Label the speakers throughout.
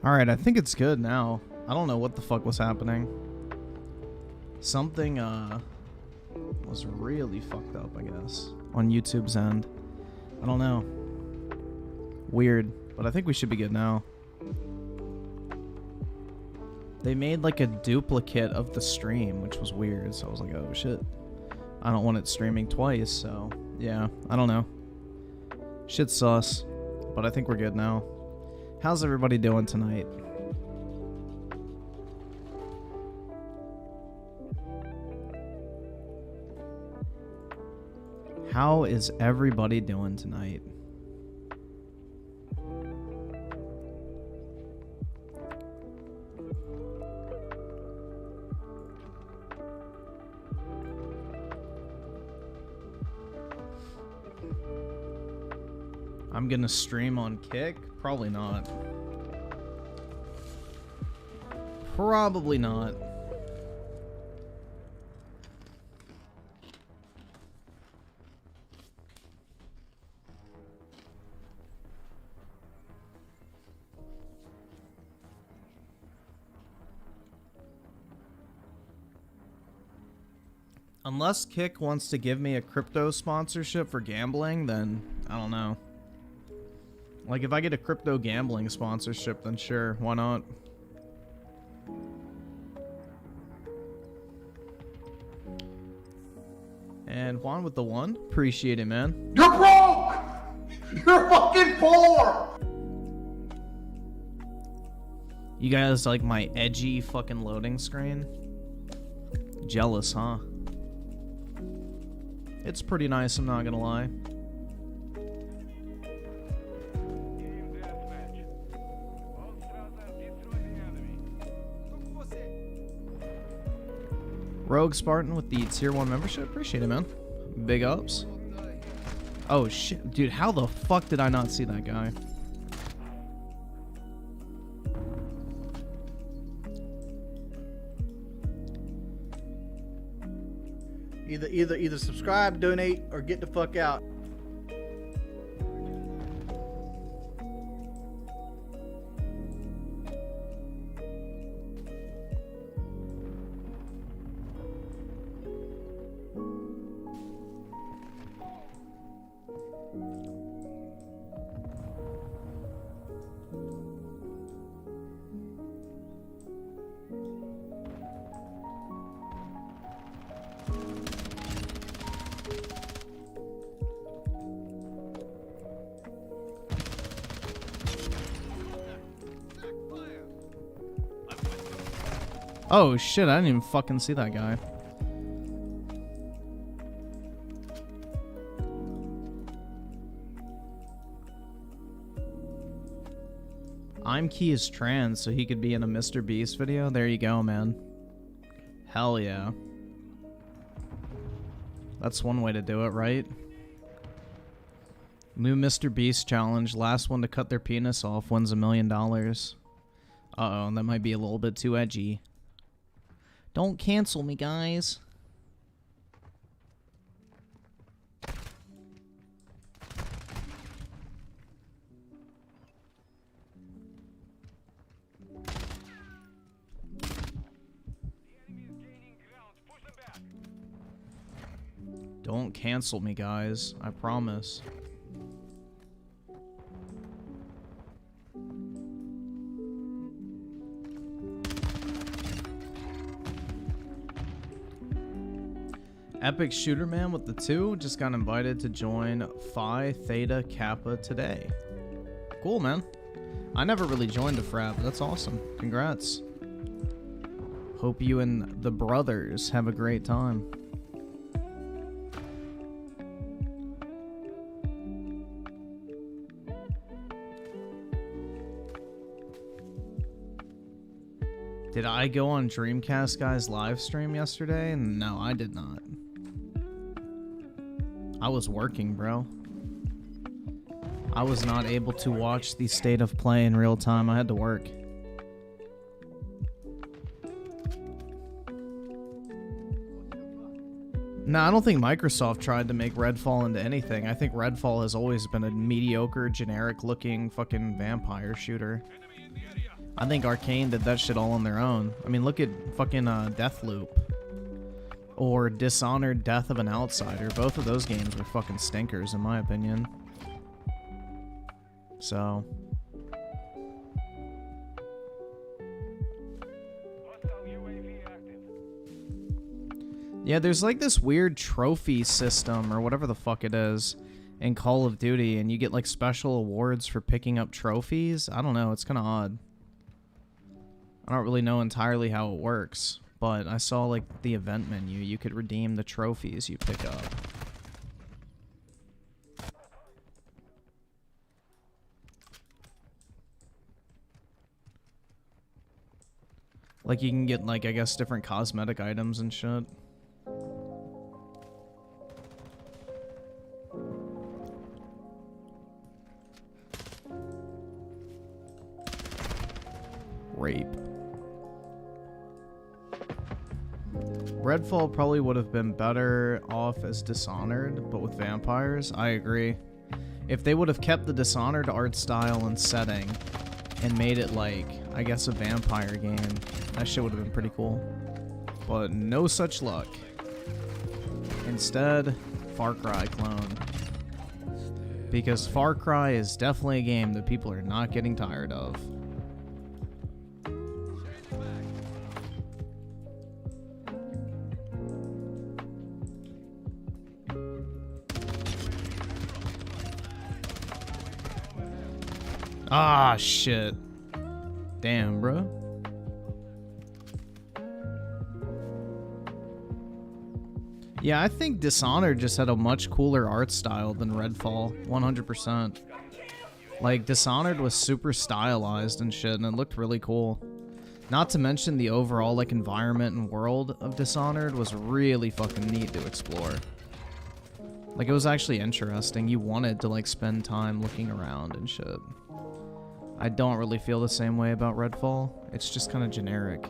Speaker 1: Alright, I think it's good now. I don't know what the fuck was happening. Something, was really fucked up, I guess, on YouTube's end. I don't know. Weird, but I think we should be good now. They made, like, a duplicate of the stream, which was weird, so I was like, oh, shit. I don't want it streaming twice, so, yeah, I don't know. Shit's sus, but I think we're good now. How's everybody doing tonight? How is everybody doing tonight? I'm gonna stream on Kick? Probably not. Probably not. Unless Kick wants to give me a crypto sponsorship for gambling, then I don't know. Like, if I get a crypto gambling sponsorship, then sure, why not? And Juan with the 1. Appreciate it, man.
Speaker 2: You're broke! You're fucking poor!
Speaker 1: You guys like my edgy fucking loading screen? Jealous, huh? It's pretty nice, I'm not gonna lie. Rogue Spartan with the tier 1 membership. Appreciate it, man. Big ups. Oh shit, dude, how the fuck did I not see that guy?
Speaker 3: Either subscribe, donate, or get the fuck out.
Speaker 1: Oh shit, I didn't even fucking see that guy. I'm Key is trans, so he could be in a Mr. Beast video. There you go, man. Hell yeah. That's one way to do it, right? New Mr. Beast challenge. Last one to cut their penis off wins $1 million. Uh-oh, that might be a little bit too edgy. Don't cancel me, guys. Don't cancel me, guys. I promise. Epic Shooter Man with the 2 just got invited to join Phi Theta Kappa today. Cool, man. I never really joined a frat, but that's awesome. Congrats. Hope you and the brothers have a great time. Did I go on Dreamcast Guy's live stream yesterday? No, I did not. I was working, bro. I was not able to watch the state of play in real time. I had to work. No, I don't think Microsoft tried to make Redfall into anything. I think Redfall has always been a mediocre, generic-looking fucking vampire shooter. I think Arcane did that shit all on their own. I mean, look at fucking Deathloop. Or Dishonored Death of an Outsider. Both of those games were fucking stinkers, in my opinion. So... yeah, there's like this weird trophy system, or whatever the fuck it is, in Call of Duty, and you get like special awards for picking up trophies. I don't know, it's kind of odd. I don't really know entirely how it works, but I saw like the event menu. You could redeem the trophies you pick up. Like you can get like, I guess, different cosmetic items and shit. Rape. Redfall probably would have been better off as Dishonored, but with vampires. I agree. If they would have kept the Dishonored art style and setting and made it like, I guess, a vampire game, that shit would have been pretty cool. But no such luck. Instead, Far Cry clone. Because Far Cry is definitely a game that people are not getting tired of. Ah, shit. Damn, bro. Yeah, I think Dishonored just had a much cooler art style than Redfall. 100%. Like, Dishonored was super stylized and shit, and it looked really cool. Not to mention the overall, like, environment and world of Dishonored was really fucking neat to explore. Like, it was actually interesting. You wanted to, like, spend time looking around and shit. I don't really feel the same way about Redfall. It's just kind of generic.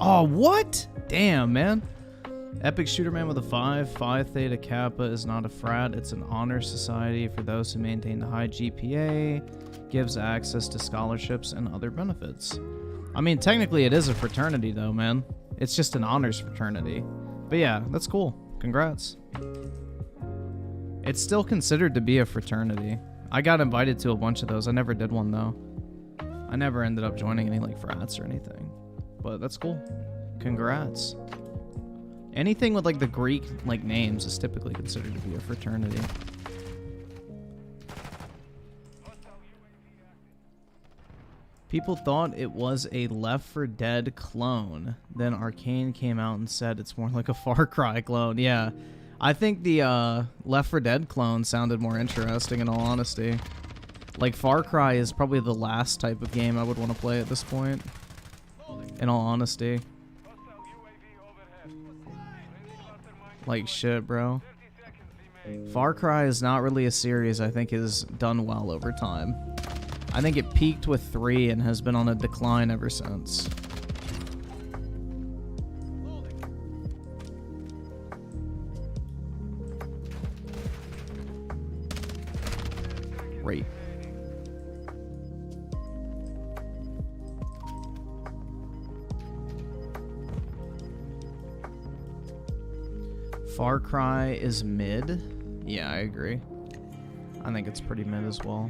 Speaker 1: Oh, what? Damn, man. Epic Shooter Man with a 5. Phi Theta Kappa is not a frat. It's an honor society for those who maintain the high GPA. Gives access to scholarships and other benefits. I mean, technically it is a fraternity though, man. It's just an honors fraternity. But yeah, that's cool. Congrats. It's still considered to be a fraternity. I got invited to a bunch of those. I never did one though. I never ended up joining any like frats or anything. But that's cool. Congrats. Anything with like the Greek like names is typically considered to be a fraternity. People thought it was a Left 4 Dead clone. Then Arcane came out and said it's more like a Far Cry clone. Yeah. I think the Left 4 Dead clone sounded more interesting in all honesty. Like Far Cry is probably the last type of game I would want to play at this point. In all honesty. Like shit, bro. Far Cry is not really a series I think has done well over time. I think it peaked with 3 and has been on a decline ever since. Rape. Far Cry is mid. Yeah, I agree. I think it's pretty mid as well.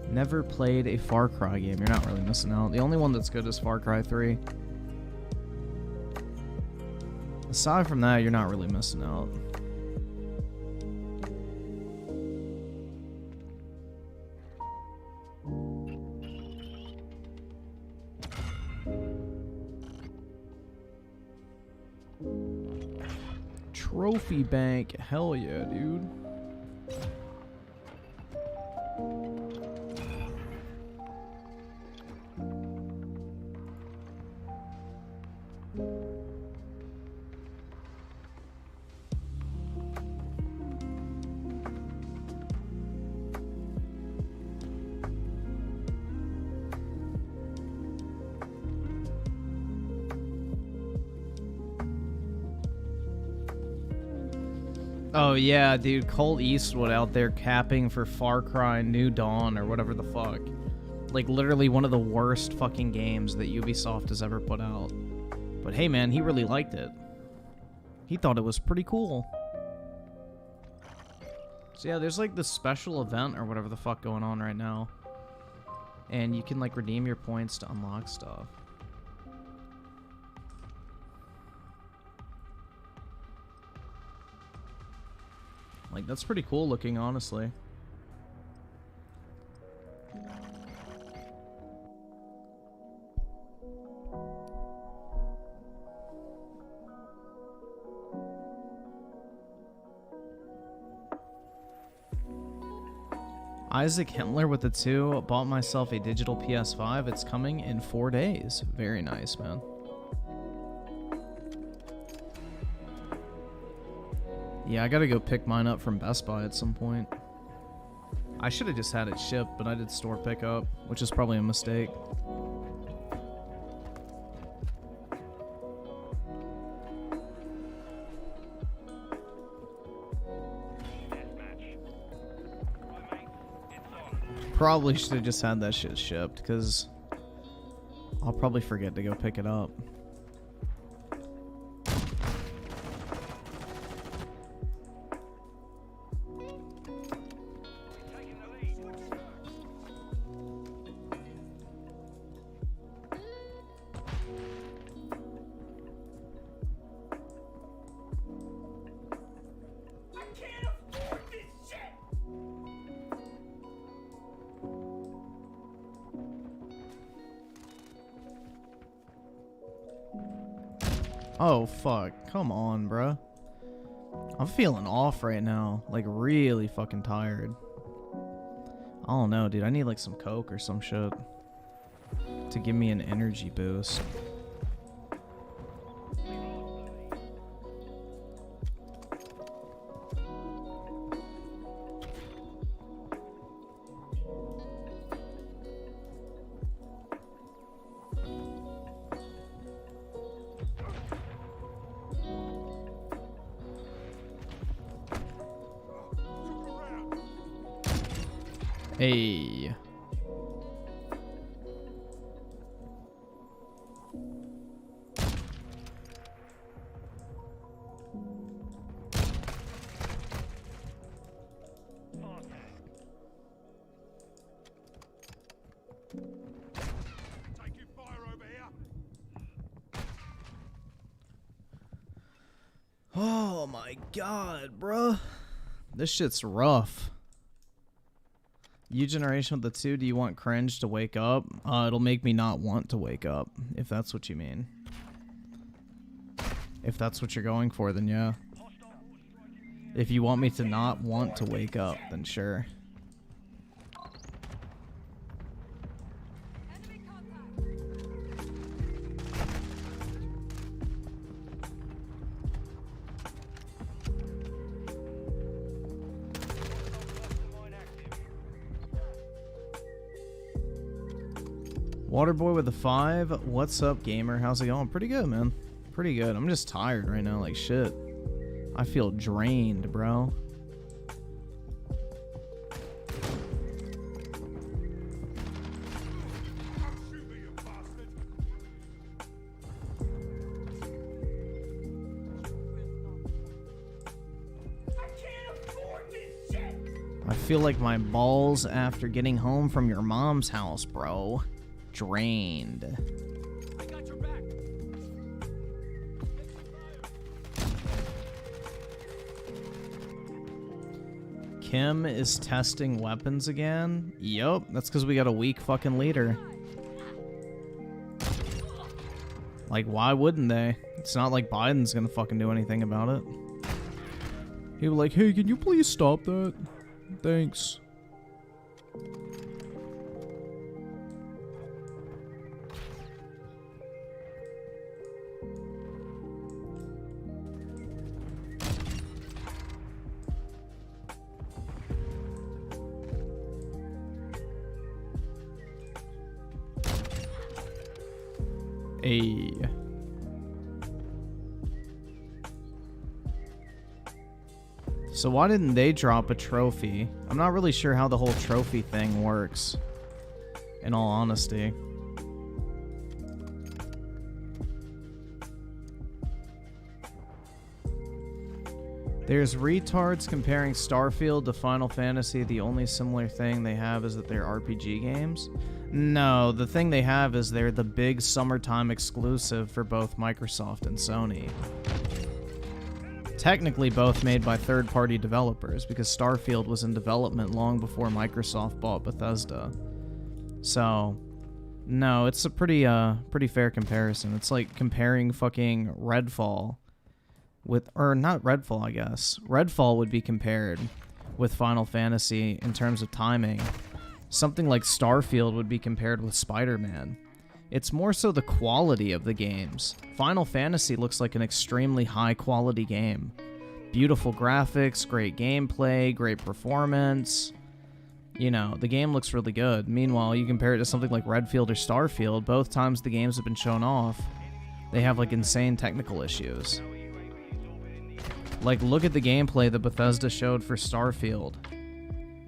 Speaker 1: Never played a Far Cry game. You're not really missing out. The only one that's good is Far Cry 3. Aside from that, you're not really missing out. Trophy bank. Hell yeah, dude. Oh yeah, dude, Colt Eastwood out there capping for Far Cry New Dawn or whatever the fuck. Like literally one of the worst fucking games that Ubisoft has ever put out. But hey man, he really liked it. He thought it was pretty cool. So yeah, there's like this special event or whatever the fuck going on right now. And you can like redeem your points to unlock stuff. Like, that's pretty cool looking, honestly. Isaac Himmler with the 2. Bought myself a digital PS5. It's coming in 4 days. Very nice, man. Yeah, I gotta go pick mine up from Best Buy at some point. I should have just had it shipped, but I did store pickup, which is probably a mistake. Probably should have just had that shit shipped, because I'll probably forget to go pick it up. Oh, fuck. Come on, bruh. I'm feeling off right now. Like, really fucking tired. I don't know, dude. I need, like, some Coke or some shit to give me an energy boost. Hey.
Speaker 2: Taking fire over here.
Speaker 1: Oh my god, bruh. This shit's rough. You generation with the 2, do you want cringe to wake up? It'll make me not want to wake up, if that's what you mean. If that's what you're going for, then yeah. If you want me to not want to wake up, then sure. Waterboy with the 5. What's up, gamer? How's it going? Pretty good, man. Pretty good. I'm just tired right now, like shit. I feel drained, bro. I feel like my balls after getting home from your mom's house, bro. Drained.
Speaker 2: I got your back.
Speaker 1: Kim is testing weapons again? Yup, that's because we got a weak fucking leader. Like, why wouldn't they? It's not like Biden's gonna fucking do anything about it. He was like, hey, can you please stop that? Thanks. Hey. So why didn't they drop a trophy? I'm not really sure how the whole trophy thing works, in all honesty. There's retards comparing Starfield to Final Fantasy. The only similar thing they have is that they're RPG games. No, the thing they have is they're the big summertime exclusive for both Microsoft and Sony. Technically both made by third-party developers, because Starfield was in development long before Microsoft bought Bethesda. So, no, it's a pretty fair comparison. It's like comparing fucking Redfall with, or not Redfall, I guess. Redfall would be compared with Final Fantasy in terms of timing. Something like Starfield would be compared with Spider-Man. It's more so the quality of the games. Final Fantasy looks like an extremely high-quality game. Beautiful graphics, great gameplay, great performance. You know, the game looks really good. Meanwhile, you compare it to something like Redfield or Starfield, both times the games have been shown off, they have, like, insane technical issues. Like, look at the gameplay that Bethesda showed for Starfield.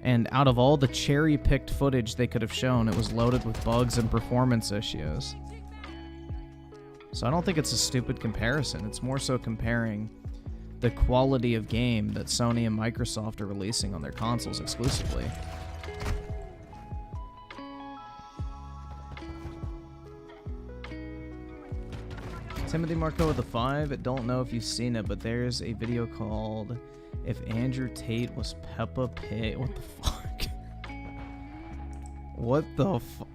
Speaker 1: And out of all the cherry-picked footage they could have shown, it was loaded with bugs and performance issues. So I don't think it's a stupid comparison. It's more so comparing the quality of game that Sony and Microsoft are releasing on their consoles exclusively. Timothy Marco with the 5. Don't know if you've seen it, but there's a video called If Andrew Tate Was Peppa Pig. What the fuck? What the fuck?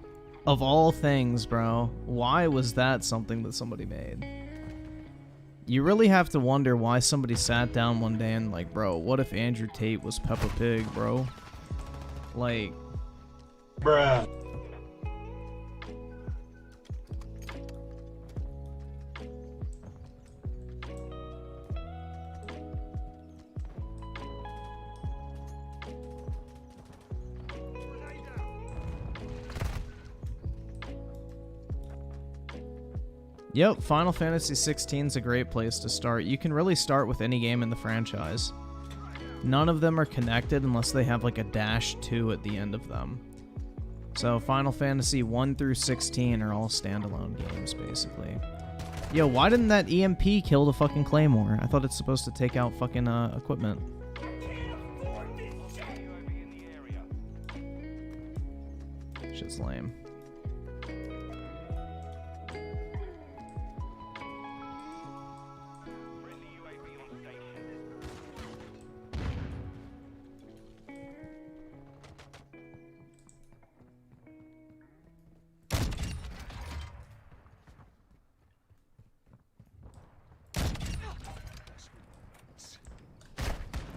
Speaker 1: Of all things, bro, why was that something that somebody made? You really have to wonder why somebody sat down one day and like, bro, what if Andrew Tate was Peppa Pig, bro? Like...
Speaker 2: Bruh.
Speaker 1: Yep, Final Fantasy 16 is a great place to start. You can really start with any game in the franchise. None of them are connected unless they have like a -2 at the end of them. So Final Fantasy 1 through 16 are all standalone games, basically. Yo, why didn't that EMP kill the fucking Claymore? I thought it's supposed to take out fucking equipment. Shit's lame.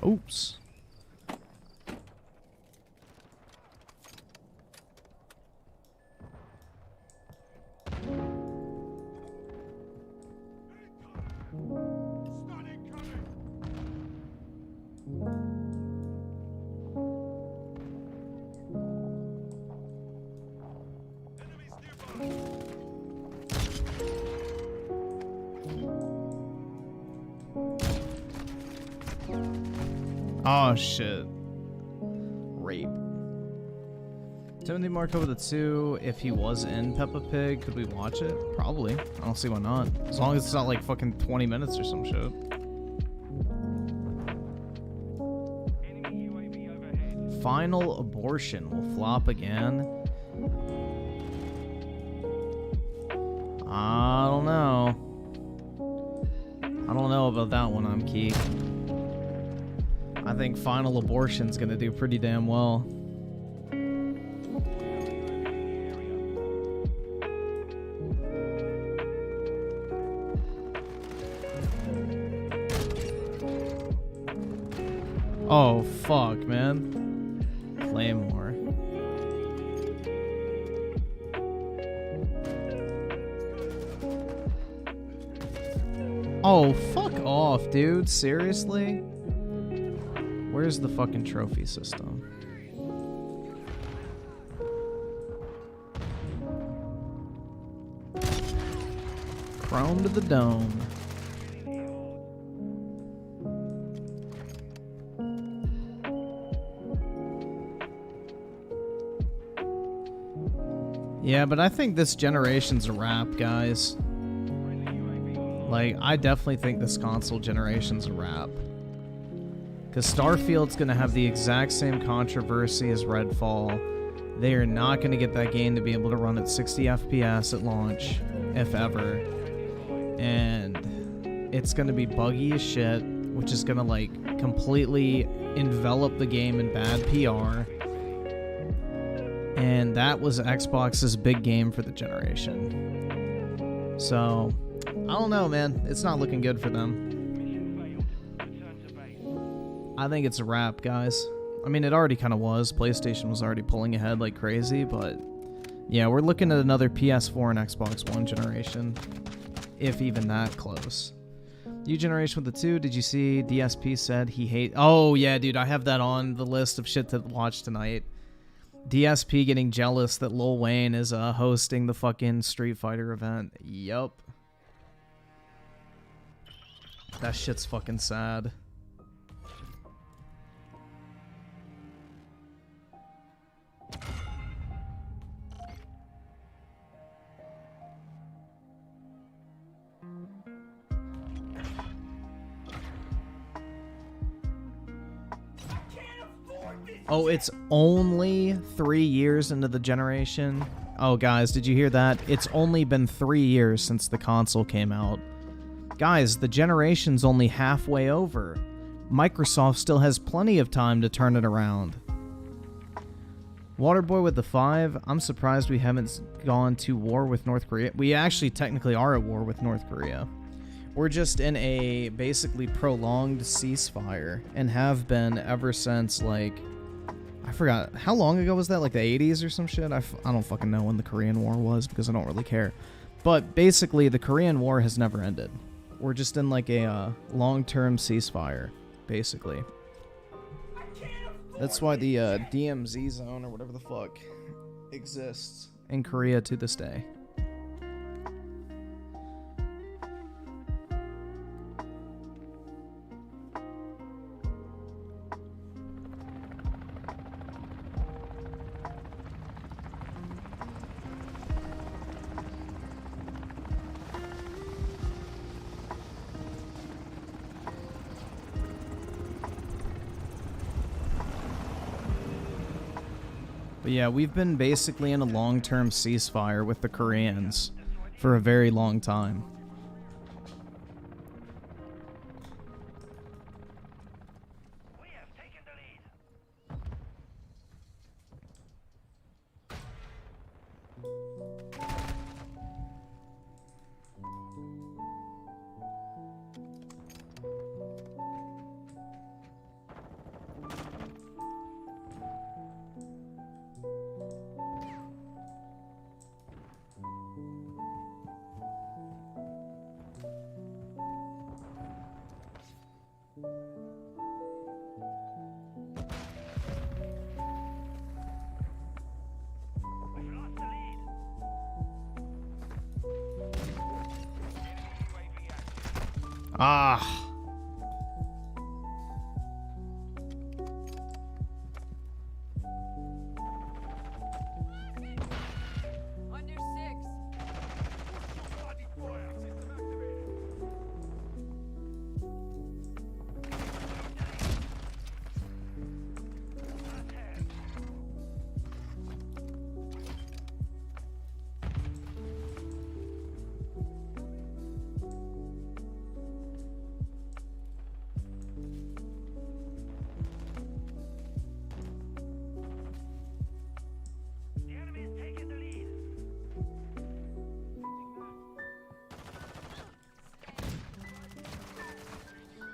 Speaker 1: Oops. Oh shit. Rape. Timothy Marco with a 2. If he was in Peppa Pig, could we watch it? Probably. I don't see why not. As long as it's not like fucking 20 minutes or some shit. Final Abortion will flop again. I don't know. I don't know about that one, I'm Keith. I think Final Abortion's gonna do pretty damn well. Oh, fuck, man. Claymore. Oh, fuck off, dude. Seriously? Where's the fucking trophy system? Chrome to the dome. Yeah, but I think this generation's a wrap, guys. Like, I definitely think this console generation's a wrap. Because Starfield's going to have the exact same controversy as Redfall. They are not going to get that game to be able to run at 60 FPS at launch, if ever. And it's going to be buggy as shit, which is going to, like, completely envelop the game in bad PR. And that was Xbox's big game for the generation. So, I don't know, man. It's not looking good for them. I think it's a wrap, guys. I mean, it already kind of was. PlayStation was already pulling ahead like crazy, but yeah, we're looking at another PS4 and Xbox One generation, if even that close. New generation with the 2, did you see DSP said he hate... Oh, yeah, dude, I have that on the list of shit to watch tonight. DSP getting jealous that Lil Wayne is hosting the fucking Street Fighter event. Yup. That shit's fucking sad. Oh, it's only 3 years into the generation. Oh, guys, did you hear that? It's only been 3 years since the console came out. Guys, the generation's only halfway over. Microsoft still has plenty of time to turn it around. Waterboy with the 5, I'm surprised we haven't gone to war with North Korea. We actually technically are at war with North Korea. We're just in a basically prolonged ceasefire and have been ever since, like, I forgot, how long ago was that? Like the 80s or some shit? I don't fucking know when the Korean War was because I don't really care. But basically, the Korean War has never ended. We're just in like a long-term ceasefire, basically. That's why the DMZ zone or whatever the fuck exists in Korea to this day. But yeah, we've been basically in a long-term ceasefire with the Koreans for a very long time. Ah.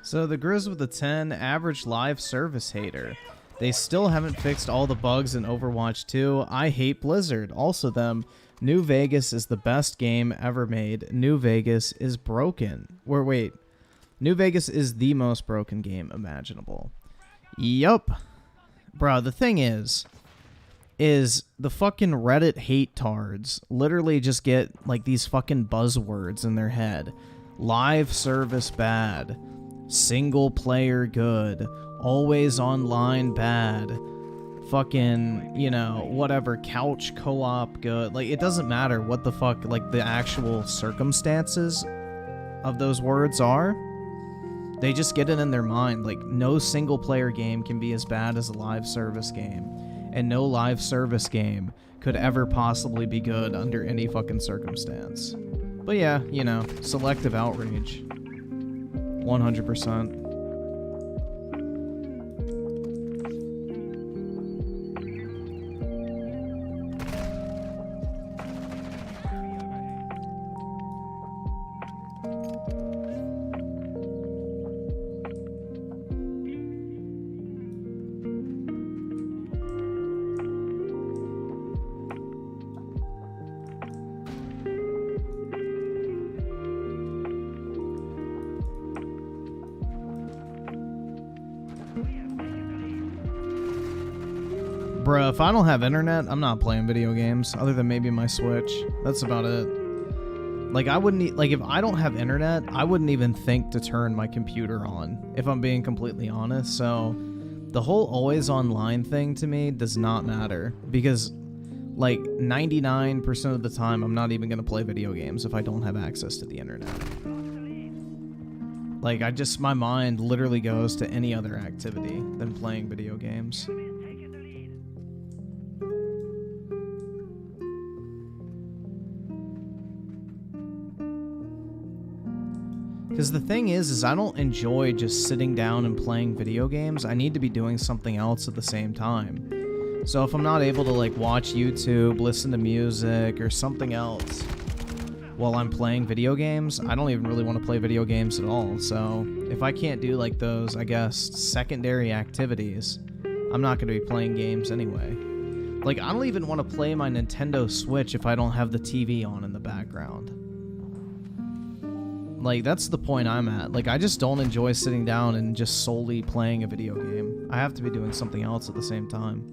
Speaker 1: So the Grizz with a 10, average live service hater. They still haven't fixed all the bugs in Overwatch 2. I hate Blizzard. Also them. New Vegas is the best game ever made. New Vegas is broken. Wait. New Vegas is the most broken game imaginable. Yup. Bro, the thing is the fucking Reddit hate tards literally just get like these fucking buzzwords in their head. Live service bad. Single player good. Always online bad. Fucking, you know, whatever, couch co-op good. Like, it doesn't matter what the fuck, like, the actual circumstances of those words are. They just get it in their mind. Like, no single player game can be as bad as a live service game. And no live service game could ever possibly be good under any fucking circumstance. But yeah, you know, selective outrage. 100%. Bruh, if I don't have internet, I'm not playing video games, other than maybe my Switch. That's about it. Like, I wouldn't, like, if I don't have internet, I wouldn't even think to turn my computer on, if I'm being completely honest. So, the whole always online thing to me does not matter, because, like, 99% of the time, I'm not even gonna play video games if I don't have access to the internet. Like, my mind literally goes to any other activity than playing video games. Because the thing is I don't enjoy just sitting down and playing video games. I need to be doing something else at the same time. So if I'm not able to, like, watch YouTube, listen to music, or something else while I'm playing video games, I don't even really want to play video games at all. So if I can't do, like, those, I guess, secondary activities, I'm not going to be playing games anyway. Like, I don't even want to play my Nintendo Switch if I don't have the TV on in the background. Like, that's the point I'm at. Like, I just don't enjoy sitting down and just solely playing a video game. I have to be doing something else at the same time.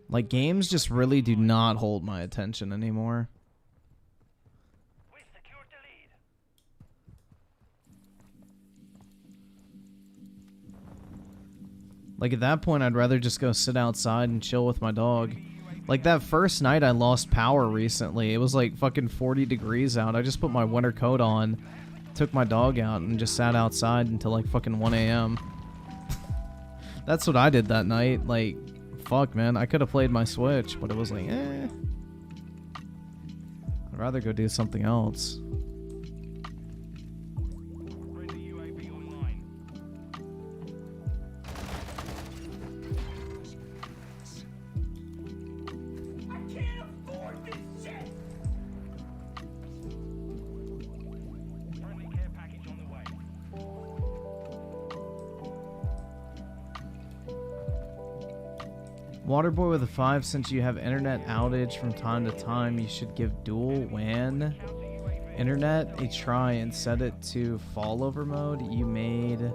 Speaker 1: Like, games just really do not hold my attention anymore. Like, at that point, I'd rather just go sit outside and chill with my dog. Like, that first night I lost power recently, it was like fucking 40 degrees out. I just put my winter coat on, took my dog out, and just sat outside until like fucking 1 a.m. That's what I did that night. Like, fuck, man. I could have played my Switch, but it was like, eh. I'd rather go do something else. Waterboy with a 5, since you have internet outage from time to time, you should give dual WAN internet a try and set it to fallover mode. You made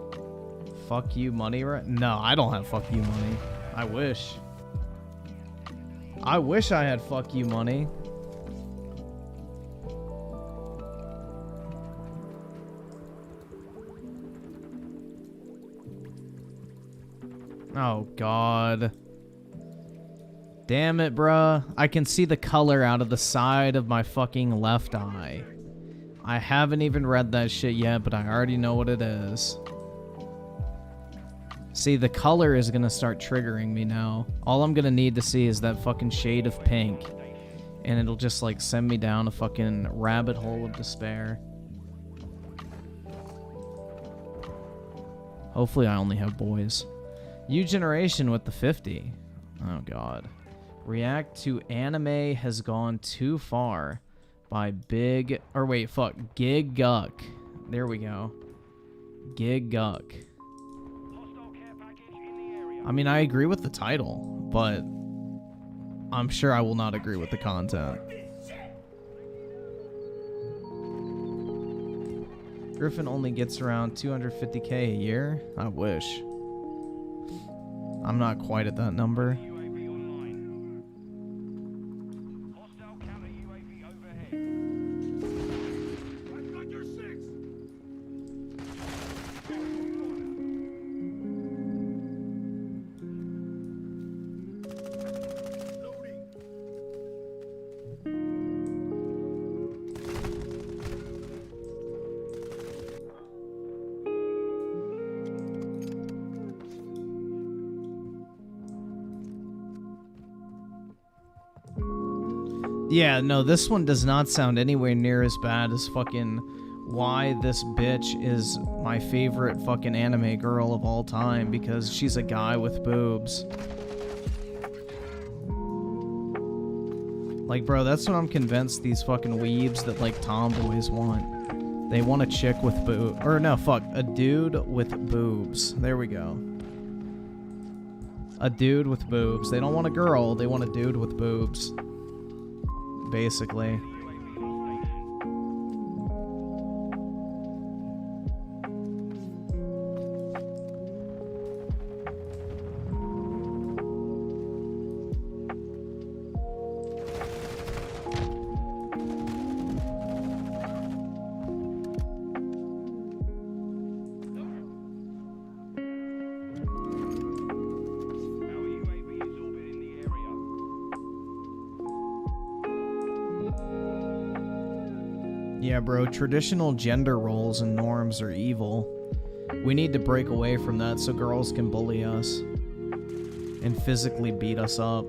Speaker 1: fuck you money, right? No, I don't have fuck you money. I wish. I wish I had fuck you money. Oh, God. Damn it, bruh. I can see the color out of the side of my fucking left eye. I haven't even read that shit yet, but I already know what it is. See, the color is gonna start triggering me now. All I'm gonna need to see is that fucking shade of pink. And it'll just, like, send me down a fucking rabbit hole of despair. Hopefully I only have boys. U Generation with the 50. Oh god. React to anime has gone too far by GiggsUk. There we go. GiggsUk. I mean, I agree with the title, but I'm sure I will not agree with the content. Griffin only gets around 250k a year. I wish. I'm not quite at that number. Yeah, no, this one does not sound anywhere near as bad as fucking why this bitch is my favorite fucking anime girl of all time, because she's a guy with boobs. Like, bro, that's what I'm convinced these fucking weebs that, like, tomboys want. They want a chick with boobs. Or, no, fuck. A dude with boobs. There we go. A dude with boobs. They don't want a girl. They want a dude with boobs. Basically. Yeah, bro, traditional gender roles and norms are evil. We need to break away from that so girls can bully us and physically beat us up.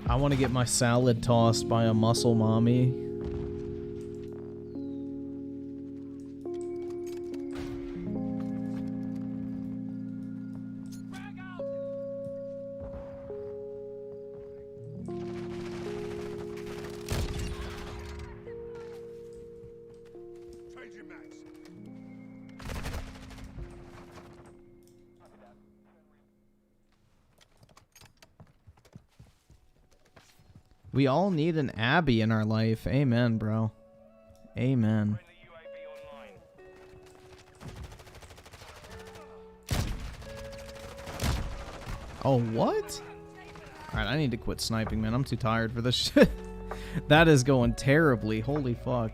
Speaker 1: I want to get my salad tossed by a muscle mommy. We all need an Abby in our life. Amen, bro. Amen. Oh, what? Alright, I need to quit sniping, man. I'm too tired for this shit. That is going terribly. Holy fuck.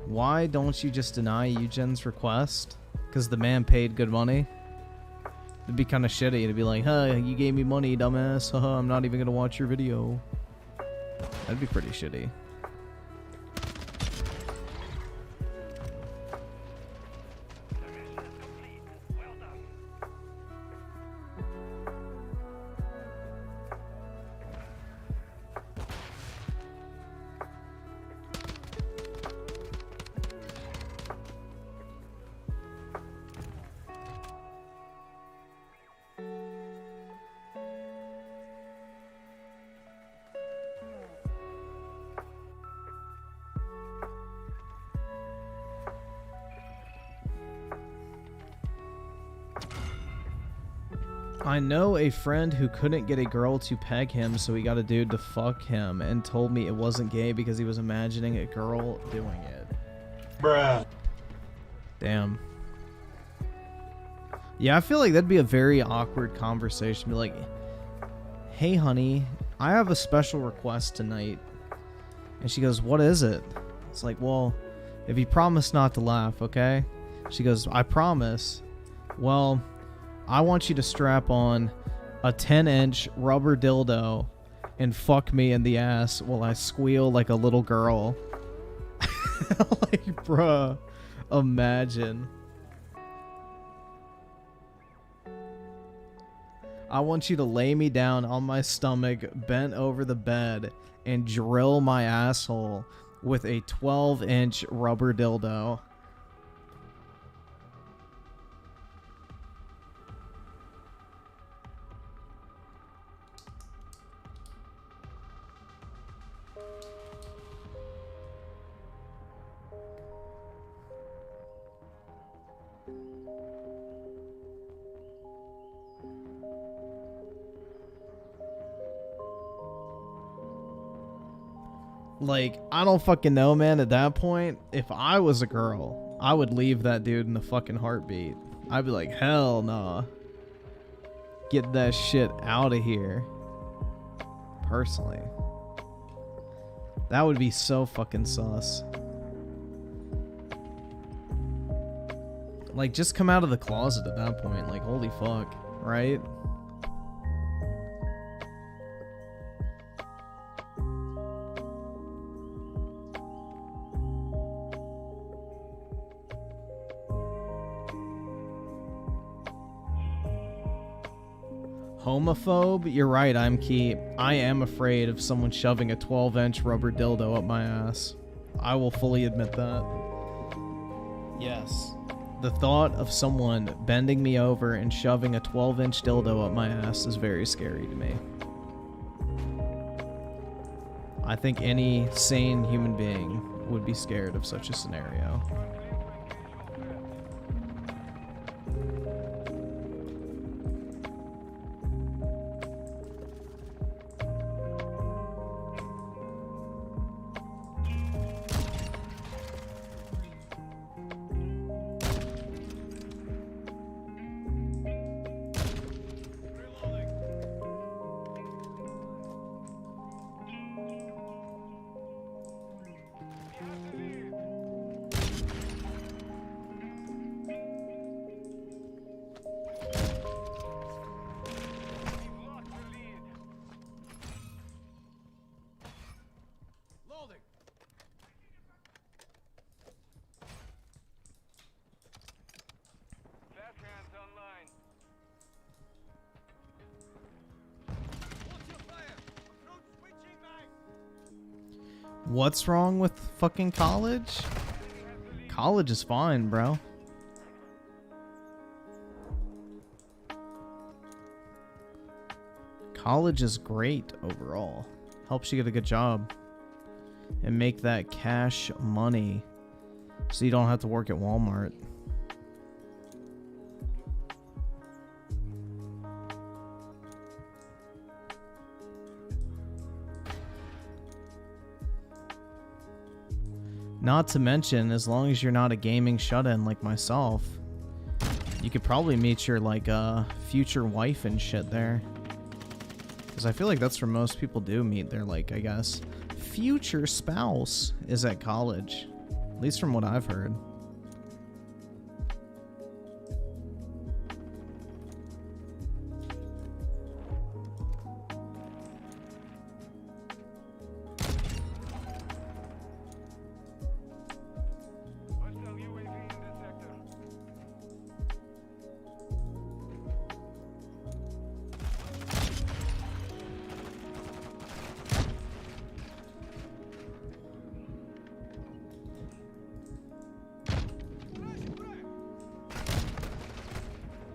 Speaker 1: Why don't you just deny Eugen's request? Because the man paid good money? It'd be kind of shitty to be like, huh, you gave me money, dumbass. Haha, I'm not even gonna watch your video. That'd be pretty shitty. I know a friend who couldn't get a girl to peg him, so he got a dude to fuck him and told me it wasn't gay because he was imagining a girl doing it.
Speaker 2: Bruh.
Speaker 1: Damn. Yeah, I feel like that'd be a very awkward conversation. Be like, hey, honey, I have a special request tonight. And she goes, what is it? It's like, well, if you promise not to laugh, okay? She goes, I promise. Well, I want you to strap on a 10-inch rubber dildo and fuck me in the ass while I squeal like a little girl. Like, bruh, imagine. I want you to lay me down on my stomach, bent over the bed, and drill my asshole with a 12-inch rubber dildo. Like, I don't fucking know, man. At that point, if I was a girl, I would leave that dude in a fucking heartbeat. I'd be like, hell nah. Get that shit out of here. Personally. That would be so fucking sus. Like, just come out of the closet at that point. Like, holy fuck, right? Homophobe? You're right, I'm Key. I am afraid of someone shoving a 12-inch rubber dildo up my ass. I will fully admit that. Yes. The thought of someone bending me over and shoving a 12-inch dildo up my ass is very scary to me. I think any sane human being would be scared of such a scenario. What's wrong with fucking college? College is fine, bro. College is great overall. Helps you get a good job and make that cash money so you don't have to work at Walmart. Not to mention, as long as you're not a gaming shut-in like myself, you could probably meet your, like, future wife and shit there. Because I feel like that's where most people do meet their, like, I guess, future spouse is at college. At least from what I've heard.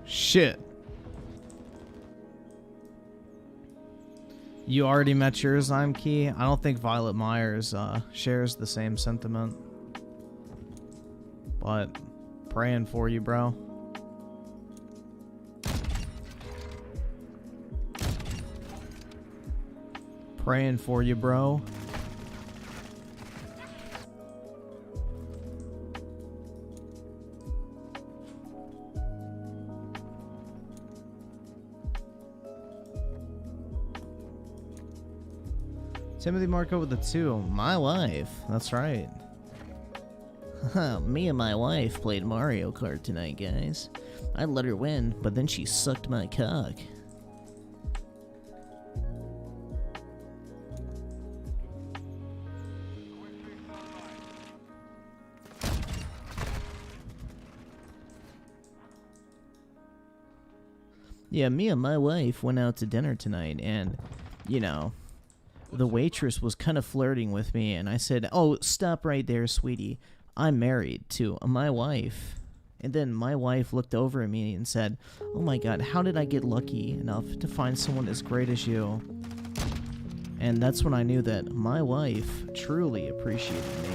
Speaker 1: Shit. You already met yours, I'm Key. I don't think Violet Myers shares the same sentiment. But praying for you, bro. Praying for you, bro. Timothy Marco with the 2. My wife. That's right. Me and my wife played Mario Kart tonight, guys. I let her win, but then she sucked my cock. Yeah, me and my wife went out to dinner tonight, and, you know, the waitress was kind of flirting with me, and I said, oh, stop right there, sweetie. I'm married to my wife. And then my wife looked over at me and said, oh my god, how did I get lucky enough to find someone as great as you? And that's when I knew that my wife truly appreciated me.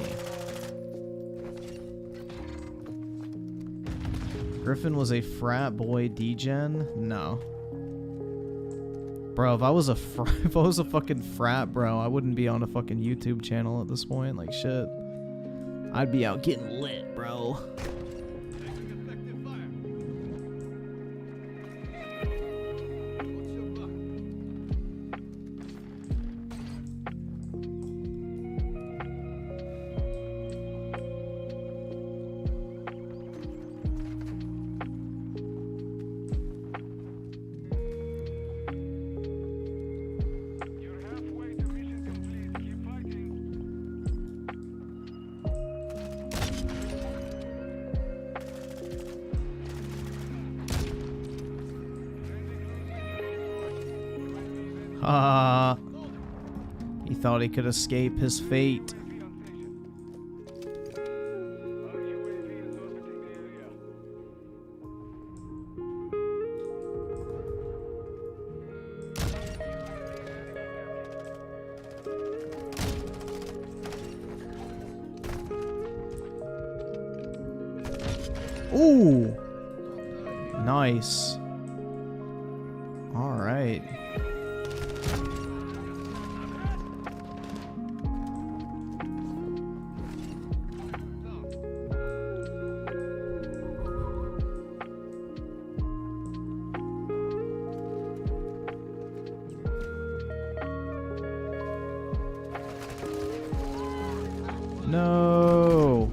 Speaker 1: Griffin was a frat boy degen? No. Bro, if I was a fucking frat bro, I wouldn't be on a fucking YouTube channel at this point. Like, shit. I'd be out getting lit, bro. He thought he could escape his fate. Ooh! Nice. All right. No.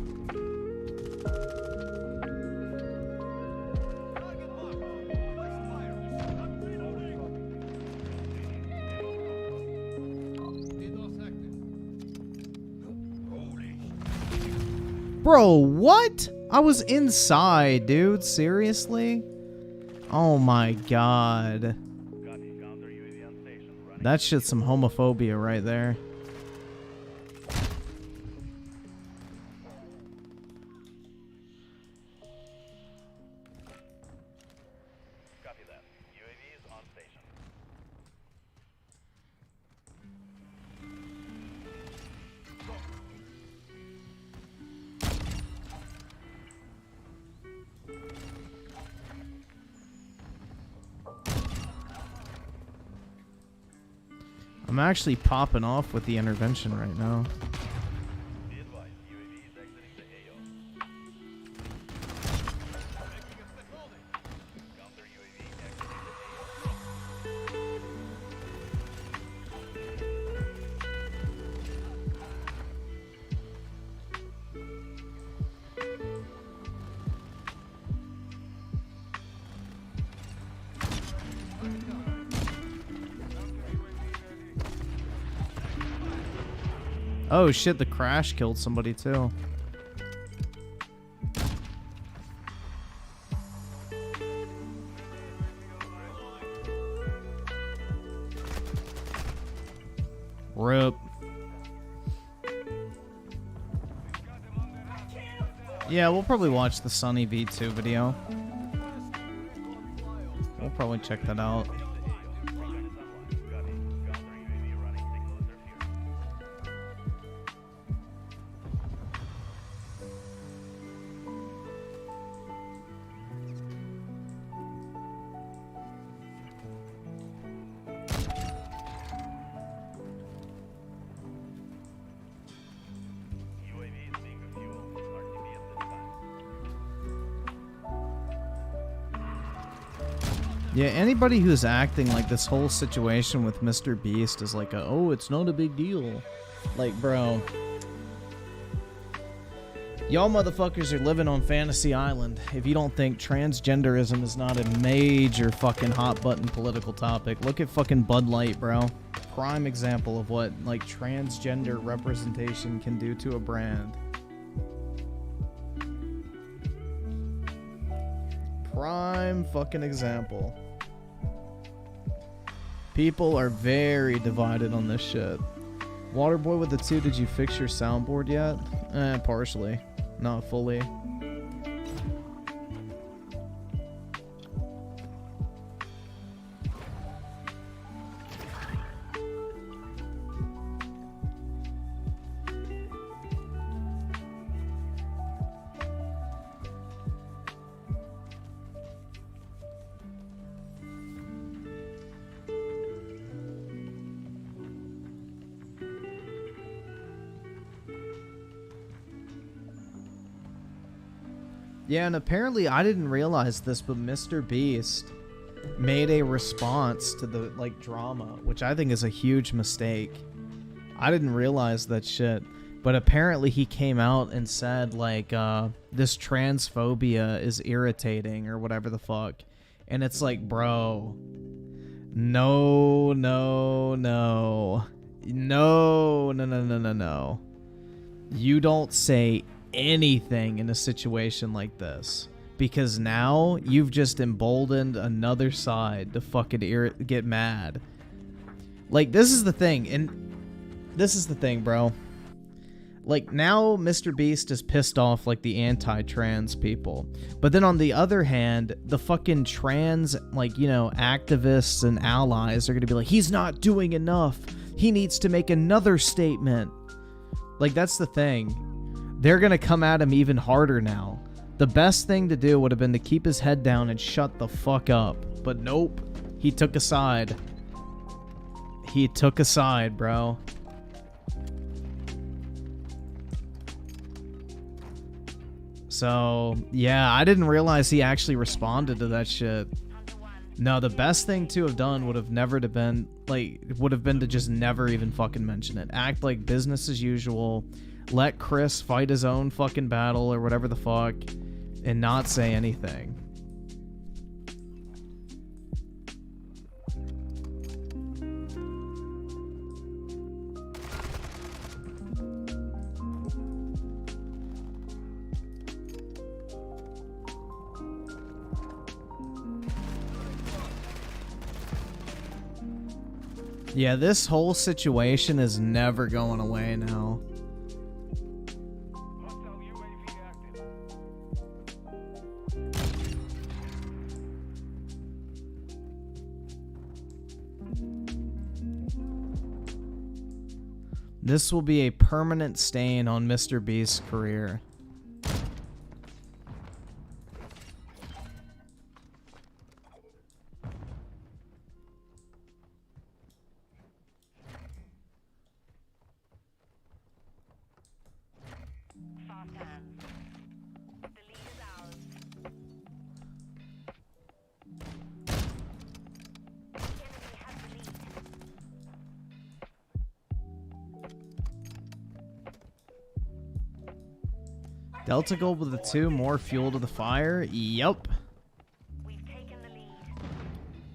Speaker 1: Bro, what? I was inside, dude. Seriously? Oh my god. That shit's some homophobia right there. I'm actually popping off with the intervention right now. Oh shit, the crash killed somebody too. RIP. Yeah, we'll probably watch the SunnyV2 video. We'll probably check that out. Yeah, anybody who's acting like this whole situation with Mr. Beast is like, oh, it's not a big deal. Like, bro. Y'all motherfuckers are living on Fantasy Island if you don't think transgenderism is not a major fucking hot button political topic. Look at fucking Bud Light, bro. Prime example of what, like, transgender representation can do to a brand. Prime fucking example. People are very divided on this shit. Waterboy with the 2, did you fix your soundboard yet? Partially. Not fully. Yeah, and apparently I didn't realize this, but Mr. Beast made a response to the like drama, which I think is a huge mistake. I didn't realize that shit, but apparently he came out and said like this transphobia is irritating or whatever the fuck. And it's like, bro, no. You don't say anything in a situation like this, because now you've just emboldened another side to fucking get mad. Like, this is the thing, bro. Like, now Mr. Beast is pissed off like the anti-trans people, but then on the other hand, the fucking trans, like, you know, activists and allies are gonna be like, he's not doing enough, he needs to make another statement. Like, that's the thing. They're going to come at him even harder now. The best thing to do would have been to keep his head down and shut the fuck up. But nope. He took a side. He took a side, bro. So, yeah, I didn't realize he actually responded to that shit. No, the best thing to have done would have been to just never even fucking mention it. Act like business as usual. Let Chris fight his own fucking battle or whatever the fuck and not say anything. Yeah, this whole situation is never going away now. This will be a permanent stain on Mr. Beast's career. Delta Gold with the 2, more fuel to the fire. Yup.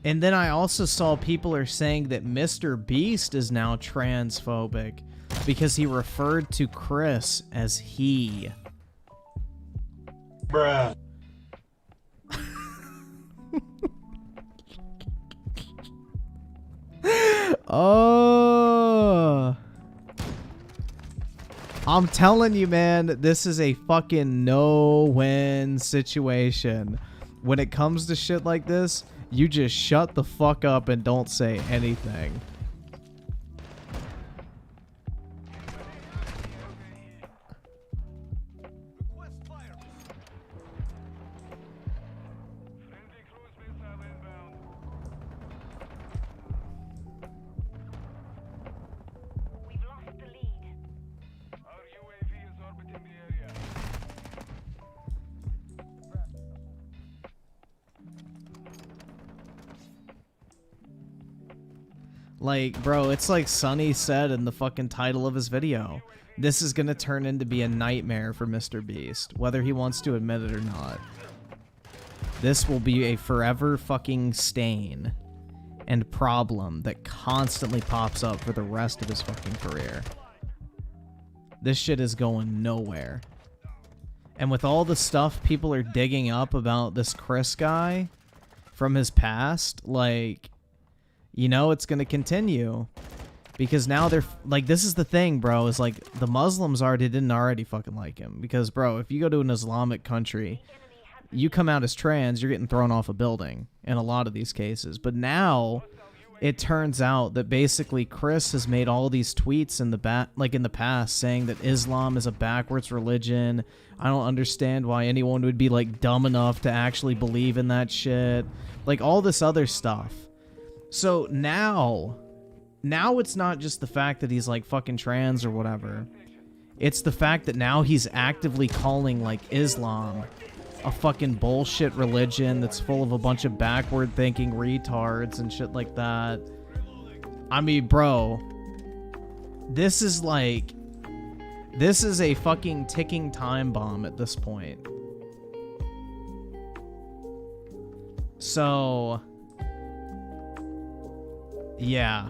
Speaker 1: And then I also saw people are saying that Mr. Beast is now transphobic because he referred to Chris as he.
Speaker 2: Bruh.
Speaker 1: Oh. I'm telling you, man, this is a fucking no-win situation. When it comes to shit like this, you just shut the fuck up and don't say anything. Like, bro, it's like Sunny said in the fucking title of his video. This is gonna turn into be a nightmare for Mr. Beast, whether he wants to admit it or not. This will be a forever fucking stain and problem that constantly pops up for the rest of his fucking career. This shit is going nowhere. And with all the stuff people are digging up about this Chris guy from his past, like, you know, it's going to continue. Because now they're, like, this is the thing, bro, is like, the Muslims didn't already fucking like him. Because, bro, if you go to an Islamic country, you come out as trans, you're getting thrown off a building in a lot of these cases. But now, it turns out that basically Chris has made all these tweets in the past saying that Islam is a backwards religion. I don't understand why anyone would be, like, dumb enough to actually believe in that shit. Like, all this other stuff. So now it's not just the fact that he's, like, fucking trans or whatever. It's the fact that now he's actively calling, like, Islam a fucking bullshit religion that's full of a bunch of backward-thinking retards and shit like that. I mean, bro, this is a fucking ticking time bomb at this point. So, yeah.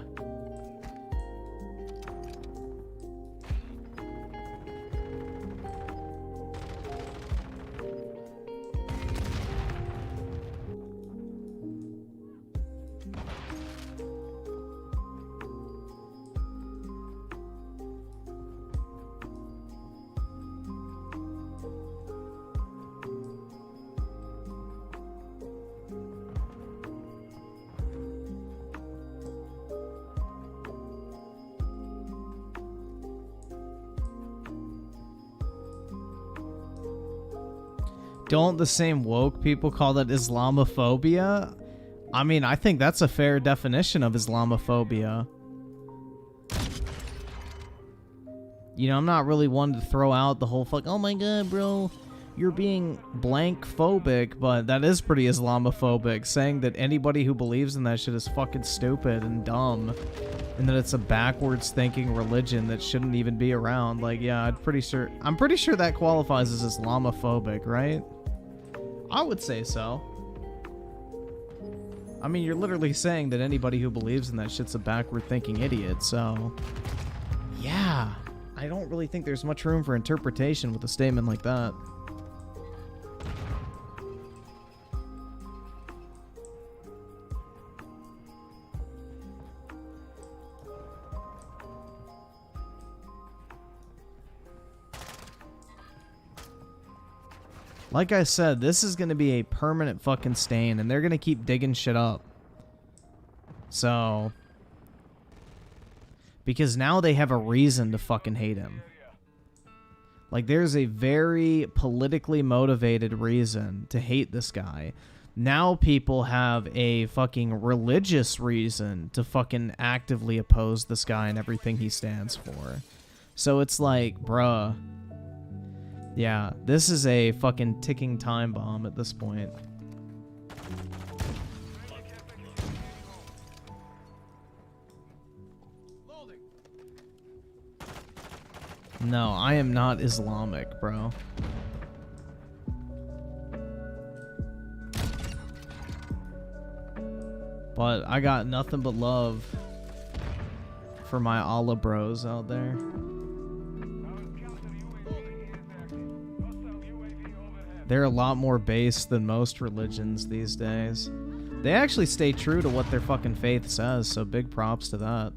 Speaker 1: Don't the same woke people call that Islamophobia? I mean, I think that's a fair definition of Islamophobia. You know, I'm not really one to throw out the whole fuck, oh my god, bro, you're being blank phobic, but that is pretty Islamophobic, saying that anybody who believes in that shit is fucking stupid and dumb, and that it's a backwards thinking religion that shouldn't even be around. Like, yeah, I'm pretty sure that qualifies as Islamophobic, right? I would say so. I mean, you're literally saying that anybody who believes in that shit's a backward-thinking idiot, so... yeah, I don't really think there's much room for interpretation with a statement like that. Like I said, this is going to be a permanent fucking stain, and they're going to keep digging shit up. So... because now they have a reason to fucking hate him. Like, there's a very politically motivated reason to hate this guy. Now people have a fucking religious reason to fucking actively oppose this guy and everything he stands for. So it's like, bruh... yeah, this is a fucking ticking time bomb at this point. No, I am not Islamic, bro. But I got nothing but love for my Allah bros out there. They're a lot more base than most religions these days. They actually stay true to what their fucking faith says, so big props to that.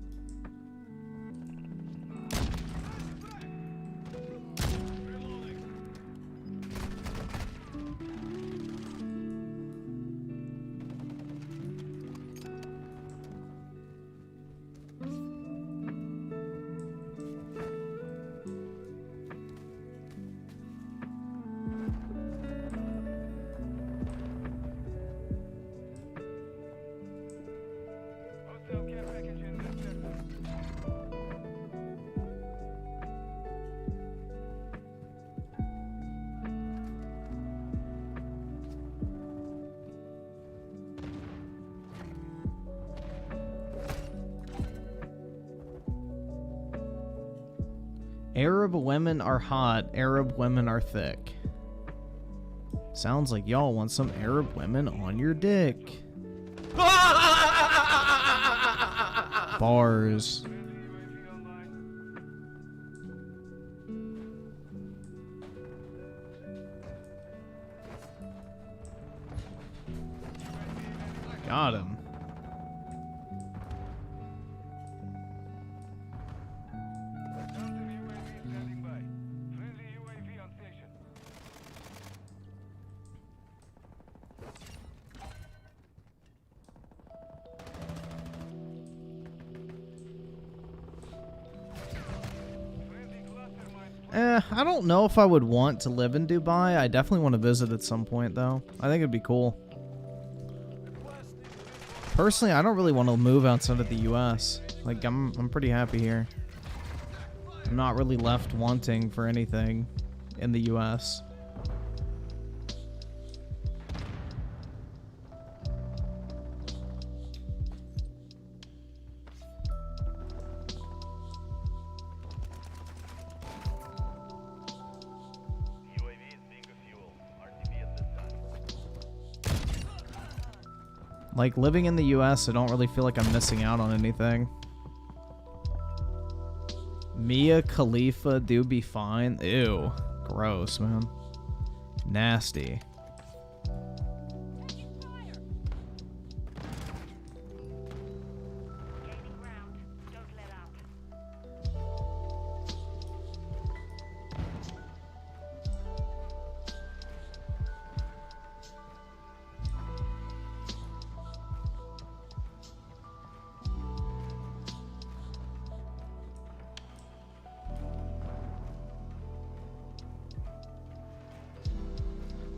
Speaker 1: Arab women are hot, Arab women are thick. Sounds like y'all want some Arab women on your dick. Bars. Got him. I don't know if I would want to live in Dubai. I definitely want to visit at some point, though. I think it'd be cool. Personally, I don't really want to move outside of the U.S. Like, I'm pretty happy here. I'm not really left wanting for anything in the U.S. Like, living in the US, I don't really feel like I'm missing out on anything. Mia Khalifa do be fine. Ew. Gross, man. Nasty.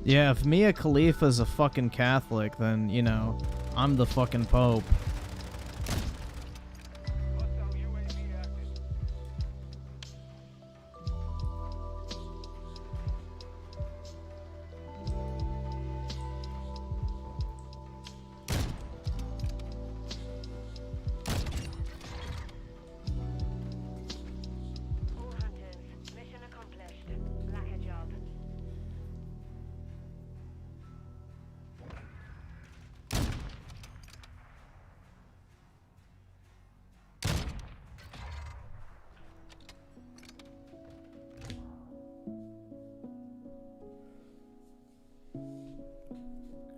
Speaker 1: Yeah, if Mia Khalifa's a fucking Catholic, then, you know, I'm the fucking Pope.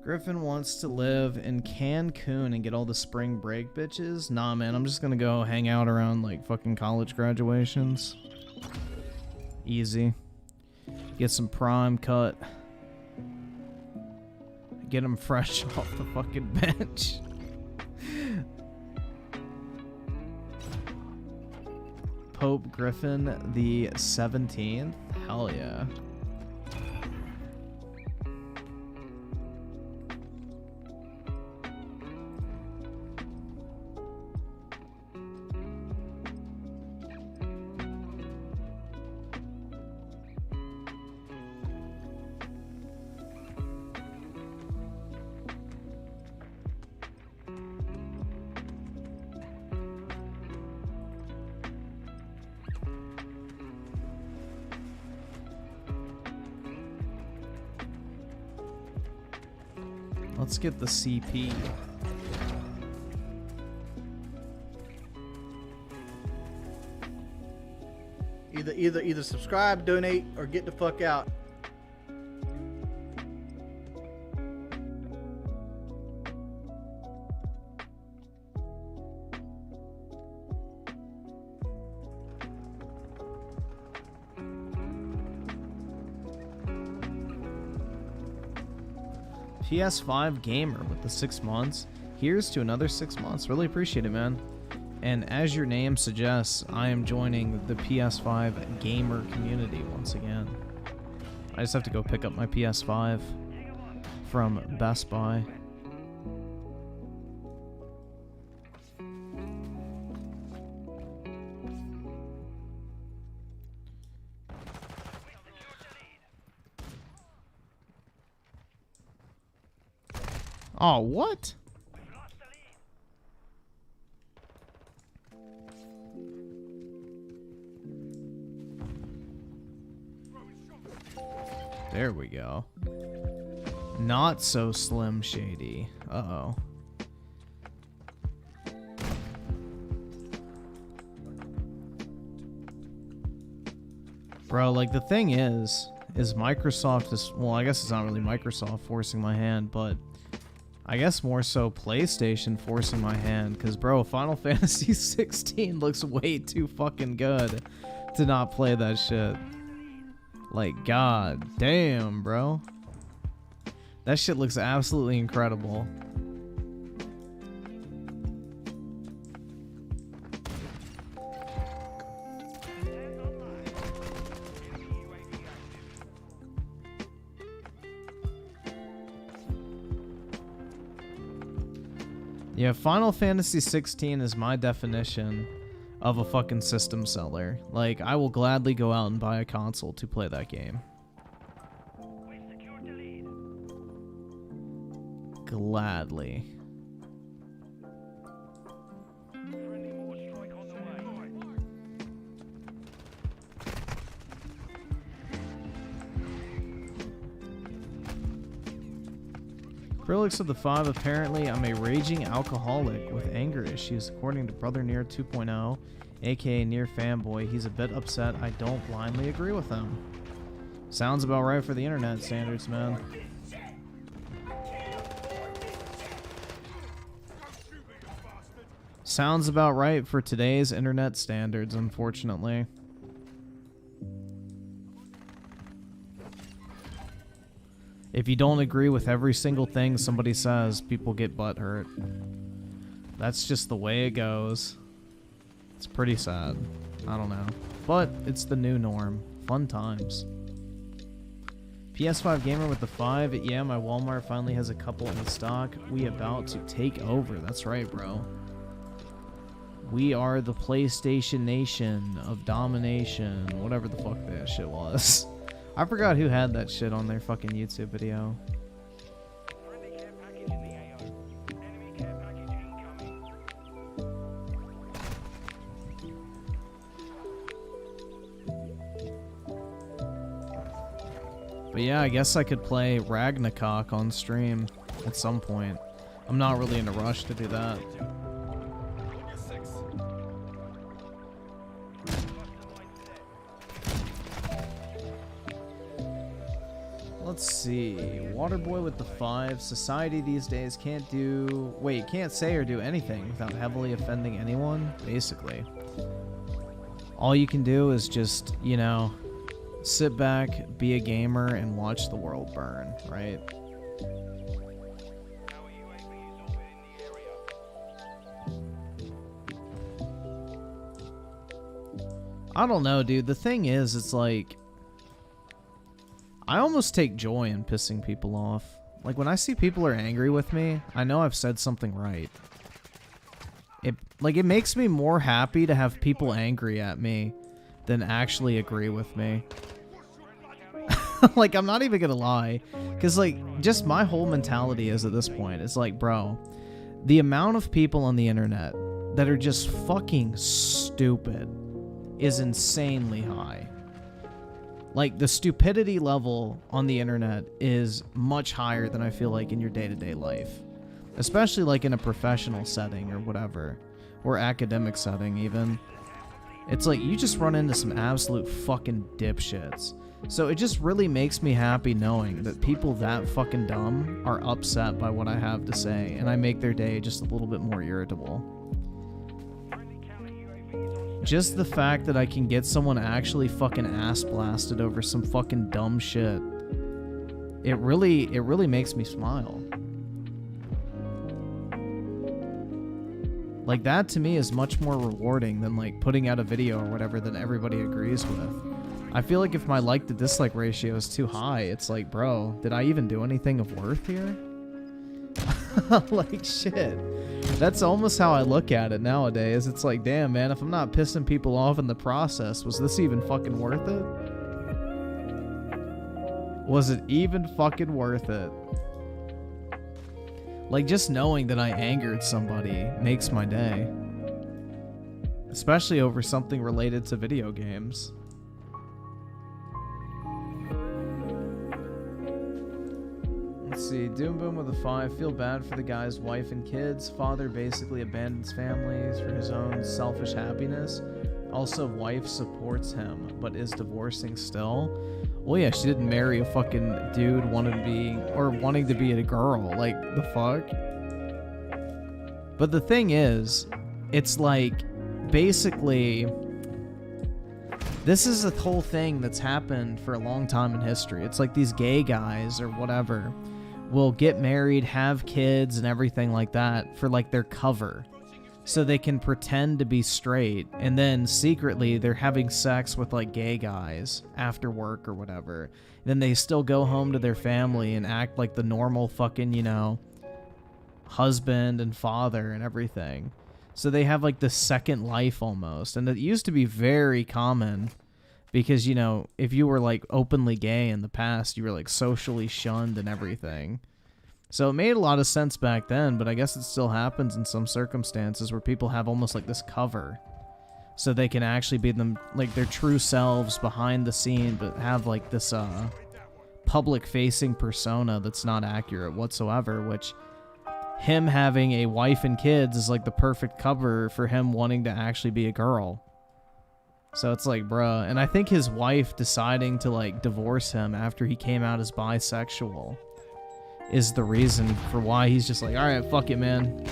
Speaker 1: Griffin wants to live in Cancun and get all the spring break bitches. Nah, man, I'm just gonna go hang out around like fucking college graduations. Easy. Get some prime cut. Get them fresh off the fucking bench. Pope Griffin the 17th? Hell yeah. Let's get the CP.
Speaker 3: Either subscribe, donate, or get the fuck out.
Speaker 1: PS5 gamer with the 6 months. Here's to another 6 months. Really appreciate it, man. And as your name suggests, I am joining the PS5 gamer community once again. I just have to go pick up my PS5 from Best Buy. Oh, what? There we go. Not so Slim Shady. Uh-oh. Bro, like, the thing is Microsoft is, well, I guess it's not really Microsoft forcing my hand, but I guess more so PlayStation forcing my hand, because, bro, Final Fantasy 16 looks way too fucking good to not play that shit. Like, god damn, bro. That shit looks absolutely incredible. Yeah, Final Fantasy 16 is my definition of a fucking system seller. Like, I will gladly go out and buy a console to play that game. Gladly. Acrylics of the 5, apparently I'm a raging alcoholic with anger issues, according to Brother Near 2.0, aka Near Fanboy. He's a bit upset. I don't blindly agree with him. Sounds about right for the internet standards, man. Sounds about right for today's internet standards, unfortunately. If you don't agree with every single thing somebody says, people get butthurt. That's just the way it goes. It's pretty sad. I don't know. But it's the new norm. Fun times. PS5 gamer with the 5. Yeah, my Walmart finally has a couple in stock. We about to take over. That's right, bro. We are the PlayStation Nation of domination. Whatever the fuck that shit was. I forgot who had that shit on their fucking YouTube video. But yeah, I guess I could play Ragnarok on stream at some point. I'm not really in a rush to do that. Let's see. Waterboy with the 5. Society these days can't say or do anything without heavily offending anyone, basically. All you can do is just, you know, sit back, be a gamer, and watch the world burn, right? I don't know, dude. The thing is, it's like, I almost take joy in pissing people off. Like, when I see people are angry with me, I know I've said something right. It makes me more happy to have people angry at me than actually agree with me. Like, I'm not even gonna lie. Because, like, just my whole mentality is at this point, it's like, bro, the amount of people on the internet that are just fucking stupid is insanely high. Like, the stupidity level on the internet is much higher than I feel like in your day-to-day life. Especially, like, in a professional setting or whatever. Or academic setting, even. It's like, you just run into some absolute fucking dipshits. So it just really makes me happy knowing that people that fucking dumb are upset by what I have to say. And I make their day just a little bit more irritable. Just the fact that I can get someone actually fucking ass blasted over some fucking dumb shit. It really makes me smile. Like, that to me is much more rewarding than, like, putting out a video or whatever that everybody agrees with. I feel like if my like to dislike ratio is too high, it's like, bro, did I even do anything of worth here? Like, shit. That's almost how I look at it nowadays. It's like, damn, man, if I'm not pissing people off in the process, was this even fucking worth it? Was it even fucking worth it? Like, just knowing that I angered somebody makes my day. Especially over something related to video games. Let's see, Doom Boom with a 5. Feel bad for the guy's wife and kids. Father basically abandons families for his own selfish happiness. Also, wife supports him, but is divorcing still. Well, yeah, she didn't marry a fucking dude wanting to be a girl. Like, the fuck? But the thing is, it's like, basically, this is a whole thing that's happened for a long time in history. It's like these gay guys or whatever will get married, have kids, and everything like that for, like, their cover. So they can pretend to be straight, and then secretly they're having sex with, like, gay guys after work or whatever. Then they still go home to their family and act like the normal fucking, you know, husband and father and everything. So they have like the second life almost. And it used to be very common because, you know, if you were like openly gay in the past, you were like socially shunned and everything. So it made a lot of sense back then, but I guess it still happens in some circumstances where people have almost like this cover so they can actually be them, like their true selves behind the scene, but have like this public facing persona that's not accurate whatsoever, which him having a wife and kids is like the perfect cover for him wanting to actually be a girl. So it's like, bruh. And I think his wife deciding to like divorce him after he came out as bisexual is the reason for why he's just like, all right, fuck it, man.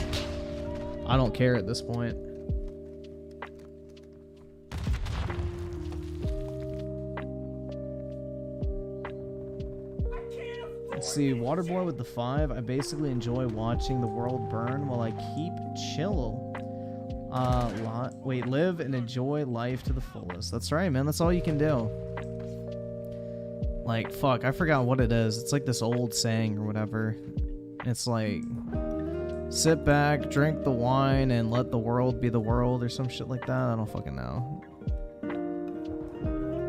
Speaker 1: I don't care at this point. Let's see, Waterboy with the 5. I basically enjoy watching the world burn while I keep chill. Live and enjoy life to the fullest. That's right, man. That's all you can do. Like, fuck, I forgot what it is. It's like this old saying or whatever. It's like, sit back, drink the wine, and let the world be the world or some shit like that. I don't fucking know.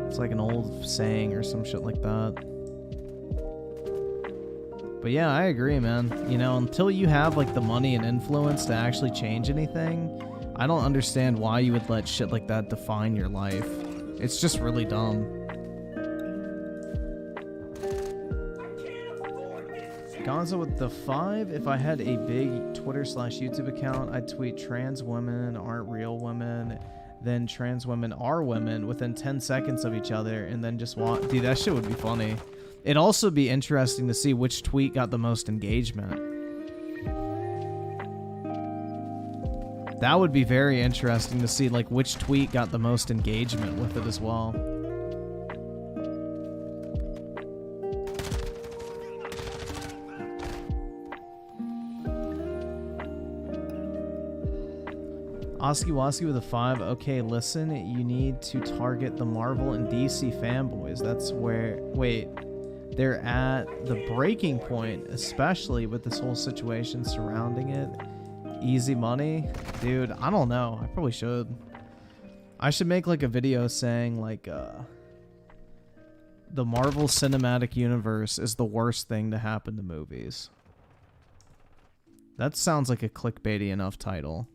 Speaker 1: It's like an old saying or some shit like that. But yeah, I agree, man. You know, until you have like the money and influence to actually change anything, I don't understand why you would let shit like that define your life. It's just really dumb. Gonzo with the 5. If I had a big Twitter/YouTube account, I'd tweet trans women aren't real women, then trans women are women within 10 seconds of each other, and then just walk. Dude, that shit would be funny. It'd also be interesting to see which tweet got the most engagement. That would be very interesting to see, like, which tweet got the most engagement with it as well. Oski Woski with a 5. Okay, listen, you need to target the Marvel and DC fanboys. That's where... Wait. They're at the breaking point, especially with this whole situation surrounding it. Easy money? Dude, I don't know. I probably should. I should make like a video saying like the Marvel Cinematic Universe is the worst thing to happen to movies. That sounds like a clickbaity enough title.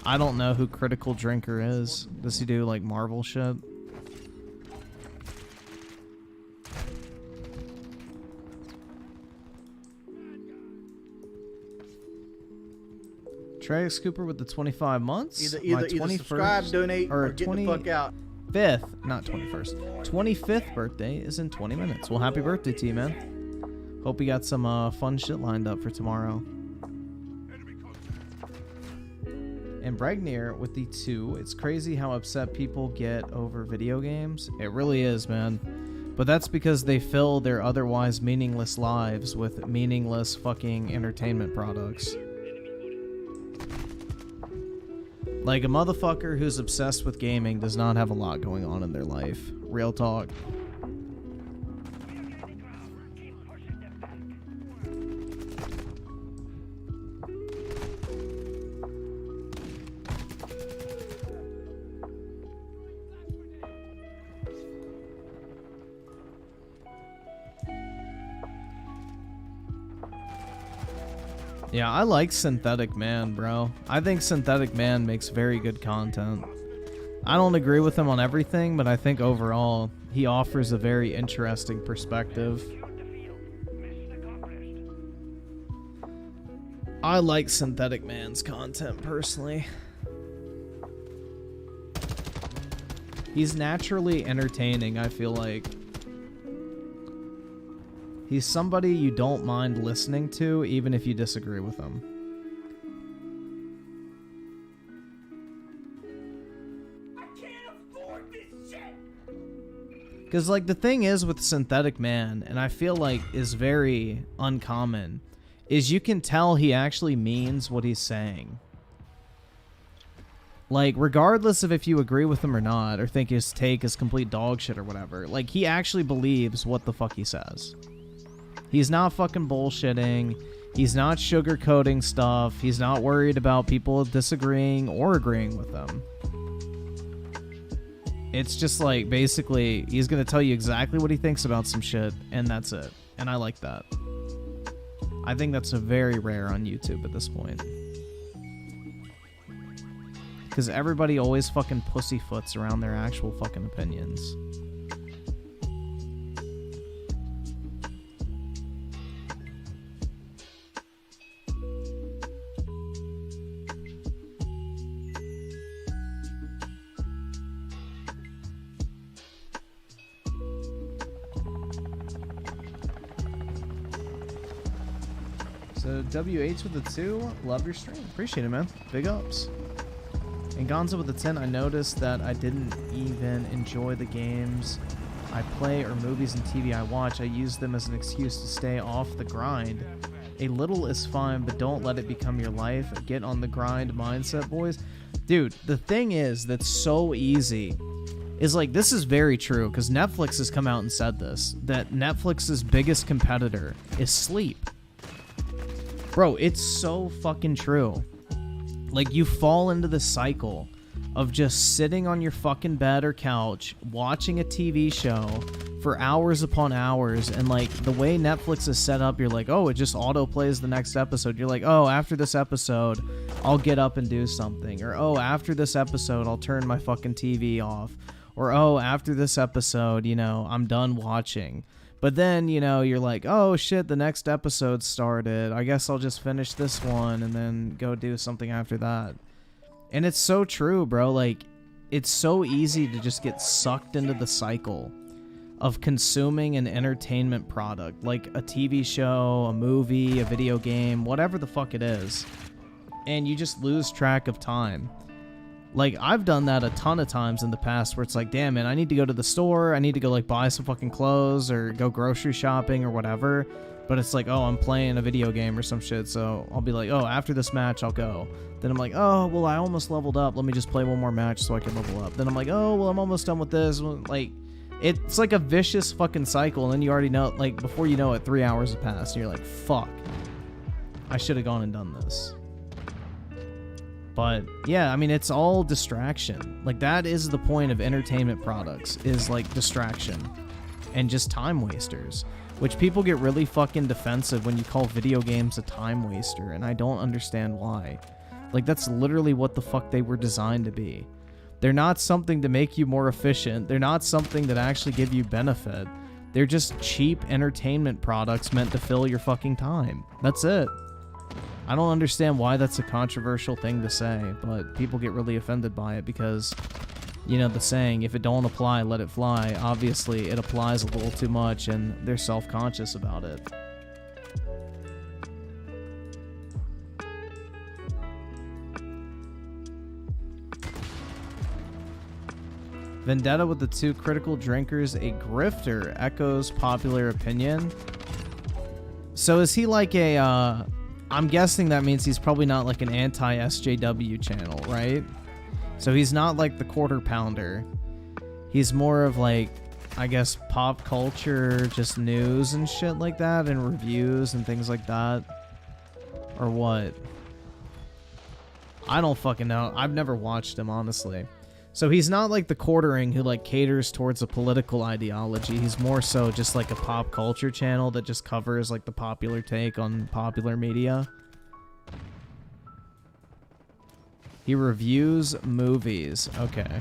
Speaker 1: I don't know who Critical Drinker is. Does he do like Marvel shit? Travis Cooper with the 25 months.
Speaker 3: Either subscribe, donate, or get the fuck out.
Speaker 1: 5th, not 21st. 25th birthday is in 20 minutes. Well, happy birthday to you, man. Hope you got some fun shit lined up for tomorrow. And Bragnir with the 2. It's crazy how upset people get over video games. It really is, man. But that's because they fill their otherwise meaningless lives with meaningless fucking entertainment products. Like, a motherfucker who's obsessed with gaming does not have a lot going on in their life. Real talk. Yeah, I like Synthetic Man, bro. I think Synthetic Man makes very good content. I don't agree with him on everything, but I think overall, he offers a very interesting perspective. I like Synthetic Man's content, personally. He's naturally entertaining, I feel like. He's somebody you don't mind listening to, even if you disagree with him.
Speaker 2: I can't afford this shit.
Speaker 1: Because, like, the thing is with Synthetic Man, and I feel like is very uncommon, is you can tell he actually means what he's saying. Like, regardless of if you agree with him or not, or think his take is complete dog shit or whatever, like, he actually believes what the fuck he says. He's not fucking bullshitting. He's not sugarcoating stuff. He's not worried about people disagreeing or agreeing with him. It's just like, basically, he's gonna tell you exactly what he thinks about some shit, and that's it. And I like that. I think that's a very rare on YouTube at this point. Because everybody always fucking pussyfoots around their actual fucking opinions. So WH with the 2, love your stream. Appreciate it, man. Big ups. And Gonzo with the 10, I noticed that I didn't even enjoy the games I play or movies and TV I watch. I use them as an excuse to stay off the grind. A little is fine, but don't let it become your life. Get on the grind mindset, boys. Dude, the thing is that's so easy is like, this is very true because Netflix has come out and said this, that Netflix's biggest competitor is sleep. Bro, it's so fucking true. Like, you fall into the cycle of just sitting on your fucking bed or couch, watching a TV show for hours upon hours, and, like, the way Netflix is set up, you're like, oh, it just auto-plays the next episode. You're like, oh, after this episode, I'll get up and do something. Or, oh, after this episode, I'll turn my fucking TV off. Or, oh, after this episode, you know, I'm done watching. But then, you know, you're like, oh shit, the next episode started. I guess I'll just finish this one and then go do something after that. And it's so true, bro. Like, it's so easy to just get sucked into the cycle of consuming an entertainment product, like a TV show, a movie, a video game, whatever the fuck it is. And you just lose track of time. Like, I've done that a ton of times in the past where it's like, damn, man, I need to go to the store. I need to go, like, buy some fucking clothes or go grocery shopping or whatever. But it's like, oh, I'm playing a video game or some shit. So I'll be like, oh, after this match, I'll go. Then I'm like, oh, well, I almost leveled up. Let me just play one more match so I can level up. Then I'm like, oh, well, I'm almost done with this. Like, it's like a vicious fucking cycle. And then you already know, like, before you know it, 3 hours have passed. And you're like, fuck, I should have gone and done this. But yeah, I mean, it's all distraction. Like, that is the point of entertainment products, is like distraction and just time wasters, which people get really fucking defensive when you call video games a time waster. And I don't understand why. Like, that's literally what the fuck they were designed to be. They're not something to make you more efficient. They're not something that actually give you benefit. They're just cheap entertainment products meant to fill your fucking time. That's it. I don't understand why that's a controversial thing to say, but people get really offended by it because, you know, the saying, if it don't apply, let it fly. Obviously, it applies a little too much, and they're self-conscious about it. Vendetta with the 2 critical drinkers, a grifter, echoes popular opinion. So is he like a, I'm guessing that means he's probably not like an anti-SJW channel, right? So he's not like the quarter pounder. He's more of like, I guess, pop culture, just news and shit like that, and reviews and things like that. Or what? I don't fucking know. I've never watched him, honestly. So he's not like the quartering who like caters towards a political ideology. He's more so just like a pop culture channel that just covers like the popular take on popular media. He reviews movies. Okay.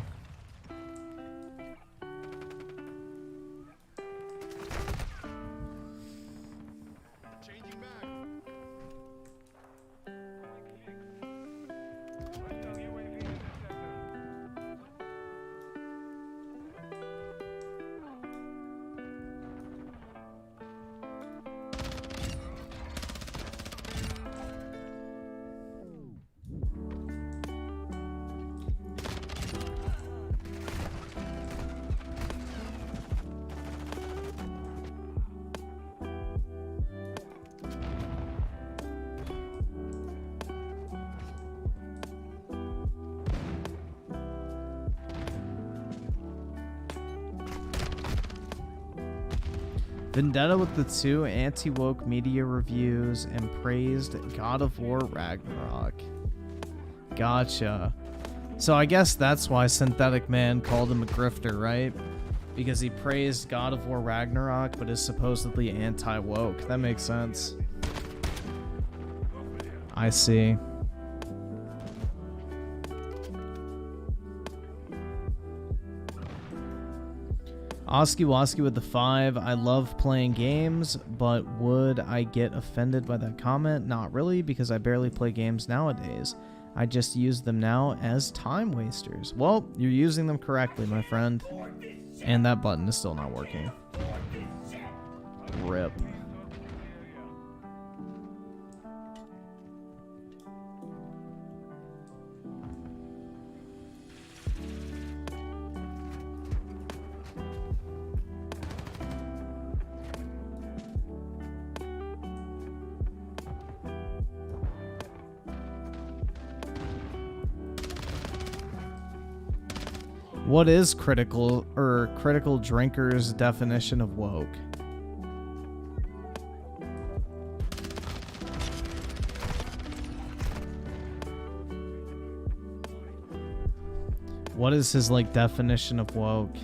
Speaker 1: Vendetta with the 2 anti-woke media reviews and praised God of War Ragnarok. Gotcha. So I guess that's why Synthetic Man called him a grifter, right? Because he praised God of War Ragnarok, but is supposedly anti-woke. That makes sense. I see. Oski Woski with the 5. I love playing games, but would I get offended by that comment? Not really, because I barely play games nowadays. I just use them now as time wasters. Well, you're using them correctly, my friend. And that button is still not working. RIP. What is critical drinker's definition of woke? What is his like definition of woke?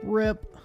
Speaker 1: RIP.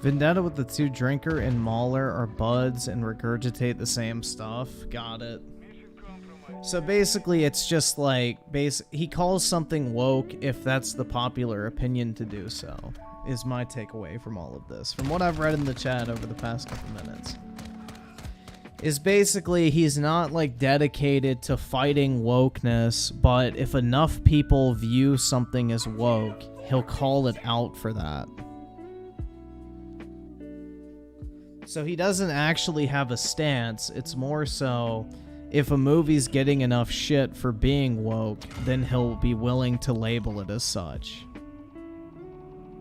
Speaker 1: Vendetta with the 2 drinker and Mauler are buds and regurgitate the same stuff. Got it. So basically it's just like, he calls something woke if that's the popular opinion to do so, is my takeaway from all of this. From what I've read in the chat over the past couple minutes. Is basically he's not like dedicated to fighting wokeness, but if enough people view something as woke, he'll call it out for that. So he doesn't actually have a stance. It's more so if a movie's getting enough shit for being woke, then he'll be willing to label it as such.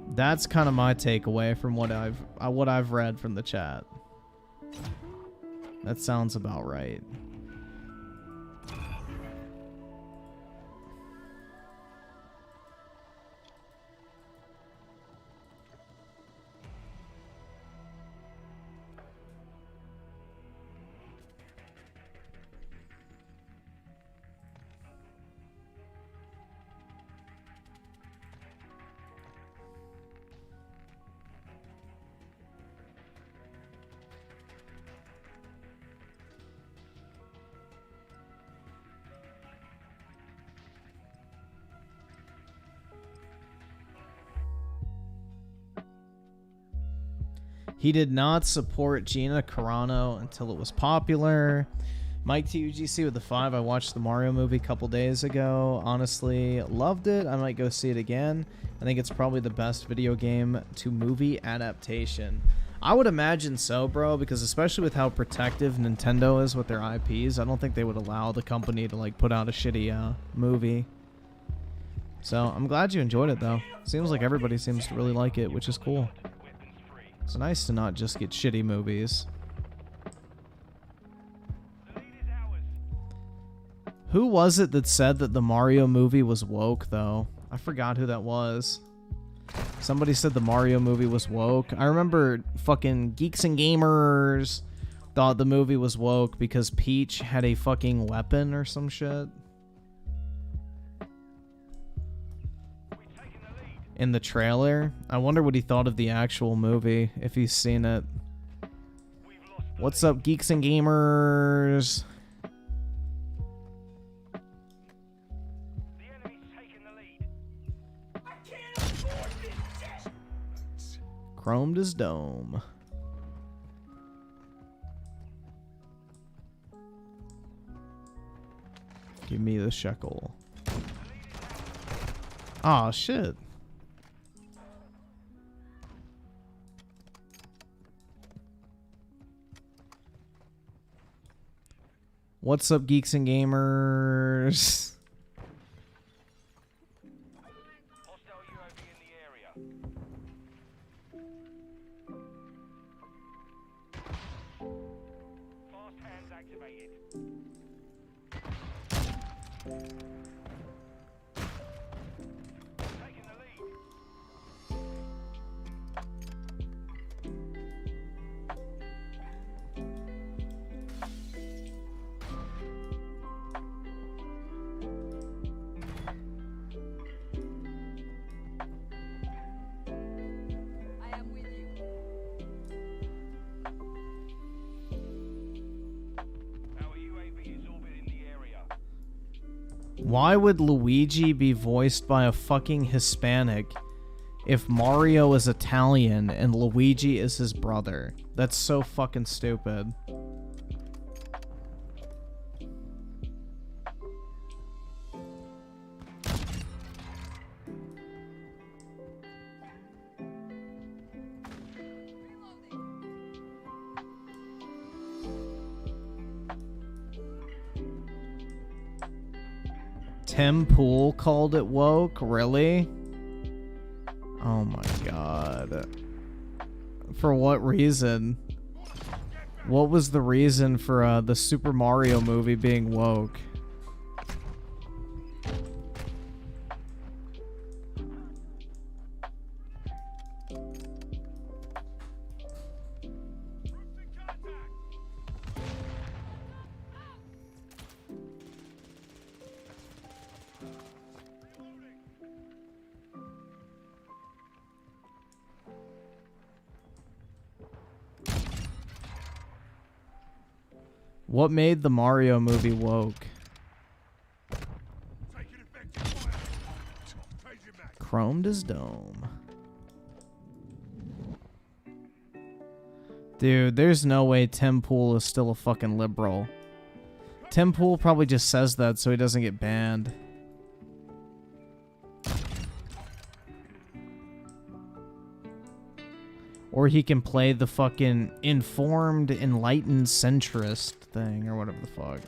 Speaker 1: That's kind of my takeaway from what I've read from the chat. That sounds about right. He did not support Gina Carano until it was popular. Mike TUGC with the 5. I watched the Mario movie a couple days ago. Honestly, loved it. I might go see it again. I think it's probably the best video game to movie adaptation. I would imagine so, bro, because especially with how protective Nintendo is with their IPs, I don't think they would allow the company to like put out a shitty movie. So I'm glad you enjoyed it, though. Seems like everybody seems to really like it, which is cool. It's nice to not just get shitty movies. Who was it that said that the Mario movie was woke, though? I forgot who that was. Somebody said the Mario movie was woke. I remember fucking Geeks and Gamers thought the movie was woke because Peach had a fucking weapon or some shit. In the trailer. I wonder what he thought of the actual movie, if he's seen it. What's up, Geeks and Gamers? Chromed his dome. Give me the shekel. Aw, shit. What's up, Geeks and Gamers? Why would Luigi be voiced by a fucking Hispanic if Mario is Italian and Luigi is his brother? That's so fucking stupid. Tim Pool called it woke? Really? Oh my god. For what reason? What was the reason for the Super Mario movie being woke? What made the Mario movie woke? Chromed his dome. Dude, there's no way Tim Pool is still a fucking liberal. Tim Pool probably just says that so he doesn't get banned. Or he can play the fucking informed, enlightened centrist thing, or whatever the fuck.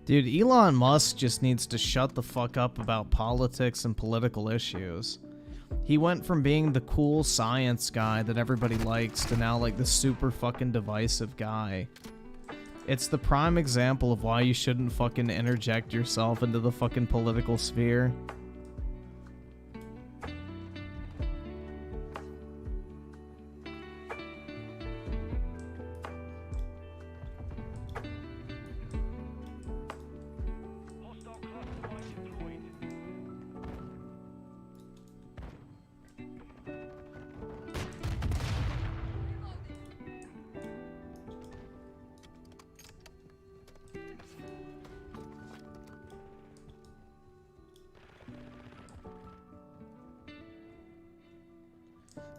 Speaker 1: Dude, Elon Musk just needs to shut the fuck up about politics and political issues. He went from being the cool science guy that everybody likes to now like the super fucking divisive guy. It's the prime example of why you shouldn't fucking interject yourself into the fucking political sphere.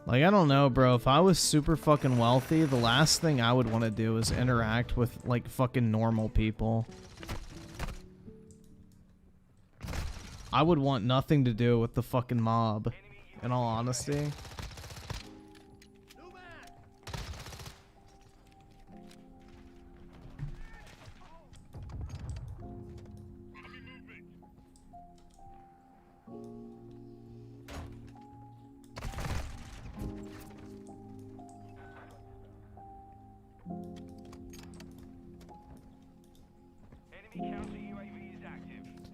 Speaker 1: Like, I don't know, bro. If I was super fucking wealthy, the last thing I would want to do is interact with, like, fucking normal people. I would want nothing to do with the fucking mob, in all honesty.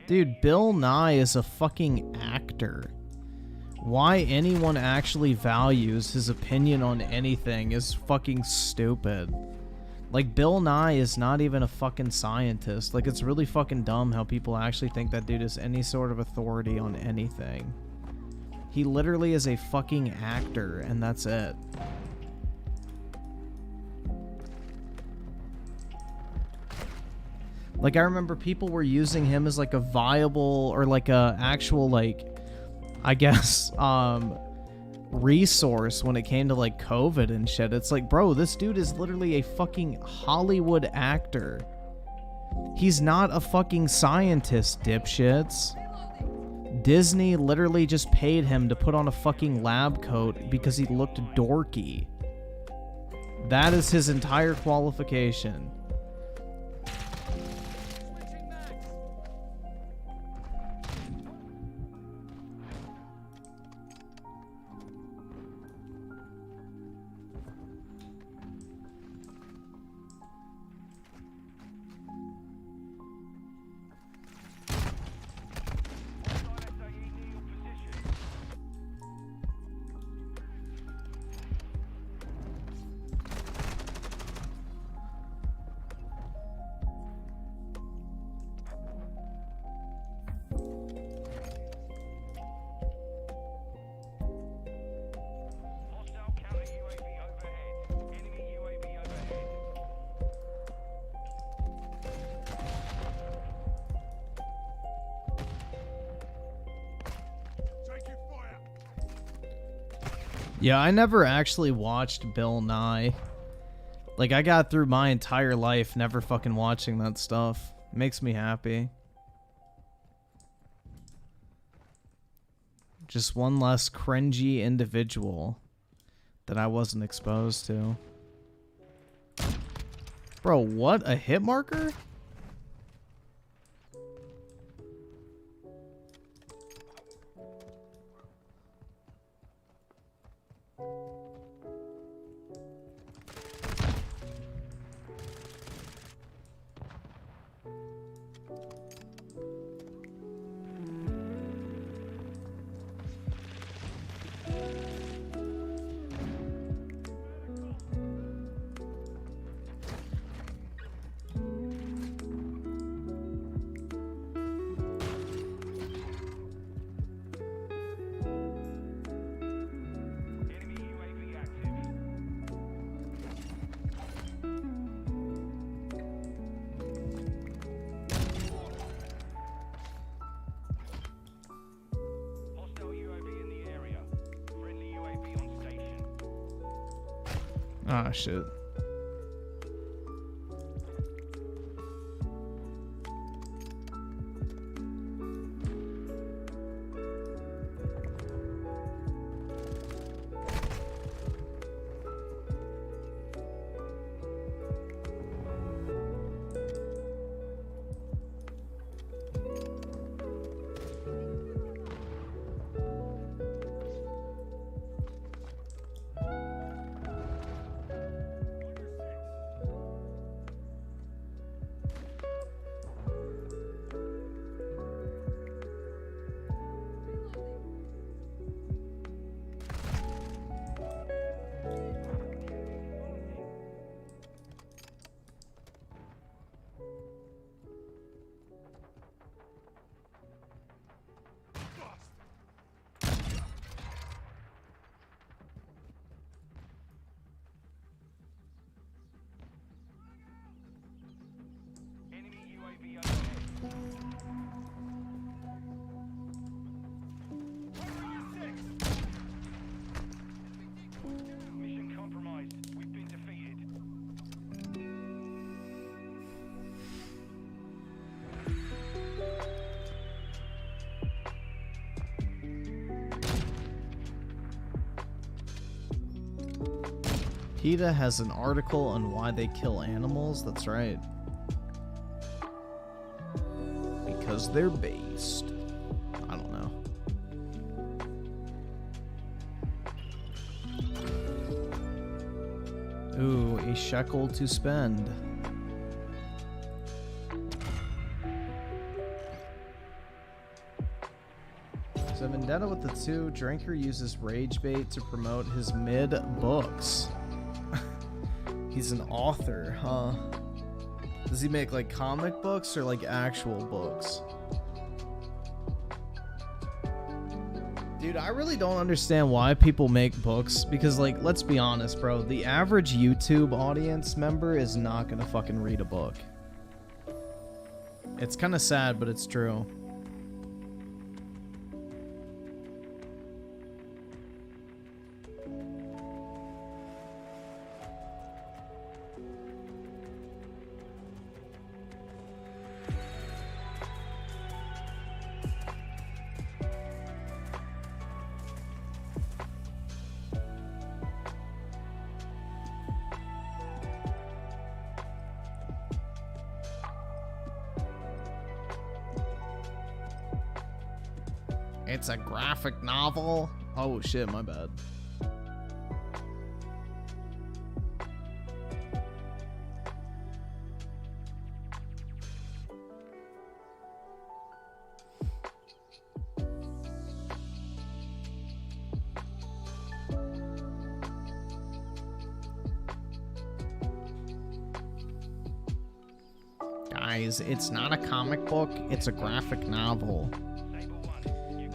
Speaker 1: Dude, Bill Nye is a fucking actor. Why anyone actually values his opinion on anything is fucking stupid. Like, Bill Nye is not even a fucking scientist. Like, it's really fucking dumb how people actually think that dude is any sort of authority on anything. He literally is a fucking actor, and that's it. Like, I remember people were using him as, like, a viable, or, like, a actual, like, I guess, resource when it came to, like, COVID and shit. It's like, bro, this dude is literally a fucking Hollywood actor. He's not a fucking scientist, dipshits. Disney literally just paid him to put on a fucking lab coat because he looked dorky. That is his entire qualification. Yeah, I never actually watched Bill Nye. Like, I got through my entire life never fucking watching that stuff. Makes me happy. Just one less cringy individual that I wasn't exposed to. Bro, what? A hit marker? Ah, shit. PETA has an article on why they kill animals. That's right. Because they're based. I don't know. Ooh, a shekel to spend. So Vendetta with the 2, Drinker uses rage bait to promote his mid books. He's an author, huh? Does he make like comic books or like actual books? Dude, I really don't understand why people make books, because like, let's be honest, bro, the average YouTube audience member is not gonna fucking read a book. It's kind of sad, but it's true. It's a graphic novel. Oh shit, my bad. Guys, it's not a comic book, it's a graphic novel.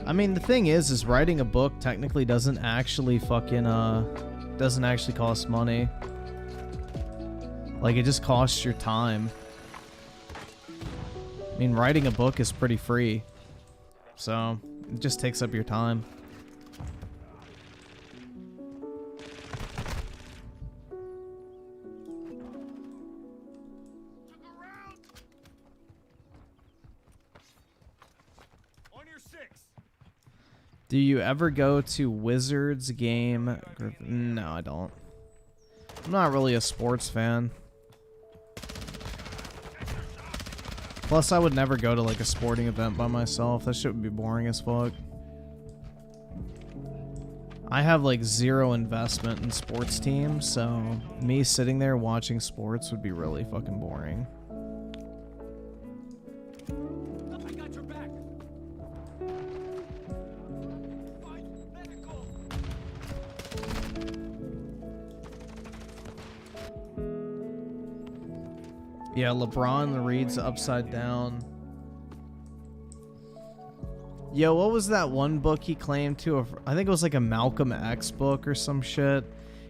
Speaker 1: I mean, the thing is writing a book technically doesn't actually fucking, doesn't actually cost money. Like, it just costs your time. I mean, writing a book is pretty free. So, it just takes up your time. Do you ever go to Wizards game? No, I don't. I'm not really a sports fan. Plus, I would never go to like a sporting event by myself. That shit would be boring as fuck. I have like zero investment in sports teams, so me sitting there watching sports would be really fucking boring. Yeah, LeBron reads upside down. Yo, what was that one book he claimed to? I think it was like a Malcolm X book or some shit.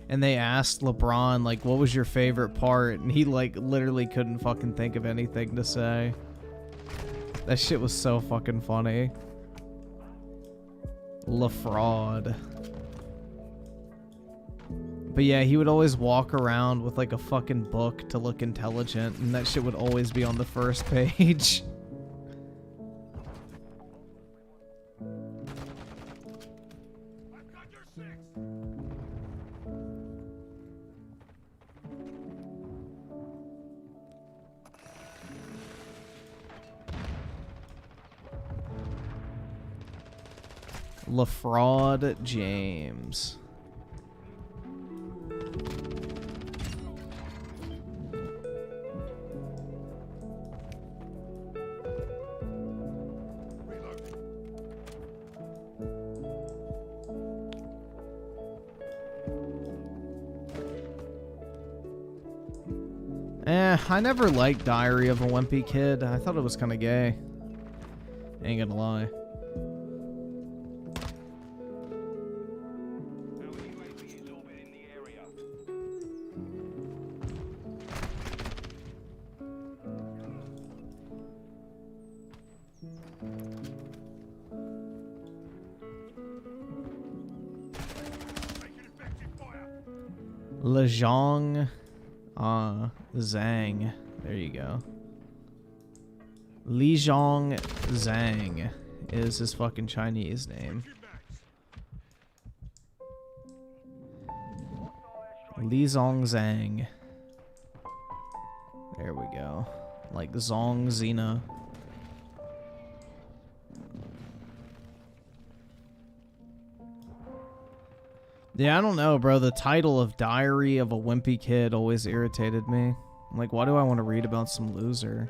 Speaker 1: And they asked LeBron, like, what was your favorite part? And he, like, literally couldn't fucking think of anything to say. That shit was so fucking funny. LaFraud. But yeah, he would always walk around with like a fucking book to look intelligent, and that shit would always be on the first page. LaFraud James. I never liked Diary of a Wimpy Kid. I thought it was kind of gay. Ain't gonna lie. Lejong Zhang. There you go. Lejong Zhang is his fucking Chinese name. Li Zongzang. There we go. Like Zong Xena. Yeah, I don't know, bro. The title of Diary of a Wimpy Kid always irritated me. I'm like, why do I want to read about some loser?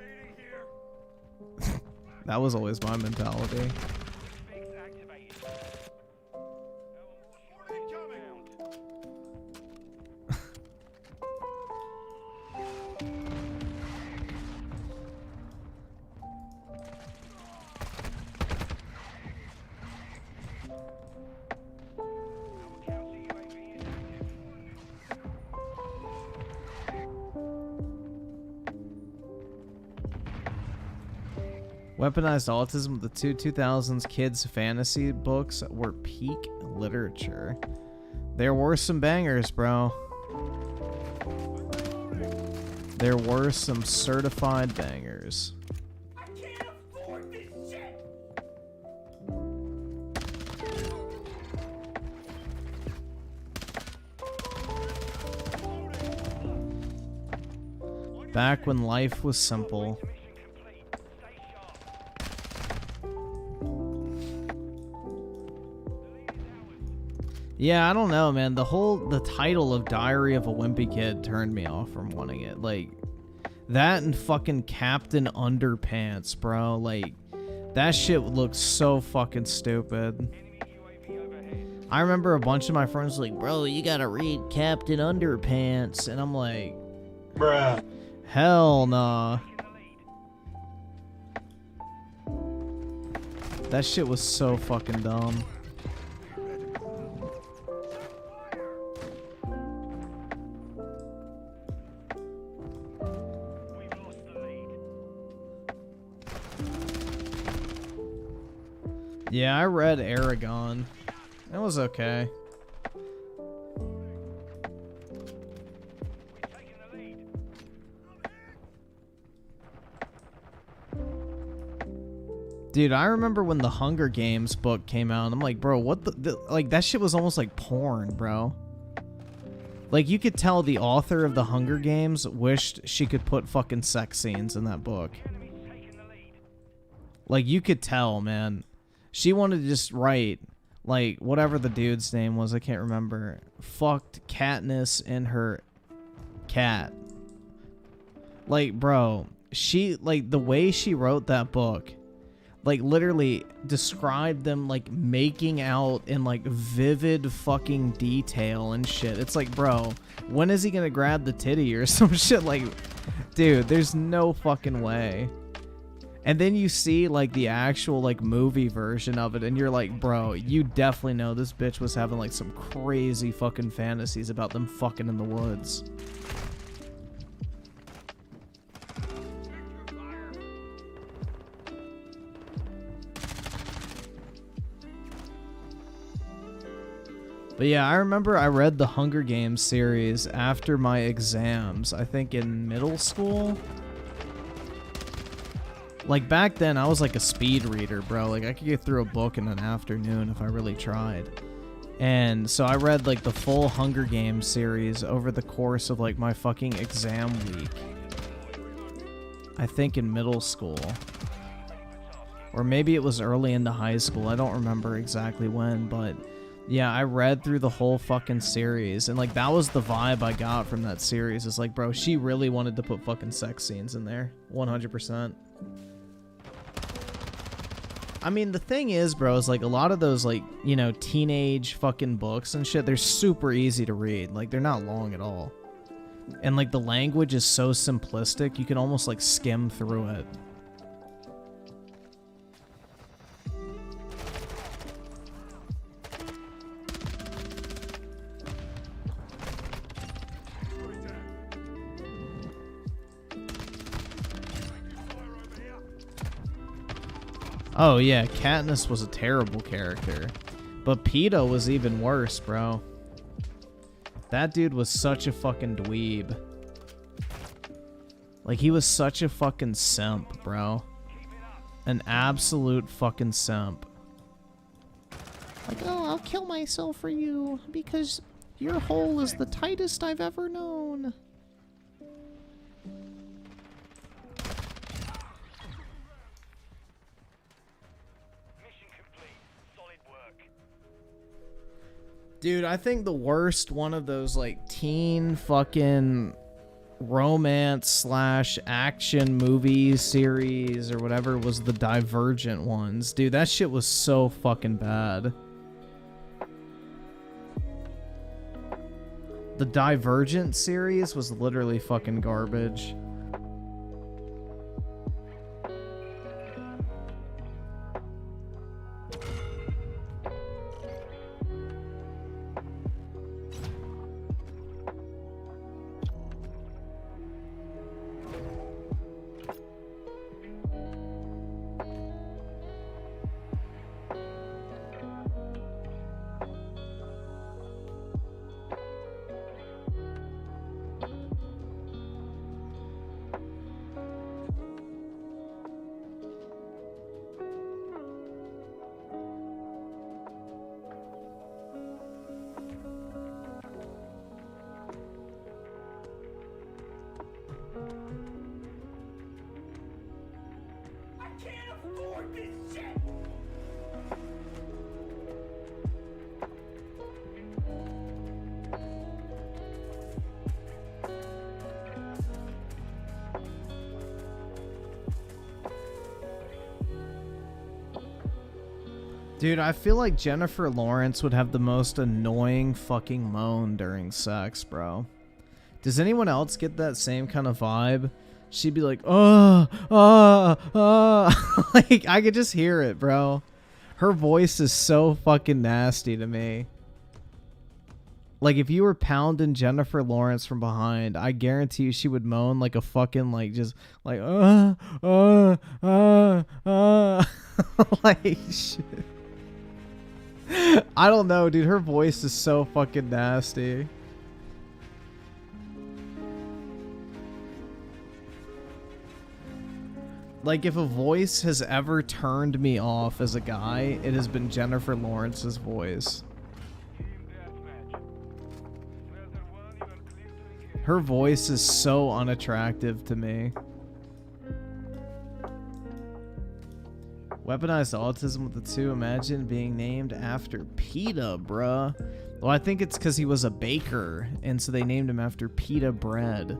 Speaker 1: That was always my mentality. Weaponized Autism, the 2000s kids fantasy books were peak literature. There were some bangers, bro. There were some certified bangers.
Speaker 2: I can't afford this shit.
Speaker 1: Back when life was simple. Yeah, I don't know, man. The title of Diary of a Wimpy Kid turned me off from wanting it. Like, that and fucking Captain Underpants, bro. Like, that shit looks so fucking stupid. I remember a bunch of my friends like, bro, you gotta read Captain Underpants. And I'm like,
Speaker 2: Bruh.
Speaker 1: hell nah. That shit was so fucking dumb. Yeah, I read Aragon. It was okay. Dude, I remember when the Hunger Games book came out, and I'm like, bro, what like, that shit was almost like porn, bro. Like, you could tell the author of the Hunger Games wished she could put fucking sex scenes in that book. Like, you could tell, man. She wanted to just write, like, whatever the dude's name was, I can't remember. Fucked Katniss and her cat. Like, bro, she, like, the way she wrote that book, like, literally described them, like, making out in, like, vivid fucking detail and shit. It's like, bro, when is he gonna grab the titty or some shit? Like, dude, there's no fucking way. And then you see, like, the actual, like, movie version of it, and you're like, bro, you definitely know this bitch was having, like, some crazy fucking fantasies about them fucking in the woods. But yeah, I remember I read the Hunger Games series after my exams, I think in middle school. Like, back then, I was like a speed reader, bro. Like, I could get through a book in an afternoon if I really tried. And so I read, like, the full Hunger Games series over the course of, like, my fucking exam week. I think in middle school. Or maybe it was early into high school. I don't remember exactly when, but yeah, I read through the whole fucking series. And, like, that was the vibe I got from that series. It's like, bro, she really wanted to put fucking sex scenes in there. 100%. I mean, the thing is, bro, is like a lot of those, like, you know, teenage fucking books and shit, they're super easy to read. Like, they're not long at all. And, like, the language is so simplistic, you can almost, like, skim through it. Oh yeah, Katniss was a terrible character. But Peeta was even worse, bro. That dude was such a fucking dweeb. Like, he was such a fucking simp, bro. An absolute fucking simp. Like, oh, I'll kill myself for you because Your hole is the tightest I've ever known. Dude, I think the worst one of those like teen fucking romance slash action movie series or whatever was the Divergent ones. Dude, that shit was so fucking bad. The Divergent series was literally fucking garbage. Dude, I feel like Jennifer Lawrence would have the most annoying fucking moan during sex, bro. Does anyone else get that same kind of vibe? She'd be like, like, I could just hear it, bro. Her voice is so fucking nasty to me. Like, if you were pounding Jennifer Lawrence from behind, I guarantee you she would moan like a fucking, like, just, like, like, shit. I don't know, dude. Her voice is so fucking nasty. Like, if a voice has ever turned me off as a guy, it has been Jennifer Lawrence's voice. Her voice is so unattractive to me. Weaponized autism with the 2. Imagine being named after pita, bruh. Well, I think it's because he was a baker, and so they named him after pita bread,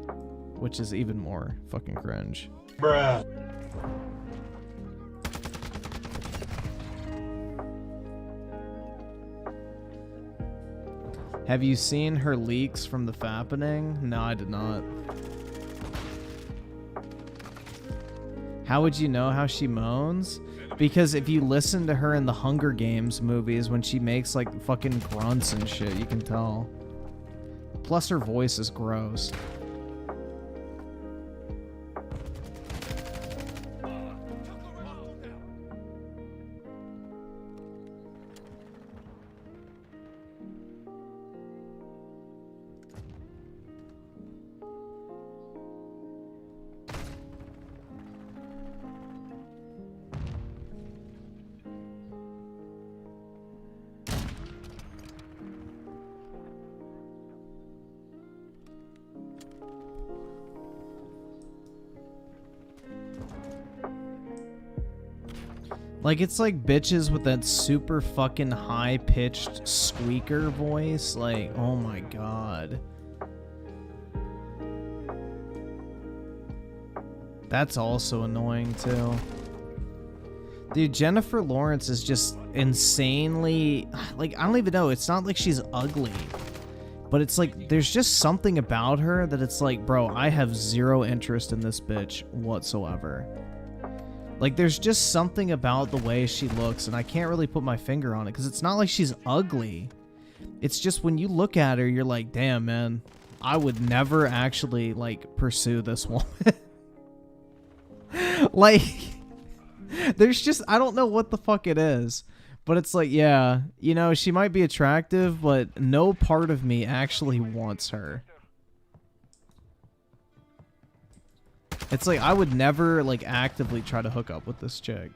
Speaker 1: which is even more fucking cringe.
Speaker 2: Bruh.
Speaker 1: Have you seen her leaks from the fappening? No, I did not. How would you know how she moans? Because if you listen to her in the Hunger Games movies when she makes like fucking grunts and shit, you can tell. Plus her voice is gross. Like, it's like bitches with that super fucking high-pitched squeaker voice. Like, oh my god. That's also annoying, too. Dude, Jennifer Lawrence is just insanely... Like, I don't even know. It's not like she's ugly. But it's like, there's just something about her that it's like, bro, I have zero interest in this bitch whatsoever. Like, there's just something about the way she looks, and I can't really put my finger on it, because it's not like she's ugly. It's just when you look at her, you're like, damn, man, I would never actually, like, pursue this woman. Like, there's just, I don't know what the fuck it is, but it's like, yeah, you know, she might be attractive, but no part of me actually wants her. It's like, I would never, like, actively try to hook up with this chick.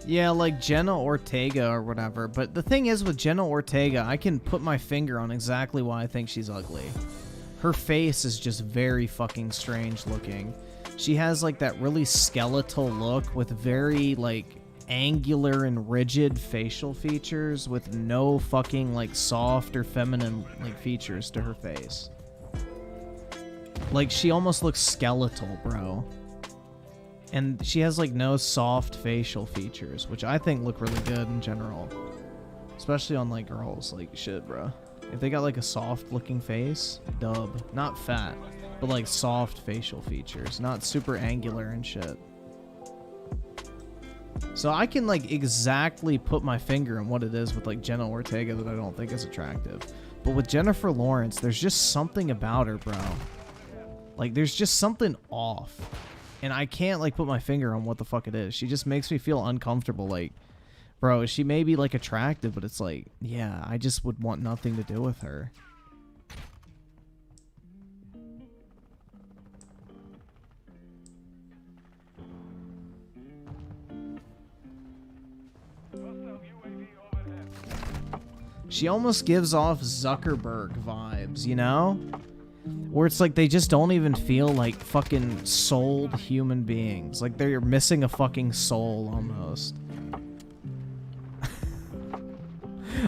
Speaker 1: Yeah, like Jenna Ortega or whatever. But the thing is with Jenna Ortega, I can put my finger on exactly why I think she's ugly. Her face is just very fucking strange looking. She has like that really skeletal look with very like angular and rigid facial features with no fucking like soft or feminine like features to her face. Like she almost looks skeletal, bro. And she has like no soft facial features, which I think look really good in general. Especially on like girls, like shit, bro. If they got like a soft looking face, dub. Not fat, but like soft facial features, not super angular and shit. So I can like exactly put my finger on what it is with like Jenna Ortega that I don't think is attractive. But with Jennifer Lawrence, there's just something about her, bro. Like there's just something off. And I can't like put my finger on what the fuck it is. She just makes me feel uncomfortable. Like, bro, she may be like attractive, but it's like, yeah, I just would want nothing to do with her. She almost gives off Zuckerberg vibes, you know? Where it's like they just don't even feel like fucking souled human beings. Like they're missing a fucking soul almost.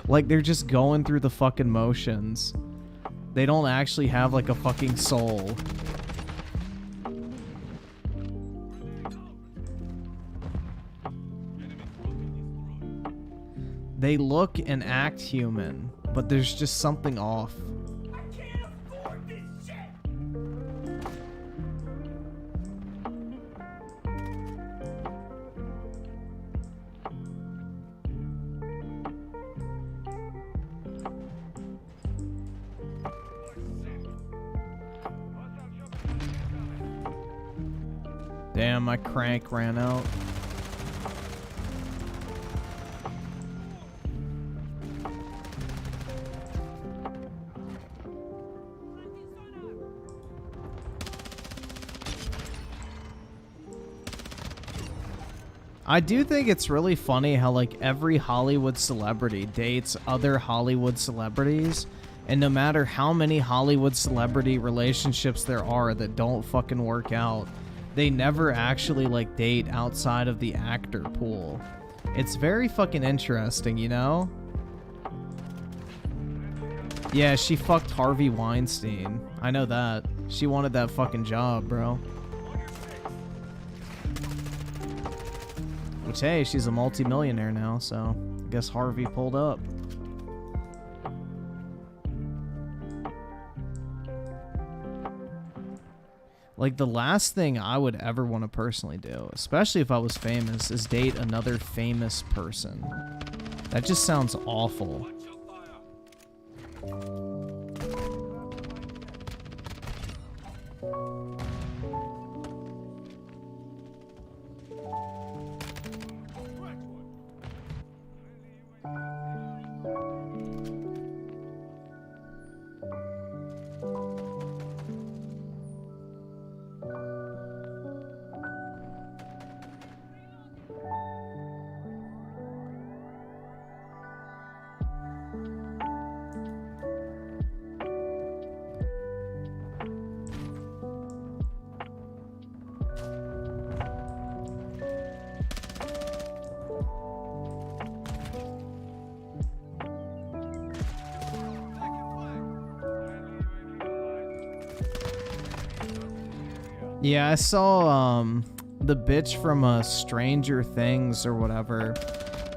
Speaker 1: Like they're just going through the fucking motions. They don't actually have like a fucking soul. They look and act human, but there's just something off. Damn, my crank ran out. I do think it's really funny how like every Hollywood celebrity dates other Hollywood celebrities, and no matter how many Hollywood celebrity relationships there are that don't fucking work out, they never actually like date outside of the actor pool. It's very fucking interesting, you know? Yeah, she fucked Harvey Weinstein. I know that. She wanted that fucking job, bro. Which, hey, she's a multi-millionaire now, so I guess Harvey pulled up. Like, the last thing I would ever want to personally do, especially if I was famous, is date another famous person. That just sounds awful. Yeah, I saw the bitch from Stranger Things or whatever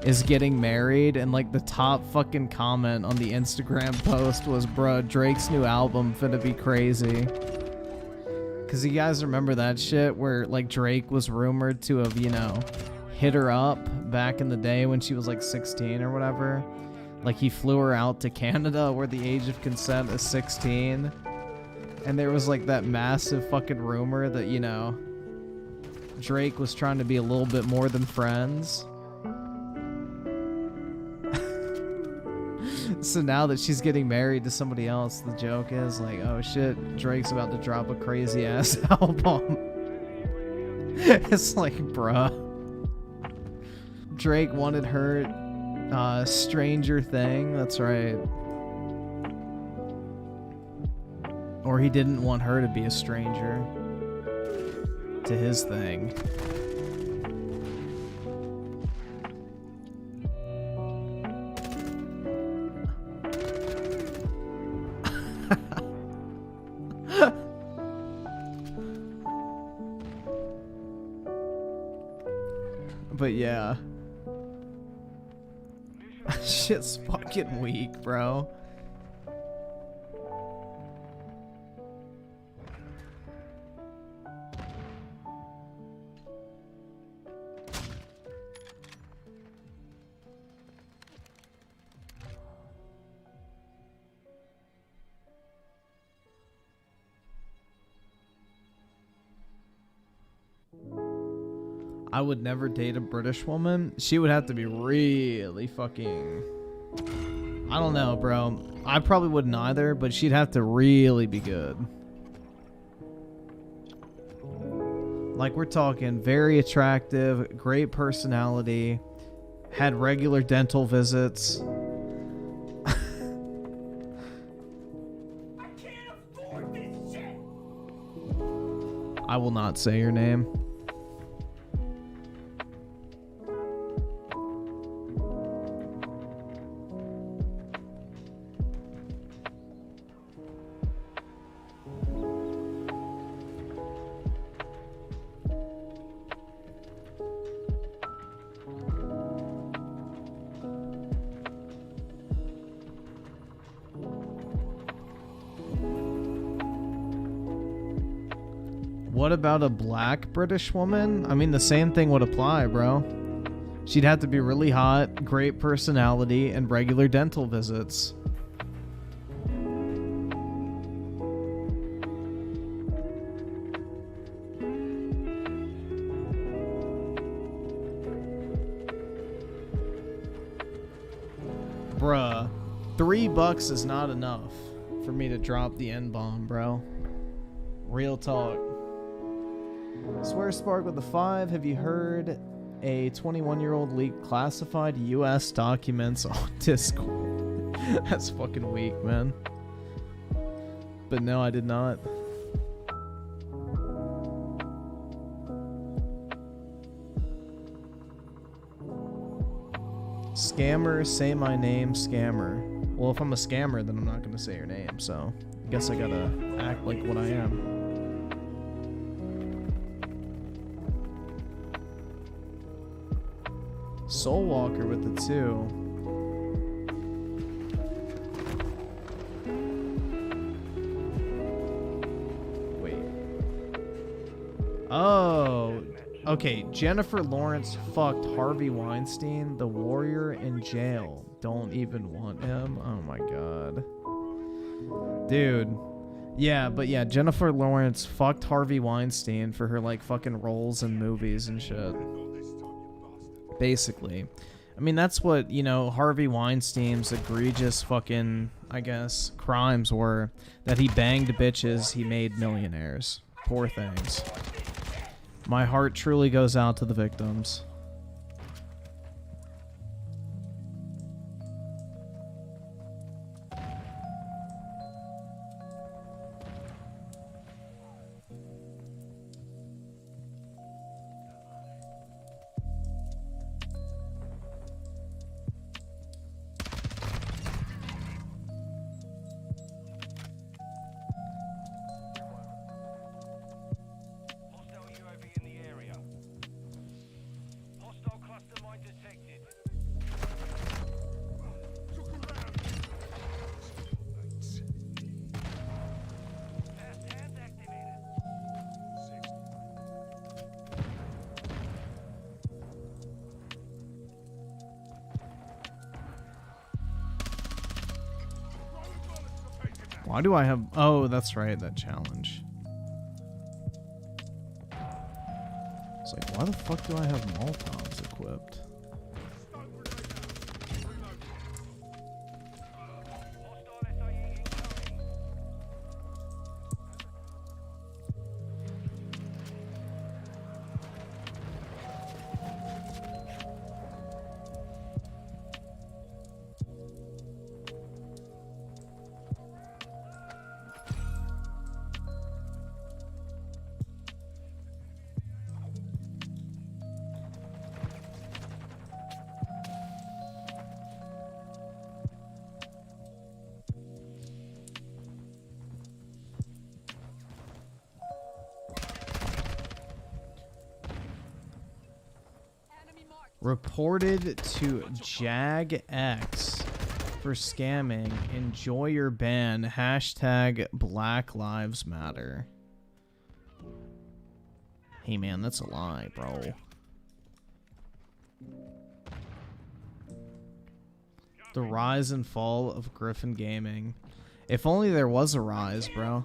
Speaker 1: is getting married, and like the top fucking comment on the Instagram post was, bruh, Drake's new album finna be crazy. Cause you guys remember that shit where like Drake was rumored to have, you know, hit her up back in the day when she was like 16 or whatever. Like he flew her out to Canada where the age of consent is 16. And there was like that massive fucking rumor that, you know, Drake was trying to be a little bit more than friends. So now that she's getting married to somebody else, the joke is like, oh shit, Drake's about to drop a crazy ass album. It's like, bruh. Drake wanted her Stranger Thing. That's right. Or he didn't want her to be a stranger to his thing. But yeah. Shit's fucking weak, bro. I would never date a British woman. She would have to be really fucking... I don't know, bro. I probably wouldn't either, but she'd have to really be good. Like, we're talking very attractive, great personality, had regular dental visits.
Speaker 4: I can't afford this shit.
Speaker 1: I will not say your name. What about a black British woman? I mean, the same thing would apply, bro. She'd have to be really hot, great personality, and regular dental visits. Bruh, $3 is not enough for me to drop the N-bomb, bro. Real talk. Swear Spark with the 5. Have you heard a 21-year-old leaked classified U.S. documents on Discord? That's fucking weak, man. But no, I did not. Scammer, say my name, scammer. Well, if I'm a scammer, then I'm not gonna say your name, so I guess I gotta act like what I am. Soulwalker with the 2. Wait. Oh. Okay, Jennifer Lawrence fucked Harvey Weinstein, the warrior in jail. Don't even want him. Oh my god. Dude. Yeah, but yeah, Jennifer Lawrence fucked Harvey Weinstein for her like fucking roles in movies and shit. Basically. I mean, that's what, you know, Harvey Weinstein's egregious fucking, I guess, crimes were. That he banged bitches, he made millionaires. Poor things. My heart truly goes out to the victims. Why do I have... Oh, that's right, that challenge. It's like, why the fuck do I have Molotovs equipped? Reported to JagX for scamming. Enjoy your ban. Hashtag Black Lives Matter. Hey man, that's a lie, bro. The rise and fall of Griffin Gaming. If only there was a rise, bro.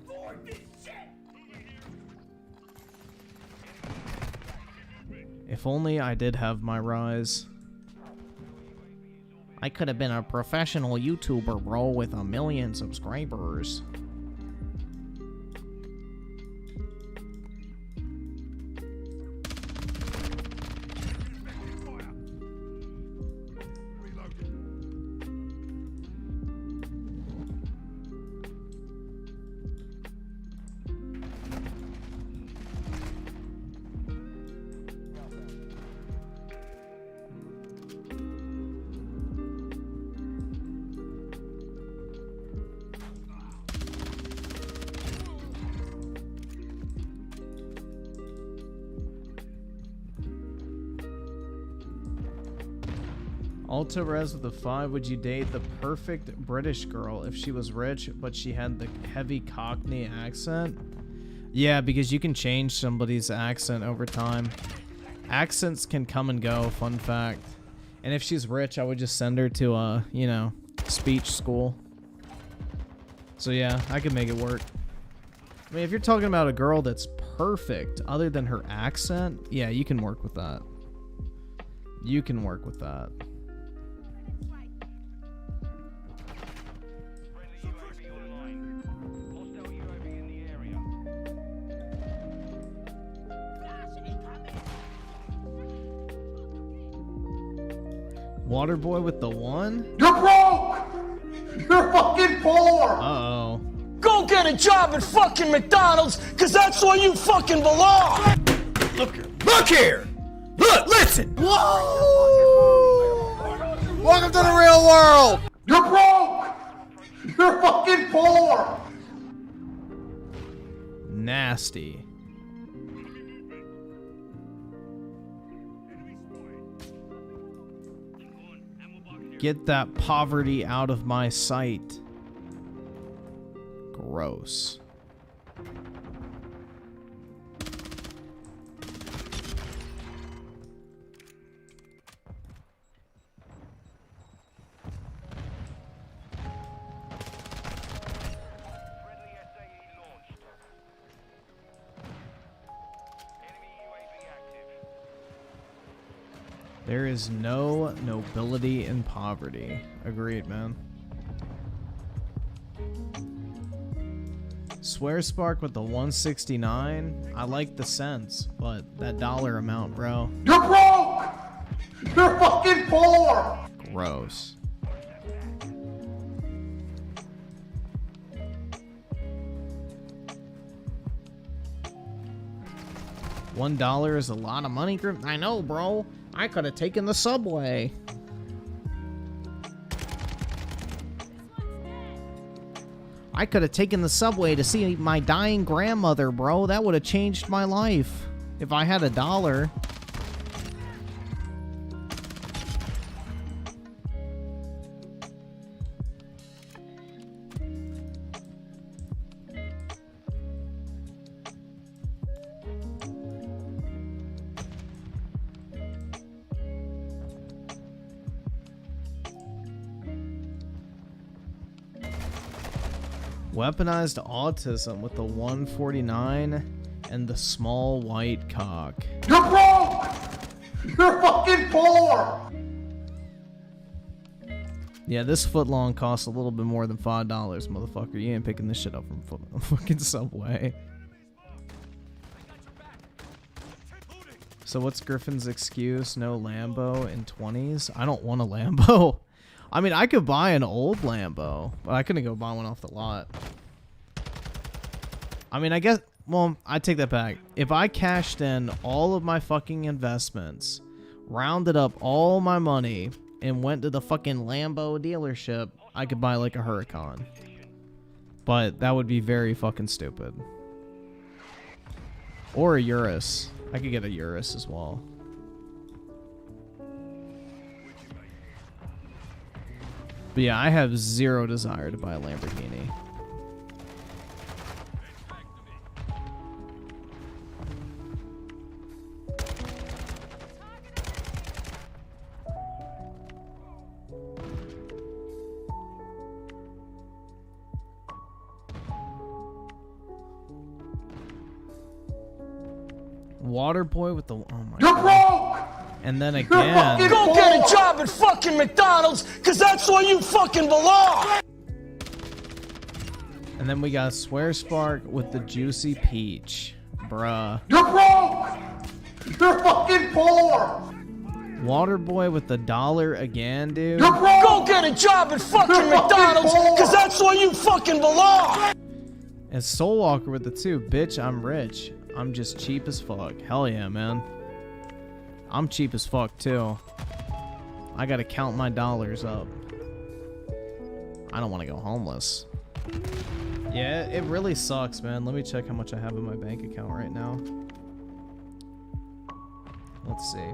Speaker 1: If only I did have my rise. I could have been a professional YouTuber, bro, with 1 million subscribers. Alta Res with a 5. Would you date the perfect British girl if she was rich but she had the heavy Cockney accent? Yeah, because you can change somebody's accent over time. Accents can come and go, fun fact. And if she's rich, I would just send her to a, you know, speech school. So yeah, I could make it work. I mean, if you're talking about a girl that's perfect other than her accent, yeah, you can work with that. You can work with that. Waterboy with the 1?
Speaker 2: You're broke! You're fucking poor!
Speaker 1: Uh-oh.
Speaker 4: Go get a job at fucking McDonald's, cause that's where you fucking belong!
Speaker 5: Look here! Look here! Look, listen!
Speaker 3: Whoa! Welcome to the real world!
Speaker 2: You're broke! You're fucking poor!
Speaker 1: Nasty. Get that poverty out of my sight. Gross. There is no nobility in poverty. Agreed, man. Swear Spark with the 169. I like the sense, but that dollar amount, bro.
Speaker 2: You're broke! You're fucking poor!
Speaker 1: Gross. $1 is a lot of money, Griffin. I know, bro. I could have taken the subway. I could have taken the subway to see my dying grandmother, bro. That would have changed my life if I had $1. Weaponized autism with the 149 and the small white cock.
Speaker 2: You're broke! You're fucking poor!
Speaker 1: Yeah, this footlong costs a little bit more than $5, motherfucker. You ain't picking this shit up from fucking Subway. So what's Griffin's excuse? No Lambo in 20s? I don't want a Lambo. I mean, I could buy an old Lambo, but I couldn't go buy one off the lot. I mean, I guess, well, I take that back. If I cashed in all of my fucking investments, rounded up all my money, and went to the fucking Lambo dealership, I could buy like a Huracan. But that would be very fucking stupid. Or a Urus. I could get a Urus as well. But yeah, I have zero desire to buy a Lamborghini. Water boy with the oh my
Speaker 2: You're
Speaker 1: god.
Speaker 2: broke!
Speaker 1: And then
Speaker 2: You're
Speaker 1: again,
Speaker 2: fucking
Speaker 4: Go get a
Speaker 2: poor!
Speaker 4: job at fucking McDonald's, cause that's where you fucking belong!
Speaker 1: and then we got Swear Spark with the juicy peach. Bruh.
Speaker 2: You're broke! You're fucking poor!
Speaker 1: Water boy with the dollar again, dude.
Speaker 2: You're broke!
Speaker 4: Go get a job at fucking
Speaker 2: You're fucking
Speaker 4: McDonald's,
Speaker 2: poor!
Speaker 4: cause that's where you fucking belong!
Speaker 1: And Soul Walker with the 2. Bitch, I'm rich. I'm just cheap as fuck. Hell yeah, man. I'm cheap as fuck, too. I gotta count my dollars up. I don't want to go homeless. Yeah, it really sucks, man. Let me check how much I have in my bank account right now. Let's see.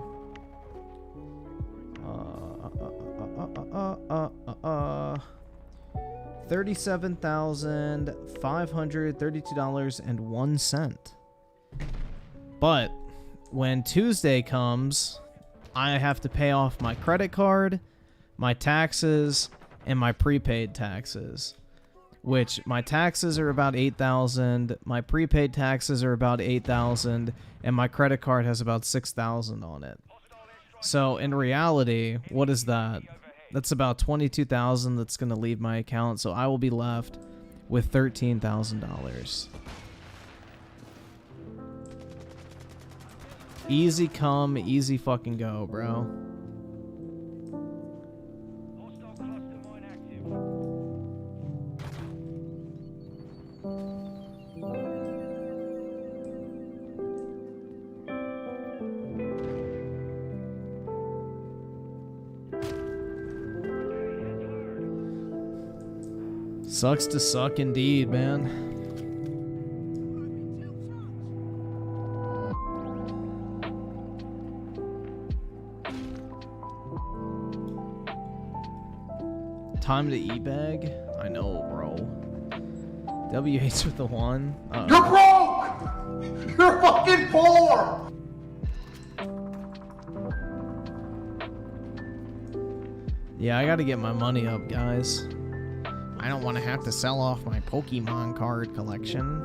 Speaker 1: $37,532.01. But when Tuesday comes, I have to pay off my credit card, my taxes, and my prepaid taxes. Which my taxes are about $8,000, my prepaid taxes are about $8,000, and my credit card has about $6,000 on it. So in reality, what is that? That's about $22,000 that's going to leave my account, so I will be left with $13,000. Easy come, easy fucking go, bro. Sucks to suck indeed, man. Time to e-bag? I know, bro. WH with the 1.
Speaker 2: You're broke! You're fucking poor!
Speaker 1: Yeah, I gotta get my money up, guys. I don't want to have to sell off my Pokemon card collection.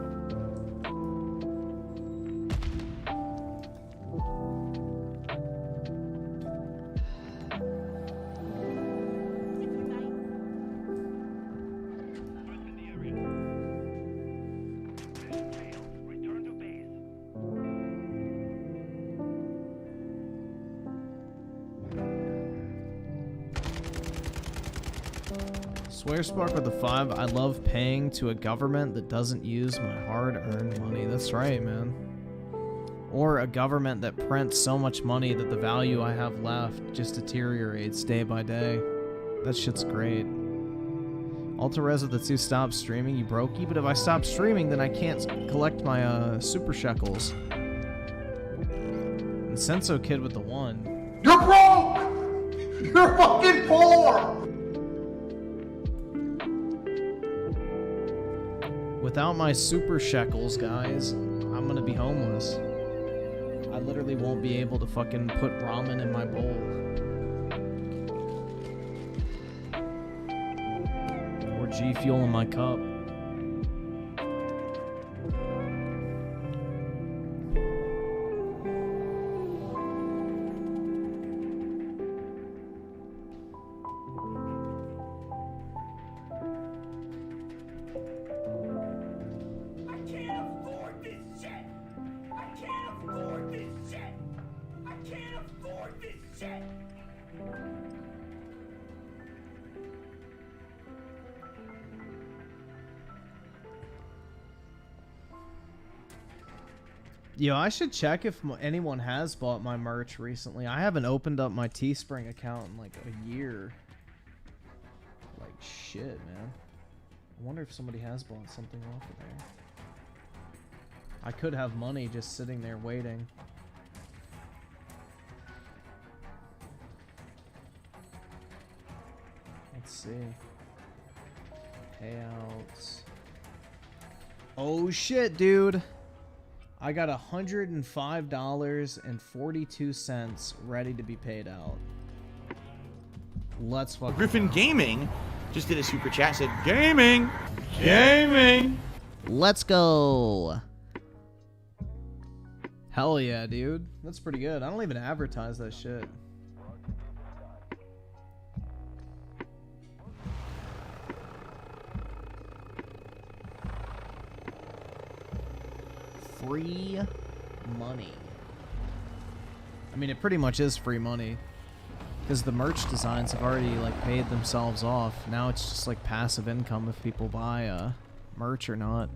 Speaker 1: Swear Spark with the 5. I love paying to a government that doesn't use my hard-earned money. That's right, man. Or a government that prints so much money that the value I have left just deteriorates day by day. That shit's great. Altarez with the 2. Stop streaming, you brokey. But if I stop streaming, then I can't collect my super shekels. And Senso Kid with the 1.
Speaker 2: You're broke! You're fucking poor!
Speaker 1: Without my super shekels, guys, I'm gonna be homeless. I literally won't be able to fucking put ramen in my bowl. Or G Fuel in my cup. Yo, I should check if anyone has bought my merch recently. I haven't opened up my Teespring account in like a year. Like shit, man. I wonder if somebody has bought something off of there. I could have money just sitting there waiting. Let's see. Payouts. Oh shit, dude. I got $105.42 ready to be paid out. Let's fucking
Speaker 5: Griffin Gaming just did a super chat, said, gaming! Gaming!
Speaker 1: Let's go. Hell yeah, dude. That's pretty good. I don't even advertise that shit. Free money. I mean, it pretty much is free money. Because the merch designs have already, like, paid themselves off. Now it's just, like, passive income if people buy, merch or not.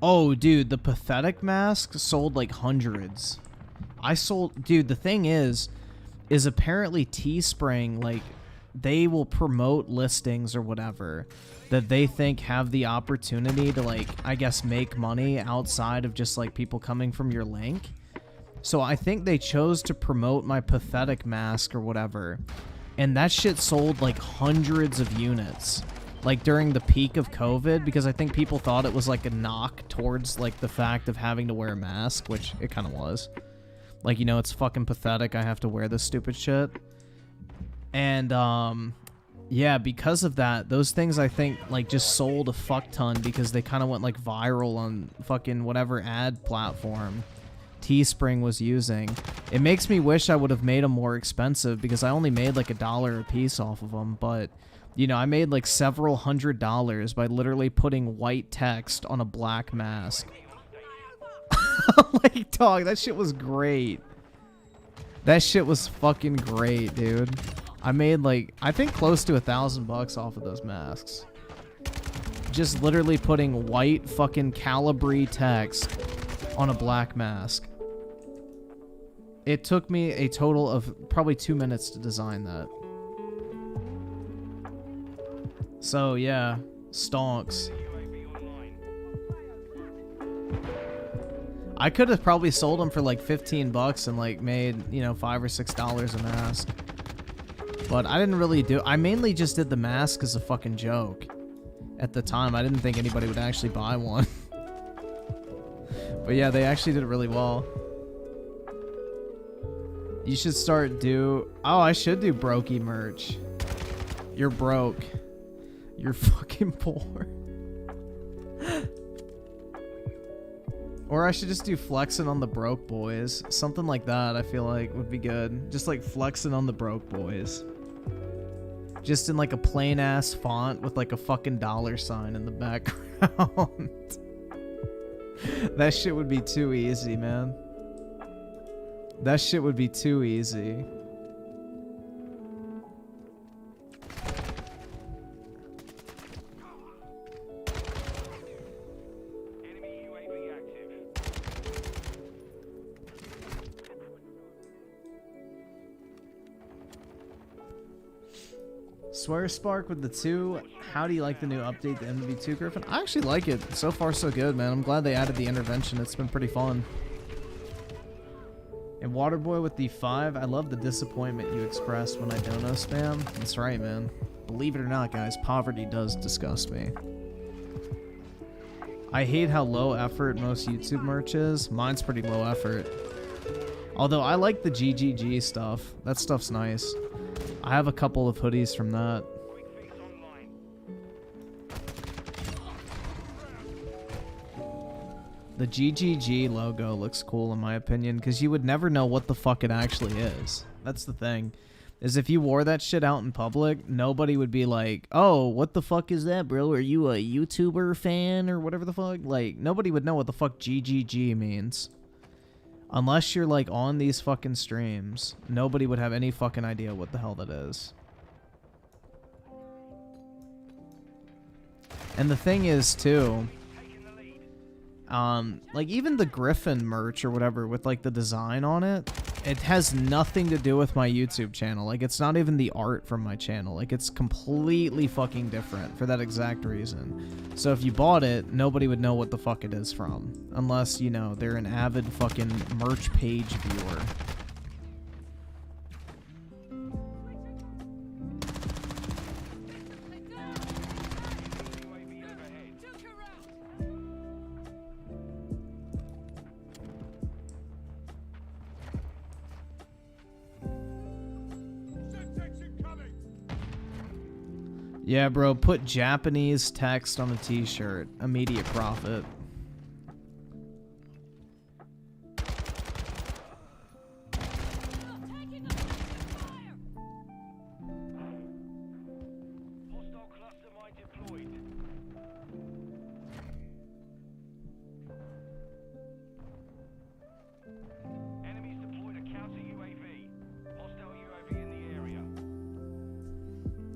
Speaker 1: Oh, dude, the pathetic mask sold, like, hundreds. Dude, the thing is apparently Teespring, like, they will promote listings or whatever that they think have the opportunity to, like, I guess make money outside of just, like, people coming from your link. So I think they chose to promote my pathetic mask or whatever. And that shit sold, like, hundreds of units. Like, during the peak of COVID, because I think people thought it was, like, a knock towards, like, the fact of having to wear a mask, which it kind of was. Like, you know, it's fucking pathetic. I have to wear this stupid shit. And, yeah, because of that, those things, I think, like, just sold a fuck ton because they kind of went, like, viral on fucking whatever ad platform Teespring was using. It makes me wish I would have made them more expensive because I only made, like, $1 a piece off of them, but, you know, I made, like, several $100s by literally putting white text on a black mask. Like, dog, that shit was great. That shit was fucking great, dude. I made, like, I think close to $1,000 off of those masks. Just literally putting white fucking Calibri text on a black mask. It took me a total of probably 2 minutes to design that. So, yeah. Stonks. I could have probably sold them for like $15 and like made, you know, $5 or $6 a mask. But I didn't really do... I mainly just did the mask as a fucking joke. At the time, I didn't think anybody would actually buy one. But yeah, they actually did it really well. You should start Oh, I should do brokey merch. You're broke. You're fucking poor. Or I should just do flexing on the broke boys. Something like that, I feel like, would be good. Just like flexing on the broke boys. Just in like a plain ass font with like a fucking $sign in the background. That shit would be too easy, man. That shit would be too easy. Swear Spark with the 2. How do you like the new update, the MW2, Griffin? I actually like it. So far, so good, man. I'm glad they added the intervention. It's been pretty fun. And Waterboy with the 5. I love the disappointment you expressed when I dono spam. That's right, man. Believe it or not, guys, poverty does disgust me. I hate how low effort most YouTube merch is. Mine's pretty low effort. Although I like the GGG stuff. That stuff's nice. I have a couple of hoodies from that. The GGG logo looks cool in my opinion because you would never know what the fuck it actually is. That's the thing. Is if you wore that shit out in public, nobody would be like, oh, what the fuck is that, bro? Are you a YouTuber fan or whatever the fuck? Like, nobody would know what the fuck GGG means. Unless you're, like, on these fucking streams, nobody would have any fucking idea what the hell that is. And the thing is, too, like, even the Griffin merch or whatever with, like, the design on it, it has nothing to do with my YouTube channel. Like, it's not even the art from my channel. Like, it's completely fucking different for that exact reason. So if you bought it, nobody would know what the fuck it is from. Unless, you know, they're an avid fucking merch page viewer. Yeah, bro, put Japanese text on a t-shirt. Immediate profit.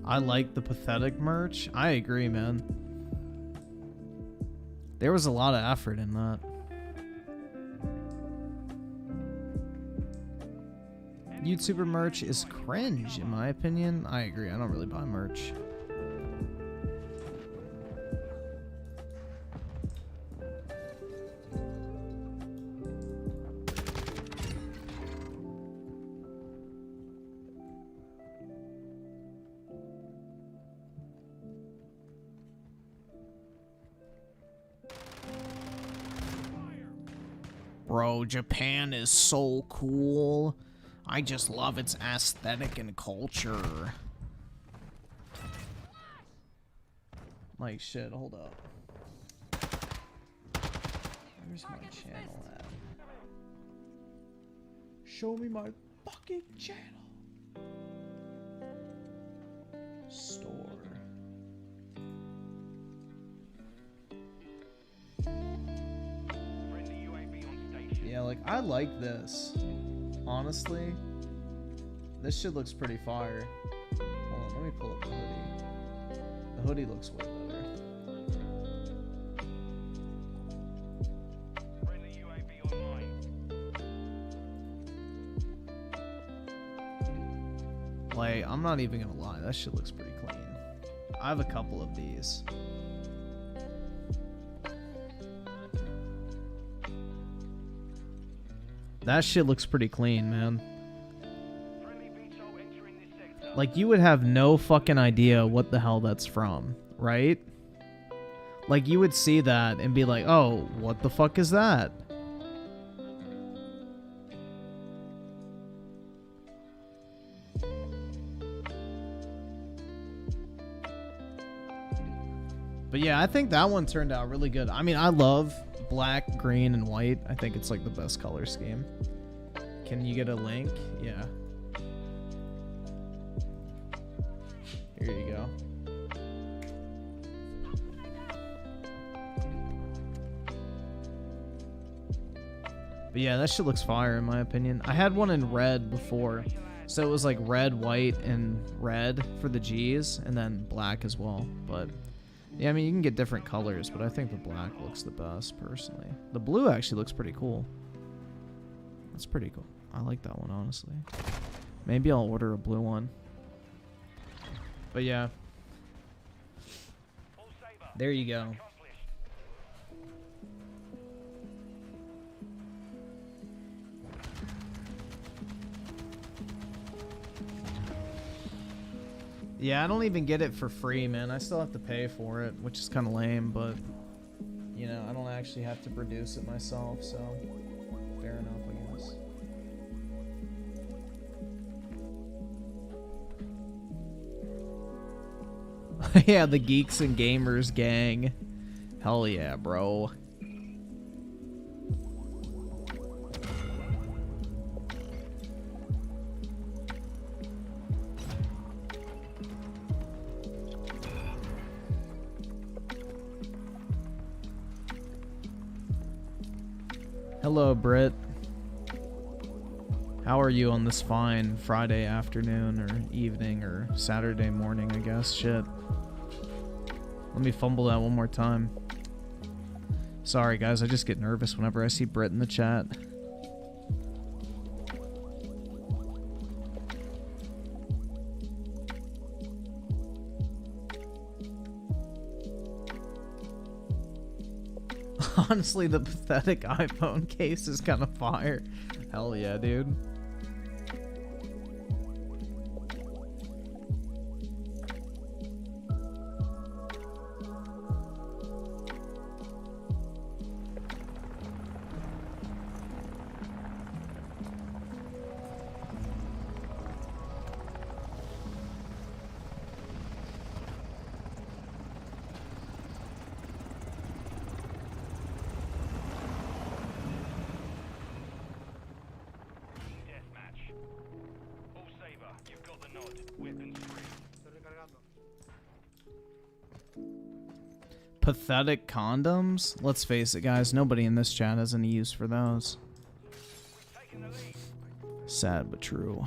Speaker 1: I like the pathetic merch. I agree, man. There was a lot of effort in that. YouTuber merch is cringe, in my opinion. I agree. I don't really buy merch. Bro, Japan is so cool. I just love its aesthetic and culture. Like shit, hold up. Where's my channel at? Show me my fucking channel. Store. Yeah, like, I like this. Honestly, this shit looks pretty fire. Hold on, let me pull up the hoodie. The hoodie looks way better. Like, I'm not even gonna lie, that shit looks pretty clean. I have a couple of these. That shit looks pretty clean, man. Like, you would have no fucking idea what the hell that's from, right? Like, you would see that and be like, oh, what the fuck is that? But yeah, I think that one turned out really good. I mean, I love black, green, and white. I think it's like the best color scheme. Can you get a link? Yeah. Here you go. But yeah, that shit looks fire in my opinion. I had one in red before. So it was like red, white, and red for the G's, and then black as well. But yeah, I mean, you can get different colors, but I think the black looks the best, personally. The blue actually looks pretty cool. That's pretty cool. I like that one, honestly. Maybe I'll order a blue one. But yeah. There you go. Yeah, I don't even get it for free, man. I still have to pay for it, which is kind of lame, but, you know, I don't actually have to produce it myself, so fair enough, I guess. Yeah, the Geeks and Gamers gang. Hell yeah, bro. Hello, Britt. How are you on this fine Friday afternoon or evening or Saturday morning, I guess? Shit. Let me fumble that one more time. Sorry, guys. I just get nervous whenever I see Britt in the chat. Honestly, the pathetic iPhone case is kind of fire. Hell yeah, dude. Pathetic condoms? Let's face it, guys. Nobody in this chat has any use for those. Sad but true.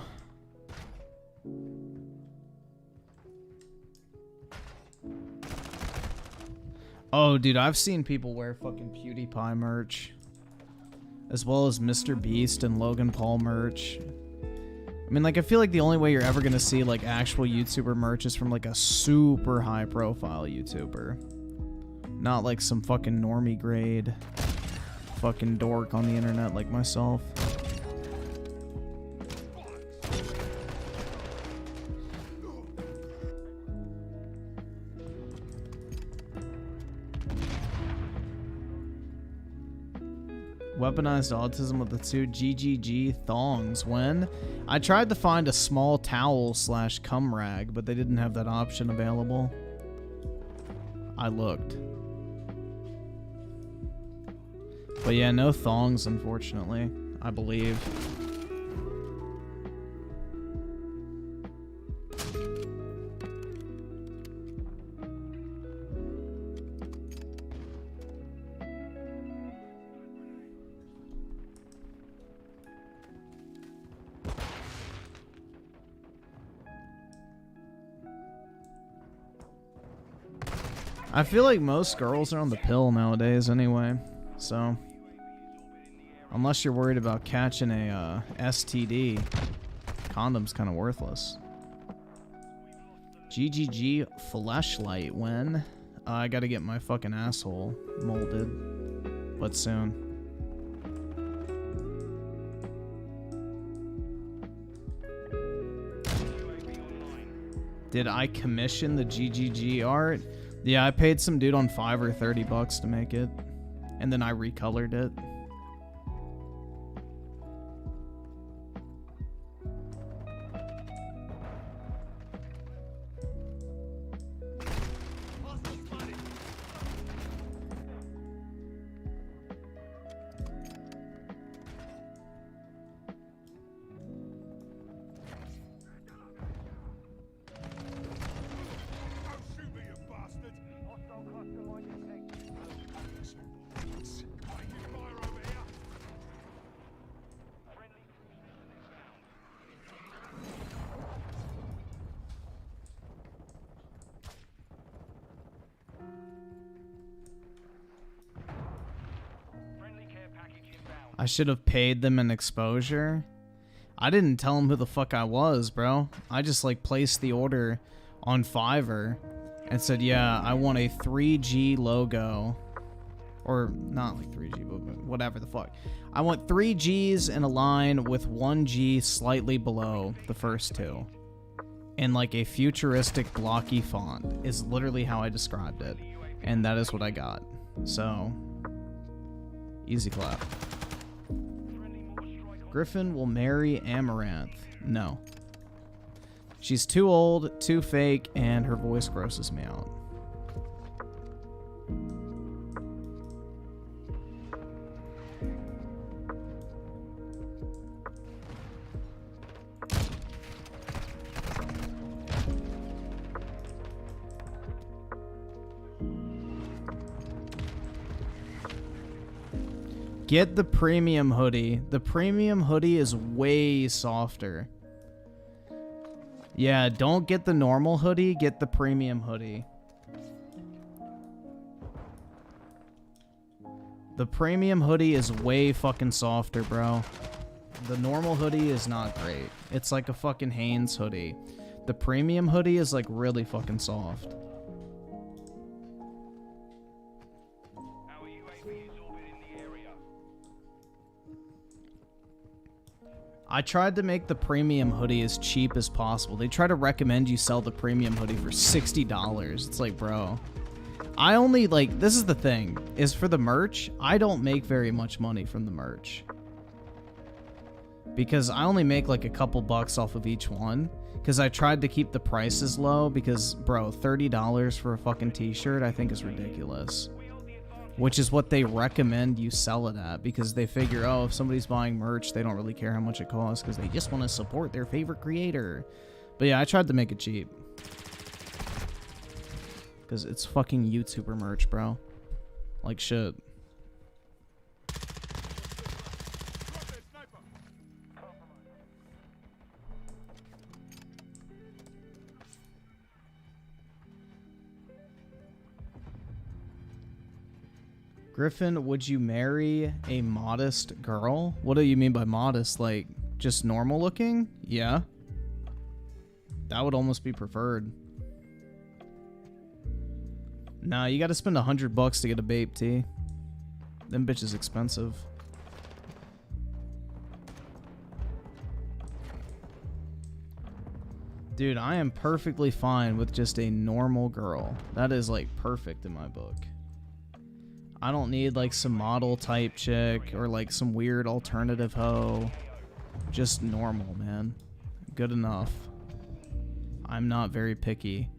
Speaker 1: Oh, dude, I've seen people wear fucking PewDiePie merch. As well as Mr. Beast and Logan Paul merch. I mean, like, I feel like the only way you're ever gonna see, like, actual YouTuber merch is from, like, a super high-profile YouTuber. Not like some fucking normie grade fucking dork on the internet like myself. Weaponized autism with the 2 GGG thongs. When I tried to find a small towel / cum rag, but they didn't have that option available. I looked. But yeah, no thongs, unfortunately, I believe. I feel like most girls are on the pill nowadays anyway, so unless you're worried about catching a STD, condom's kind of worthless. GGG flashlight when I gotta get my fucking asshole molded, but soon. Did I commission the GGG art? Yeah, I paid some dude on $5 or $30 to make it, and then I recolored it. I should have paid them an exposure. I didn't tell them who the fuck I was, bro. I just like placed the order on Fiverr and said, yeah, I want a 3G logo. Or not like 3G, but whatever the fuck. I want 3 Gs in a line with 1 G slightly below the first two. And like a futuristic blocky font is literally how I described it. And that is what I got. So, easy clap. Griffin will marry Amaranth. No. She's too old, too fake, and her voice grosses me out. Get the premium hoodie. The premium hoodie is way softer. Yeah, don't get the normal hoodie, get the premium hoodie. The premium hoodie is way fucking softer, bro. The normal hoodie is not great. It's like a fucking Hanes hoodie. The premium hoodie is like really fucking soft. I tried to make the premium hoodie as cheap as possible. They try to recommend you sell the premium hoodie for $60. It's like, bro, I only like, this is the thing, is for the merch, I don't make very much money from the merch. Because I only make like a couple bucks off of each one. Because I tried to keep the prices low because, bro, $30 for a fucking t-shirt I think is ridiculous. which is what they recommend you sell it at, because they figure, oh, if somebody's buying merch, they don't really care how much it costs because they just want to support their favorite creator. But yeah, I tried to make it cheap because it's fucking YouTuber merch, bro. Like shit. Griffin, would you marry a modest girl? What do you mean by modest? Like, just normal looking? Yeah. That would almost be preferred. Nah, you gotta spend $100 to get a babe, T. Them bitches expensive. Dude, I am perfectly fine with just a normal girl. That is, like, perfect in my book. I don't need like some model type chick or like some weird alternative hoe. Just normal, man. Good enough. I'm not very picky.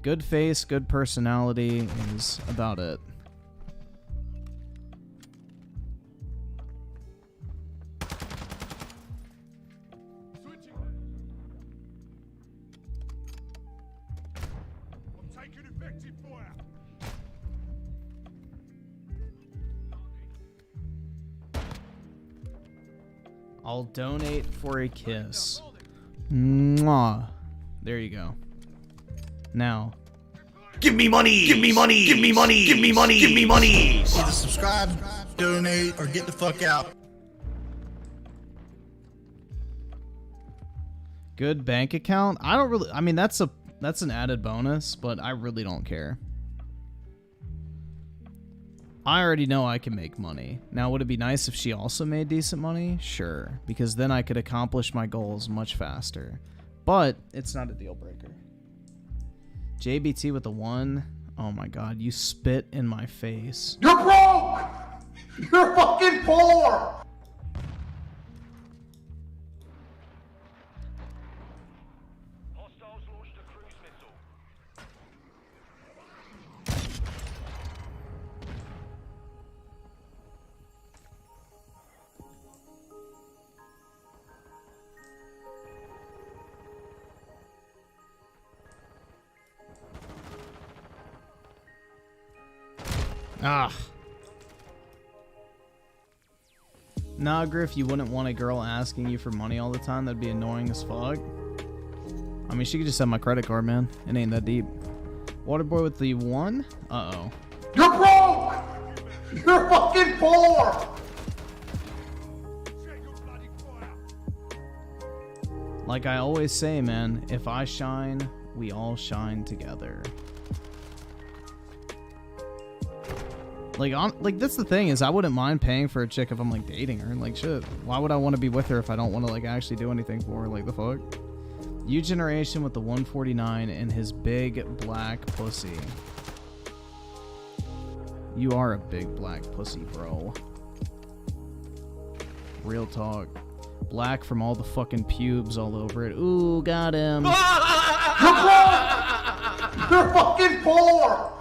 Speaker 1: Good face, good personality is about it. I'll donate for a kiss. Mwah. There you go. Now.
Speaker 5: Give me money! Give me money! Give me money! Give me money! Give me money!
Speaker 3: Either subscribe, donate, or get the fuck out.
Speaker 1: Good bank account? I don't really, I mean, that's an added bonus, but I really don't care. I already know I can make money. Now, would it be nice if she also made decent money? Sure, because then I could accomplish my goals much faster. But it's not a deal breaker. JBT with the 1. Oh my god, you spit in my face.
Speaker 2: You're broke! You're fucking poor!
Speaker 4: Hostiles launched a cruise missile.
Speaker 1: Ah. Nah, Griff, you wouldn't want a girl asking you for money all the time. That'd be annoying as fuck. I mean, she could just have my credit card, man. It ain't that deep. Waterboy with the 1? Uh-oh.
Speaker 2: You're broke! You're fucking poor!
Speaker 1: Like I always say, man, if I shine, we all shine together. Like that's the thing, is I wouldn't mind paying for a chick if I'm like dating her. Like shit, why would I want to be with her if I don't want to like actually do anything for her? Like the fuck? U Generation with the 149 and his big black pussy. You are a big black pussy, bro. Real talk. Black from all the fucking pubes all over it. Ooh, got him.
Speaker 2: You're broke! You're fucking poor!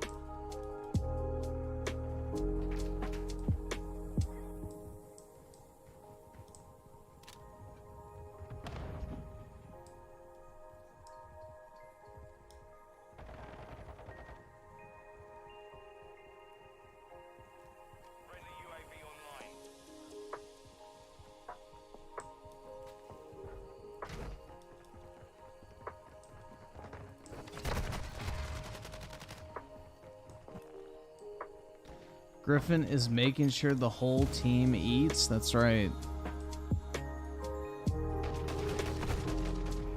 Speaker 1: Griffin is making sure the whole team eats. That's right.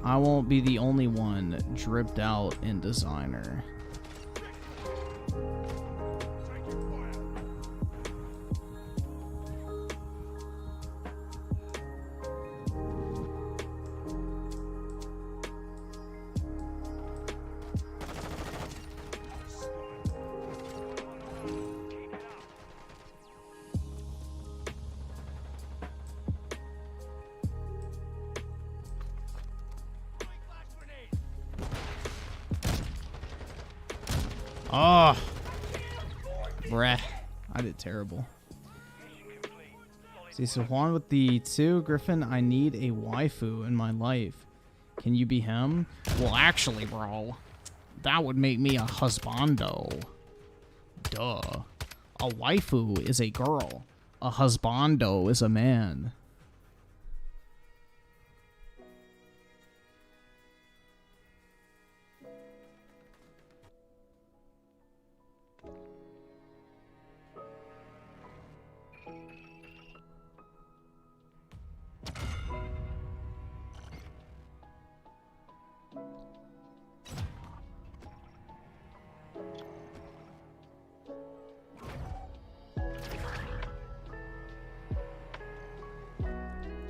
Speaker 1: I won't be the only one dripped out in designer. Oh, bruh. I did terrible. See, so Juan with the 2. Griffin, I need a waifu in my life. Can you be him? Well, actually, bro, that would make me a husbando. Duh. A waifu is a girl. A husbando is a man.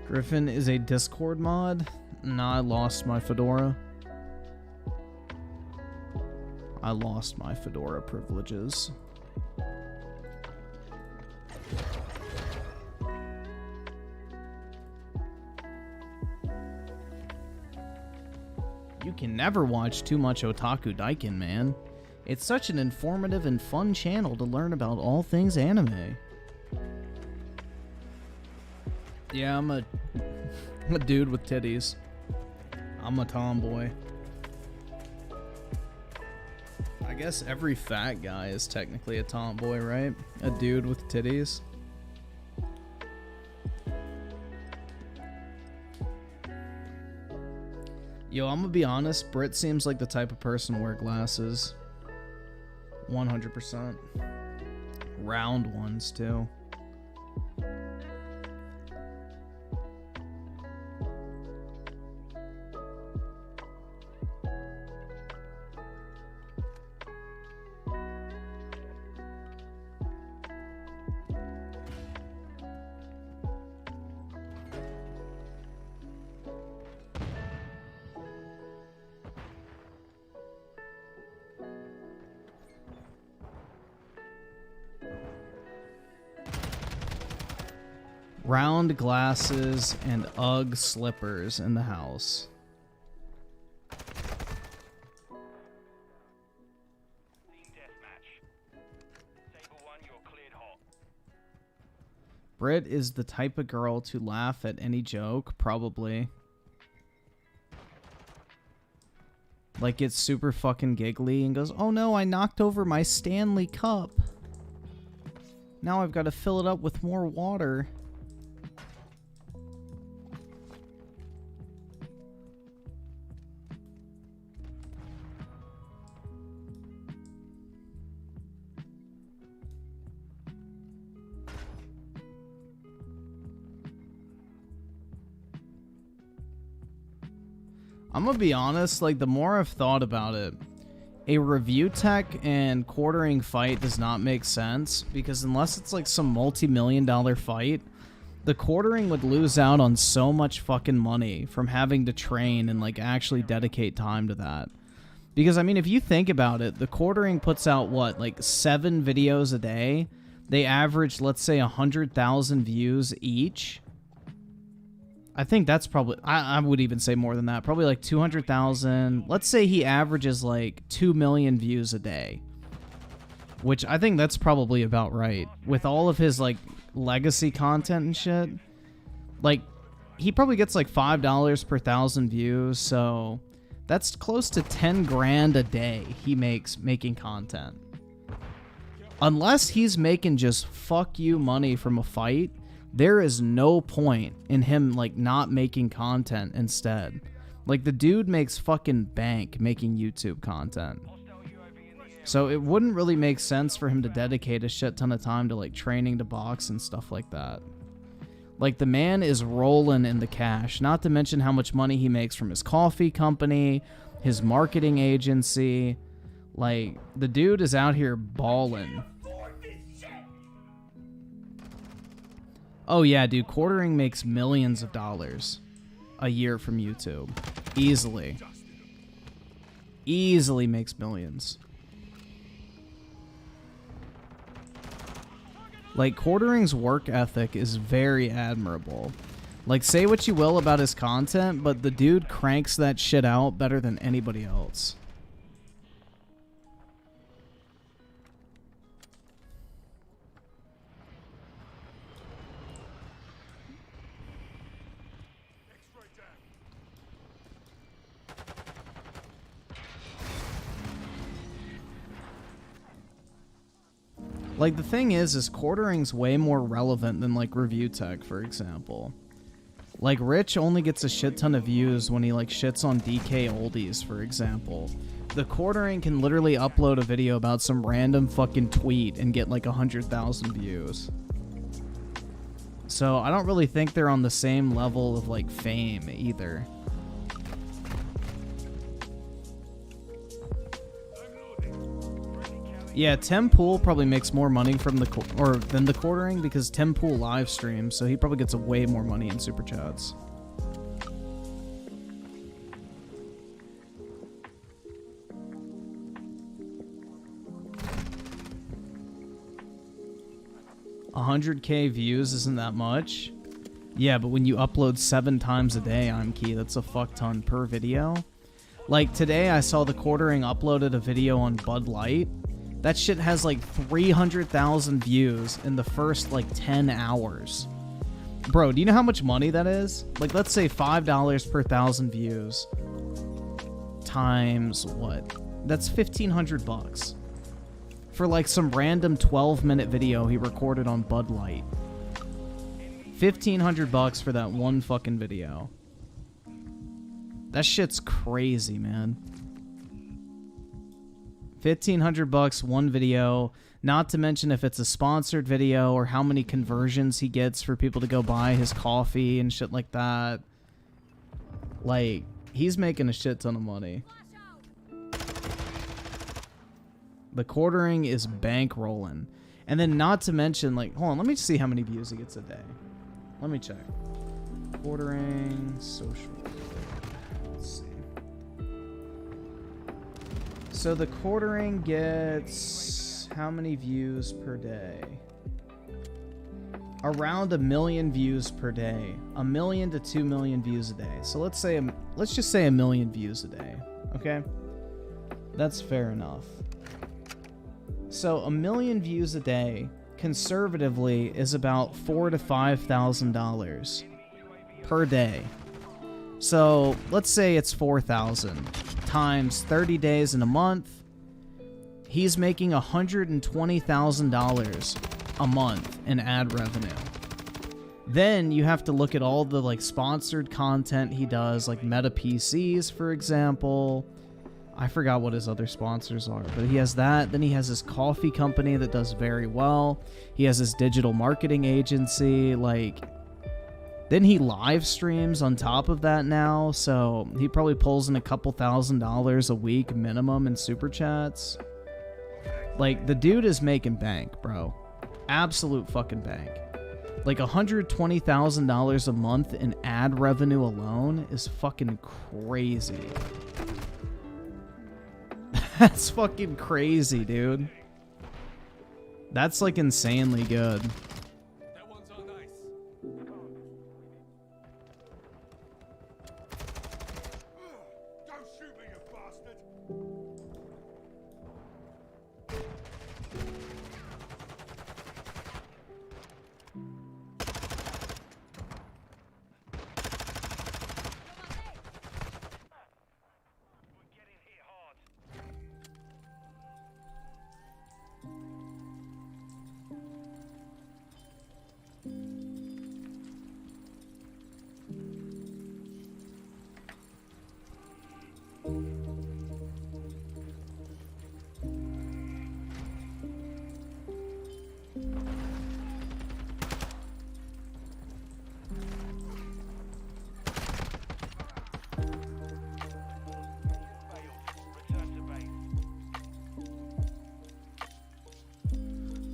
Speaker 1: Griffin is a Discord mod? Nah, I lost my fedora. I lost my fedora privileges. You can never watch too much Otaku Daikin, man. It's such an informative and fun channel to learn about all things anime. Yeah, I'm a dude with titties. I'm a tomboy. I guess every fat guy is technically a tomboy, right? A dude with titties. Yo, I'm gonna be honest, Brit seems like the type of person to wear glasses. 100%. Round ones, too. Round glasses and UGG slippers in the house. Brit is the type of girl to laugh at any joke, probably. Like, gets super fucking giggly and goes, oh no, I knocked over my Stanley cup. Now I've got to fill it up with more water. I'm gonna be honest, like, the more I've thought about it, a review tech and quartering fight does not make sense, because unless it's like some multi-million-dollar fight, the quartering would lose out on so much fucking money from having to train and like actually dedicate time to that. Because I mean, if you think about it, the quartering puts out what, like 7 videos a day? They average, let's say, 100,000 views each. I think that's probably, I would even say more than that. Probably like 200,000. Let's say he averages like 2 million views a day. Which I think that's probably about right. With all of his like legacy content and shit. Like, he probably gets like $5 per 1,000 views. So that's close to 10 grand a day he makes making content. Unless he's making just fuck you money from a fight, there is no point in him, like, not making content instead. Like, the dude makes fucking bank making YouTube content. So it wouldn't really make sense for him to dedicate a shit ton of time to, like, training to box and stuff like that. Like, the man is rolling in the cash, not to mention how much money he makes from his coffee company, his marketing agency. Like, the dude is out here balling. Oh yeah, dude, quartering makes millions of dollars a year from YouTube. Easily. Easily makes millions. Like, quartering's work ethic is very admirable. Like, say what you will about his content, but the dude cranks that shit out better than anybody else. Like, the thing is quartering's way more relevant than, like, review tech, for example. Like, Rich only gets a shit ton of views when he, like, shits on DK oldies, for example. The quartering can literally upload a video about some random fucking tweet and get, like, 100,000 views. So, I don't really think they're on the same level of, like, fame, either. Yeah, Tim Pool probably makes more money from than the quartering because Tim Pool live streams, so he probably gets way more money in super chats. $100K views isn't that much. Yeah, but when you upload 7 times a day, I'm key. That's a fuck ton per video. Like today, I saw the quartering uploaded a video on Bud Light. That shit has like 300,000 views in the first like 10 hours. Bro, do you know how much money that is? Like, let's say $5 per 1,000 views times what? That's $1,500 for like some random 12-minute video he recorded on Bud Light. $1,500 for that one fucking video. That shit's crazy, man. $1,500 one video, not to mention if it's a sponsored video or how many conversions he gets for people to go buy his coffee and shit like that. Like, he's making a shit ton of money. The quartering is bankrolling. And then not to mention, like, hold on, let me see how many views he gets a day. Let me check. Quartering, social. Let's see. So the quartering gets how many views per day? Around 1 million views per day. 1 million to 2 million views a day. So let's just say 1 million views a day. Okay? That's fair enough. So 1 million views a day, conservatively, is about $4,000 to $5,000 per day. So let's say it's 4,000 times 30 days in a month. He's making $120,000 a month in ad revenue. Then you have to look at all the like sponsored content he does, like Meta PCs, for example. I forgot what his other sponsors are, but he has that. Then he has his coffee company that does very well. He has his digital marketing agency. Like, then he live streams on top of that now, so he probably pulls in a couple $1,000s a week minimum in super chats. Like, the dude is making bank, bro. Absolute fucking bank. Like, $120,000 a month in ad revenue alone is fucking crazy. That's fucking crazy, dude. That's like insanely good.
Speaker 6: That one's on ice. Don't shoot me, you bastard!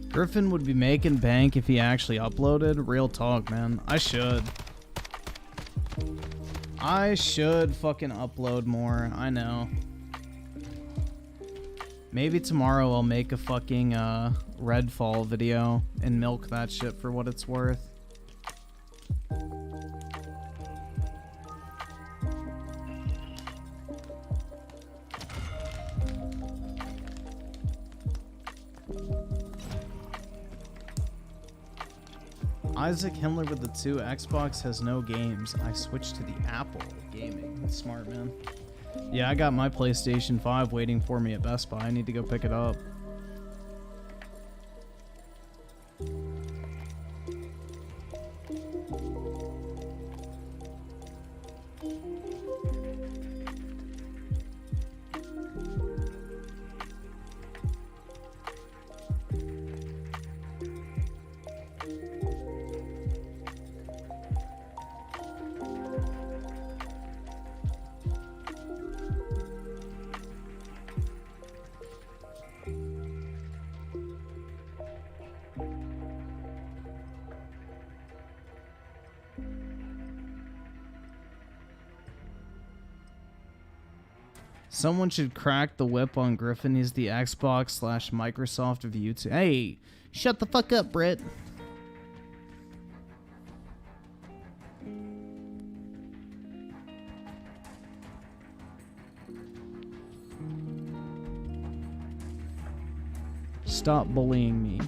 Speaker 1: Griffin would be making bank if he actually uploaded. Real talk, man. I should fucking upload more. I know. Maybe tomorrow I'll make a fucking Redfall video and milk that shit for what it's worth. Isaac Himmler with the 2 Xbox has no games. I switched to the Apple gaming. That's smart, man. Yeah, I got my PlayStation 5 waiting for me at Best Buy. I need to go pick it up. Someone should crack the whip on Griffin. He's the Xbox / Microsoft of YouTube. Hey, shut the fuck up, Britt. Stop bullying me.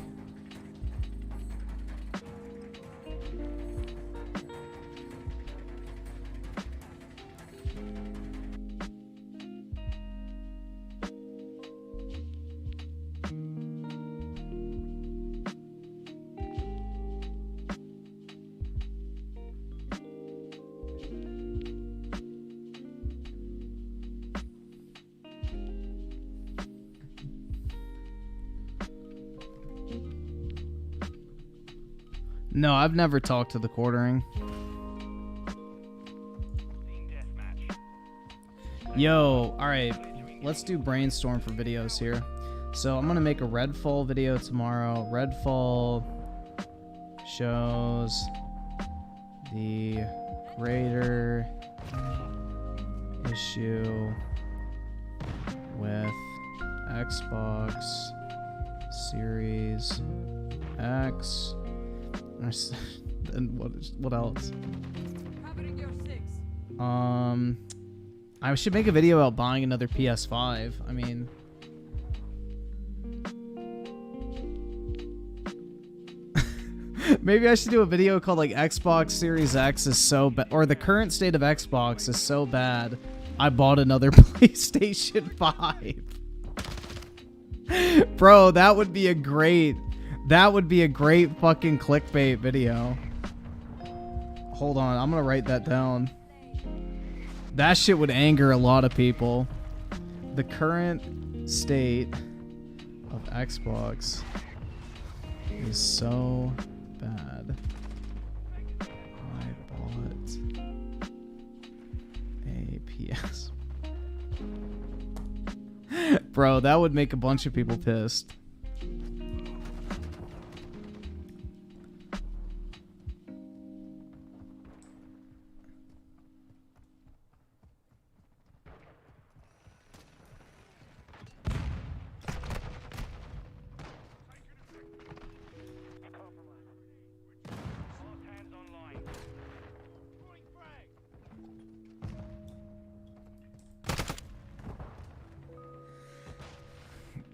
Speaker 1: No, I've never talked to the quartering. Yo, alright. Let's do brainstorm for videos here. So I'm gonna make a Redfall video tomorrow. Redfall shows the greater issue with Xbox Series X. And what else? I should make a video about buying another PS5. I mean, maybe I should do a video called like Xbox Series X is so bad, or the current state of Xbox is so bad, I bought another PlayStation 5. Bro, that would be a great fucking clickbait video. Hold on, I'm gonna write that down. That shit would anger a lot of people. The current state of Xbox is so bad. I bought a PS. Bro, that would make a bunch of people pissed.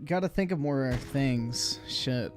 Speaker 1: Gotta think of more things. Shit.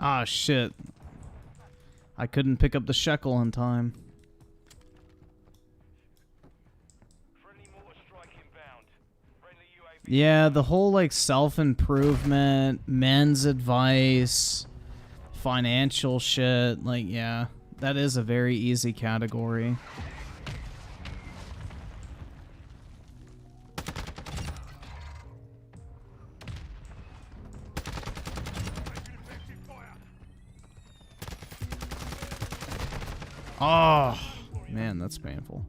Speaker 1: Ah, shit. I couldn't pick up the shekel in time. Yeah, the whole, like, self-improvement, men's advice, financial shit, like, yeah. That is a very easy category. Oh, man, that's painful.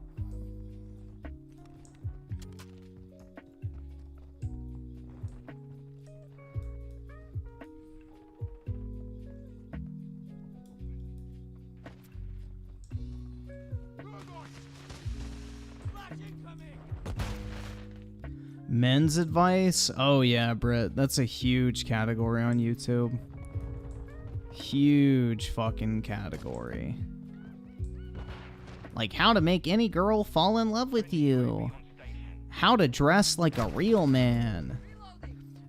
Speaker 1: Men's advice? Oh yeah, Britt. That's a huge category on YouTube. Huge fucking category. Like how to make any girl fall in love with you. How to dress like a real man.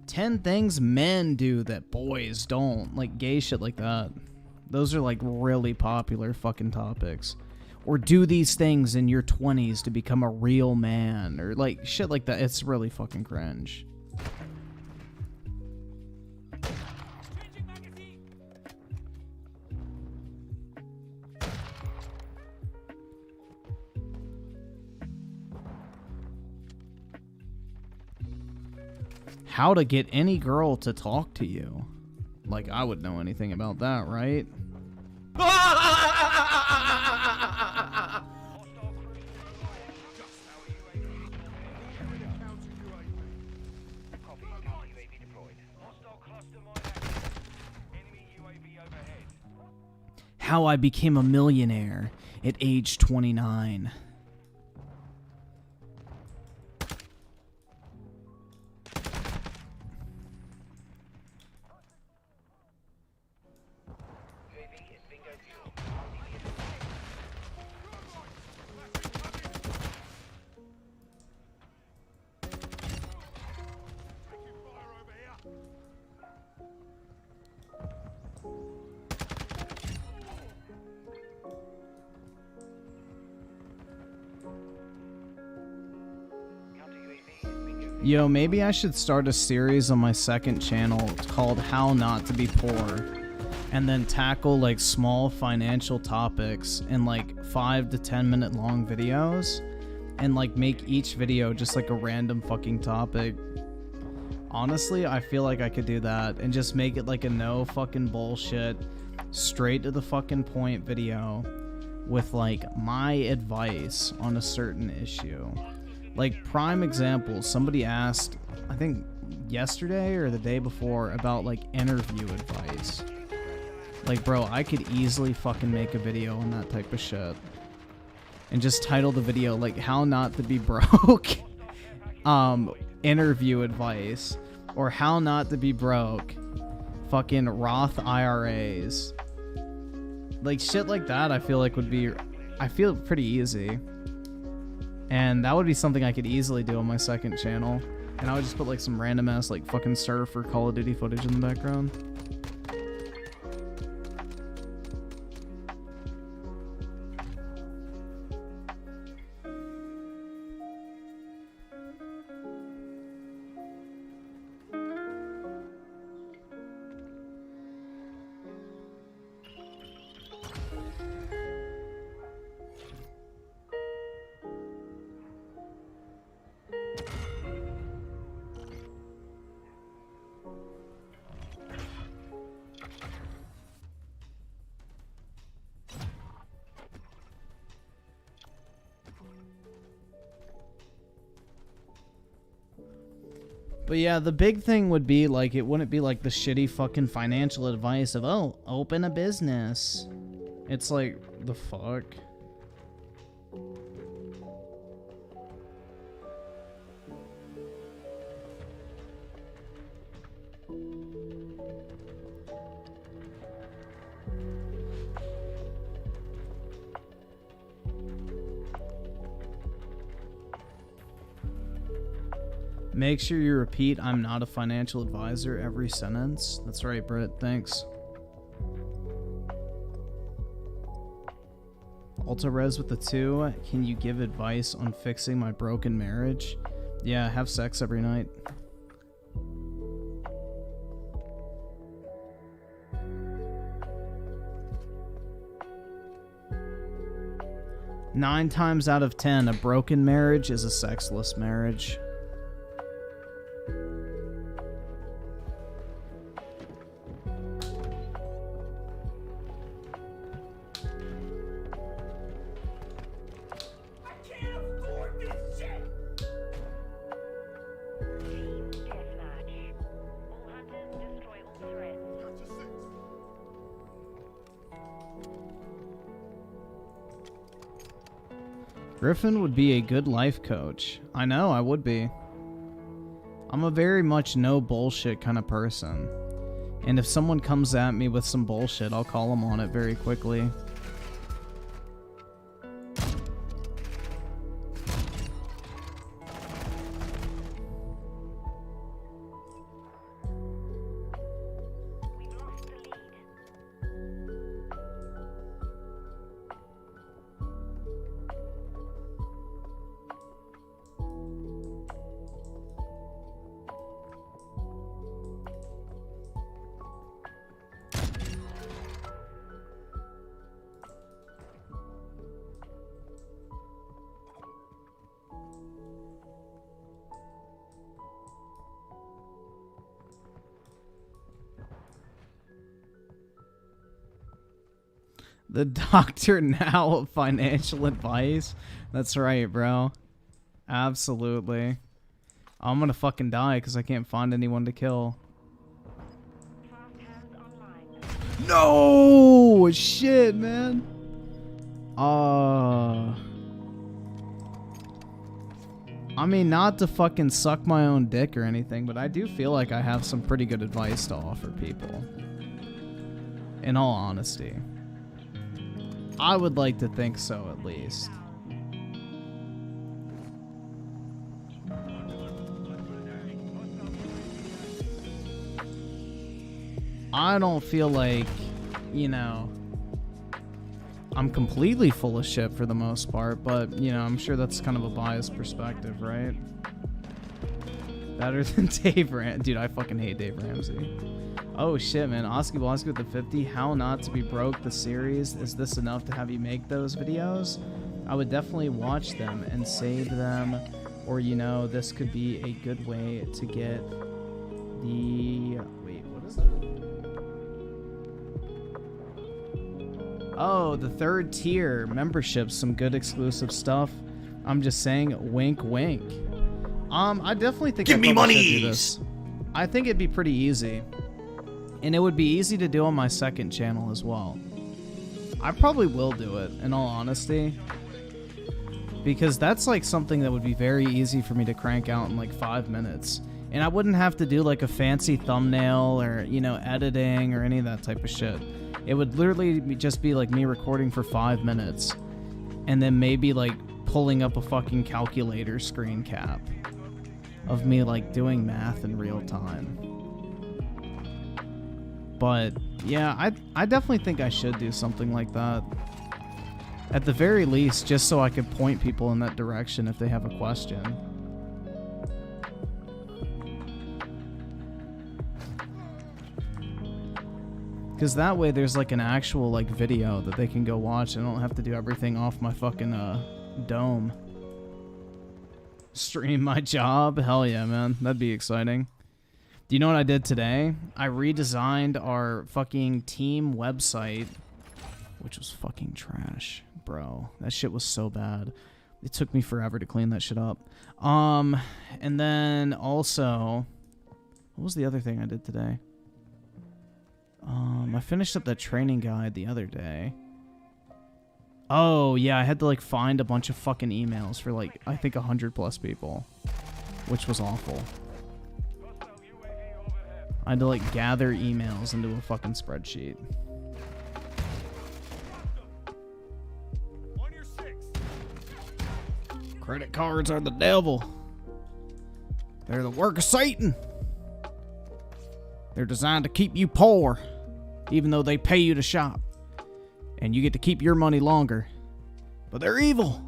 Speaker 1: 10 things men do that boys don't. Like gay shit like that. Those are like really popular fucking topics. Or do these things in your 20s to become a real man. Or like shit like that. It's really fucking cringe. How to get any girl to talk to you. Like I would know anything about that, right? How I became a millionaire at age 29. Yo, maybe I should start a series on my second channel called How Not to Be Poor, and then tackle like small financial topics in like 5 to 10 minute long videos, and like make each video just like a random fucking topic. Honestly, I feel like I could do that and just make it like a no fucking bullshit, straight to the fucking point video with like my advice on a certain issue. Like, prime example, somebody asked, I think yesterday or the day before, about like interview advice. Like, bro, I could easily fucking make a video on that type of shit. And just title the video like How Not to Be Broke. Interview advice. Or How Not to Be Broke. Fucking Roth IRAs. Like shit like that I feel like would be, I feel pretty easy. And that would be something I could easily do on my second channel. And I would just put like some random ass like fucking surf or Call of Duty footage in the background. But yeah, the big thing would be like, it wouldn't be like the shitty fucking financial advice of, oh, open a business. It's like, the fuck? Make sure you repeat, I'm not a financial advisor, every sentence. That's right, Britt. Thanks. Ultra-res with the 2. Can you give advice on fixing my broken marriage? Yeah, have sex every night. Nine times out of 10, a broken marriage is a sexless marriage. Griffin would be a good life coach. I know, I would be. I'm a very much no bullshit kind of person. And if someone comes at me with some bullshit, I'll call them on it very quickly. The doctor now of financial advice. That's right, bro. Absolutely. I'm gonna fucking die because I can't find anyone to kill. No! Shit, man. I mean, not to fucking suck my own dick or anything, but I do feel like I have some pretty good advice to offer people. In all honesty. I would like to think so, at least. I don't feel like, you know, I'm completely full of shit for the most part, but, you know, I'm sure that's kind of a biased perspective, right? Better than Dave Ramsey. Dude, I fucking hate Dave Ramsey. Oh shit, man. Oski Blosky with the 50. How Not to Be Broke, the series. Is this enough to have you make those videos? I would definitely watch them and save them. Or, you know, this could be a good way to get the... Wait, what is that? Oh, the 3rd tier membership. Some good exclusive stuff. I'm just saying, wink, wink. I definitely think...
Speaker 5: Give me
Speaker 1: money! I think it'd be pretty easy. And it would be easy to do on my 2nd channel as well. I probably will do it, in all honesty. Because that's like something that would be very easy for me to crank out in like 5 minutes. And I wouldn't have to do like a fancy thumbnail or, you know, editing or any of that type of shit. It would literally just be like me recording for 5 minutes. And then maybe like pulling up a fucking calculator screen cap. Of me like doing math in real time. But yeah, I definitely think I should do something like that. At the very least, just so I could point people in that direction if they have a question. Because that way there's like an actual like video that they can go watch and I don't have to do everything off my fucking dome. Stream my job? Hell yeah, man. That'd be exciting. Do you know what I did today? I redesigned our fucking team website, which was fucking trash, bro. That shit was so bad. It took me forever to clean that shit up. And then also, what was the other thing I did today? I finished up that training guide the other day. Oh, yeah, I had to like find a bunch of fucking emails for like, I think 100+ people, which was awful. I had to like gather emails into a fucking spreadsheet.
Speaker 6: On your 6.
Speaker 1: Credit cards are the devil. They're the work of Satan. They're designed to keep you poor, even though they pay you to shop. And you get to keep your money longer. But they're evil.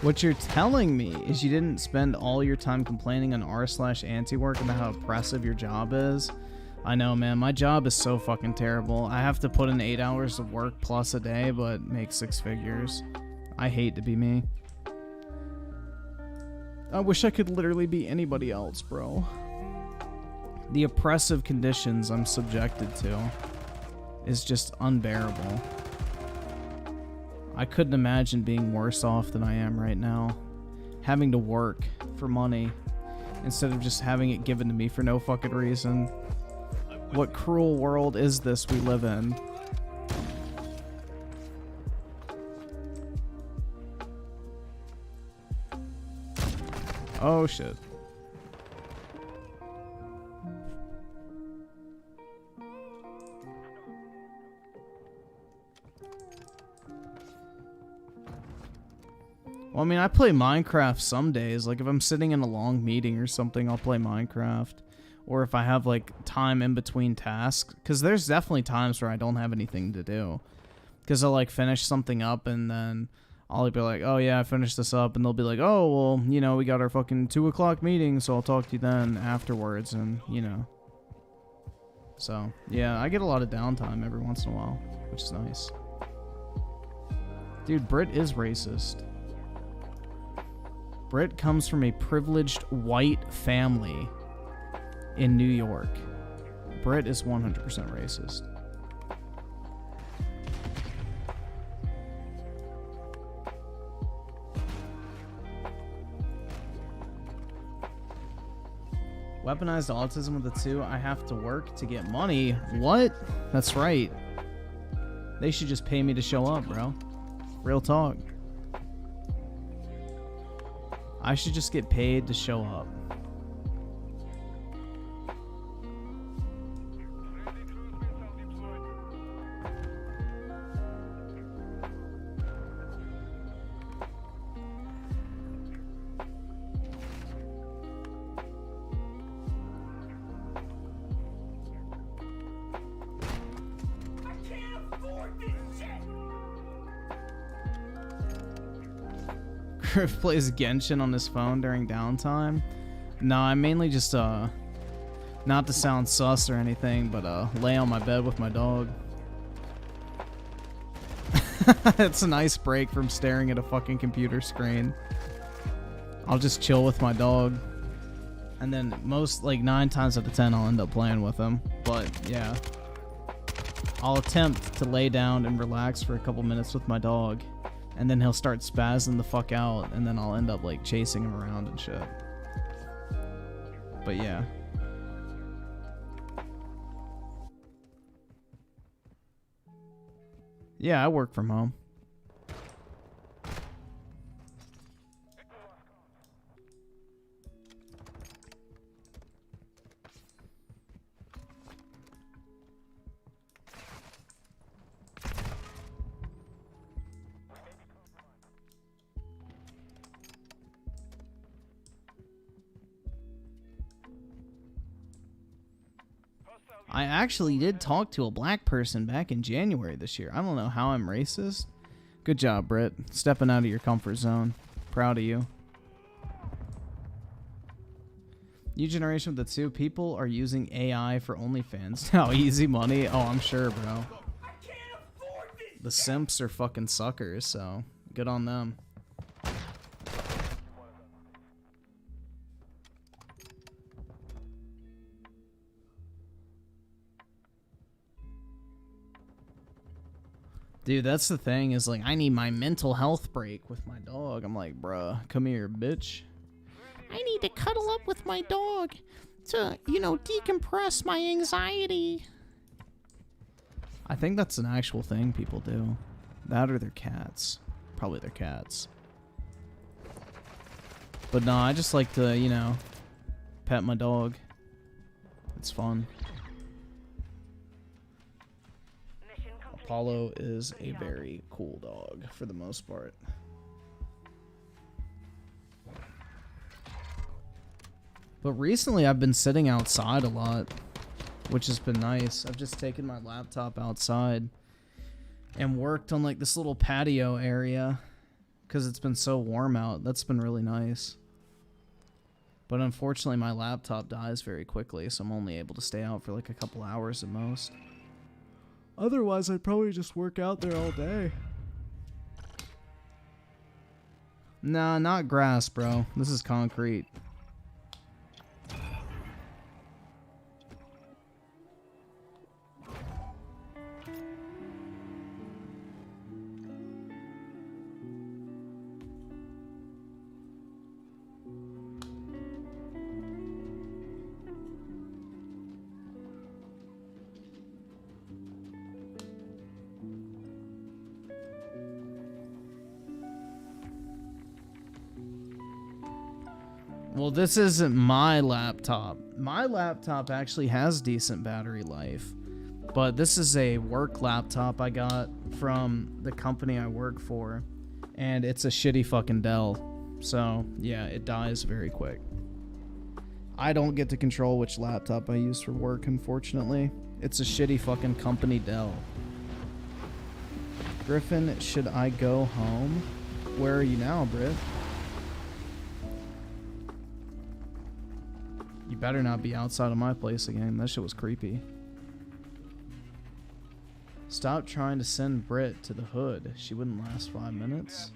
Speaker 1: What you're telling me is you didn't spend all your time complaining on r/anti-work and how oppressive your job is. I know, man. My job is so fucking terrible. I have to put in 8 hours of work plus a day, but make 6 figures. I hate to be me. I wish I could literally be anybody else, bro. The oppressive conditions I'm subjected to is just unbearable. I couldn't imagine being worse off than I am right now. Having to work for money instead of just having it given to me for no fucking reason. What cruel world is this we live in? Oh shit. Well, I mean, I play Minecraft some days. Like, if I'm sitting in a long meeting or something, I'll play Minecraft. Or if I have, like, time in between tasks. Because there's definitely times where I don't have anything to do. Because I'll, like, finish something up and then I'll be like, oh, yeah, I finished this up. And they'll be like, oh, well, you know, we got our fucking 2 o'clock meeting, so I'll talk to you then afterwards. And, you know. So, yeah, I get a lot of downtime every once in a while, which is nice. Dude, Brit is racist. Brit comes from a privileged white family in New York. Brit is 100% racist. Weaponized autism with the 2. I have to work to get money. What? That's right. They should just pay me to show up, bro. Real talk. I should just get paid to show up. Griff plays Genshin on his phone during downtime. No, I mainly just, not to sound sus or anything, but, lay on my bed with my dog. It's a nice break from staring at a fucking computer screen. I'll just chill with my dog. And then most, like, 9 times out of 10, I'll end up playing with him. But, yeah. I'll attempt to lay down and relax for a couple minutes with my dog. And then he'll start spazzing the fuck out, and then I'll end up, like, chasing him around and shit. But yeah. Yeah, I work from home. I actually did talk to a black person back in January this year. I don't know how I'm racist. Good job, Britt. Stepping out of your comfort zone. Proud of you. New generation with the 2. People are using AI for OnlyFans. Now, easy money. Oh, I'm sure, bro. The simps are fucking suckers, so good on them. Dude, that's the thing, is like, I need my mental health break with my dog. I'm like, bruh, come here, bitch. I need to cuddle up with my dog to, you know, decompress my anxiety. I think that's an actual thing people do. That or their cats. Probably their cats. But no, I just like to, you know, pet my dog. It's fun. Apollo is a very cool dog for the most part. But recently I've been sitting outside a lot, which has been nice. I've just taken my laptop outside and worked on like this little patio area because it's been so warm out. That's been really nice. But unfortunately, my laptop dies very quickly, so I'm only able to stay out for like a couple hours at most. Otherwise, I'd probably just work out there all day. Nah, not grass, bro. This is concrete. Well, this isn't my laptop. My laptop actually has decent battery life. But this is a work laptop I got from the company I work for. And it's a shitty fucking Dell. So, yeah, it dies very quick. I don't get to control which laptop I use for work, unfortunately. It's a shitty fucking company Dell. Griffin, should I go home? Where are you now, Britt? You better not be outside of my place again. That shit was creepy. Stop trying to send Britt to the hood. She wouldn't last 5 minutes.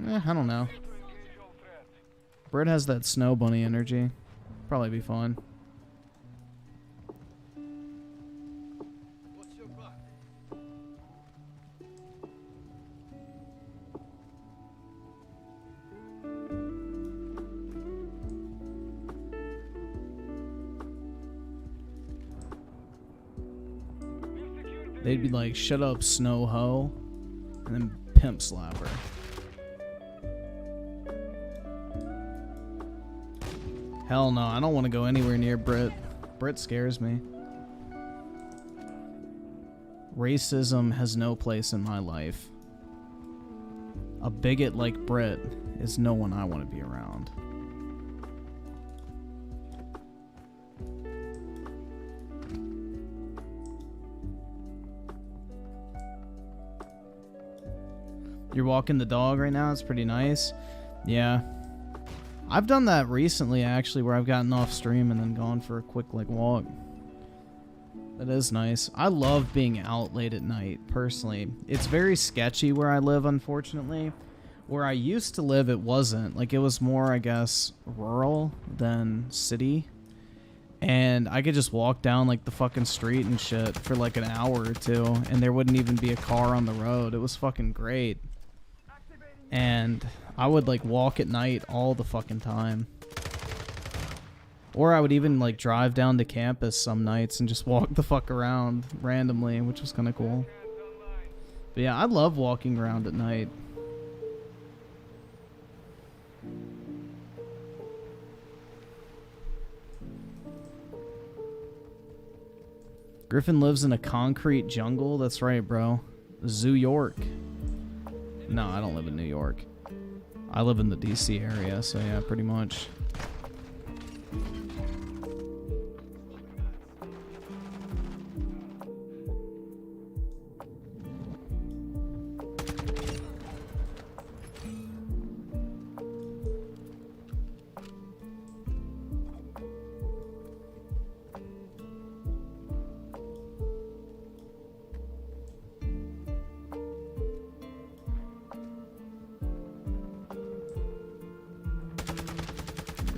Speaker 1: I don't know. Britt has that snow bunny energy. Probably be fine. They'd be like, shut up, snow hoe, and then pimp slap her. Hell no, I don't want to go anywhere near Brit. Brit scares me. Racism has no place in my life. A bigot like Brit is no one I want to be around. You're walking the dog right now? It's pretty nice. Yeah. I've done that recently, actually, where I've gotten off stream and then gone for a quick, like, walk. That is nice. I love being out late at night, personally. It's very sketchy where I live, unfortunately. Where I used to live, it wasn't. Like, it was more, I guess, rural than city. And I could just walk down, like, the fucking street and shit for, like, an hour or two. And there wouldn't even be a car on the road. It was fucking great. And I would like walk at night all the fucking time. Or I would even like drive down to campus some nights and just walk the fuck around randomly, which was kind of cool. But yeah, I love walking around at night. Griffin lives in a concrete jungle? That's right, bro. Zoo York. No, I don't live in New York. I live in the DC area, so yeah, pretty much.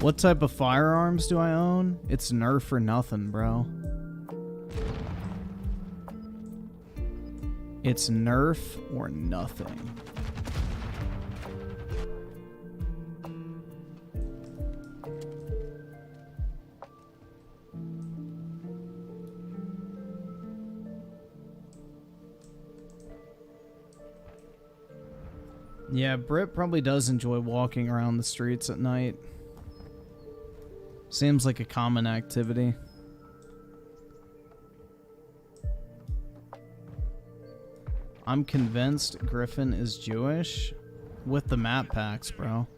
Speaker 1: What type of firearms do I own? It's Nerf or nothing, bro. It's Nerf or nothing. Yeah, Britt probably does enjoy walking around the streets at night. Seems like a common activity. I'm convinced Griffin is Jewish with the map packs, bro.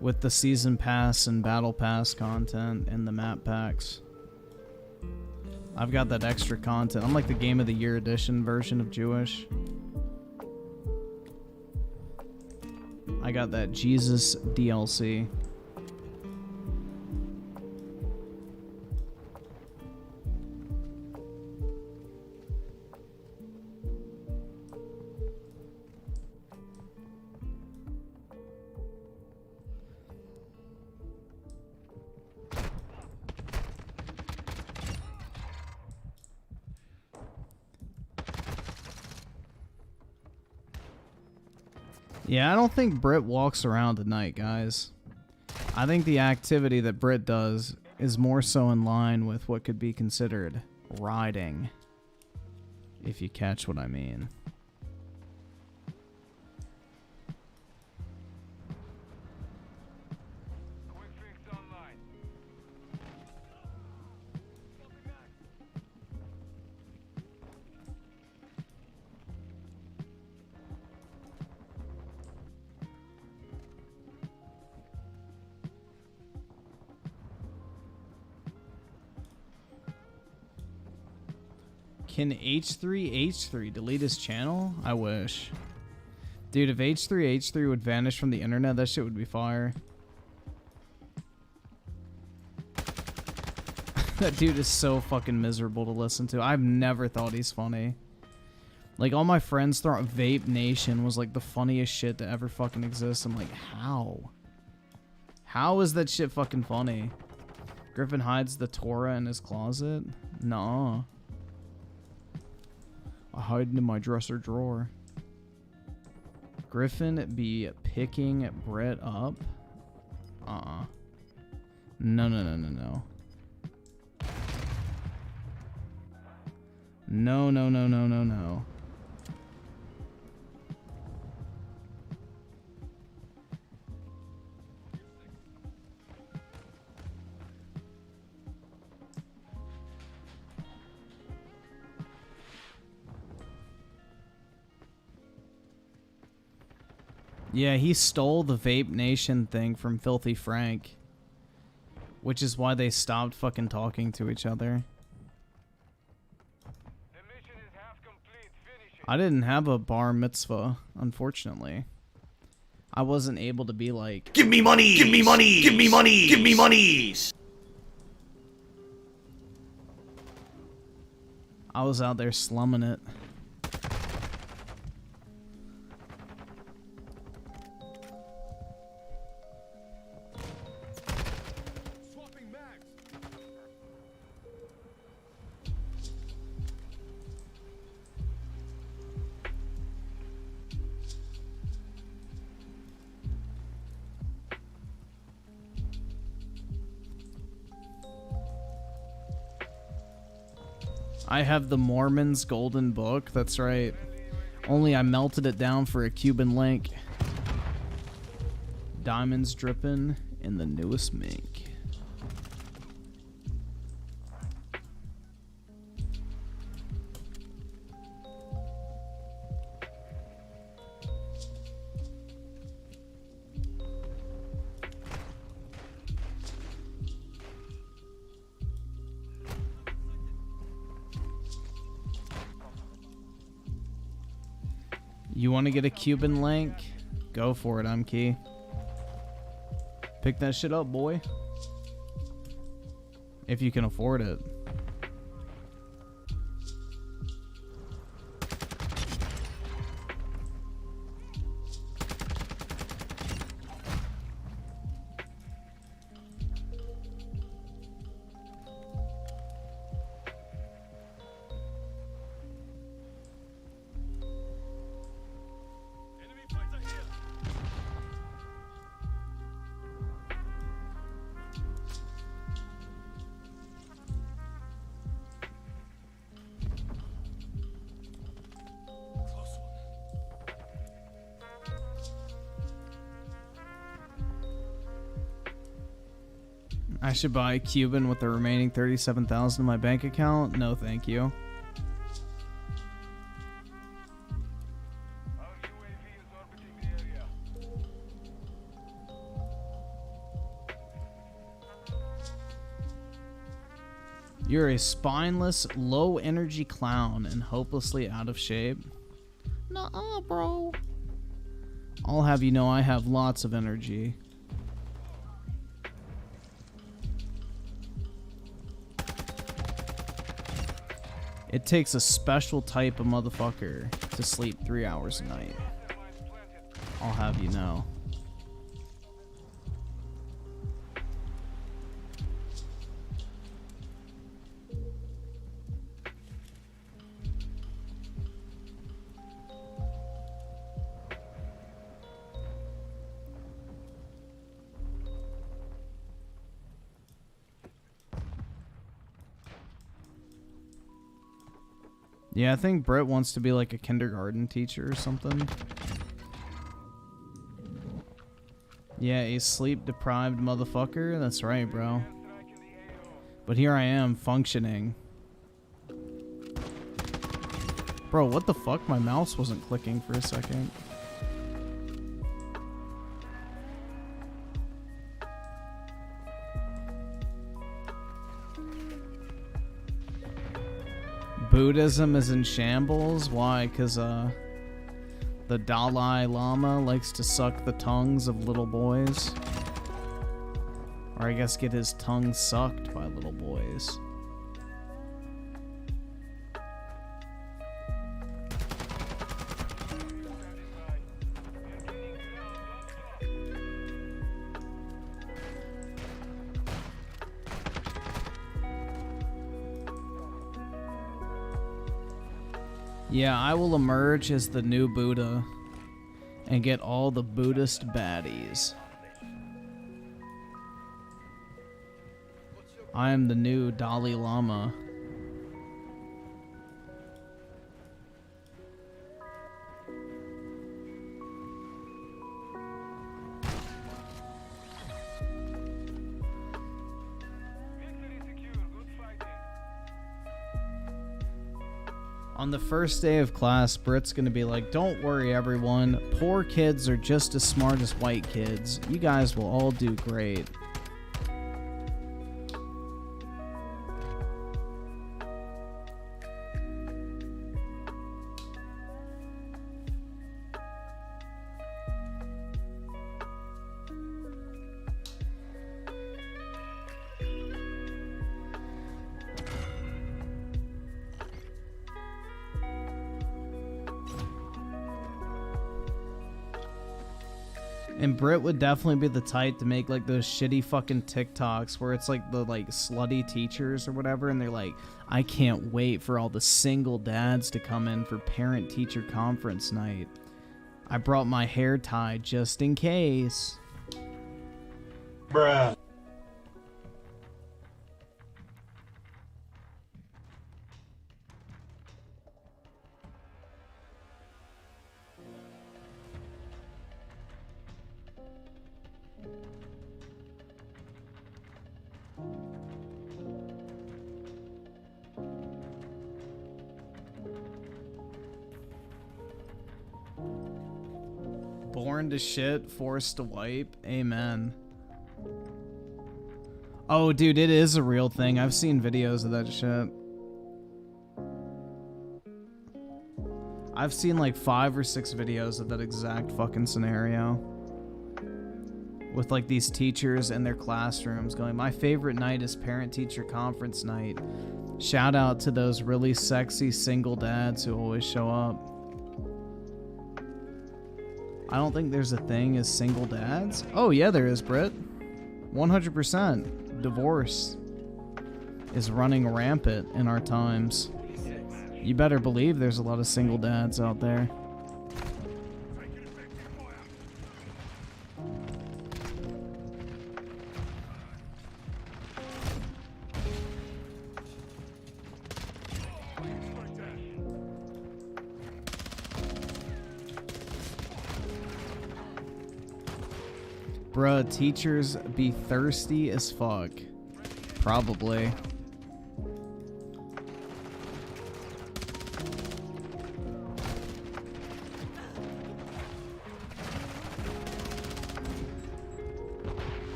Speaker 1: With the season pass and battle pass content and the map packs. I've got that extra content. I'm like the Game of the Year edition version of Jewish. I got that Jesus DLC. Yeah, I don't think Brit walks around at night, guys. I think the activity that Brit does is more so in line with what could be considered riding, if you catch what I mean. Can H3H3 delete his channel? I wish. Dude, if H3H3 would vanish from the internet, that shit would be fire. That dude is so fucking miserable to listen to. I've never thought he's funny. Like, all my friends thought Vape Nation was like the funniest shit to ever fucking exist. I'm like, how? How is that shit fucking funny? Griffin hides the Torah in his closet? Nuh-uh. I hide it in my dresser drawer. Griffin be picking Brett up? No, no, no, no, no. No, no, no, no, no, no. Yeah, he stole the Vape Nation thing from Filthy Frank, which is why they stopped fucking talking to each other.
Speaker 6: The mission is half complete. Finish it.
Speaker 1: I didn't have a bar mitzvah, unfortunately. I wasn't able to be like,
Speaker 5: Give me money! Give me money! Give me money! Give me monies!
Speaker 1: I was out there slumming it.
Speaker 6: Swapping mags.
Speaker 1: I have the Mormon's Golden Book, that's right. Only I melted it down for a Cuban link. Diamonds dripping in the newest mink. You want to get a Cuban link? Go for it, I'm key. Pick that shit up, boy. If you can afford it.
Speaker 6: Enemy fighter here. Close one.
Speaker 1: I should buy a Cuban with the remaining 37,000 in my bank account? No, thank you.
Speaker 6: Our UAV is orbiting the area.
Speaker 1: You're a spineless, low-energy clown and hopelessly out of shape. Nuh-uh, bro. I'll have you know I have lots of energy. It takes a special type of motherfucker to sleep 3 hours a night. I'll have you know. Yeah, I think Britt wants to be like a kindergarten teacher or something. Yeah, a sleep-deprived motherfucker. That's right, bro. But here I am, functioning. Bro, what the fuck? My mouse wasn't clicking for a second. Buddhism is in shambles. Why? Because the Dalai Lama likes to suck the tongues of little boys. Or I guess get his tongue sucked by little boys. Yeah, I will emerge as the new Buddha and get all the Buddhist baddies. I am the new Dalai Lama. On the first day of class, Britt's gonna be like, don't worry everyone, poor kids are just as smart as white kids. You guys will all do great. And Britt would definitely be the type to make like those shitty fucking TikToks where it's like the like slutty teachers or whatever, and they're like, I can't wait for all the single dads to come in for parent-teacher conference night. I brought my hair tied just in case.
Speaker 2: Bruh.
Speaker 1: Born to shit, forced to wipe. Amen. Oh, dude, it is a real thing. I've seen videos of that shit. I've seen like 5 or 6 videos of that exact fucking scenario. With like these teachers in their classrooms going, my favorite night is parent-teacher conference night. Shout out to those really sexy single dads who always show up. I don't think there's a thing as single dads. Oh yeah, there is, Britt. 100%. Divorce is running rampant in our times. You better believe there's a lot of single dads out there. Bruh, teachers be thirsty as fuck. Probably.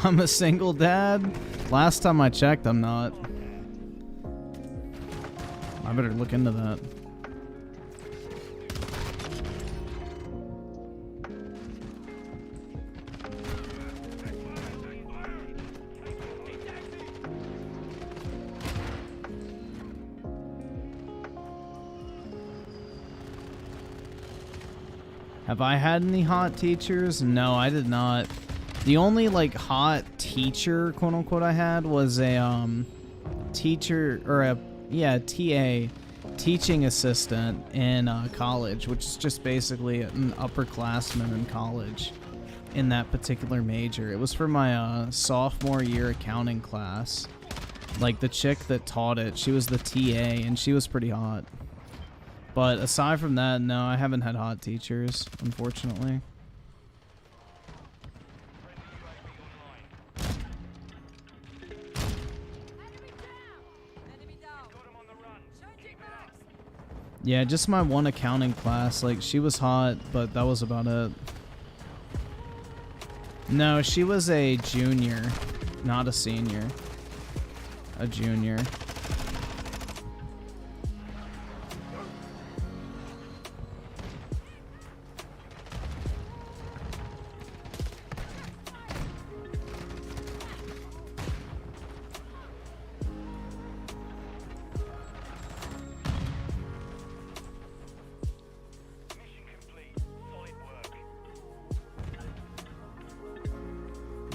Speaker 1: I'm a single dad? Last time I checked, I'm not. I better look into that. Have I had any hot teachers? No, I did not. The only like hot teacher, quote unquote, I had was a teacher or a TA, teaching assistant in college, which is just basically an upperclassman in college in that particular major. It was for my sophomore year accounting class. Like the chick that taught it, she was the TA and she was pretty hot. But aside from that, no, I haven't had hot teachers, unfortunately. Yeah, just my one accounting class. Like, she was hot, but that was about it. No, she was a junior, not a senior. A junior.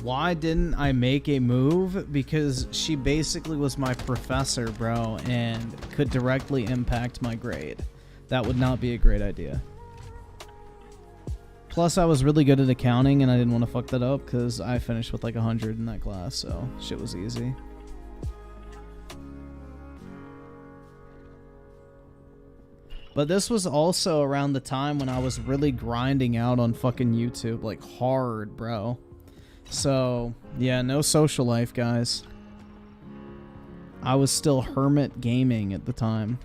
Speaker 1: Why didn't I make a move? Because she basically was my professor, bro, and could directly impact my grade. That would not be a great idea. Plus, I was really good at accounting, and I didn't want to fuck that up because I finished with like 100 in that class, so shit was easy. But this was also around the time when I was really grinding out on fucking YouTube, like hard, bro. So, yeah, no social life, guys. I was still hermit gaming at the time.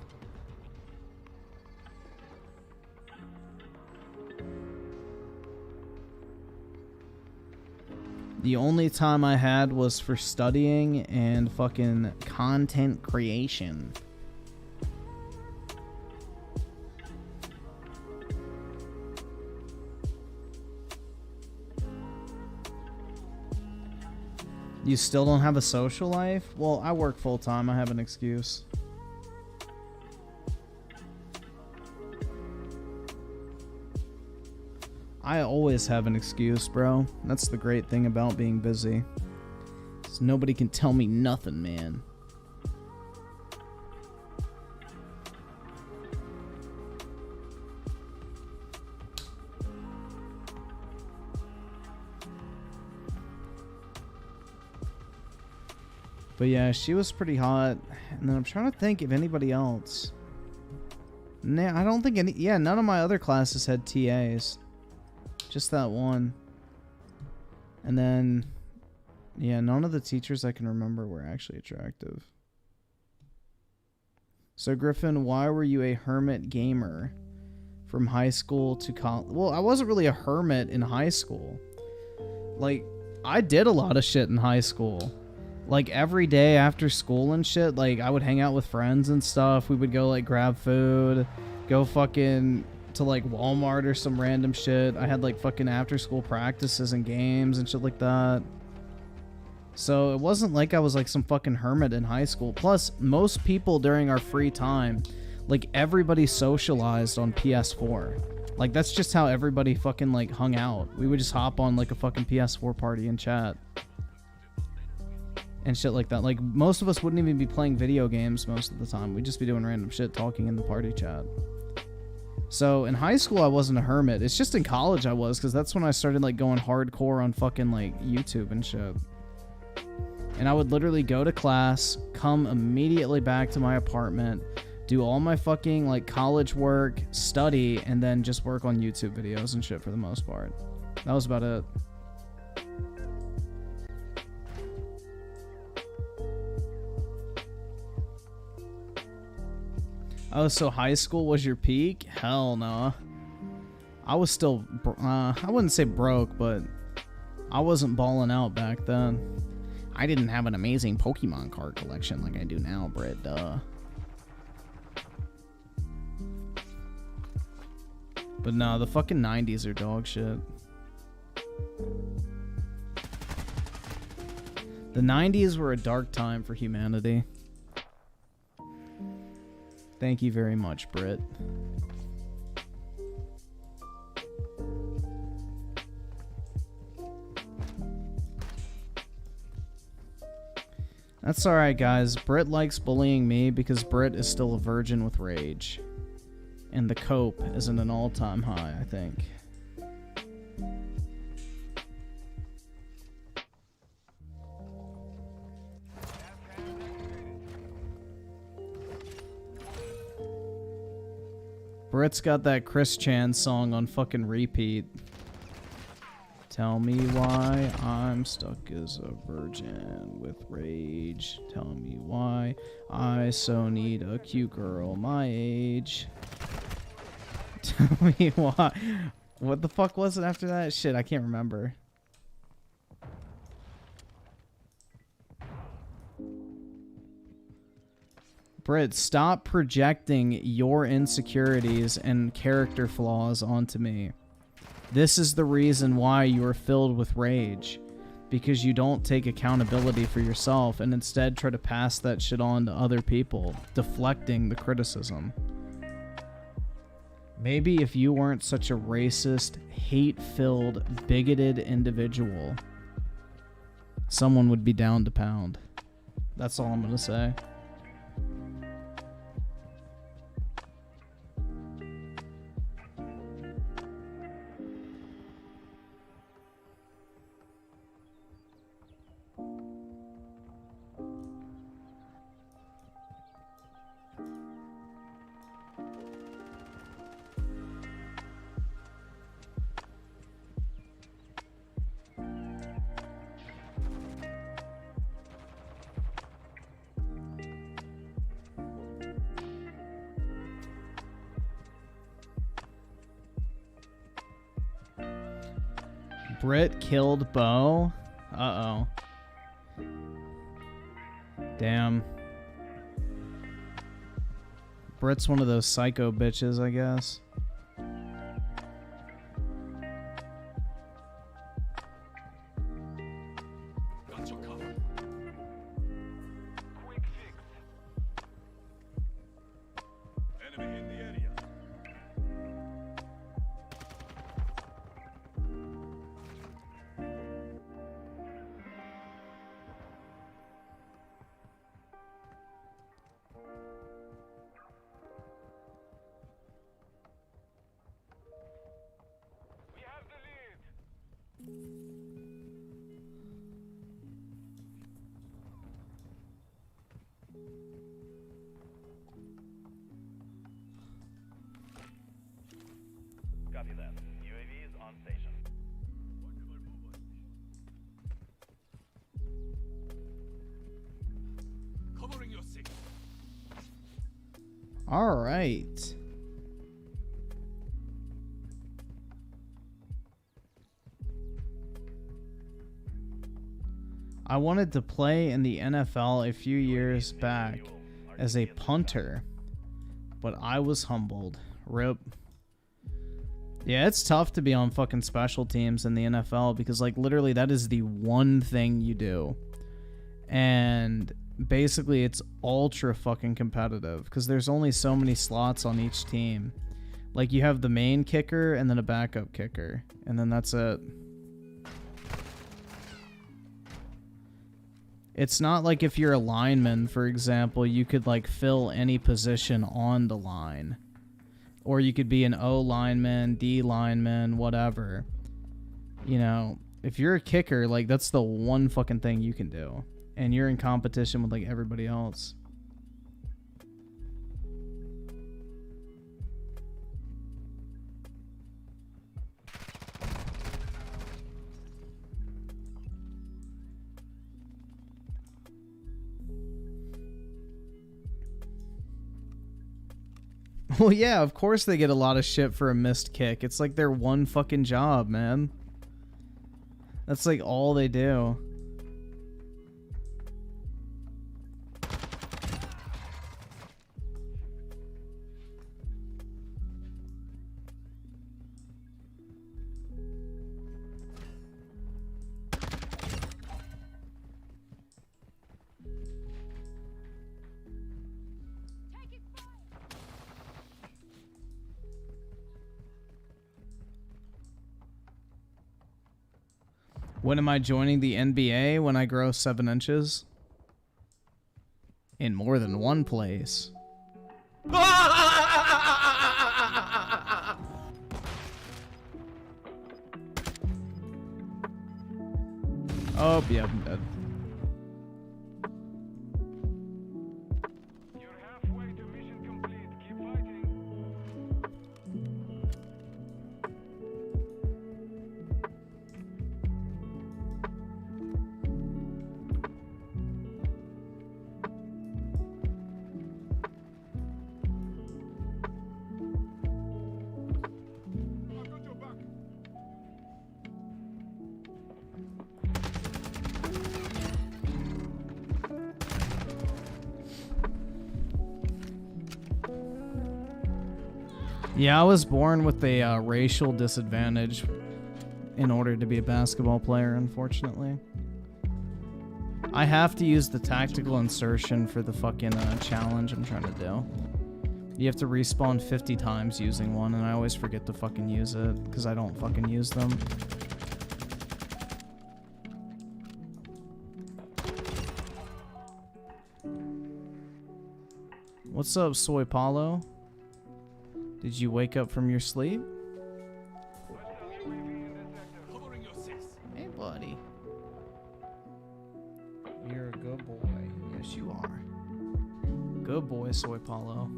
Speaker 1: The only time I had was for studying and fucking content creation. You still don't have a social life? Well, I work full time. I have an excuse. I always have an excuse, bro. That's the great thing about being busy. So nobody can tell me nothing, man. But yeah, she was pretty hot. And then I'm trying to think of anybody else. Nah, I don't think any... Yeah, none of my other classes had TAs. Just that one. And then... Yeah, none of the teachers I can remember were actually attractive. So, Griffin, why were you a hermit gamer? From high school to college? Well, I wasn't really a hermit in high school. Like, I did a lot of shit in high school. Like, every day after school and shit, like, I would hang out with friends and stuff. We would go, like, grab food, go fucking to, like, Walmart or some random shit. I had, like, fucking after-school practices and games and shit like that. So, it wasn't like I was, like, some fucking hermit in high school. Plus, most people during our free time, like, everybody socialized on PS4. Like, that's just how everybody fucking, like, hung out. We would just hop on, like, a fucking PS4 party and chat. And shit like that. Like, most of us wouldn't even be playing video games most of the time. We'd just be doing random shit, talking in the party chat. So, in high school, I wasn't a hermit. It's just in college I was, because that's when I started, like, going hardcore on fucking, like, YouTube and shit. And I would literally go to class, come immediately back to my apartment, do all my fucking, like, college work, study, and then just work on YouTube videos and shit for the most part. That was about it. Oh, so high school was your peak? Hell no. I was still, I wouldn't say broke, but I wasn't balling out back then. I didn't have an amazing Pokemon card collection like I do now, Britt, duh. But no, the fucking 90s are dog shit. The 90s were a dark time for humanity. Thank you very much, Britt. That's alright, guys. Britt likes bullying me because Britt is still a virgin with rage. And the cope is at an all-time high, I think. Britt's got that Chris Chan song on fucking repeat. Tell me why I'm stuck as a virgin with rage. Tell me why I so need a cute girl my age. Tell me why. What the fuck was it after that? Shit, I can't remember. Britt, stop projecting your insecurities and character flaws onto me. This is the reason why you are filled with rage. Because you don't take accountability for yourself and instead try to pass that shit on to other people, deflecting the criticism. Maybe if you weren't such a racist, hate-filled, bigoted individual, someone would be down to pound. That's all I'm gonna say. Britt killed Bo. Uh-oh. Damn. Britt's one of those psycho bitches, I guess.
Speaker 6: Got your cover. Quick fix. Enemy in the area. We have the lead.
Speaker 7: Copy that. UAV is on station.
Speaker 6: Covering your six.
Speaker 1: All right. I wanted to play in the NFL a few years back as a punter, but I was humbled. RIP. Yeah, it's tough to be on fucking special teams in the NFL because, like, literally that is the one thing you do. And basically it's ultra fucking competitive because there's only so many slots on each team. Like, you have the main kicker and then a backup kicker, and then that's it. It's not like if you're a lineman, for example, you could like fill any position on the line. Or you could be an O lineman, D lineman, whatever. You know, if you're a kicker, like that's the one fucking thing you can do. And you're in competition with like everybody else. Well, yeah, of course they get a lot of shit for a missed kick. It's like their one fucking job, man. That's like all they do. When am I joining the NBA? When I grow 7 inches? In more than one place. Oh, yeah, I'm dead.
Speaker 6: You're halfway to mission complete. Keep fighting. I got your back.
Speaker 1: Yeah, I was born with a racial disadvantage in order to be a basketball player, unfortunately. I have to use the tactical insertion for the fucking challenge I'm trying to do. You have to respawn 50 times using one, and I always forget to fucking use it, because I don't fucking use them. What's up, Soy Paulo? Did you wake up from your sleep? Hey, buddy. You're a good boy. Yes, you are. Good boy, Soy Paulo.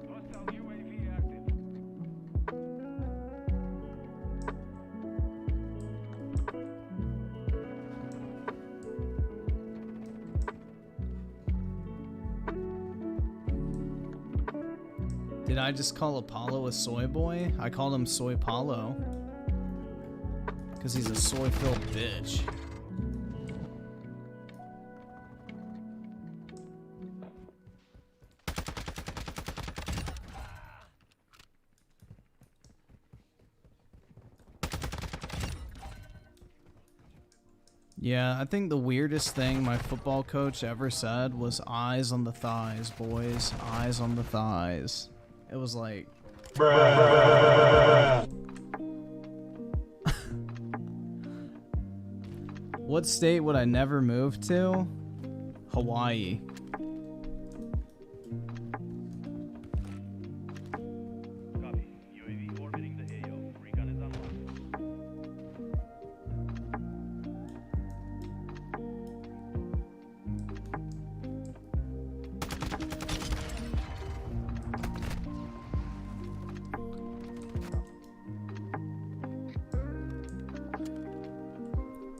Speaker 6: Hostile UAV active.
Speaker 1: Did I just call Apollo a soy boy? I called him Soy Paulo. Because he's a soy-filled bitch. Yeah, I think the weirdest thing my football coach ever said was eyes on the thighs, boys. Eyes on the thighs. It was like... What state would I never move to? Hawaii.
Speaker 7: Copy. UAV orbiting the AO. Recon is online.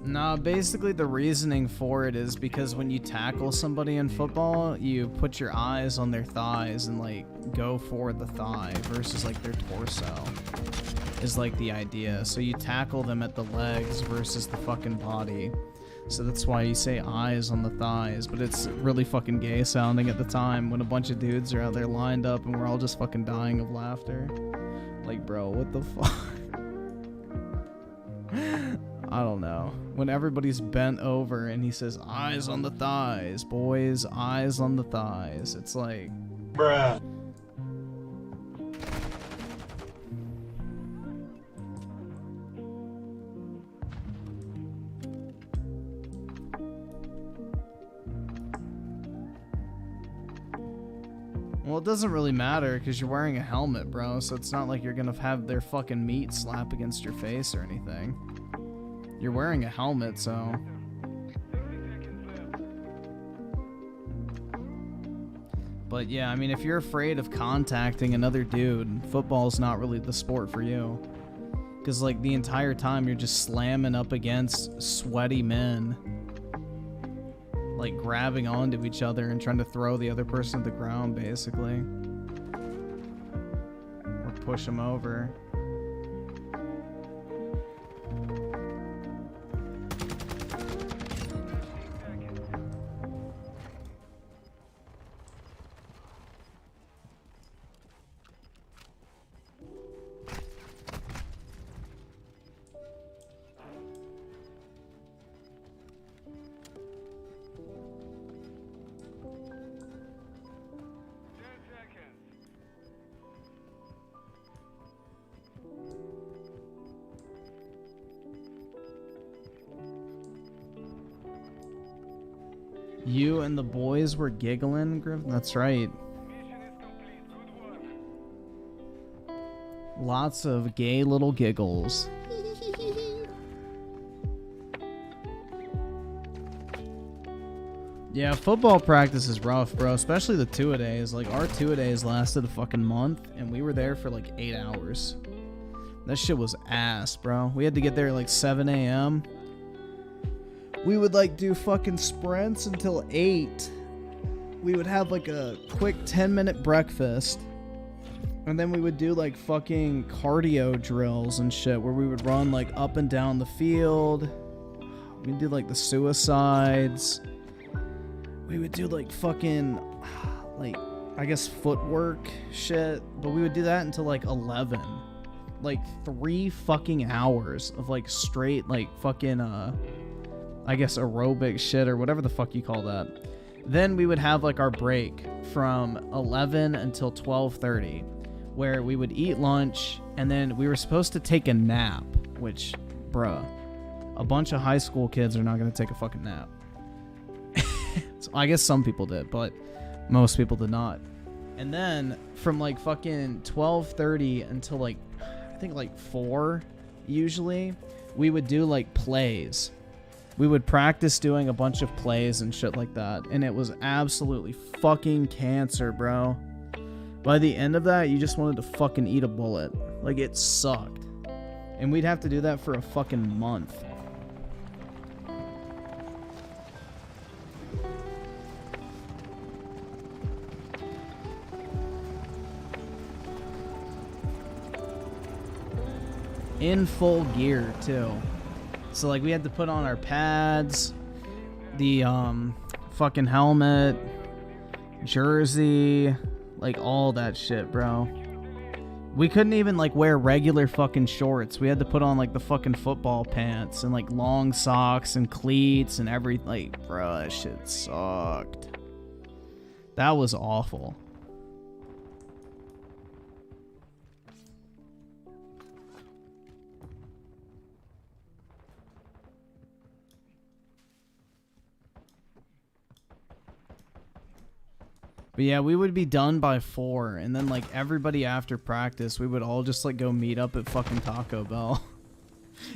Speaker 1: Nah, basically the reasoning for it is because when you tackle somebody in football, you put your eyes on their thighs and like go for the thigh versus like their torso is like the idea. So you tackle them at the legs versus the fucking body. So that's why you say eyes on the thighs, but it's really fucking gay sounding at the time when a bunch of dudes are out there lined up and we're all just fucking dying of laughter. Like, bro, what the fuck? I don't know. When everybody's bent over and he says, eyes on the thighs, boys, eyes on the thighs. It's like...
Speaker 2: Bruh.
Speaker 1: Well, it doesn't really matter because you're wearing a helmet, bro, so it's not like you're gonna have their fucking meat slap against your face or anything. You're wearing a helmet, so... But yeah, I mean, if you're afraid of contacting another dude, football's not really the sport for you. Because, like, the entire time you're just slamming up against sweaty men. Like, grabbing onto each other and trying to throw the other person to the ground, basically. Or push them over. You and the boys were giggling, Griffin? That's right. Lots of gay little giggles. Yeah, football practice is rough, bro. Especially the two-a-days. Like, our two-a-days lasted a fucking month, and we were there for like 8 hours. That shit was ass, bro. We had to get there at like 7 a.m. We would like do fucking sprints until 8. We would have like a quick 10-minute breakfast. And then we would do like fucking cardio drills and shit where we would run like up and down the field. We'd do like the suicides. We would do like fucking like, I guess footwork shit. But we would do that until like 11. Like 3 fucking hours of like straight like fucking I guess aerobic shit or whatever the fuck you call that. Then we would have like our break from 11 until 12:30, where we would eat lunch and then we were supposed to take a nap, which, bruh, a bunch of high school kids are not gonna take a fucking nap. So I guess some people did, but most people did not. And then from like fucking 12:30 until like I think like 4 usually, we would do like plays. We would practice doing a bunch of plays and shit like that, and it was absolutely fucking cancer, bro. By the end of that, you just wanted to fucking eat a bullet. Like, it sucked. And we'd have to do that for a fucking month. In full gear, too. So, like, we had to put on our pads, the, fucking helmet, jersey, like, all that shit, bro. We couldn't even, like, wear regular fucking shorts. We had to put on, like, the fucking football pants and, like, long socks and cleats and everything. Like, bro, that shit sucked. That was awful. But yeah, we would be done by 4, and then like everybody after practice, we would all just like go meet up at fucking Taco Bell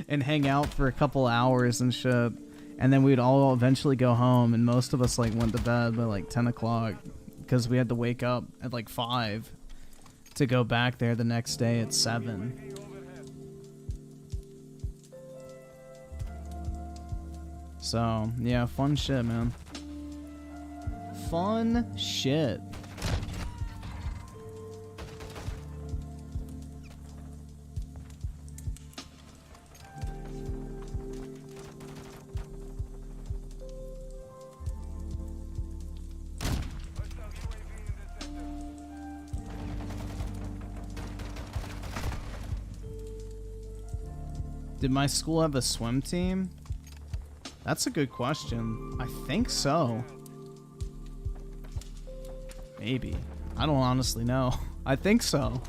Speaker 1: and hang out for a couple hours and shit. And then we'd all eventually go home, and most of us like went to bed by like 10 o'clock because we had to wake up at like 5 to go back there the next day at 7. So yeah, fun shit, man. Fun shit. Did my school have a swim team? That's a good question. I think so. Maybe. I don't honestly know. I think so.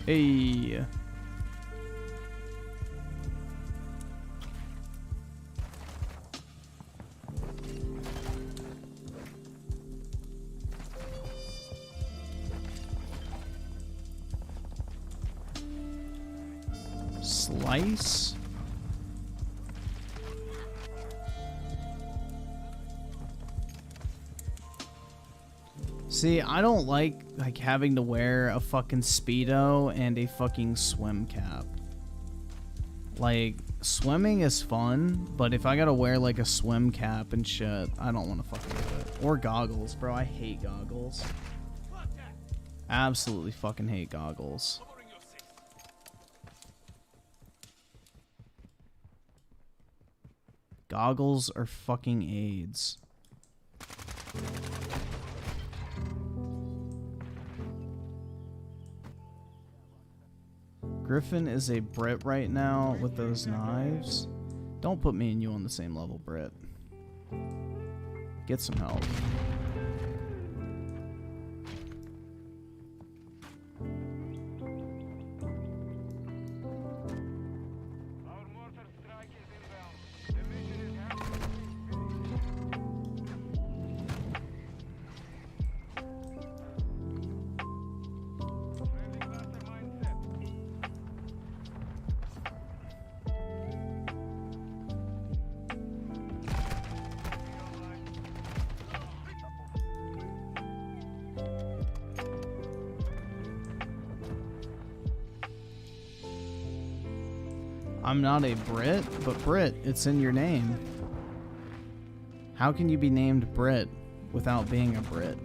Speaker 1: Hey. Slice. See, I don't like having to wear a fucking Speedo and a fucking swim cap. Like, swimming is fun, but if I gotta wear like a swim cap and shit, I don't want to fucking do it. Or goggles, bro. I hate goggles. Absolutely fucking hate goggles. Goggles are fucking AIDS. Griffin is a Brit right now with those knives. Don't put me and you on the same level, Brit. Get some help.
Speaker 7: Our mortar strike is inbound. The mission is friendly mastermind set.
Speaker 1: I'm not a Brit, but Brit, it's in your name. How can you be named Brit without being a Brit?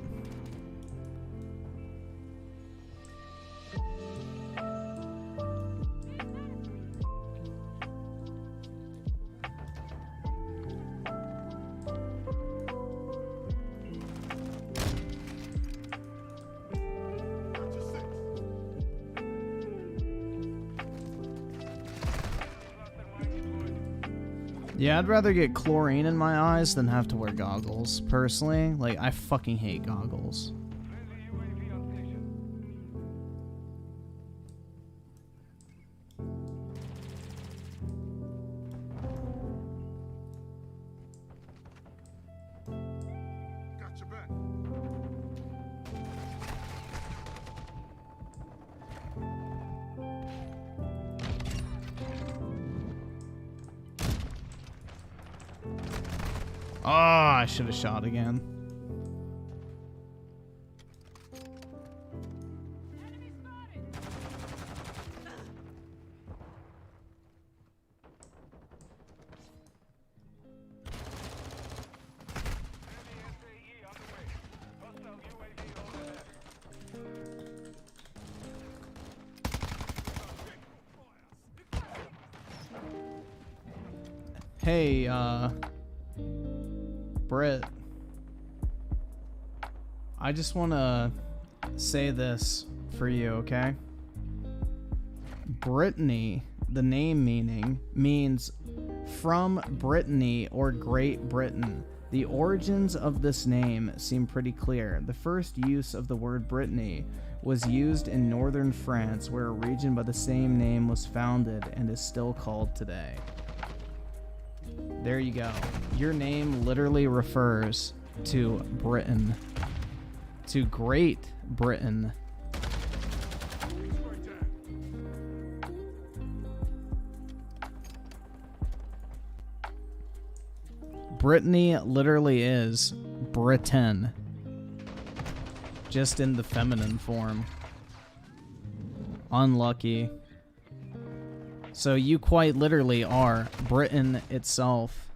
Speaker 1: Yeah, I'd rather get chlorine in my eyes than have to wear goggles, personally. Like, I fucking hate goggles.
Speaker 7: Friendly UAV on station.
Speaker 6: Got your back.
Speaker 1: Oh, I should have shot again.
Speaker 7: Friendly SAE on the way. Hostile UAV overhead.
Speaker 1: Hey, Britt. I just want to say this for you, okay? Brittany, the name means from Brittany or Great Britain. The origins of this name seem pretty clear. The first use of the word Brittany was used in northern France, where a region by the same name was founded and is still called today. There you go. Your name literally refers to Britain. To Great Britain. Brittany literally is Britain. Just in the feminine form. Unlucky. So you quite literally are Britain itself.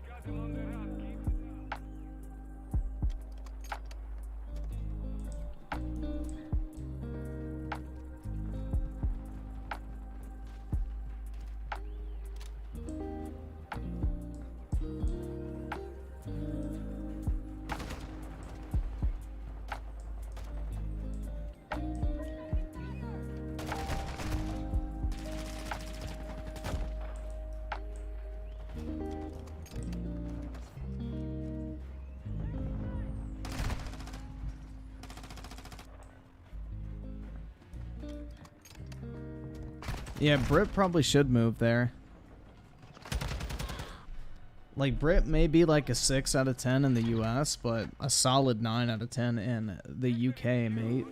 Speaker 7: Got them on the run. Keep them down.
Speaker 1: Yeah, Brit probably should move there. Like, Brit may be like a 6 out of 10 in the US, but a solid 9 out of 10 in the UK, mate.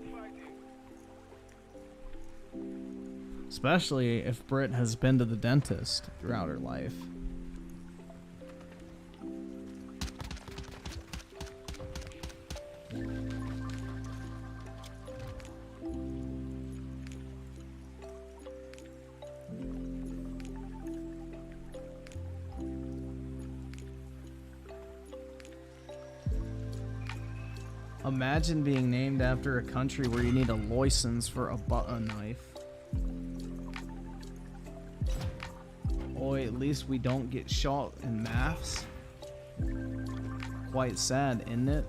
Speaker 1: Especially if Brit has been to the dentist throughout her life. Imagine being named after a country where you need a license for a butter knife. Oi, at least we don't get shot in maths. Quite sad, isn't it?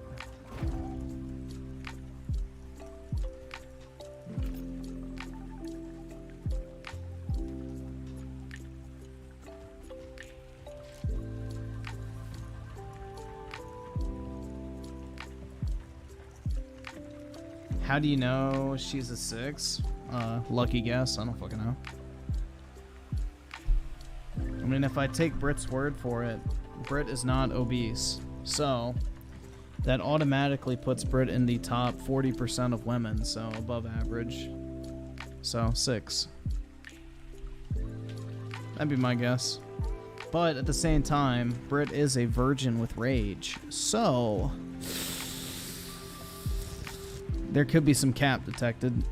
Speaker 1: How do you know she's a 6? Lucky guess. I don't fucking know. I mean, if I take Brit's word for it, Brit is not obese. So, that automatically puts Brit in the top 40% of women, so above average. So, 6. That'd be my guess. But at the same time, Brit is a virgin with rage. So, there could be some cap detected.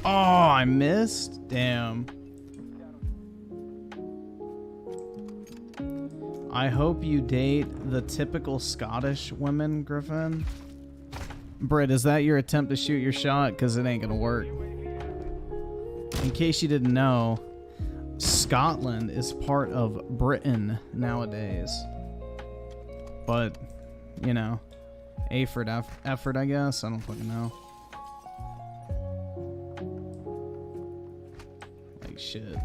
Speaker 1: Oh, I missed? Damn. I hope you date the typical Scottish women, Griffin. Britt, is that your attempt to shoot your shot? Because it ain't gonna work. In case you didn't know, Scotland is part of Britain nowadays. But, you know, effort, I guess. I don't fucking know. Like shit.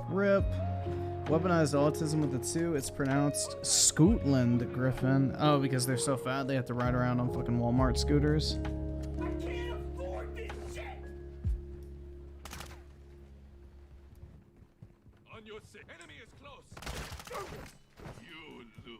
Speaker 1: Rip. Weaponized autism with the 2. It's pronounced Scootland, Griffin. Oh, because they're so fat they have to ride around on fucking Walmart scooters.
Speaker 6: I can't afford this shit! On your sick. Enemy is close. You lose.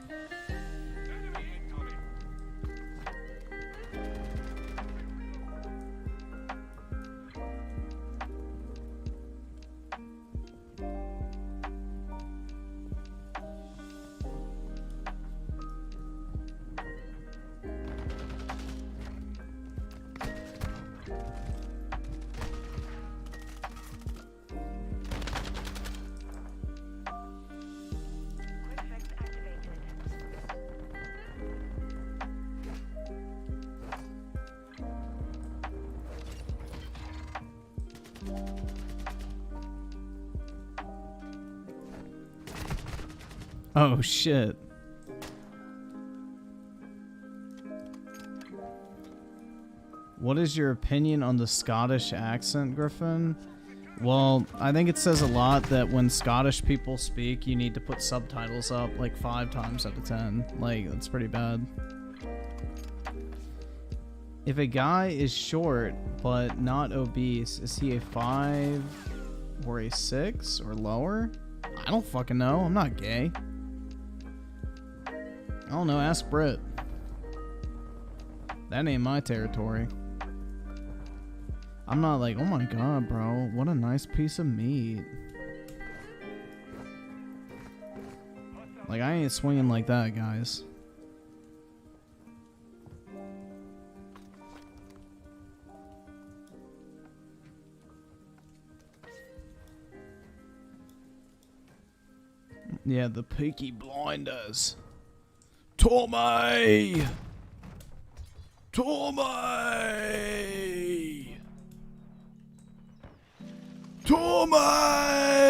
Speaker 6: Enemy incoming!
Speaker 1: Oh shit. What is your opinion on the Scottish accent, Griffin? Well, I think it says a lot that when Scottish people speak, you need to put subtitles up like 5 times out of 10. Like, that's pretty bad. If a guy is short but not obese, is he a 5 or a 6 or lower? I don't fucking know. I'm not gay. I don't know. Ask Brit. That ain't my territory. I'm not like, oh my god, bro, what a nice piece of meat. Like, I ain't swinging like that, guys. Yeah, the Peaky Blinders. Tommy! Tommy! Tommy!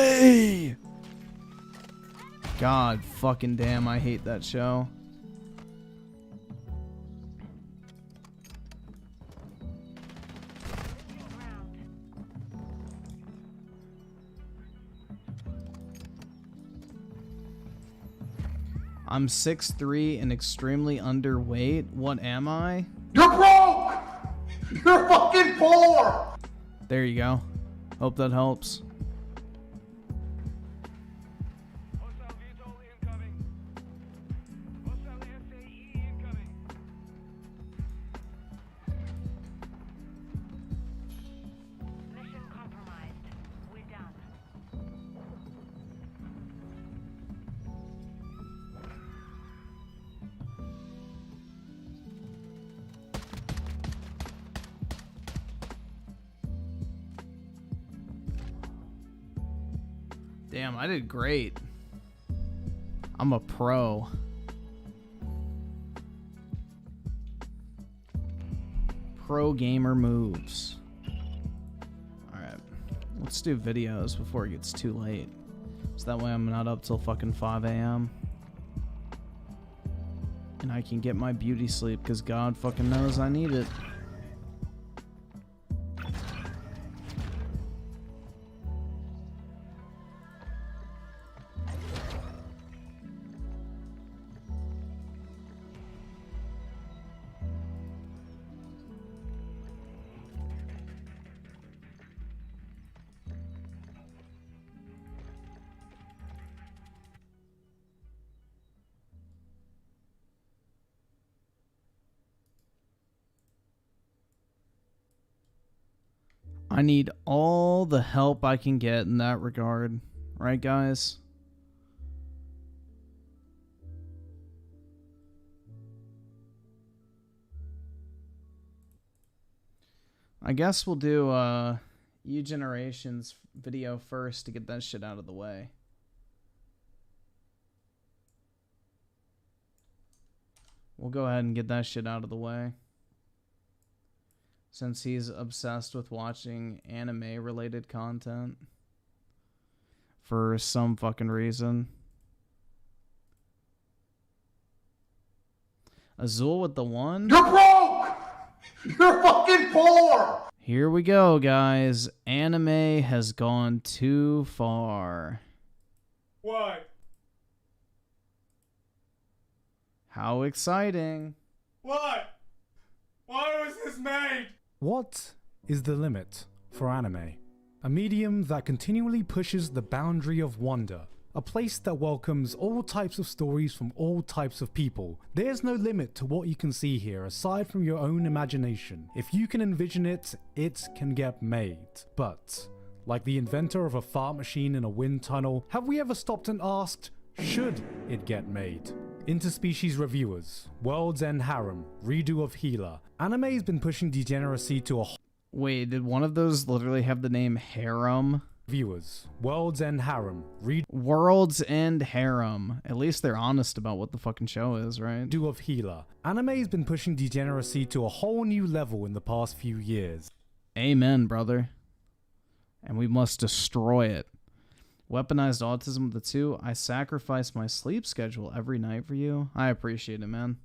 Speaker 1: God fucking damn, I hate that show. I'm 6'3" and extremely underweight. What am I?
Speaker 2: You're broke! You're fucking poor!
Speaker 1: There you go. Hope that helps.
Speaker 7: Hostile VTOL incoming. Hostile SAE incoming.
Speaker 8: Mission compromised. We're done.
Speaker 1: Damn, I did great. I'm a pro. Pro gamer moves. Alright. Let's do videos before it gets too late. So that way I'm not up till fucking 5 a.m. And I can get my beauty sleep, because God fucking knows I need it. I need all the help I can get in that regard. Right, guys? I guess we'll do U Generation's video first to get that shit out of the way. We'll go ahead and get that shit out of the way. Since he's obsessed with watching anime-related content. For some fucking reason. Azul with the 1?
Speaker 2: You're broke! You're fucking poor!
Speaker 1: Here we go, guys. Anime has gone too far.
Speaker 6: Why?
Speaker 1: How exciting.
Speaker 6: Why? Why was this made?
Speaker 9: What is the limit for anime? A medium that continually pushes the boundary of wonder, A place that welcomes all types of stories from all types of people. There's no limit to what you can see here aside from your own imagination. If you can envision it, it can get made. But, like the inventor of a fart machine in a wind tunnel, have we ever stopped and asked, should it get made? Interspecies reviewers, World's End Harem, redo of Healer. Anime's been pushing degeneracy to a
Speaker 1: Wait, did one of those literally have the name Harem?
Speaker 9: Viewers, World's End Harem,
Speaker 1: World's End Harem. At least they're honest about what the fucking show is, right?
Speaker 9: redo of Healer. Anime's been pushing degeneracy to a whole new level in the past few years.
Speaker 1: Amen, brother. And we must destroy it. Weaponized autism with the 2. I sacrifice my sleep schedule every night for you. I appreciate it, man.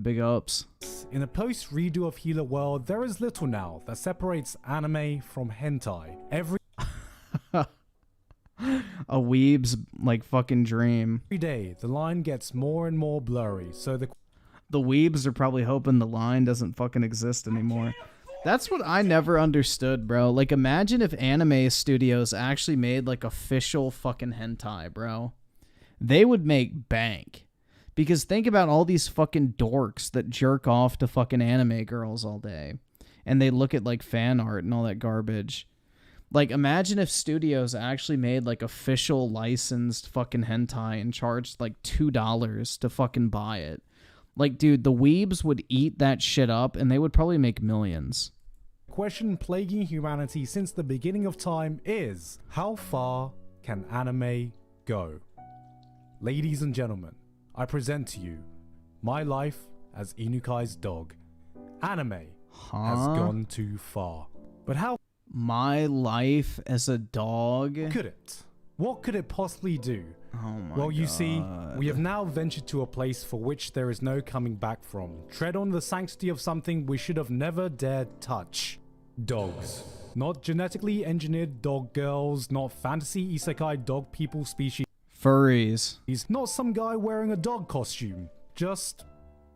Speaker 1: Big ups.
Speaker 9: In a post-redo of Healer world, there is little now that separates anime from hentai. Every
Speaker 1: A weeb's like fucking dream.
Speaker 9: day, the line gets more and more blurry, so the
Speaker 1: weebs are probably hoping the line doesn't fucking exist anymore. That's what I never understood, bro. Like, imagine if anime studios actually made like official fucking hentai, bro. They would make bank. Because think about all these fucking dorks that jerk off to fucking anime girls all day. And they look at like fan art and all that garbage. Like, imagine if studios actually made, like, official licensed fucking hentai and charged, like, $2 to fucking buy it. Like, dude, the weebs would eat that shit up, and they would probably make millions.
Speaker 9: question plaguing humanity since the beginning of time is, how far can anime go? Ladies and gentlemen, I present to you my life as Inukai's dog. Anime has gone too far. But how
Speaker 1: My life as a dog?
Speaker 9: could it? What could it possibly do?
Speaker 1: Oh my
Speaker 9: Well, you
Speaker 1: God.
Speaker 9: see, we have now ventured to a place for which there is no coming back from. Tread on the sanctity of something we should have never dared touch. Dogs. Not genetically engineered dog girls, not fantasy isekai dog people species.
Speaker 1: Furries.
Speaker 9: He's not some guy wearing a dog costume. Just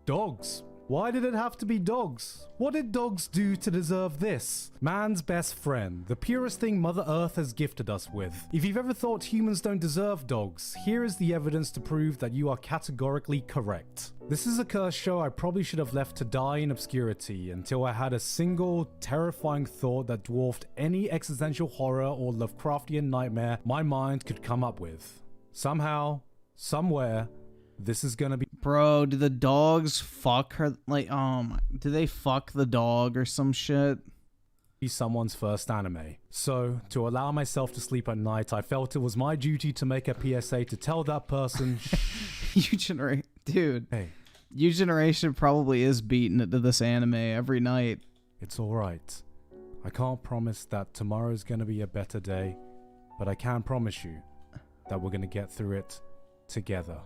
Speaker 9: dogs. Why did it have to be dogs? What did dogs do to deserve this? Man's best friend, the purest thing Mother Earth has gifted us with. If you've ever thought humans don't deserve dogs, here is the evidence to prove that you are categorically correct. This is a cursed show I probably should have left to die in obscurity until I had a single, terrifying thought that dwarfed any existential horror or Lovecraftian nightmare my mind could come up with. Somehow, somewhere, this is gonna be—
Speaker 1: Bro, do the dogs fuck her? Like, do they fuck the dog or some shit?
Speaker 9: someone's first anime. So, to allow myself to sleep at night, I felt it was my duty to make a PSA to tell that person,
Speaker 1: Dude,
Speaker 9: hey,
Speaker 1: your generation probably is beating it to this anime every night.
Speaker 9: it's alright. I can't promise that tomorrow's gonna be a better day, but I can promise you that we're gonna get through it together.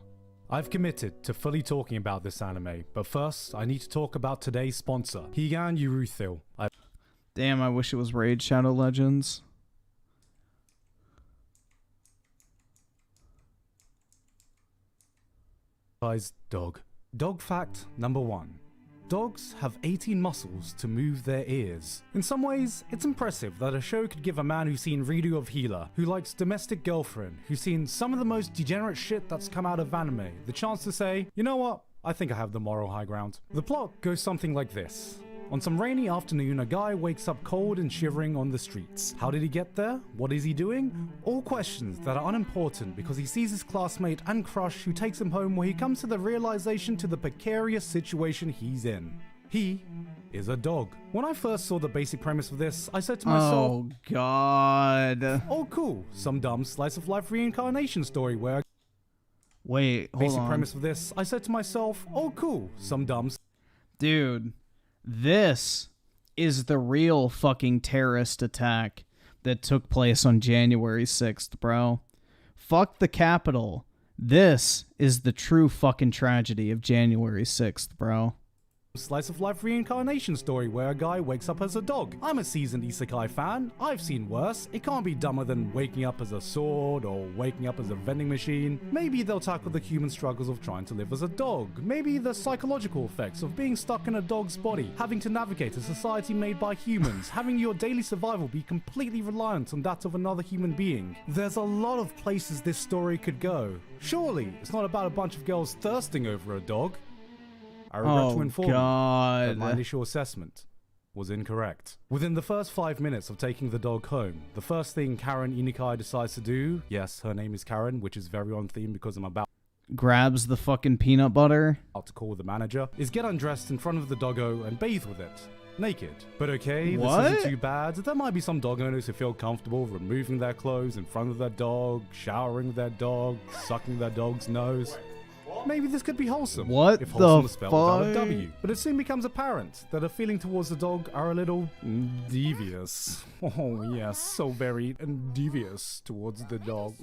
Speaker 9: I've committed to fully talking about this anime, but first, I need to talk about today's sponsor, Higan Yuruthil.
Speaker 1: Damn, I wish it was Raid Shadow Legends.
Speaker 9: Dog. Dog fact number 1. Dogs have 18 muscles to move their ears. In some ways, it's impressive that a show could give a man who's seen Redo of Healer, who likes Domestic Girlfriend, who's seen some of the most degenerate shit that's come out of anime, the chance to say, you know what, I think I have the moral high ground. The plot goes something like this. On some rainy afternoon, a guy wakes up cold and shivering on the streets. How did he get there? What is he doing? All questions that are unimportant because he sees his classmate and crush who takes him home, where he comes to the realization to the precarious situation he's in. He is a dog. When I first saw the basic premise of this, I said to myself,
Speaker 1: Oh, God.
Speaker 9: oh cool, some dumb slice of life reincarnation story where—
Speaker 1: Wait, hold
Speaker 9: basic
Speaker 1: on.
Speaker 9: premise of this, I said to myself, oh cool, some dumb—
Speaker 1: Dude, this is the real fucking terrorist attack that took place on January 6th, bro. Fuck the Capitol. This is the true fucking tragedy of January 6th, bro.
Speaker 9: slice of life reincarnation story where a guy wakes up as a dog. I'm a seasoned isekai fan. I've seen worse. It can't be dumber than waking up as a sword or waking up as a vending machine. Maybe they'll tackle the human struggles of trying to live as a dog. Maybe the psychological effects of being stuck in a dog's body, having to navigate a society made by humans, having your daily survival be completely reliant on that of another human being. There's a lot of places this story could go. Surely, it's not about a bunch of girls thirsting over a dog. I regret to inform you that my initial assessment was incorrect. Within the first 5 minutes of taking the dog home, the first thing Karen Inikai decides to do, yes, her name is Karen, which is very on theme because I'm about
Speaker 1: Grabs the fucking peanut butter.
Speaker 9: to call the manager, is get undressed in front of the doggo and bathe with it. Naked. But okay,
Speaker 1: What?
Speaker 9: this isn't too bad. There might be some dog owners who feel comfortable removing their clothes in front of their dog, showering with their dog, sucking their dog's nose. Maybe this could be wholesome.
Speaker 1: What
Speaker 9: if wholesome
Speaker 1: the
Speaker 9: is spelled without a
Speaker 1: fuck?
Speaker 9: W. But it soon becomes apparent that her feeling towards the dog are a little devious. Oh yes, so very devious towards the dog.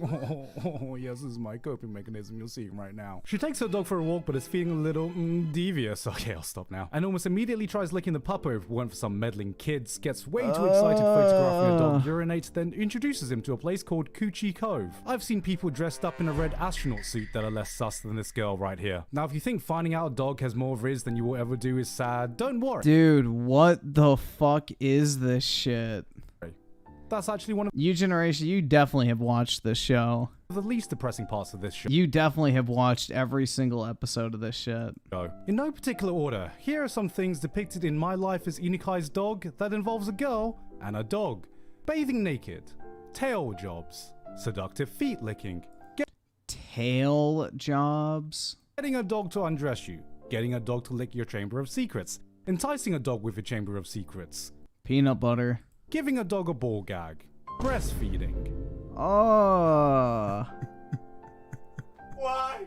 Speaker 9: Oh yes, this is my coping mechanism you're seeing right now. She takes her dog for a walk but is feeling a little devious. Okay, I'll stop now. And almost immediately tries licking the puppo if it weren't for some meddling kids, gets way too excited photographing a dog urinate, then introduces him to a place called Coochie Cove. I've seen people dressed up in a red astronaut suit that are less sus than this girl right here. Now if you think finding out a dog has more riz than you will ever do is sad, don't worry.
Speaker 1: Dude, what the fuck is this shit?
Speaker 9: That's actually one of
Speaker 1: You generation, you definitely have watched this show.
Speaker 9: the least depressing parts of this show.
Speaker 1: You definitely have watched every single episode of this shit.
Speaker 9: In no particular order, here are some things depicted in my life as Inikai's dog that involves a girl and a dog. Bathing naked, tail jobs, seductive feet licking,
Speaker 1: Tail jobs.
Speaker 9: getting a dog to undress you, getting a dog to lick your chamber of secrets, enticing a dog with your chamber of secrets,
Speaker 1: Peanut butter.
Speaker 9: giving a dog a ball gag, breastfeeding.
Speaker 1: Oh.
Speaker 2: Why?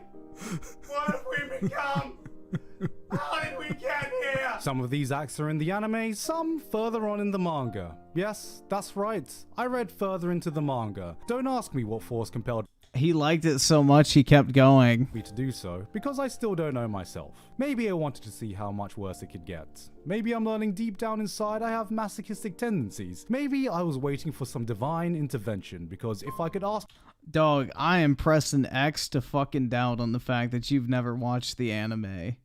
Speaker 2: What have we become? How did we get here?
Speaker 9: Some of these acts are in the anime, some further on in the manga. Yes, that's right. I read further into the manga. Don't ask me what force compelled
Speaker 1: He liked it so much he kept going.
Speaker 9: me to do so, because I still don't know myself. Maybe I wanted to see how much worse it could get. Maybe I'm learning deep down inside I have masochistic tendencies. Maybe I was waiting for some divine intervention, because if I could ask
Speaker 1: Dog, I am pressing X to fucking doubt on the fact that you've never watched the anime.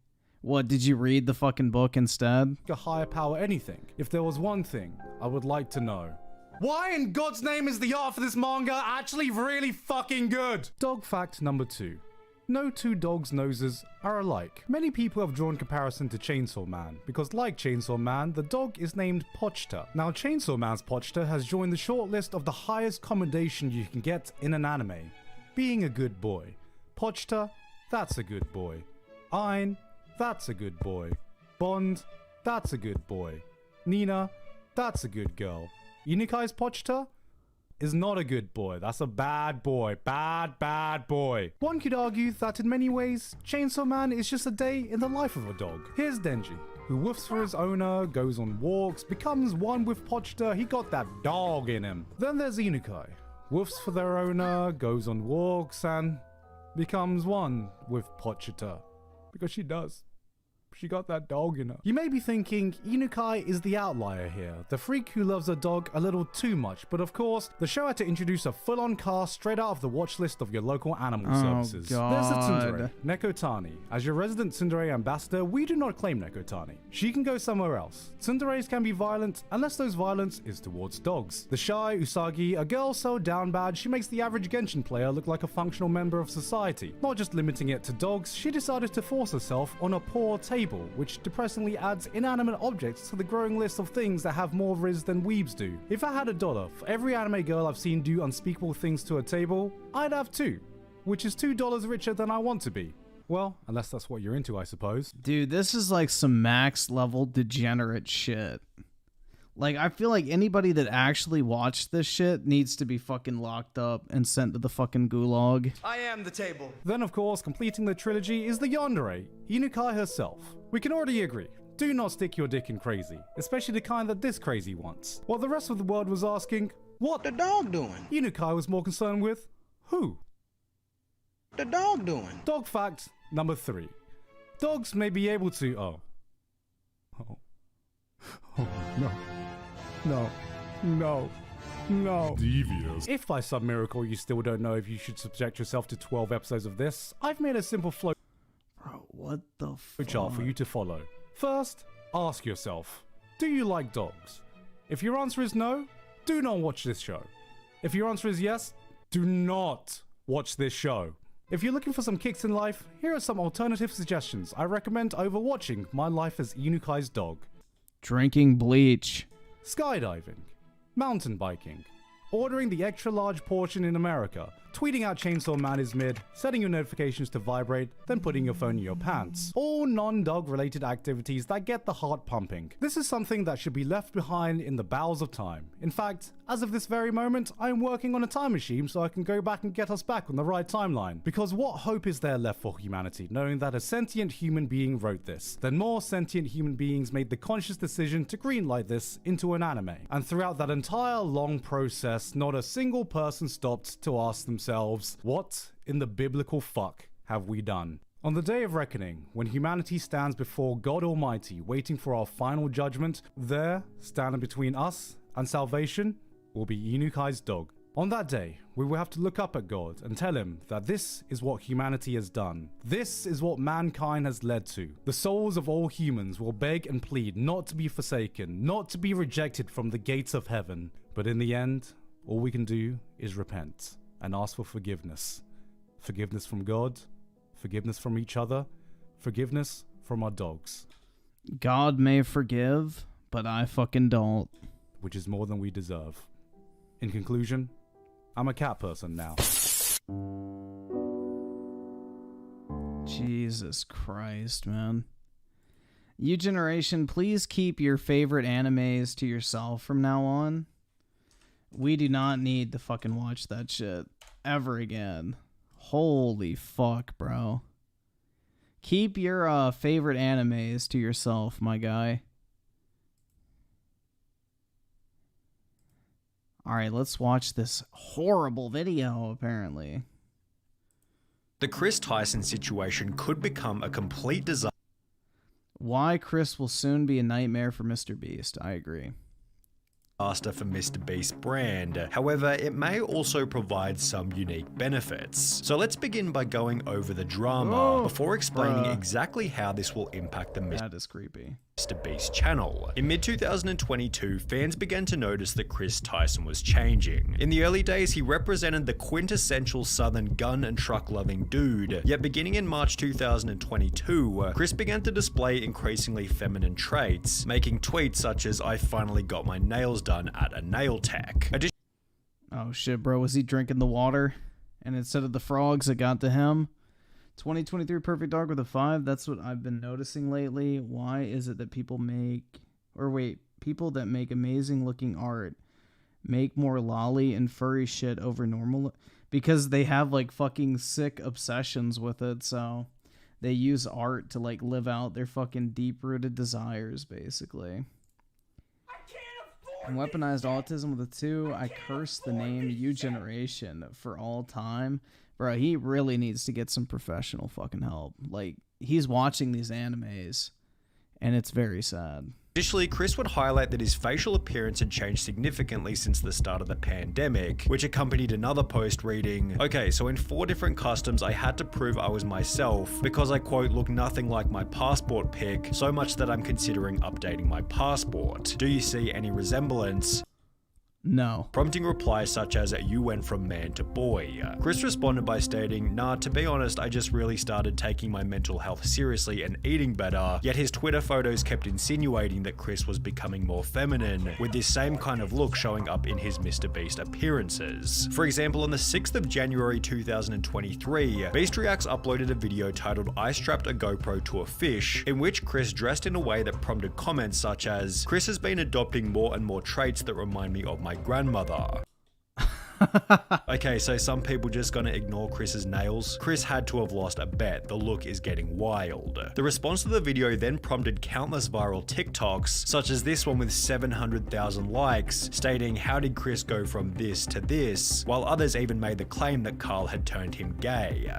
Speaker 1: What, did you read the fucking book instead?
Speaker 9: a higher power anything, if there was one thing I would like to know. Why in God's name is the art for this manga actually really fucking good? Dog fact number 2. No two dogs' noses are alike. Many people have drawn comparison to Chainsaw Man, because like Chainsaw Man, the dog is named Pochta. Now Chainsaw Man's Pochta has joined the shortlist of the highest commendation you can get in an anime. Being a good boy. Pochta, that's a good boy. Ein, that's a good boy. Bond, that's a good boy. Nina, that's a good girl. Inikai's Pochta is not a good boy. That's a bad boy. Bad boy. One could argue that in many ways, Chainsaw Man is just a day in the life of a dog. Here's Denji, who woofs for his owner, goes on walks, becomes one with Pochta. He got that dog in him. Then there's Inikai, woofs for their owner, goes on walks, and becomes one with Pochta. Because she does. She got that dog in her. You may be thinking, Inukai is the outlier here, the freak who loves a dog a little too much, but of course, the show had to introduce a full-on cast straight out of the watch list of your local animal services.
Speaker 1: God.
Speaker 9: There's the tsundere, Nekotani. As your resident tsundere ambassador, we do not claim Nekotani. She can go somewhere else. Tsunderes can be violent, unless those violence is towards dogs. The shy Usagi, a girl so down bad she makes the average Genshin player look like a functional member of society. Not just limiting it to dogs, she decided to force herself on a poor table, which depressingly adds inanimate objects to the growing list of things that have more riz than weebs do. If I had $1 for every anime girl I've seen do unspeakable things to a table, I'd have 2, which is $2 richer than I want to be. Well, unless that's what you're into, I suppose.
Speaker 1: Dude, this is like some max level degenerate shit. Like, I feel like anybody that actually watched this shit needs to be fucking locked up and sent to the fucking gulag.
Speaker 4: I am the table.
Speaker 9: Then, of course, completing the trilogy is the yandere, Inukai herself. We can already agree. Do not stick your dick in crazy, especially the kind that this crazy wants. While the rest of the world was asking, what
Speaker 3: The dog doing?
Speaker 9: Inukai was more concerned with, who?
Speaker 3: The dog doing?
Speaker 9: Dog fact number 3. Dogs may be able to, Oh. Oh, no. No. No. No.
Speaker 6: Devious.
Speaker 9: If by some miracle you still don't know if you should subject yourself to 12 episodes of this, I've made a simple flow
Speaker 1: Bro, what the
Speaker 9: chart for you to follow. First, ask yourself, do you like dogs? If your answer is no, do not watch this show. If your answer is yes, do not watch this show. If you're looking for some kicks in life, here are some alternative suggestions I recommend over watching My Life as Inukai's Dog.
Speaker 1: Drinking bleach.
Speaker 9: Skydiving, mountain biking, ordering the extra large portion in America, tweeting out Chainsaw Man is mid, setting your notifications to vibrate, then putting your phone in your pants. All non-dog related activities that get the heart pumping. This is something that should be left behind in the bowels of time. In fact, as of this very moment, I am working on a time machine so I can go back and get us back on the right timeline. Because what hope is there left for humanity, knowing that a sentient human being wrote this? Then more sentient human beings made the conscious decision to greenlight this into an anime. And throughout that entire long process, not a single person stopped to ask themselves, what in the biblical fuck have we done? On the day of reckoning, when humanity stands before God Almighty waiting for our final judgment, there, standing between us and salvation, will be Inukai's dog. On that day, we will have to look up at God and tell him that this is what humanity has done. This is what mankind has led to. The souls of all humans will beg and plead not to be forsaken, not to be rejected from the gates of heaven. But in the end, all we can do is repent and ask for forgiveness. Forgiveness from God, forgiveness from each other, forgiveness from our dogs.
Speaker 1: God may forgive, but I fucking don't.
Speaker 9: Which is more than we deserve. In conclusion, I'm a cat person now.
Speaker 1: Jesus Christ, man. You generation, please keep your favorite animes to yourself from now on. We do not need to fucking watch that shit ever again. Holy fuck, bro. Keep your favorite animes to yourself, my guy. Alright, let's watch this horrible video, apparently.
Speaker 10: The Chris Tyson situation could become a complete disaster.
Speaker 1: Why Chris will soon be a nightmare for Mr. Beast. I agree.
Speaker 10: For Mr. Beast's brand. However, it may also provide some unique benefits. So let's begin by going over the drama before explaining exactly how this will impact the
Speaker 1: That is creepy.
Speaker 10: Mr. Beast channel. In mid-2022, fans began to notice that Chris Tyson was changing. In the early days, he represented the quintessential southern gun and truck loving dude. Yet beginning in March 2022, Chris began to display increasingly feminine traits, making tweets such as, "I finally got my nails done at a nail tech."
Speaker 1: Oh shit, bro, was he drinking the water? And instead of the frogs, it got to him? 2023 perfect dog with a 5. That's what I've been noticing lately. Why is it that people people that make amazing looking art make more lolly and furry shit over normal? Because they have like fucking sick obsessions with it, so they use art to like live out their fucking deep-rooted desires, basically. And weaponized autism with a 2. I curse the name U Generation for all time. Bro, he really needs to get some professional fucking help. Like, he's watching these animes, and it's very sad.
Speaker 10: Additionally, Chris would highlight that his facial appearance had changed significantly since the start of the pandemic, which accompanied another post reading, "Okay, so in 4 different customs I had to prove I was myself because I, quote, look nothing like my passport pic, so much that I'm considering updating my passport. Do you see any resemblance?"
Speaker 1: No.
Speaker 10: Prompting replies such as, "You went from man to boy." Chris responded by stating, "Nah, to be honest, I just really started taking my mental health seriously and eating better." Yet his Twitter photos kept insinuating that Chris was becoming more feminine, with this same kind of look showing up in his Mr. Beast appearances. For example, on the 6th of January 2023, Beast Reacts uploaded a video titled "I strapped a GoPro to a fish," in which Chris dressed in a way that prompted comments such as, "Chris has been adopting more and more traits that remind me of my grandmother." Okay, so some people just gonna ignore Chris's nails? Chris had to have lost a bet. The look is getting wild. The response to the video then prompted countless viral TikToks, such as this one with 700,000 likes, stating, "How did Chris go from this to this?" While others even made the claim that Carl had turned him gay.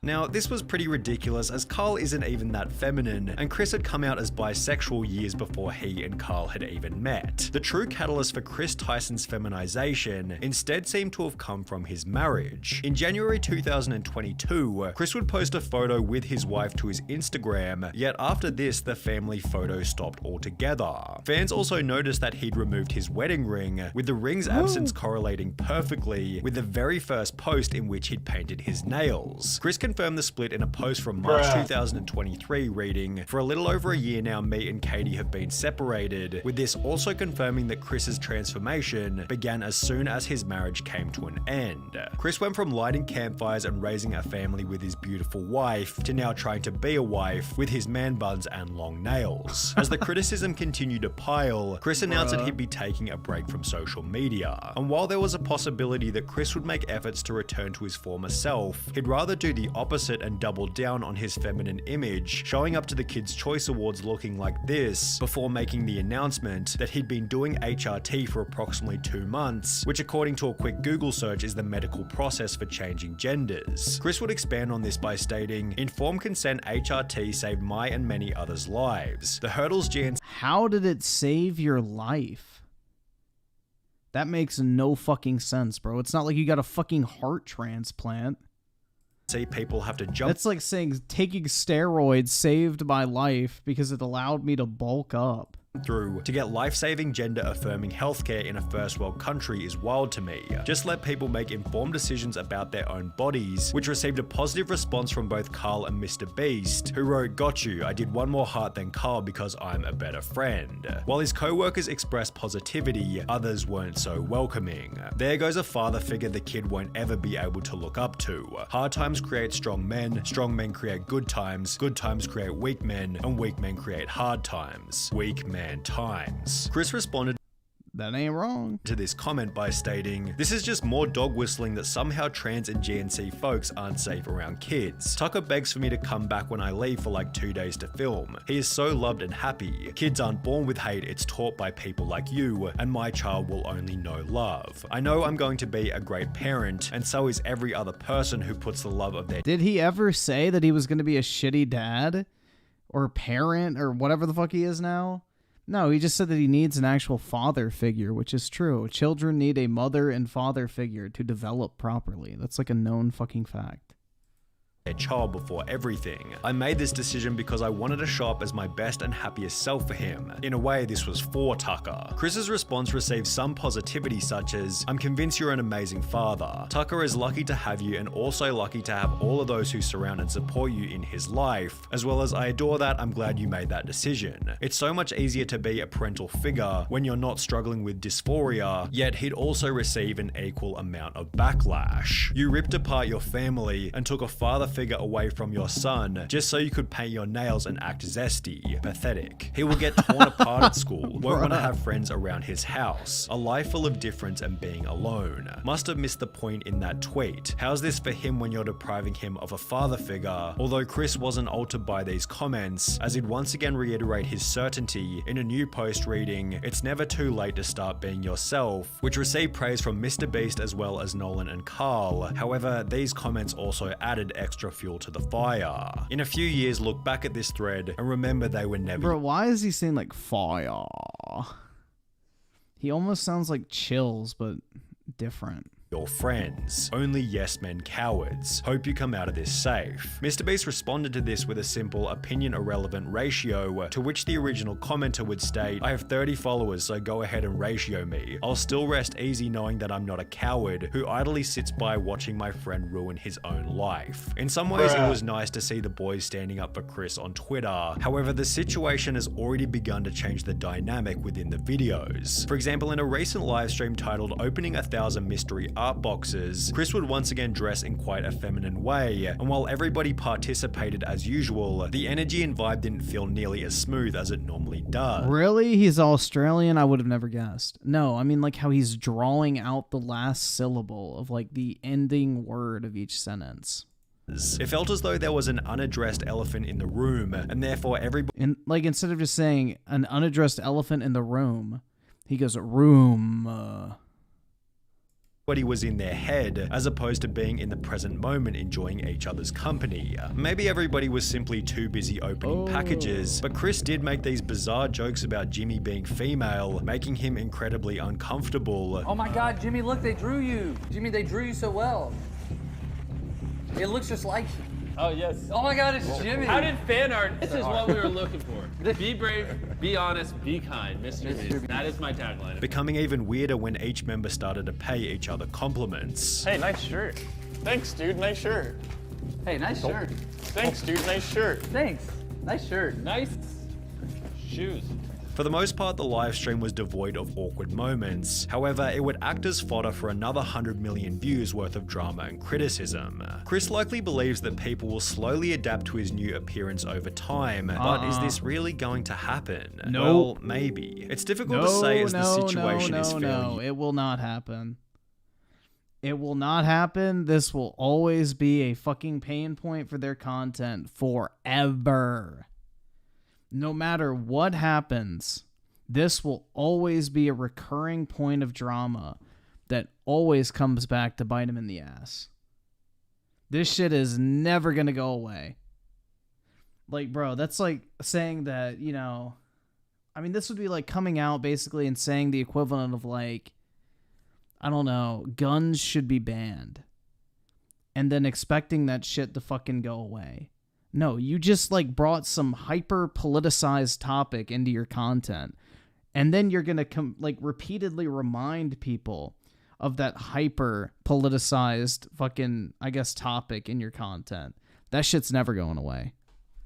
Speaker 10: Now, this was pretty ridiculous as Carl isn't even that feminine, and Chris had come out as bisexual years before he and Carl had even met. The true catalyst for Chris Tyson's feminization instead seemed to have come from his marriage. In January 2022, Chris would post a photo with his wife to his Instagram, yet after this, the family photo stopped altogether. Fans also noticed that he'd removed his wedding ring, with the ring's absence correlating perfectly with the very first post in which he'd painted his nails. Chris confirmed the split in a post from March 2023 reading, "For a little over a year now, me and Katie have been separated," with this also confirming that Chris's transformation began as soon as his marriage came to an end. Chris went from lighting campfires and raising a family with his beautiful wife to now trying to be a wife with his man buns and long nails. As the criticism continued to pile, Chris announced that he'd be taking a break from social media. And while there was a possibility that Chris would make efforts to return to his former self, he'd rather do the opposite and double down on his feminine image, showing up to the Kids' Choice Awards looking like this before making the announcement that he'd been doing HRT for approximately 2 months, which according to a quick Google search is the medical process for changing genders. Chris would expand on this by stating, "Informed consent HRT saved my and many others' lives. The hurdles GNC
Speaker 1: How did it save your life? That makes no fucking sense, bro. It's not like you got a fucking heart transplant.
Speaker 10: people have to jump."
Speaker 1: That's like saying taking steroids saved my life because it allowed me to bulk up.
Speaker 10: Through to get life-saving gender-affirming healthcare in a first world country is wild to me. Just let people make informed decisions about their own bodies, which received a positive response from both Carl and Mr. Beast, who wrote, "Got you, I did one more heart than Carl because I'm a better friend." While his co-workers expressed positivity, others weren't so welcoming. There goes a father figure the kid won't ever be able to look up to. Hard times create strong men create good times create weak men, and weak men create hard times. Weak men times. Chris responded
Speaker 1: That ain't wrong
Speaker 10: to this comment by stating, "This is just more dog whistling that somehow trans and GNC folks aren't safe around kids. Tucker begs for me to come back when I leave for like 2 days to film. He is so loved and happy. Kids aren't born with hate, it's taught by people like you, and my child will only know love. I know I'm going to be a great parent, and so is every other person who puts the love of their..."
Speaker 1: Did he ever say that he was going to be a shitty dad? Or parent? Or whatever the fuck he is now? No, he just said that he needs an actual father figure, which is true. Children need a mother and father figure to develop properly. That's like a known fucking fact.
Speaker 10: Their child before everything. I made this decision because I wanted to show up as my best and happiest self for him. In a way, this was for Tucker. Chris's response received some positivity such as, "I'm convinced you're an amazing father. Tucker is lucky to have you and also lucky to have all of those who surround and support you in his life, as well as I adore that, I'm glad you made that decision. It's so much easier to be a parental figure when you're not struggling with dysphoria," yet he'd also receive an equal amount of backlash. "You ripped apart your family and took a father figure away from your son just so you could paint your nails and act zesty. Pathetic. He will get torn apart at school, won't want to have friends around his house. A life full of difference and being alone. Must have missed the point in that tweet. How's this for him when you're depriving him of a father figure?" Although Chris wasn't altered by these comments, as he'd once again reiterate his certainty in a new post reading, "It's never too late to start being yourself," which received praise from Mr. Beast as well as Nolan and Carl. However, these comments also added extra fuel to the fire. In a few years, look back at this thread and remember they were never...
Speaker 1: Bro, why is he saying like fire? He almost sounds like Chills, but different.
Speaker 10: your friends. Only yes men cowards. Hope you come out of this safe. Mr. Beast responded to this with a simple opinion irrelevant ratio, to which the original commenter would state, "I have 30 followers, so go ahead and ratio me. I'll still rest easy knowing that I'm not a coward who idly sits by watching my friend ruin his own life." In some ways, it was nice to see the boys standing up for Chris on Twitter. However, the situation has already begun to change the dynamic within the videos. For example, in a recent livestream titled "Opening 1,000 Mystery Art Boxes," Chris would once again dress in quite a feminine way, and while everybody participated as usual, the energy and vibe didn't feel nearly as smooth as it normally does.
Speaker 1: Really? He's Australian? I would have never guessed. No, I mean like how he's drawing out the last syllable of like the ending word of each sentence.
Speaker 10: It felt as though there was an unaddressed elephant in the room, and therefore everybody...
Speaker 1: And like instead of just saying an unaddressed elephant in the room, he goes room.
Speaker 10: Everybody was in their head, as opposed to being in the present moment enjoying each other's company. Maybe everybody was simply too busy opening packages, but Chris did make these bizarre jokes about Jimmy being female, making him incredibly uncomfortable.
Speaker 11: Oh my god, Jimmy, look, they drew you. Jimmy, they drew you so well. It looks just like you.
Speaker 7: Oh, yes.
Speaker 11: Oh my god, it's Jimmy.
Speaker 7: How did fan art? This is what we were looking for. Be brave, be honest, be kind, Mr. Beast. That is my tagline.
Speaker 10: Becoming even weirder when each member started to pay each other compliments.
Speaker 7: Hey, nice shirt. Thanks, dude. Nice shirt.
Speaker 11: Hey, nice shirt.
Speaker 7: Thanks, dude. Nice shirt.
Speaker 11: Thanks. Nice shirt.
Speaker 7: Nice shoes.
Speaker 10: For the most part, the live stream was devoid of awkward moments. However, it would act as fodder for another 100 million views worth of drama and criticism. Chris likely believes that people will slowly adapt to his new appearance over time, but is this really going to happen?
Speaker 1: Nope.
Speaker 10: Well, maybe. It's difficult to say as the situation is fairly...
Speaker 1: No, it will not happen. It will not happen. This will always be a fucking pain point for their content forever. No matter what happens, this will always be a recurring point of drama that always comes back to bite him in the ass. This shit is never gonna go away. Like, bro, that's like saying that, you know, I mean, this would be like coming out basically and saying the equivalent of like, I don't know, guns should be banned. And then expecting that shit to fucking go away. No, you just like brought some hyper politicized topic into your content. And then you're going to like repeatedly remind people of that hyper politicized fucking, I guess, topic in your content. That shit's never going away.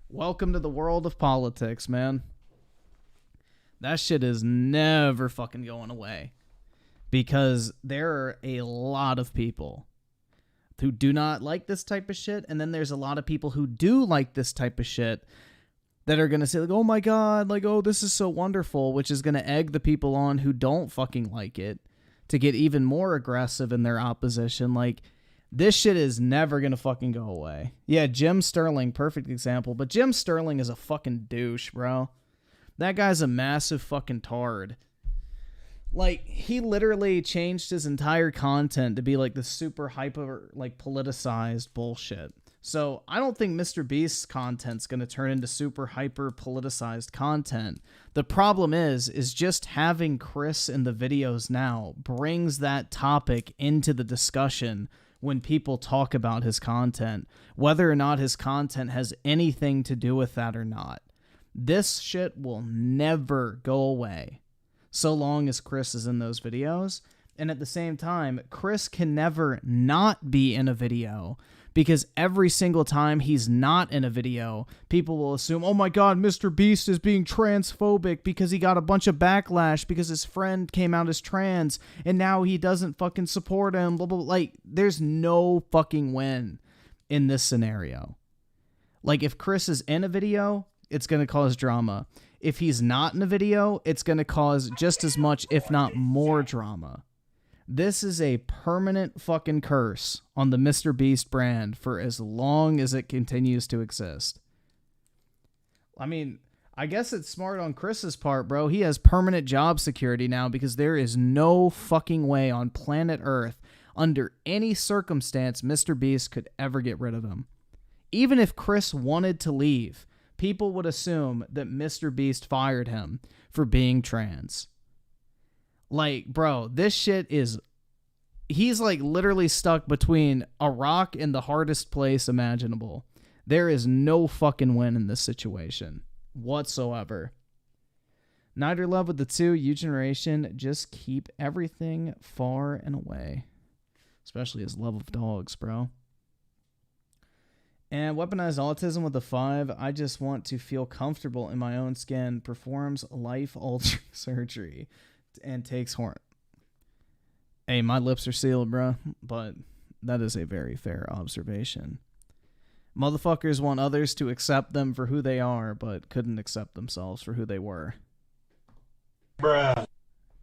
Speaker 1: Welcome to the world of politics, man. That shit is never fucking going away. Because there are a lot of people who do not like this type of shit, and then there's a lot of people who do like this type of shit that are going to say, like, oh my god, like, oh, this is so wonderful, which is going to egg the people on who don't fucking like it to get even more aggressive in their opposition. Like, this shit is never going to fucking go away. Yeah, Jim Sterling, perfect example, but Jim Sterling is a fucking douche, bro. That guy's a massive fucking tard. Like, he literally changed his entire content to be, like, the super hyper, like, politicized bullshit. So, I don't think Mr. Beast's content's gonna turn into super hyper politicized content. The problem is just having Chris in the videos now brings that topic into the discussion when people talk about his content, whether or not his content has anything to do with that or not. This shit will never go away. So long as Chris is in those videos. And at the same time, Chris can never not be in a video, because every single time he's not in a video, people will assume, oh my god, Mr. Beast is being transphobic because he got a bunch of backlash because his friend came out as trans and now he doesn't fucking support him, blah, blah, blah. Like, there's no fucking win in this scenario. Like, if Chris is in a video, it's going to cause drama. If he's not in a video, it's going to cause just as much, if not more, drama. This is a permanent fucking curse on the Mr. Beast brand for as long as it continues to exist. I mean, I guess it's smart on Chris's part, bro. He has permanent job security now because there is no fucking way on planet Earth, under any circumstance, Mr. Beast could ever get rid of him. Even if Chris wanted to leave, people would assume that Mr. Beast fired him for being trans. Like, bro, this shit is... He's, like, literally stuck between a rock and the hardest place imaginable. There is no fucking win in this situation whatsoever. Neither love with the two. U-Generation, just keep everything far and away. Especially his love of dogs, bro. And weaponized autism with a 5. I just want to feel comfortable in my own skin. Performs life-altering surgery and takes horn. Hey, my lips are sealed, bro. But that is a very fair observation. Motherfuckers want others to accept them for who they are, but couldn't accept themselves for who they were.
Speaker 2: Bruh.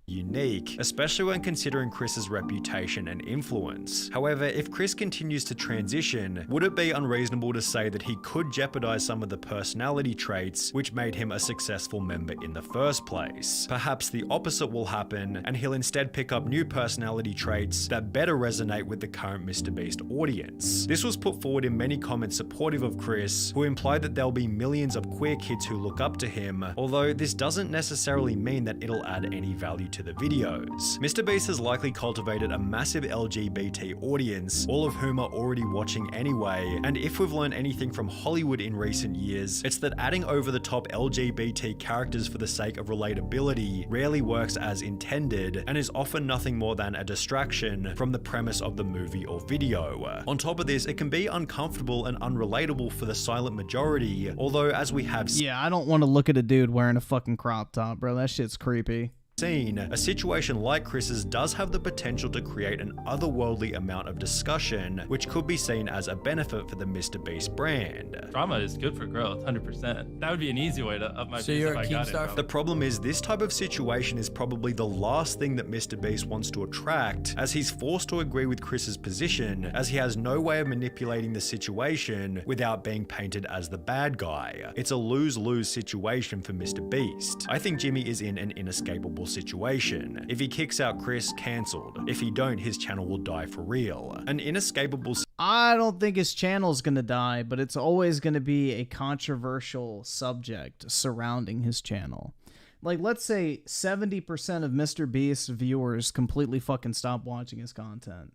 Speaker 10: unique, especially when considering Chris's reputation and influence. However, if Chris continues to transition, would it be unreasonable to say that he could jeopardize some of the personality traits which made him a successful member in the first place? Perhaps the opposite will happen, and he'll instead pick up new personality traits that better resonate with the current MrBeast audience. This was put forward in many comments supportive of Chris, who implied that there'll be millions of queer kids who look up to him, although this doesn't necessarily mean that it'll add any value to the videos. MrBeast has likely cultivated a massive LGBT audience, all of whom are already watching anyway, and if we've learned anything from Hollywood in recent years, it's that adding over-the-top LGBT characters for the sake of relatability rarely works as intended, and is often nothing more than a distraction from the premise of the movie or video. On top of this, it can be uncomfortable and unrelatable for the silent majority, although as we have
Speaker 1: Yeah, I don't want to look at a dude wearing a fucking crop top, bro. That shit's creepy.
Speaker 10: seen, a situation like Chris's does have the potential to create an otherworldly amount of discussion, which could be seen as a benefit for the MrBeast brand.
Speaker 7: Drama is good for growth, 100%. That would be an easy way to up my views if I got it.
Speaker 10: The problem is this type of situation is probably the last thing that MrBeast wants to attract, as he's forced to agree with Chris's position, as he has no way of manipulating the situation without being painted as the bad guy. It's a lose-lose situation for MrBeast. I think Jimmy is in an inescapable situation. If he kicks out Chris, cancelled. If he don't, his channel will die for real. An inescapable...
Speaker 1: I don't think his channel's gonna die, but it's always gonna be a controversial subject surrounding his channel. Like, let's say 70% of MrBeast's viewers completely fucking stop watching his content.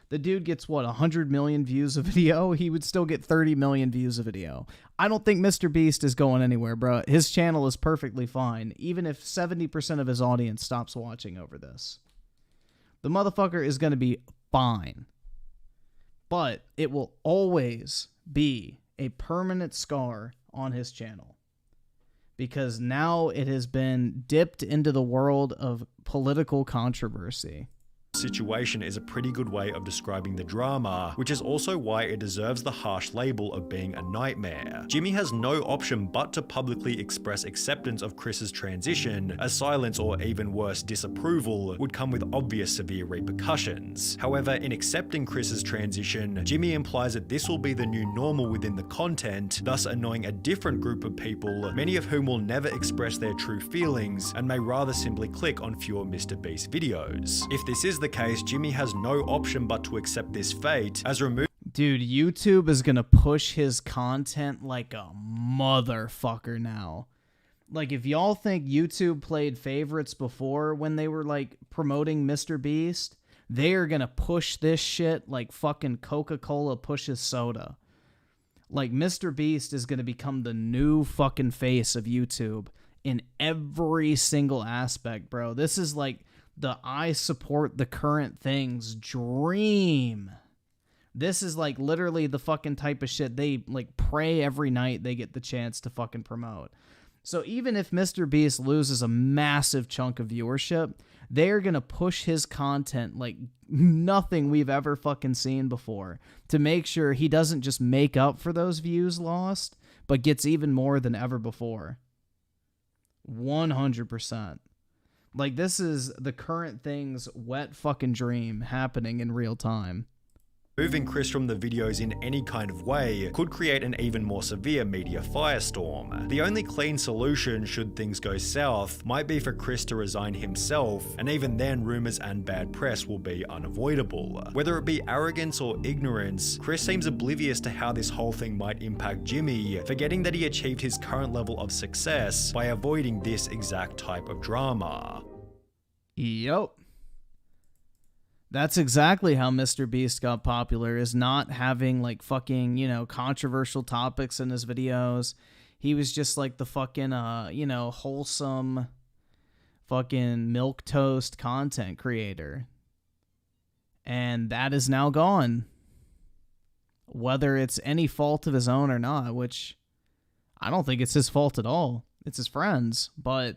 Speaker 1: The dude gets, what, 100 million views a video? He would still get 30 million views a video. I don't think MrBeast is going anywhere, bro. His channel is perfectly fine, even if 70% of his audience stops watching over this. The motherfucker is going to be fine. But it will always be a permanent scar on his channel. Because now it has been dipped into the world of political controversy.
Speaker 10: Situation is a pretty good way of describing the drama, which is also why it deserves the harsh label of being a nightmare. Jimmy has no option but to publicly express acceptance of Chris's transition, as silence or even worse, disapproval would come with obvious severe repercussions. However, in accepting Chris's transition, Jimmy implies that this will be the new normal within the content, thus annoying a different group of people, many of whom will never express their true feelings and may rather simply click on fewer MrBeast videos. If this is the case, Jimmy has no option but to accept this fate, as
Speaker 1: Dude, YouTube is gonna push his content like a motherfucker now. Like, if y'all think YouTube played favorites before when they were, like, promoting MrBeast, they are gonna push this shit like fucking Coca-Cola pushes soda. Like, MrBeast is gonna become the new fucking face of YouTube in every single aspect, bro. This is like the I support the current things dream. This is like literally the fucking type of shit they like pray every night they get the chance to fucking promote. So even if MrBeast loses a massive chunk of viewership, they're gonna push his content like nothing we've ever fucking seen before to make sure he doesn't just make up for those views lost, but gets even more than ever before. 100%. Like, this is the current thing's wet fucking dream happening in real time.
Speaker 10: Removing Chris from the videos in any kind of way could create an even more severe media firestorm. The only clean solution, should things go south, might be for Chris to resign himself, and even then rumors and bad press will be unavoidable. Whether it be arrogance or ignorance, Chris seems oblivious to how this whole thing might impact Jimmy, forgetting that he achieved his current level of success by avoiding this exact type of drama.
Speaker 1: Yup. That's exactly how MrBeast got popular, is not having like fucking, you know, controversial topics in his videos. He was just like the fucking, you know, wholesome fucking milquetoast content creator. And that is now gone. Whether it's any fault of his own or not, which I don't think it's his fault at all. It's his friends, but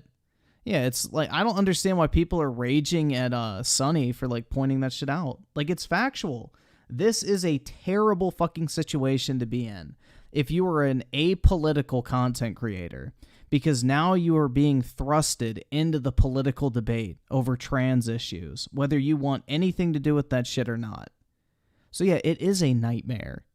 Speaker 1: yeah, it's like, I don't understand why people are raging at Sunny for like pointing that shit out. Like, it's factual. This is a terrible fucking situation to be in if you are an apolitical content creator, because now you are being thrusted into the political debate over trans issues, whether you want anything to do with that shit or not. So yeah, it is a nightmare.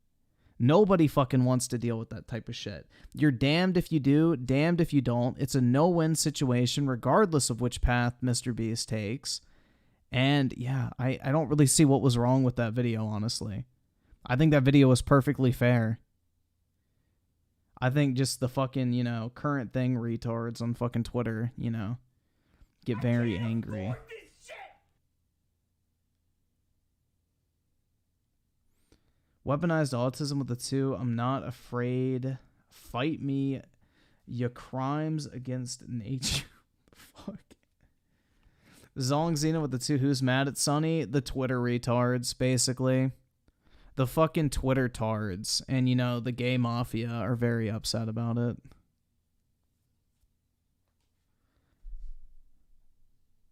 Speaker 1: Nobody fucking wants to deal with that type of shit. You're damned if you do, damned if you don't. It's a no-win situation regardless of which path Mr. Beast takes. And yeah, I don't really see what was wrong with that video, honestly. I think that video was perfectly fair. I think just the fucking, you know, current thing retards on fucking Twitter, you know, get very angry. Weaponized autism with the 2. I'm not afraid. Fight me. Your crimes against nature. Fuck. Zong Xena with the 2. Who's mad at Sunny? The Twitter retards, basically. The fucking Twitter tards. And, you know, the gay mafia are very upset about it.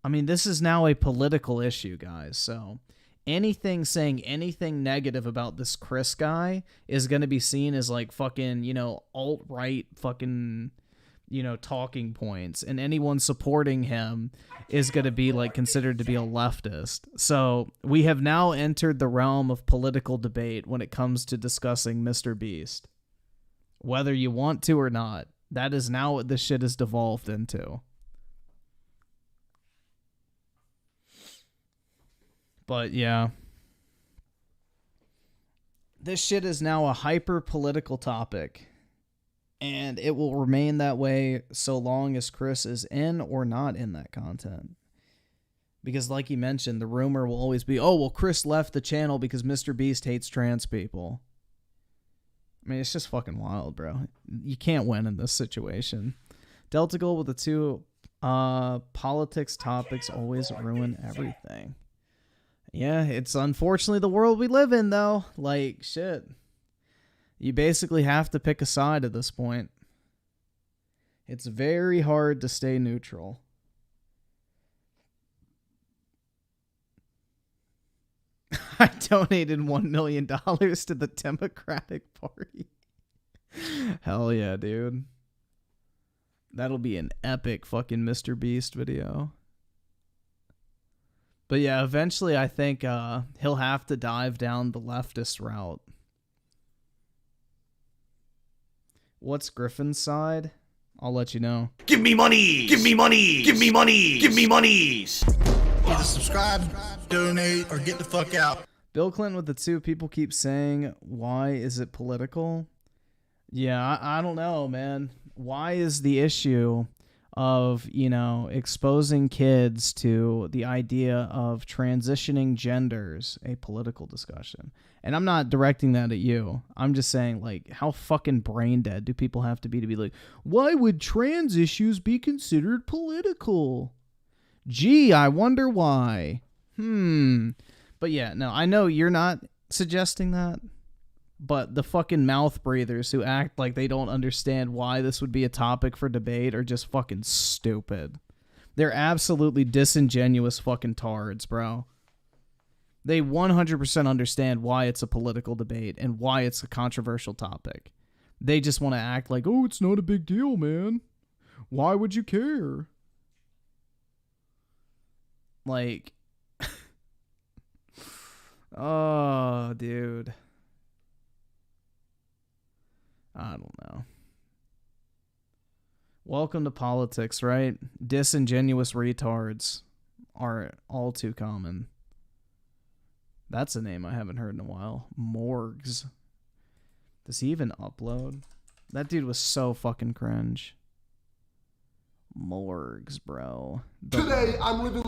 Speaker 1: I mean, this is now a political issue, guys, so anything saying anything negative about this Chris guy is going to be seen as like fucking, you know, alt-right fucking, you know, talking points, and anyone supporting him is going to be like considered to be a leftist. So we have now entered the realm of political debate when it comes to discussing Mr. Beast. Whether you want to or not, that is now what this shit has devolved into. But yeah, this shit is now a hyper-political topic, and it will remain that way so long as Chris is in or not in that content. Because like he mentioned, the rumor will always be, oh, well, Chris left the channel because Mr. Beast hates trans people. I mean, it's just fucking wild, bro. You can't win in this situation. Delta Gold with the 2, politics topics always ruin everything. Yeah, it's unfortunately the world we live in, though. Like, shit. You basically have to pick a side at this point. It's very hard to stay neutral. I donated $1 million to the Democratic Party. Hell yeah, dude. That'll be an epic fucking Mr. Beast video. But yeah, eventually I think he'll have to dive down the leftist route. What's Griffin's side? I'll let you know.
Speaker 2: Give me money! Give me money! Give me money! Give me monies!
Speaker 3: Either subscribe, donate, or get the fuck out.
Speaker 1: Bill Clinton with the 2. People keep saying, why is it political? Yeah, I don't know, man. Why is the issue of, you know, exposing kids to the idea of transitioning genders a political discussion? And I'm not directing that at you. I'm just saying, like, how fucking brain dead do people have to be like, why would trans issues be considered political? Gee, I wonder why. But yeah, no, I know you're not suggesting that. But the fucking mouth breathers who act like they don't understand why this would be a topic for debate are just fucking stupid. They're absolutely disingenuous fucking tards, bro. They 100% understand why it's a political debate and why it's a controversial topic. They just want to act like, oh, it's not a big deal, man. Why would you care? Like, oh, dude. I don't know. Welcome to politics, right? Disingenuous retards are all too common. That's a name I haven't heard in a while. Morgs. Does he even upload? That dude was so fucking cringe. Morgs, bro.
Speaker 2: Today, I'm living...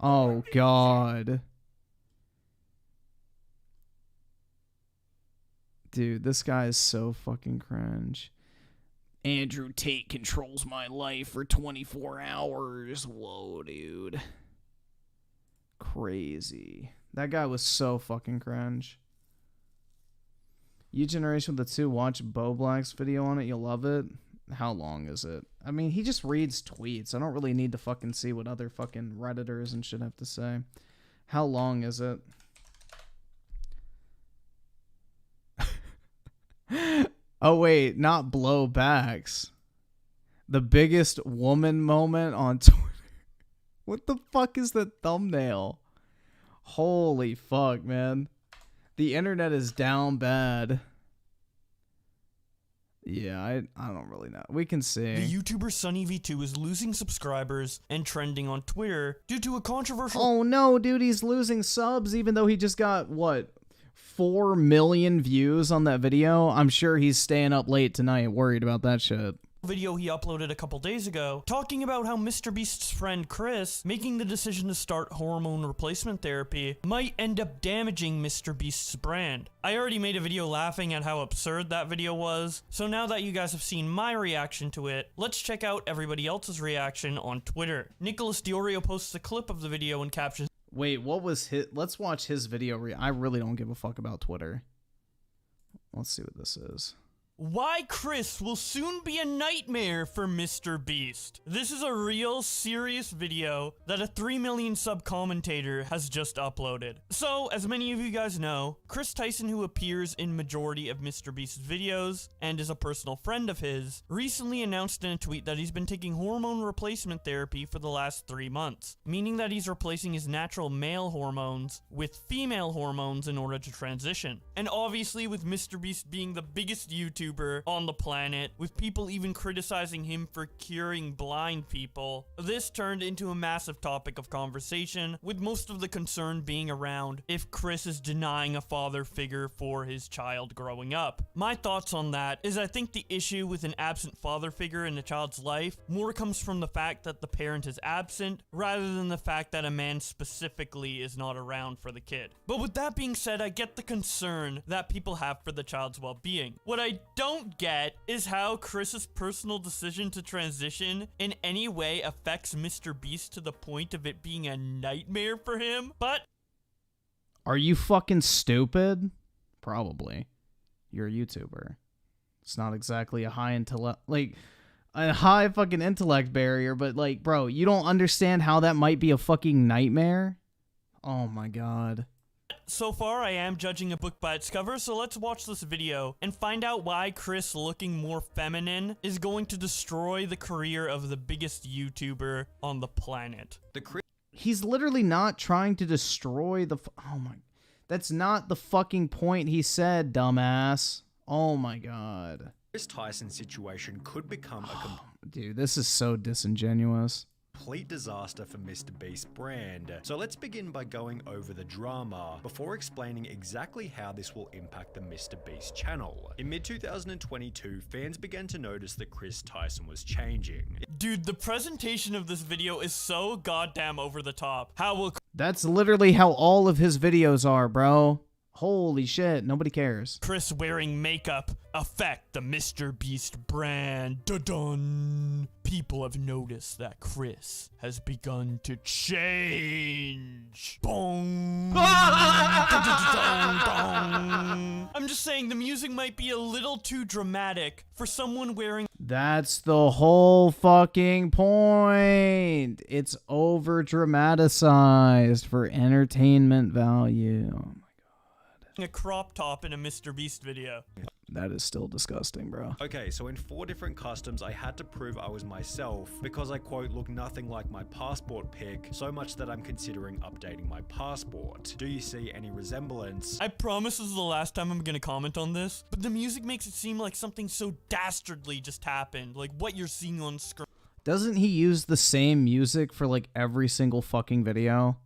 Speaker 1: Oh, God. Dude, this guy is so fucking cringe. Andrew Tate controls my life for 24 hours. Whoa, dude. Crazy. That guy was so fucking cringe. You Generation with the 2, watch Bo Black's video on it. You'll love it. How long is it? I mean, he just reads tweets. I don't really need to fucking see what other fucking Redditors and shit have to say. How long is it? Oh, wait, not blowbacks. The biggest woman moment on Twitter. What the fuck is the thumbnail? Holy fuck, man. The internet is down bad. Yeah, I don't really know. We can see.
Speaker 12: The YouTuber SunnyV2 is losing subscribers and trending on Twitter due to a controversial...
Speaker 1: Oh no, dude, he's losing subs even though he just got, what, 4 million views on that video? I'm sure he's staying up late tonight worried about that shit.
Speaker 12: Video he uploaded a couple days ago talking about how MrBeast's friend Chris making the decision to start hormone replacement therapy might end up damaging MrBeast's brand. I already made a video laughing at how absurd that video was, so now that you guys have seen my reaction to it, let's check out everybody else's reaction on Twitter. Nicholas Diorio posts a clip of the video and captions,
Speaker 1: Wait, what was his... Let's watch his video. I really don't give a fuck about Twitter. Let's see what this is.
Speaker 12: "Why Chris will soon be a nightmare for MrBeast." This is a real serious video that a 3 million sub commentator has just uploaded. So, as many of you guys know, Chris Tyson, who appears in majority of MrBeast's videos and is a personal friend of his, recently announced in a tweet that he's been taking hormone replacement therapy for the last 3 months, meaning that he's replacing his natural male hormones with female hormones in order to transition. And obviously, with MrBeast being the biggest YouTuber on the planet, with people even criticizing him for curing blind people, this turned into a massive topic of conversation, with most of the concern being around if Chris is denying a father figure for his child growing up. My thoughts on that is I think the issue with an absent father figure in a child's life more comes from the fact that the parent is absent rather than the fact that a man specifically is not around for the kid. But with that being said, I get the concern that people have for the child's well-being. What I don't get is how Chris's personal decision to transition in any way affects MrBeast to the point of it being a nightmare for him, but...
Speaker 1: Are you fucking stupid? Probably. You're a YouTuber. It's not exactly a high intellect... Like, a high fucking intellect barrier, but like, bro, you don't understand how that might be a fucking nightmare? Oh my god.
Speaker 12: So far, I am judging a book by its cover, so let's watch this video and find out why Chris looking more feminine is going to destroy the career of the biggest YouTuber on the planet.
Speaker 1: He's literally not trying to destroy the... Oh my... That's not the fucking point he said, dumbass. Oh my god.
Speaker 10: Chris Tyson situation could become a
Speaker 1: Dude, this is so disingenuous.
Speaker 10: Complete disaster for MrBeast's brand. So let's begin by going over the drama before explaining exactly how this will impact the MrBeast channel. In mid-2022, fans began to notice that Chris Tyson was changing.
Speaker 12: Dude, the presentation of this video is so goddamn over the top. How will...
Speaker 1: That's literally how all of his videos are, bro. Holy shit, nobody cares.
Speaker 12: Chris wearing makeup affect the MrBeast brand. Dun-dun. People have noticed that Chris has begun to change. Bong. I'm just saying the music might be a little too dramatic for someone wearing...
Speaker 1: That's the whole fucking point. It's over dramatized for entertainment value.
Speaker 12: A crop top in a MrBeast video.
Speaker 1: That is still disgusting, bro.
Speaker 10: Okay, so in 4 different customs, I had to prove I was myself because I, quote, look nothing like my passport pic, so much that I'm considering updating my passport. Do you see any resemblance?
Speaker 12: I promise this is the last time I'm gonna comment on this, but the music makes it seem like something so dastardly just happened, like what you're seeing on screen.
Speaker 1: Doesn't he use the same music for like every single fucking video?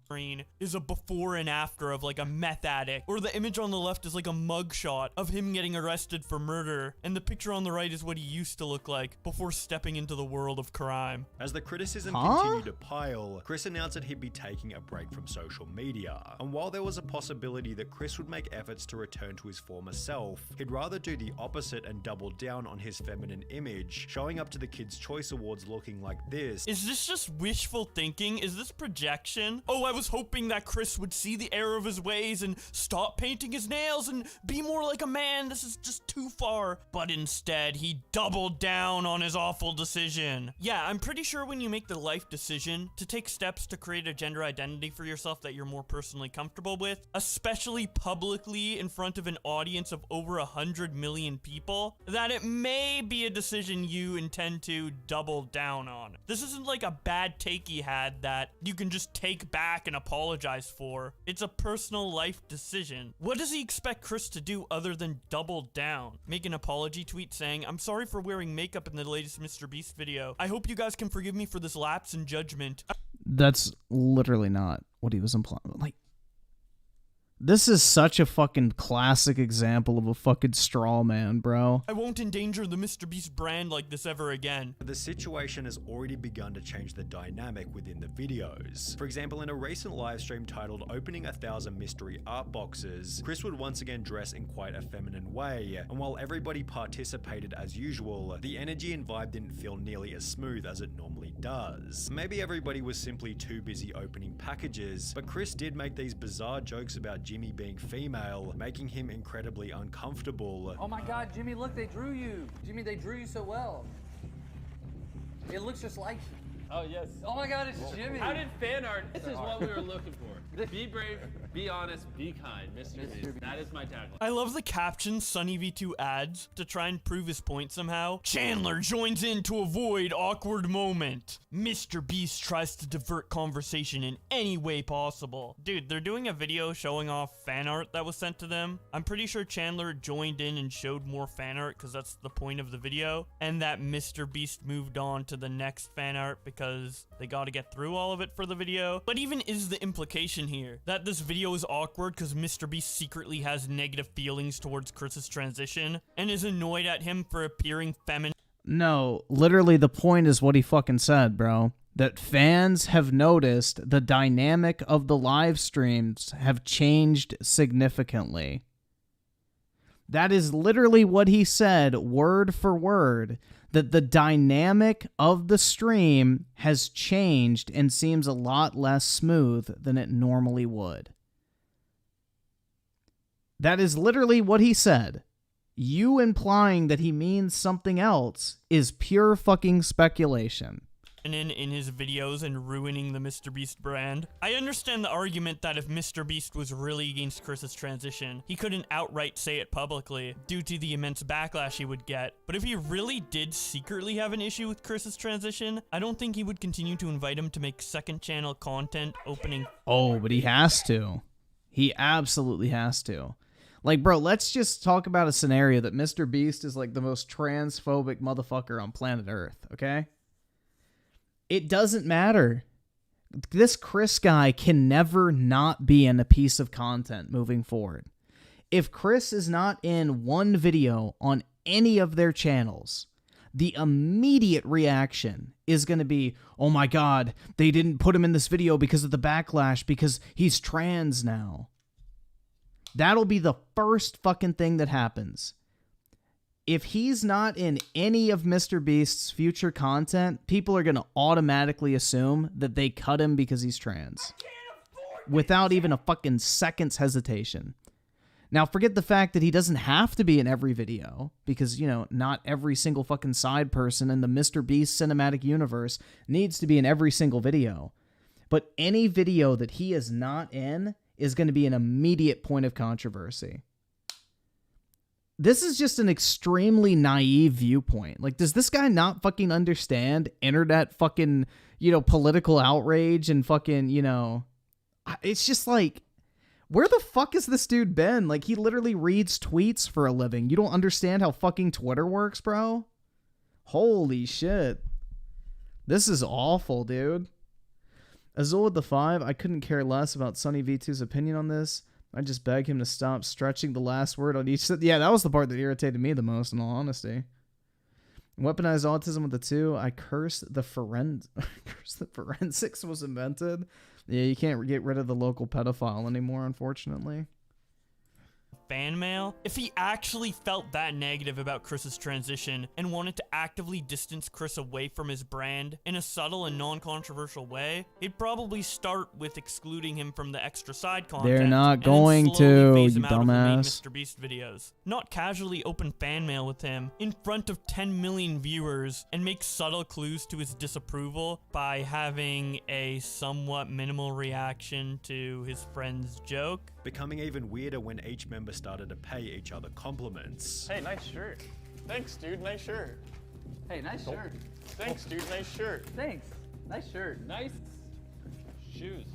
Speaker 12: Is a before and after of like a meth addict, or the image on the left is like a mugshot of him getting arrested for murder, and the picture on the right is what he used to look like before stepping into the world of crime.
Speaker 10: As the criticism continued to pile, Chris announced that he'd be taking a break from social media, and while there was a possibility that Chris would make efforts to return to his former self, he'd rather do the opposite and double down on his feminine image, showing up to the Kids' Choice Awards looking like this.
Speaker 12: Is this just wishful thinking? Is this projection? Oh, I was was hoping that Chris would see the error of his ways and stop painting his nails and be more like a man. This is just too far. But instead, he doubled down on his awful decision. Yeah, I'm pretty sure when you make the life decision to take steps to create a gender identity for yourself that you're more personally comfortable with, especially publicly in front of an audience of over 100 million people, that it may be a decision you intend to double down on. This isn't like a bad take he had that you can just take back and apologize for. It's a personal life decision. What does he expect Chris to do other than double down? Make an apology tweet saying, "I'm sorry for wearing makeup in the latest Mr. Beast video. I hope you guys can forgive me for this lapse in judgment."
Speaker 1: That's literally not what he was implying. Like, this is such a fucking classic example of a fucking straw man, bro.
Speaker 12: I won't endanger the Mr. Beast brand like this ever again.
Speaker 10: The situation has already begun to change the dynamic within the videos. For example, in a recent livestream titled Opening 1,000 Mystery Art Boxes, Chris would once again dress in quite a feminine way, and while everybody participated as usual, the energy and vibe didn't feel nearly as smooth as it normally does. Maybe everybody was simply too busy opening packages, but Chris did make these bizarre jokes about Jimmy being female, making him incredibly uncomfortable.
Speaker 11: Oh my god, Jimmy, look, they drew you. Jimmy, they drew you so well. It looks just like you.
Speaker 7: Oh, yes.
Speaker 11: Oh my god, it's Jimmy.
Speaker 7: How did fan art? This is what we were looking for. Be brave, be honest, be kind. Mr. Beast. That is my tagline.
Speaker 12: I love the caption SunnyV2 adds to try and prove his point somehow. Chandler joins in to avoid awkward moment. Mr. Beast tries to divert conversation in any way possible. Dude, they're doing a video showing off fan art that was sent to them. I'm pretty sure Chandler joined in and showed more fan art because that's the point of the video. And that Mr. Beast moved on to the next fan art because they got to get through all of it for the video. But even is the implication here that this video is awkward because Mr. Beast secretly has negative feelings towards Chris's transition and is annoyed at him for appearing feminine?
Speaker 1: No, literally the point is what he fucking said, bro. That fans have noticed the dynamic of the live streams have changed significantly. That is literally what he said, word for word, that the dynamic of the stream has changed and seems a lot less smooth than it normally would. That is literally what he said. You implying that he means something else is pure fucking speculation.
Speaker 12: In his videos and ruining the Mr. Beast brand. I understand the argument that if Mr. Beast was really against Chris's transition, he couldn't outright say it publicly due to the immense backlash he would get. But if he really did secretly have an issue with Chris's transition, I don't think he would continue to invite him to make second channel content opening.
Speaker 1: Oh, but he has to. He absolutely has to. Like, bro, let's just talk about a scenario that Mr. Beast is like the most transphobic motherfucker on planet Earth, okay? It doesn't matter. This Chris guy can never not be in a piece of content moving forward. If Chris is not in one video on any of their channels, the immediate reaction is going to be, oh my god, they didn't put him in this video because of the backlash because he's trans now. That'll be the first fucking thing that happens. If he's not in any of Mr. Beast's future content, people are going to automatically assume that they cut him because he's trans. Without even a fucking second's hesitation. Now, forget the fact that he doesn't have to be in every video, because, you know, not every single fucking side person in the Mr. Beast cinematic universe needs to be in every single video. But any video that he is not in is going to be an immediate point of controversy. This is just an extremely naive viewpoint. Like, does this guy not fucking understand internet fucking, you know, political outrage and fucking, you know, it's just like, where the fuck has this dude been? Like, he literally reads tweets for a living. You don't understand how fucking Twitter works, bro? Holy shit. This is awful, dude. Azul with the 5, I couldn't care less about SunnyV2's opinion on this. I just beg him to stop stretching the last word on each. Yeah, that was the part that irritated me the most, in all honesty. Weaponized autism with the 2. I curse the forensics was invented. Yeah, you can't get rid of the local pedophile anymore, unfortunately.
Speaker 12: fan mail, if he actually felt that negative about Chris's transition and wanted to actively distance Chris away from his brand in a subtle and non-controversial way, he'd probably start with excluding him from the extra side content.
Speaker 1: They're not
Speaker 12: and then
Speaker 1: going
Speaker 12: slowly
Speaker 1: to,
Speaker 12: phase
Speaker 1: you
Speaker 12: him out of the main
Speaker 1: dumbass.
Speaker 12: Mr. Beast videos. Not casually open fan mail with him in front of 10 million viewers and make subtle clues to his disapproval by having a somewhat minimal reaction to his friend's joke.
Speaker 10: Becoming even weirder when each member started to pay each other compliments.
Speaker 2: Hey, nice shirt. Thanks, dude. Nice shirt.
Speaker 11: Hey, nice shirt.
Speaker 2: Thanks, dude. Nice shirt.
Speaker 11: Thanks. Nice shirt.
Speaker 7: Nice shoes.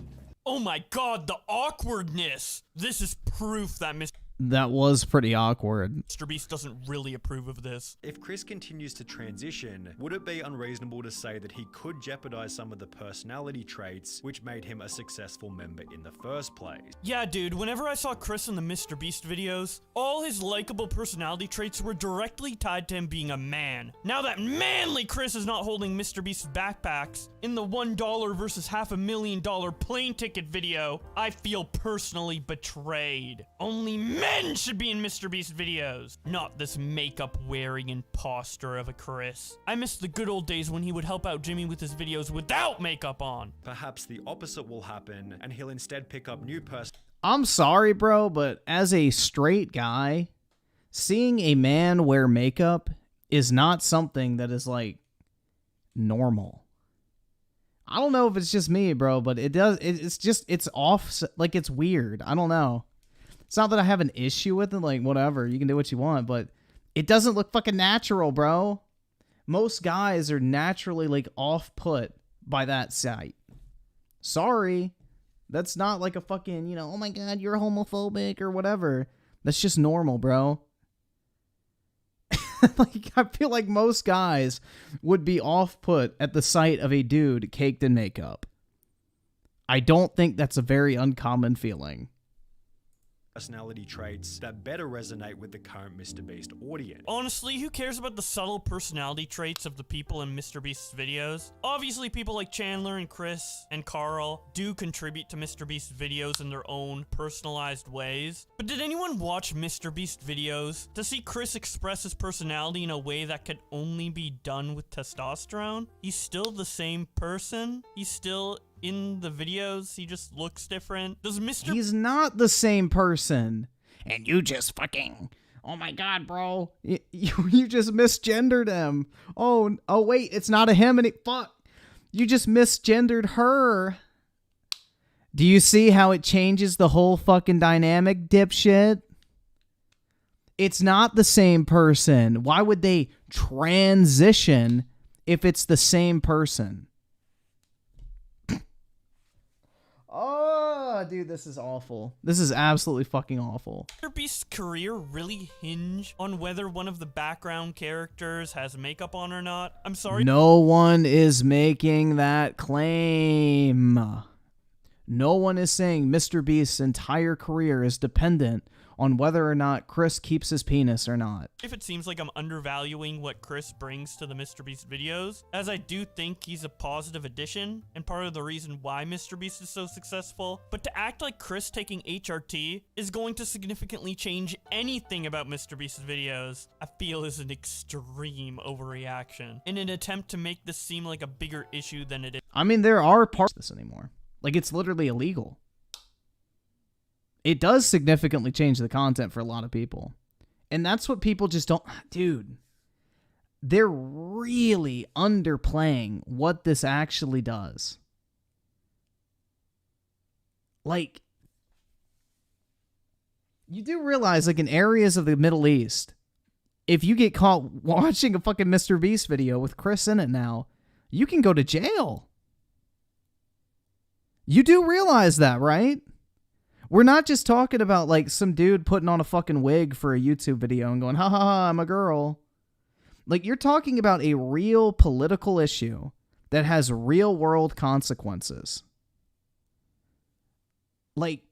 Speaker 12: Oh my god, the awkwardness! This is proof that
Speaker 1: That was pretty awkward.
Speaker 12: Mr. Beast doesn't really approve of this.
Speaker 10: If Chris continues to transition, would it be unreasonable to say that he could jeopardize some of the personality traits which made him a successful member in the first place?
Speaker 12: Yeah, dude, whenever I saw Chris in the Mr. Beast videos, all his likable personality traits were directly tied to him being a man. Now that manly Chris is not holding Mr. Beast's backpacks in the $1 versus $500,000 plane ticket video, I feel personally betrayed. Only men should be in Mr. Beast videos, not this makeup-wearing imposter of a Chris. I miss the good old days when he would help out Jimmy with his videos without makeup on.
Speaker 10: Perhaps the opposite will happen, and he'll instead pick up new
Speaker 1: I'm sorry, bro, but as a straight guy, seeing a man wear makeup is not something that is, like, normal. I don't know if it's just me, bro, but it's off, like, it's weird. I don't know. It's not that I have an issue with it, like, whatever, you can do what you want, but it doesn't look fucking natural, bro. Most guys are naturally, like, off-put by that sight. Sorry. That's not like a fucking, you know, oh my god, you're homophobic or whatever. That's just normal, bro. Like, I feel like most guys would be off-put at the sight of a dude caked in makeup. I don't think that's a very uncommon feeling.
Speaker 10: Personality traits that better resonate with the current Mr. Beast audience.
Speaker 12: Honestly, who cares about the subtle personality traits of the people in Mr. Beast's videos? Obviously, people like Chandler and Chris and Carl do contribute to Mr. Beast's videos in their own personalized ways. But did anyone watch Mr. Beast videos to see Chris express his personality in a way that could only be done with testosterone? He's still the same person. He's still in the videos, he just looks different. He's
Speaker 1: not the same person. And you just fucking, oh my god, bro. You just misgendered him. Oh wait, it's not a him and fuck. You just misgendered her. Do you see how it changes the whole fucking dynamic, dipshit? It's not the same person. Why would they transition if it's the same person? Oh, dude, this is awful. This is absolutely fucking awful.
Speaker 12: Mr. Beast's career really hinge on whether one of the background characters has makeup on or not? I'm sorry.
Speaker 1: No one is making that claim. No one is saying Mr. Beast's entire career is dependent on whether or not Chris keeps his penis or not.
Speaker 12: If it seems like I'm undervaluing what Chris brings to the Mr. Beast videos, as I do think he's a positive addition and part of the reason why Mr. Beast is so successful, but to act like Chris taking HRT is going to significantly change anything about Mr. Beast's videos, I feel is an extreme overreaction in an attempt to make this seem like a bigger issue than it is.
Speaker 1: I mean, there are parts of this anymore. Like, it's literally illegal. It does significantly change the content for a lot of people. And that's what people just don't... Dude, they're really underplaying what this actually does. Like, you do realize, like, in areas of the Middle East, if you get caught watching a fucking Mr. Beast video with Chris in it now, you can go to jail. You do realize that, right? We're not just talking about, like, some dude putting on a fucking wig for a YouTube video and going, ha ha ha, I'm a girl. Like, you're talking about a real political issue that has real world consequences. Like,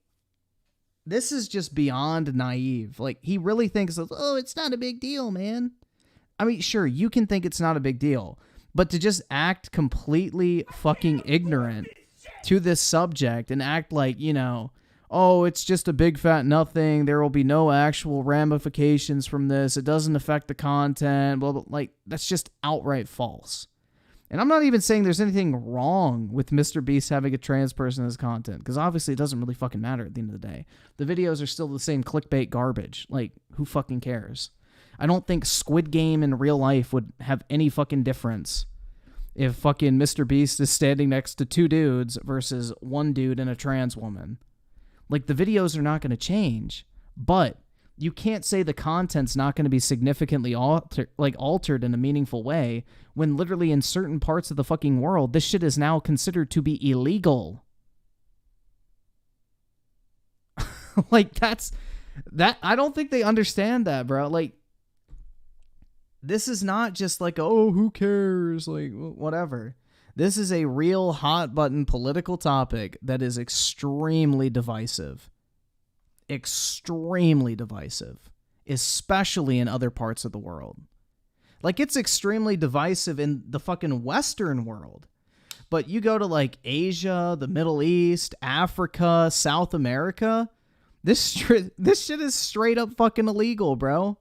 Speaker 1: this is just beyond naive. Like, he really thinks, oh, it's not a big deal, man. I mean, sure, you can think it's not a big deal, but to just act completely fucking ignorant to this subject and act like, you know, oh, it's just a big fat nothing. There will be no actual ramifications from this. It doesn't affect the content. Blah, blah. Like, that's just outright false. And I'm not even saying there's anything wrong with Mr. Beast having a trans person as content, because obviously it doesn't really fucking matter at the end of the day. The videos are still the same clickbait garbage. Like, who fucking cares? I don't think Squid Game in real life would have any fucking difference if fucking Mr. Beast is standing next to 2 dudes versus 1 dude and a trans woman. Like, the videos are not going to change, but you can't say the content's not going to be significantly altered in a meaningful way when literally in certain parts of the fucking world, this shit is now considered to be illegal. Like, I don't think they understand that, bro. Like, this is not just like, oh, who cares? Like, whatever. This is a real hot button political topic that is extremely divisive. Extremely divisive, especially in other parts of the world. Like, it's extremely divisive in the fucking Western world. But you go to like Asia, the Middle East, Africa, South America, this shit is straight up fucking illegal, bro.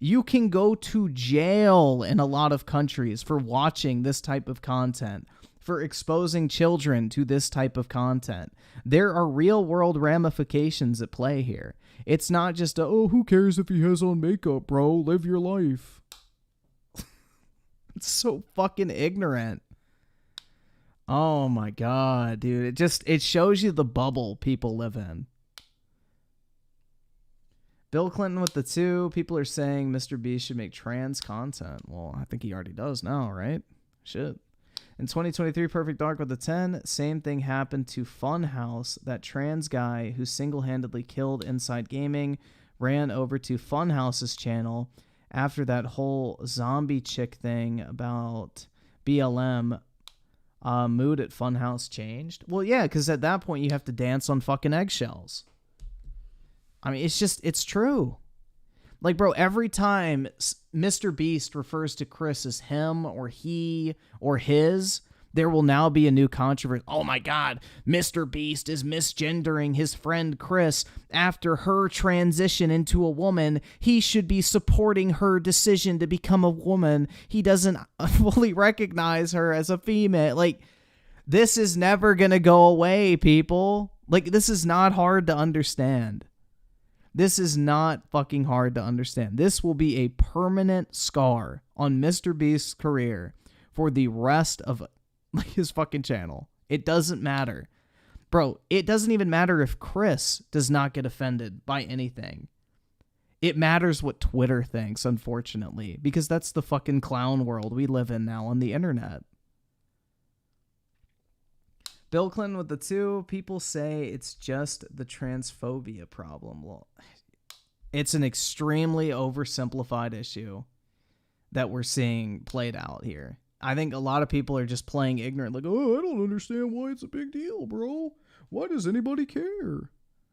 Speaker 1: You can go to jail in a lot of countries for watching this type of content, for exposing children to this type of content. There are real world ramifications at play here. It's not just oh, who cares if he has on makeup, bro? Live your life. It's so fucking ignorant. Oh my God, dude. It shows you the bubble people live in. Bill Clinton with the 2. People are saying Mr. Beast should make trans content. Well, I think he already does now, right? Shit. In 2023, Perfect Dark with the 10. Same thing happened to Funhouse. That trans guy who single-handedly killed Inside Gaming ran over to Funhouse's channel after that whole zombie chick thing about BLM. Mood at Funhouse changed. Well, yeah, because at that point you have to dance on fucking eggshells. I mean, it's true. Like, bro, every time Mr. Beast refers to Chris as him or he or his, there will now be a new controversy. Oh my God, Mr. Beast is misgendering his friend Chris after her transition into a woman. He should be supporting her decision to become a woman. He doesn't fully recognize her as a female. Like, this is never going to go away, people. Like, this is not hard to understand. This is not fucking hard to understand. This will be a permanent scar on Mr. Beast's career for the rest of his fucking channel. It doesn't matter. Bro, it doesn't even matter if Chris does not get offended by anything. It matters what Twitter thinks, unfortunately, because that's the fucking clown world we live in now on the internet. Bill Clinton with the 2. People say it's just the transphobia problem. Well, it's an extremely oversimplified issue that we're seeing played out here. I think a lot of people are just playing ignorant. Like, oh, I don't understand why it's a big deal, bro. Why does anybody care?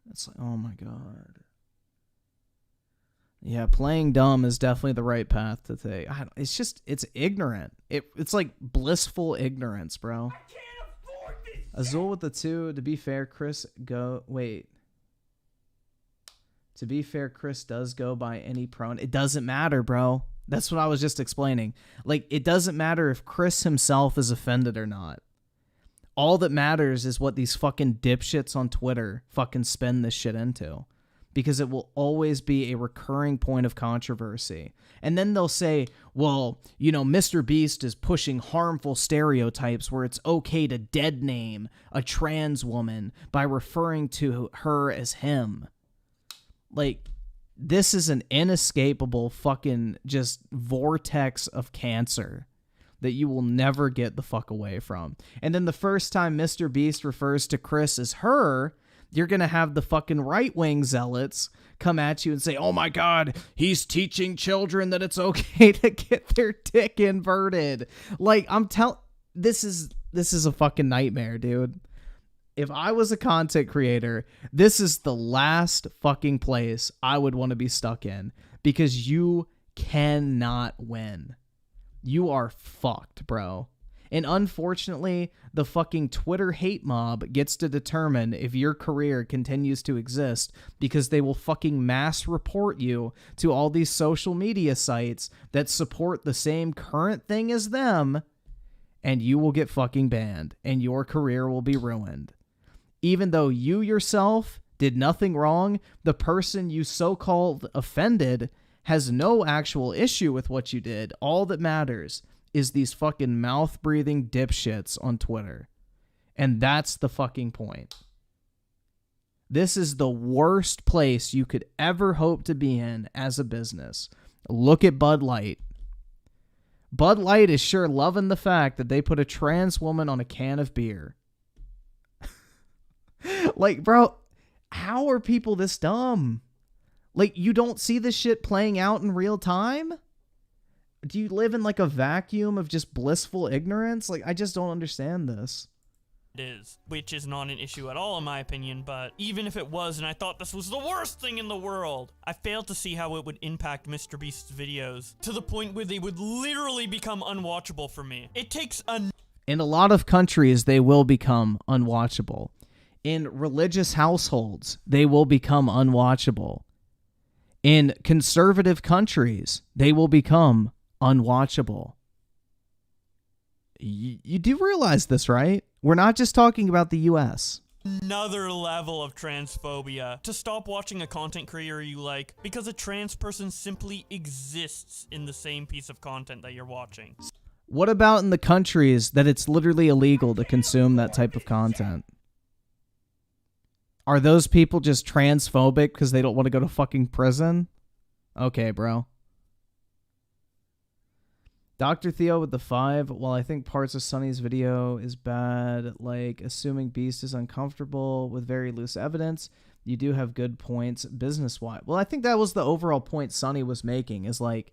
Speaker 1: It's like, oh my God. Yeah, playing dumb is definitely the right path to take. It's ignorant. It's like blissful ignorance, bro. Azul with the 2. To be fair, Chris does go by any pronoun. It doesn't matter, bro. That's what I was just explaining. Like, it doesn't matter if Chris himself is offended or not. All that matters is what these fucking dipshits on Twitter fucking spin this shit into. Because it will always be a recurring point of controversy. And then they'll say, well, you know, Mr. Beast is pushing harmful stereotypes where it's okay to dead name a trans woman by referring to her as him. Like, this is an inescapable fucking just vortex of cancer that you will never get the fuck away from. And then the first time Mr. Beast refers to Chris as her, you're going to have the fucking right-wing zealots come at you and say, oh my God, he's teaching children that it's okay to get their dick inverted. Like, this is a fucking nightmare, dude. If I was a content creator, this is the last fucking place I would want to be stuck in, because you cannot win. You are fucked, bro. And unfortunately, the fucking Twitter hate mob gets to determine if your career continues to exist because they will fucking mass report you to all these social media sites that support the same current thing as them, and you will get fucking banned and your career will be ruined. Even though you yourself did nothing wrong, the person you so-called offended has no actual issue with what you did. All that matters is these fucking mouth-breathing dipshits on Twitter. And that's the fucking point. This is the worst place you could ever hope to be in as a business. Look at Bud Light. Bud Light is sure loving the fact that they put a trans woman on a can of beer. Like, bro, how are people this dumb? Like, you don't see this shit playing out in real time? Do you live in like a vacuum of just blissful ignorance? Like, I just don't understand this.
Speaker 12: It is, which is not an issue at all in my opinion, but even if it was and I thought this was the worst thing in the world, I failed to see how it would impact MrBeast's videos to the point where they would literally become unwatchable for me. It takes
Speaker 1: In a lot of countries, they will become unwatchable. In religious households, they will become unwatchable. In conservative countries, they will become unwatchable. You do realize this, right? We're not just talking about the US.
Speaker 12: Another level of transphobia. To stop watching a content creator you like because a trans person simply exists in the same piece of content that you're watching.
Speaker 1: What about in the countries that it's literally illegal to consume that type of content? Are those people just transphobic because they don't want to go to fucking prison? Okay, bro. Dr. Theo with the 5. Well, I think parts of Sunny's video is bad, like assuming Beast is uncomfortable with very loose evidence. You do have good points business-wise. Well, I think that was the overall point Sunny was making, is like,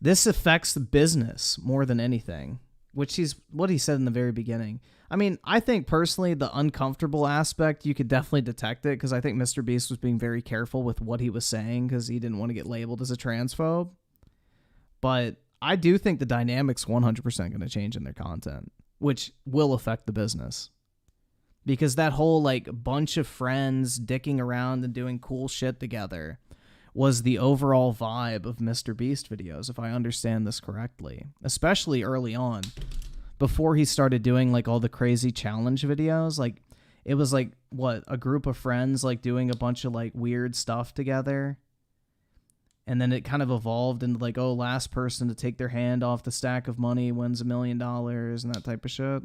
Speaker 1: this affects the business more than anything, which is what he said in the very beginning. I mean, I think personally the uncomfortable aspect, you could definitely detect it, because I think Mr. Beast was being very careful with what he was saying because he didn't want to get labeled as a transphobe. But I do think the dynamic's 100% going to change in their content, which will affect the business. Because that whole like bunch of friends dicking around and doing cool shit together was the overall vibe of Mr. Beast videos, if I understand this correctly. Especially early on, before he started doing like all the crazy challenge videos. Like, it was like, what, a group of friends like doing a bunch of like weird stuff together. And then it kind of evolved into like, oh, last person to take their hand off the stack of money wins $1 million and that type of shit.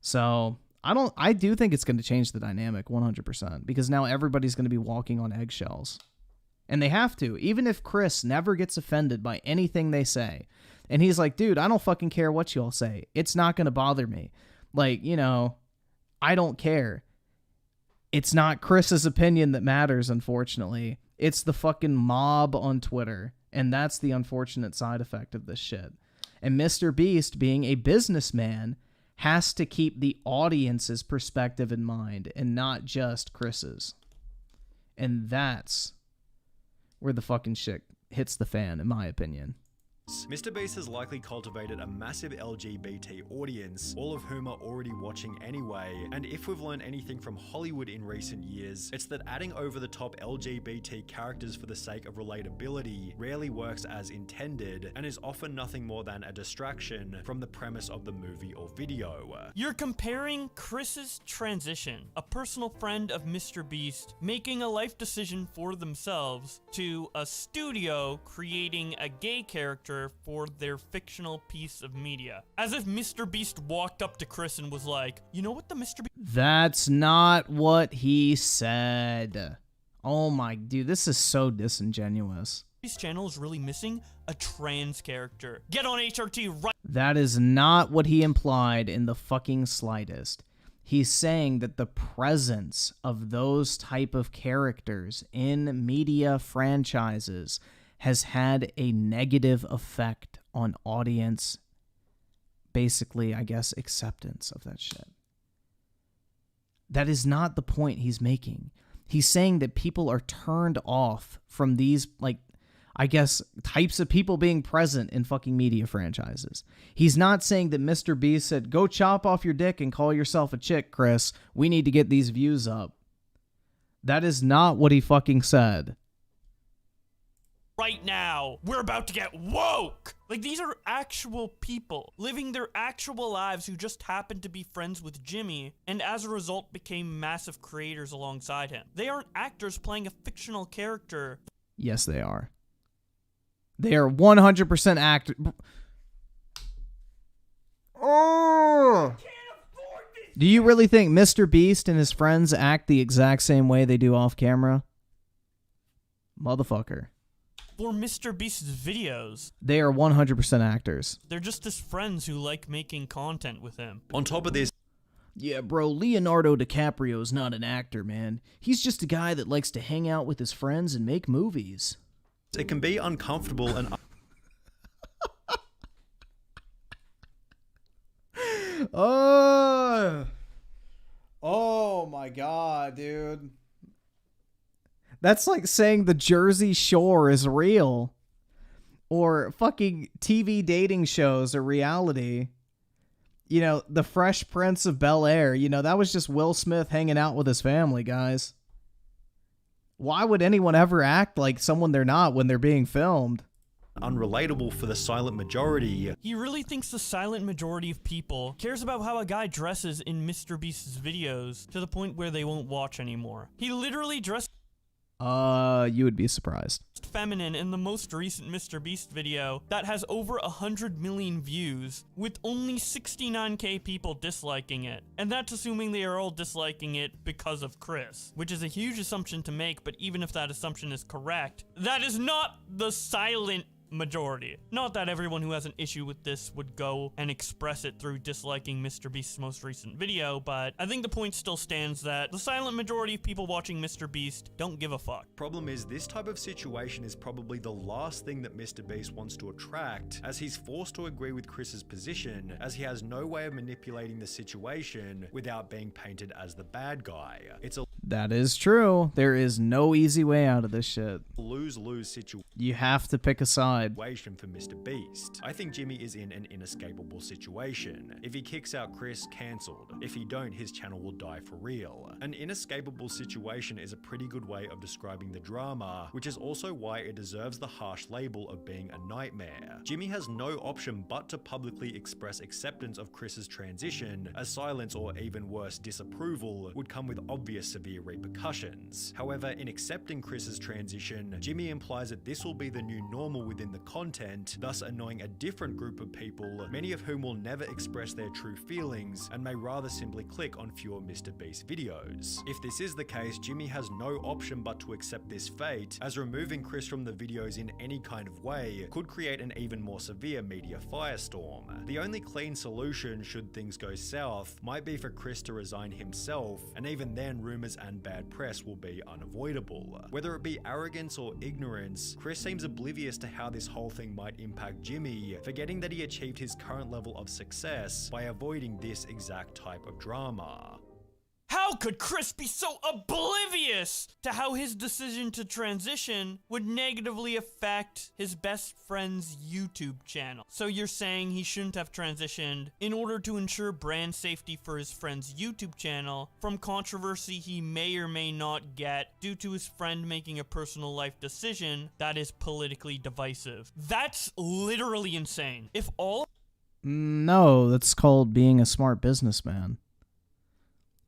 Speaker 1: So I do think it's going to change the dynamic 100%, because now everybody's going to be walking on eggshells. And they have to, even if Chris never gets offended by anything they say. And he's like, dude, I don't fucking care what you all say. It's not going to bother me. Like, you know, I don't care. It's not Chris's opinion that matters, unfortunately. It's the fucking mob on Twitter. And that's the unfortunate side effect of this shit. And Mr. Beast, being a businessman, has to keep the audience's perspective in mind and not just Chris's. And that's where the fucking shit hits the fan, in my opinion.
Speaker 10: Mr. Beast has likely cultivated a massive LGBT audience, all of whom are already watching anyway, and if we've learned anything from Hollywood in recent years, it's that adding over-the-top LGBT characters for the sake of relatability rarely works as intended, and is often nothing more than a distraction from the premise of the movie or video.
Speaker 12: You're comparing Chris's transition, a personal friend of Mr. Beast making a life decision for themselves, to a studio creating a gay character for their fictional piece of media. As if Mr. Beast walked up to Chris and was like, you know what the Mr. Beast...
Speaker 1: That's not what he said. Oh my, dude, this is so disingenuous.
Speaker 12: Beast channel is really missing a trans character. Get on HRT right...
Speaker 1: That is not what he implied in the fucking slightest. He's saying that the presence of those type of characters in media franchises has had a negative effect on audience, basically, I guess, acceptance of that shit. That is not the point he's making. He's saying that people are turned off from these, like, I guess, types of people being present in fucking media franchises. He's not saying that Mr. Beast said, go chop off your dick and call yourself a chick, Chris. We need to get these views up. That is not what he fucking said.
Speaker 12: Right now, we're about to get woke. Like, these are actual people living their actual lives who just happened to be friends with Jimmy and as a result became massive creators alongside him. They aren't actors playing a fictional character.
Speaker 1: Yes, they are. They are 100% actors. Oh! Do you really think Mr. Beast and his friends act the exact same way they do off camera? Motherfucker.
Speaker 12: For Mr. Beast's videos.
Speaker 1: They are 100% actors.
Speaker 12: They're just his friends who like making content with him.
Speaker 10: On top of this,
Speaker 1: yeah, bro, Leonardo DiCaprio's not an actor, man. He's just a guy that likes to hang out with his friends and make movies.
Speaker 10: It can be uncomfortable and...
Speaker 1: Oh my god, dude. That's like saying the Jersey Shore is real. Or fucking TV dating shows are reality. You know, the Fresh Prince of Bel-Air. You know, that was just Will Smith hanging out with his family, guys. Why would anyone ever act like someone they're not when they're being filmed?
Speaker 10: Unrelatable for the silent majority.
Speaker 12: He really thinks the silent majority of people cares about how a guy dresses in Mr. Beast's videos to the point where they won't watch anymore. He literally dressed
Speaker 1: you would be surprised.
Speaker 12: Feminine in the most recent Mr. Beast video that has over 100 million views with only 69k people disliking it. And that's assuming they are all disliking it because of Chris, which is a huge assumption to make, but even if that assumption is correct, that is not the silent majority. Not that everyone who has an issue with this would go and express it through disliking Mr. Beast's most recent video, but I think the point still stands that the silent majority of people watching Mr. Beast don't give a fuck.
Speaker 10: Problem is, this type of situation is probably the last thing that Mr. Beast wants to attract, as he's forced to agree with Chris's position, as he has no way of manipulating the situation without being painted as the bad guy. It's a
Speaker 1: That is true. There is no easy way out of this shit.
Speaker 10: Lose-lose situation.
Speaker 1: You have to pick a side.
Speaker 10: For Mr. Beast. I think Jimmy is in an inescapable situation. If he kicks out Chris, cancelled. If he don't, his channel will die for real. An inescapable situation is a pretty good way of describing the drama, which is also why it deserves the harsh label of being a nightmare. Jimmy has no option but to publicly express acceptance of Chris's transition, as silence or even worse, disapproval would come with obvious severe repercussions. However, in accepting Chris's transition, Jimmy implies that this will be the new normal within the content, thus annoying a different group of people, many of whom will never express their true feelings and may rather simply click on fewer Mr. Beast videos. If this is the case, Jimmy has no option but to accept this fate, as removing Chris from the videos in any kind of way could create an even more severe media firestorm. The only clean solution, should things go south, might be for Chris to resign himself, and even then rumors and bad press will be unavoidable. Whether it be arrogance or ignorance, Chris seems oblivious to how this whole thing might impact Jimmy, forgetting that he achieved his current level of success by avoiding this exact type of drama.
Speaker 12: How could Chris be so oblivious to how his decision to transition would negatively affect his best friend's YouTube channel? So you're saying he shouldn't have transitioned in order to ensure brand safety for his friend's YouTube channel from controversy he may or may not get due to his friend making a personal life decision that is politically divisive. That's literally insane. If all...
Speaker 1: No, that's called being a smart businessman.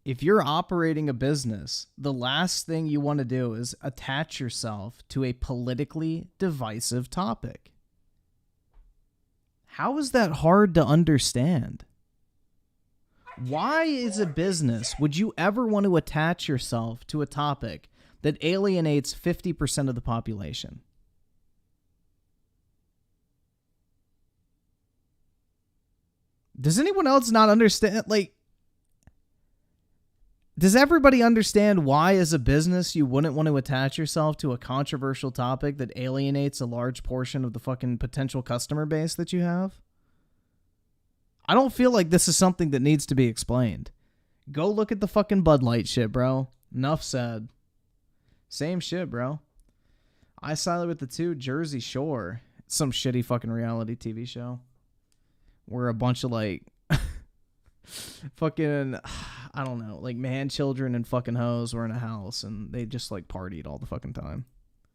Speaker 1: If you're operating a business, the last thing you want to do is attach yourself to a politically divisive topic. How is that hard to understand? Why as a business would you ever want to attach yourself to a topic that alienates 50% of the population? Does anyone else not understand? Like, does everybody understand why, as a business, you wouldn't want to attach yourself to a controversial topic that alienates a large portion of the fucking potential customer base that you have? I don't feel like this is something that needs to be explained. Go look at the fucking Bud Light shit, bro. Enough said. Same shit, bro. I sided with the 2. Jersey Shore. Some shitty fucking reality TV show. Where a bunch of like fucking, I don't know, like man children and fucking hoes were in a house and they just like partied all the fucking time.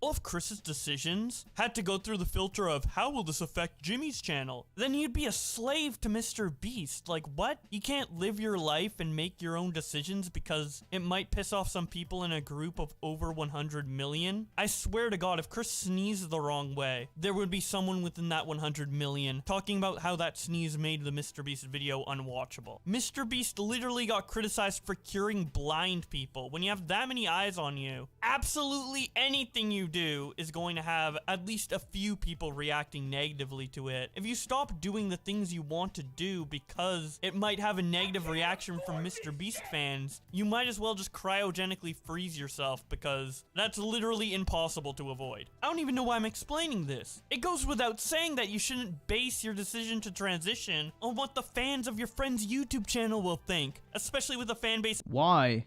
Speaker 12: All of Chris's decisions had to go through the filter of how will this affect Jimmy's channel? Then you'd be a slave to Mr. Beast. Like what? You can't live your life and make your own decisions because it might piss off some people in a group of over 100 million? I swear to God, if Chris sneezed the wrong way, there would be someone within that 100 million talking about how that sneeze made the Mr. Beast video unwatchable. Mr. Beast literally got criticized for curing blind people. When you have that many eyes on you, absolutely anything you do is going to have at least a few people reacting negatively to it. If you stop doing the things you want to do because it might have a negative reaction from Mr. Beast fans, you might as well just cryogenically freeze yourself because that's literally impossible to avoid. I don't even know why I'm explaining this. It goes without saying that you shouldn't base your decision to transition on what the fans of your friend's YouTube channel will think, especially with a fan base.
Speaker 1: Why?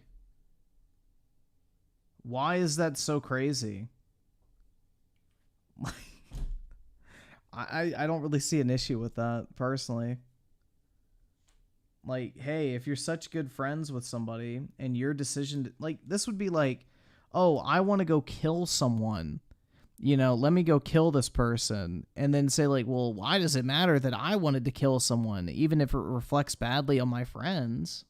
Speaker 1: Why is that so crazy? I don't really see an issue with that personally. Like, hey, if you're such good friends with somebody and your decision to, like, this would be like, oh, I want to go kill someone, you know, let me go kill this person, and then say like, well, why does it matter that I wanted to kill someone even if it reflects badly on my friends?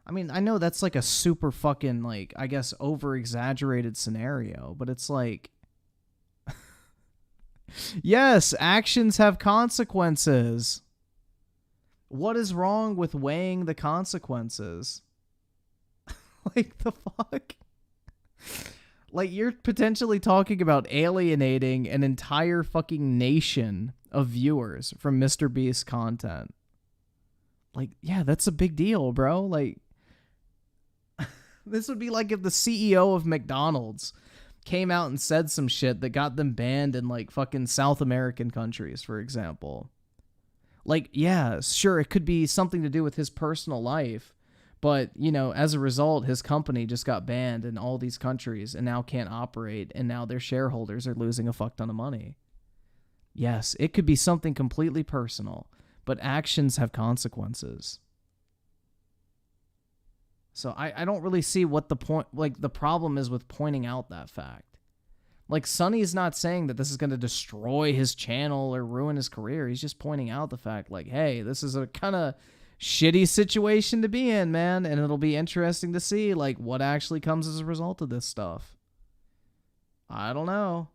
Speaker 1: I mean, I know that's like a super fucking, like, I guess over exaggerated scenario, but it's like, yes, actions have consequences. What is wrong with weighing the consequences? Like, the fuck? Like, you're potentially talking about alienating an entire fucking nation of viewers from Mr. Beast's content. Like, yeah, that's a big deal, bro. Like, this would be like if the CEO of McDonald's came out and said some shit that got them banned in like fucking South American countries, for example. Like, yeah, sure, it could be something to do with his personal life, but, you know, as a result, his company just got banned in all these countries and now can't operate, and now their shareholders are losing a fuck ton of money. Yes, it could be something completely personal, but actions have consequences. So I don't really see what the point, like, the problem is with pointing out that fact. Like, Sunny's not saying that this is going to destroy his channel or ruin his career. He's just pointing out the fact, like, hey, this is a kind of shitty situation to be in, man, and it'll be interesting to see, like, what actually comes as a result of this stuff. I don't know.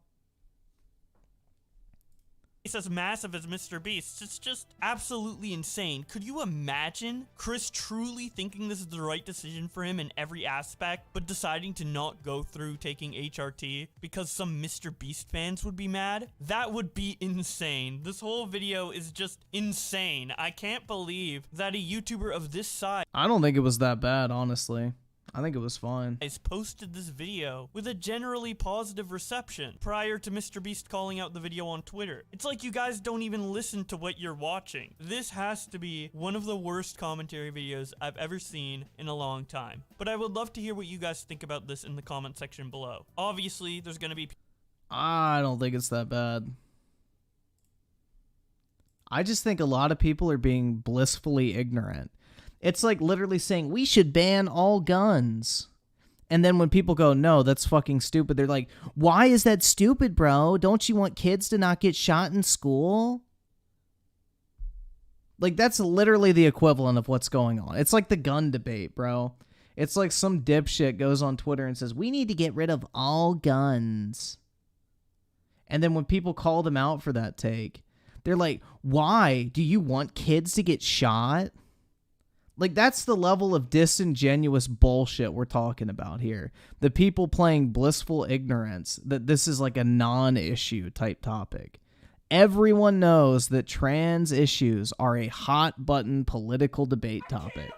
Speaker 12: It's as massive as Mr. Beast. It's just absolutely insane. Could you imagine Chris truly thinking this is the right decision for him in every aspect, but deciding to not go through taking HRT because some Mr. Beast fans would be mad? That would be insane. This whole video is just insane. I can't believe that a YouTuber of this size,
Speaker 1: I don't think it was that bad, honestly. I think it was fine.
Speaker 12: has posted this video with a generally positive reception prior to Mr. Beast calling out the video on Twitter. It's like you guys don't even listen to what you're watching. This has to be one of the worst commentary videos I've ever seen in a long time. But I would love to hear what you guys think about this in the comment section below. Obviously, there's gonna be...
Speaker 1: I don't think it's that bad. I just think a lot of people are being blissfully ignorant. It's like literally saying, we should ban all guns. And then when people go, no, that's fucking stupid, they're like, why is that stupid, bro? Don't you want kids to not get shot in school? Like, that's literally the equivalent of what's going on. It's like the gun debate, bro. It's like some dipshit goes on Twitter and says, we need to get rid of all guns. And then when people call them out for that take, they're like, why? Do you want kids to get shot? Like, that's the level of disingenuous bullshit we're talking about here. The people playing blissful ignorance that this is like a non-issue type topic. Everyone knows that trans issues are a hot button political debate topic.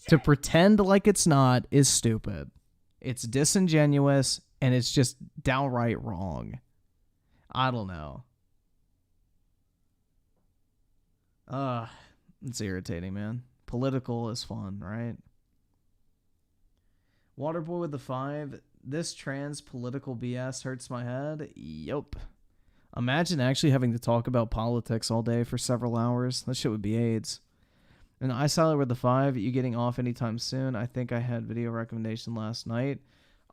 Speaker 1: To pretend like it's not is stupid. It's disingenuous and it's just downright wrong. I don't know. It's irritating, man. Political is fun, right? Waterboy with the 5. This trans political BS hurts my head. Yup. Imagine actually having to talk about politics all day for several hours. That shit would be AIDS. And I saw it with the 5. You getting off anytime soon? I think I had video recommendation last night.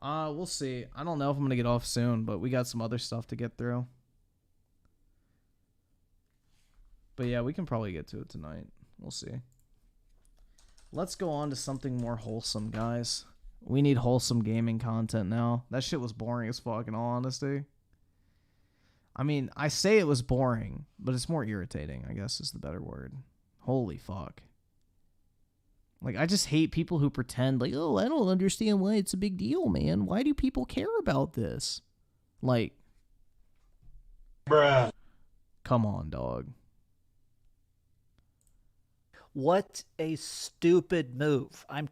Speaker 1: We'll see. I don't know if I'm gonna get off soon, but we got some other stuff to get through. But yeah, we can probably get to it tonight. We'll see. Let's go on to something more wholesome, guys. We need wholesome gaming content now. That shit was boring as fuck, in all honesty. I mean, I say it was boring, but it's more irritating, I guess is the better word. Holy fuck. Like, I just hate people who pretend, like, oh, I don't understand why it's a big deal, man. Why do people care about this? Like,
Speaker 3: bruh.
Speaker 1: Come on, dog.
Speaker 3: What a stupid move. I'm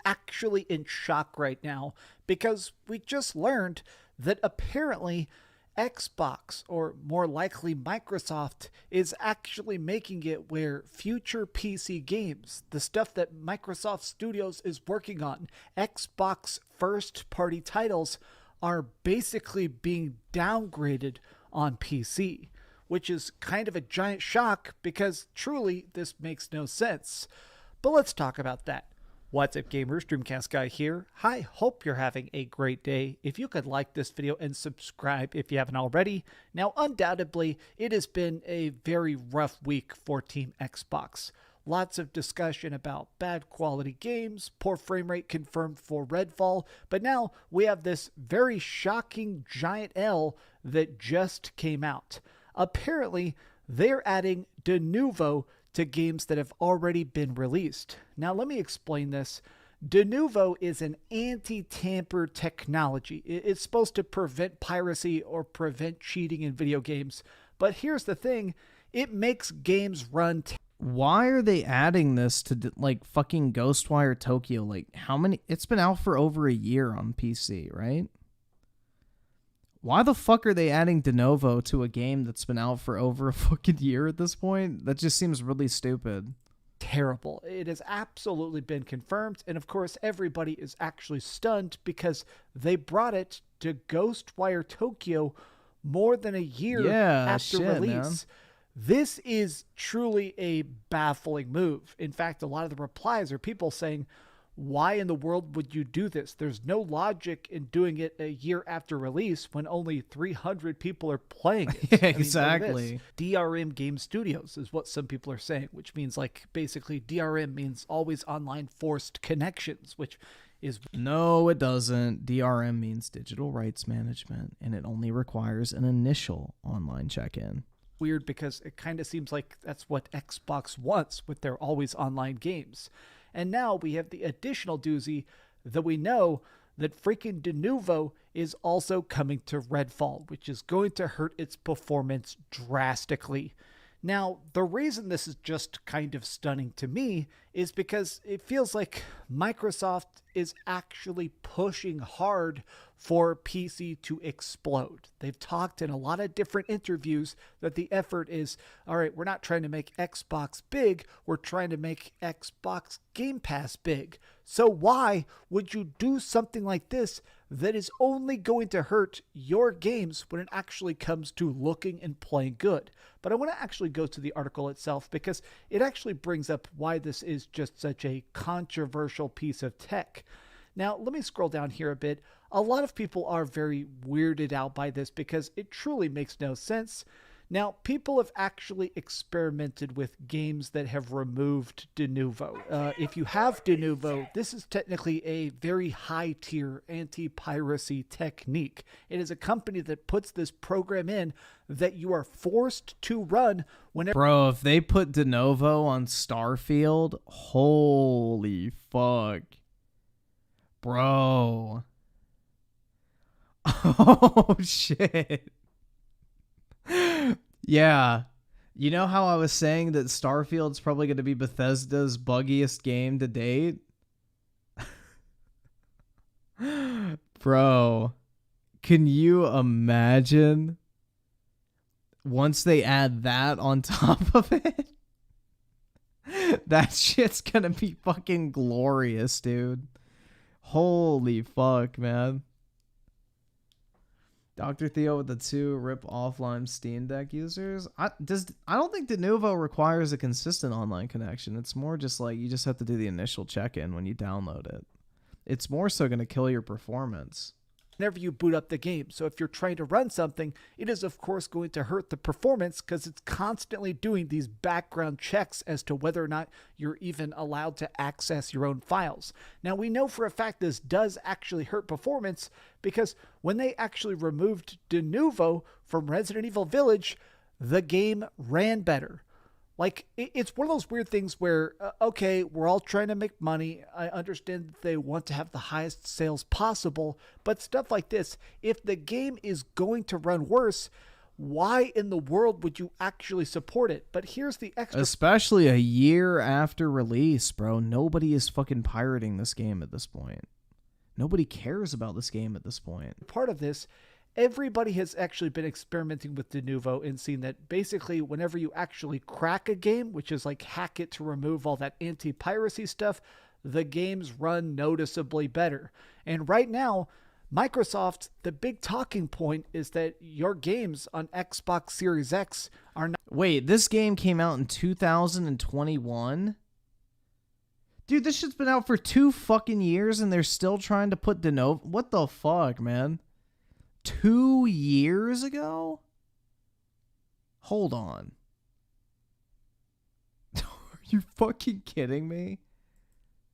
Speaker 3: actually in shock right now because we just learned that apparently Xbox, or more likely Microsoft, is actually making it where future PC games, the stuff that Microsoft Studios is working on, Xbox first-party titles, are basically being downgraded on PC, which is kind of a giant shock because truly this makes no sense. But let's talk about that. What's up, gamers? Dreamcast Guy here. Hi, hope you're having a great day. If you could like this video and subscribe if you haven't already. Now, undoubtedly, it has been a very rough week for Team Xbox. Lots of discussion about bad quality games, poor frame rate confirmed for Redfall, but now we have this very shocking giant L that just came out. Apparently, they're adding de novo to games that have already been released. Now, let me explain this. De novo is an anti-tamper technology. It's supposed to prevent piracy or prevent cheating in video games. But here's the thing. It makes games run...
Speaker 1: Why are they adding this to, like, fucking Ghostwire Tokyo? Like, how many... It's been out for over a year on PC, right? Why the fuck are they adding de novo to a game that's been out for over a fucking year at this point? That just seems really stupid.
Speaker 3: Terrible. It has absolutely been confirmed, and of course everybody is actually stunned because they brought it to Ghostwire Tokyo more than a year after release. Man. This is truly a baffling move. In fact, a lot of the replies are people saying, why in the world would you do this? There's no logic in doing it a year after release when only 300 people are playing it.
Speaker 1: Exactly.
Speaker 3: DRM Game Studios is what some people are saying, which means, like, basically DRM means always online forced connections, which is...
Speaker 1: No, it doesn't. DRM means digital rights management, and it only requires an initial online check-in.
Speaker 3: Weird because it kind of seems like that's what Xbox wants with their always online games. And now we have the additional doozy that we know that freaking de novo is also coming to Redfall, which is going to hurt its performance drastically. Now, the reason this is just kind of stunning to me is because it feels like Microsoft is actually pushing hard for PC to explode. They've talked in a lot of different interviews that the effort is, all right, we're not trying to make Xbox big, we're trying to make Xbox Game Pass big. So why would you do something like this that is only going to hurt your games when it actually comes to looking and playing good? But I want to actually go to the article itself because it actually brings up why this is just such a controversial piece of tech. Now, let me scroll down here a bit. A lot of people are very weirded out by this because it truly makes no sense. Now, people have actually experimented with games that have removed de novo. If you have de novo, this is technically a very high-tier anti-piracy technique. It is a company that puts this program in that you are forced to run whenever...
Speaker 1: Bro, if they put de novo on Starfield, holy fuck. Bro. Oh, shit. Yeah. You know how I was saying that Starfield's probably going to be Bethesda's buggiest game to date? Bro, can you imagine once they add that on top of it? That shit's going to be fucking glorious, dude. Holy fuck, man. Dr. Theo with the 2 rip offline Steam Deck users. I don't think Denuvo requires a consistent online connection. It's more just like you just have to do the initial check-in when you download it. It's more so going to kill your performance
Speaker 3: whenever you boot up the game. So if you're trying to run something, it is of course going to hurt the performance because it's constantly doing these background checks as to whether or not you're even allowed to access your own files. Now we know for a fact this does actually hurt performance because when they actually removed Denuvo from Resident Evil Village, the game ran better. Like, it's one of those weird things where, okay, we're all trying to make money. I understand that they want to have the highest sales possible, but stuff like this, if the game is going to run worse, why in the world would you actually support it? But here's the extra...
Speaker 1: Especially a year after release, bro. Nobody is fucking pirating this game at this point. Nobody cares about this game at this point.
Speaker 3: Part of this... Everybody has actually been experimenting with Denuvo and seen that basically whenever you actually crack a game, which is like hack it to remove all that anti-piracy stuff, the games run noticeably better. And right now, Microsoft, the big talking point is that your games on Xbox Series X are not...
Speaker 1: Wait, this game came out in 2021? Dude, this shit's been out for 2 fucking years and they're still trying to put Denuvo... What the fuck, man? 2 years ago? Hold on. Are you fucking kidding me?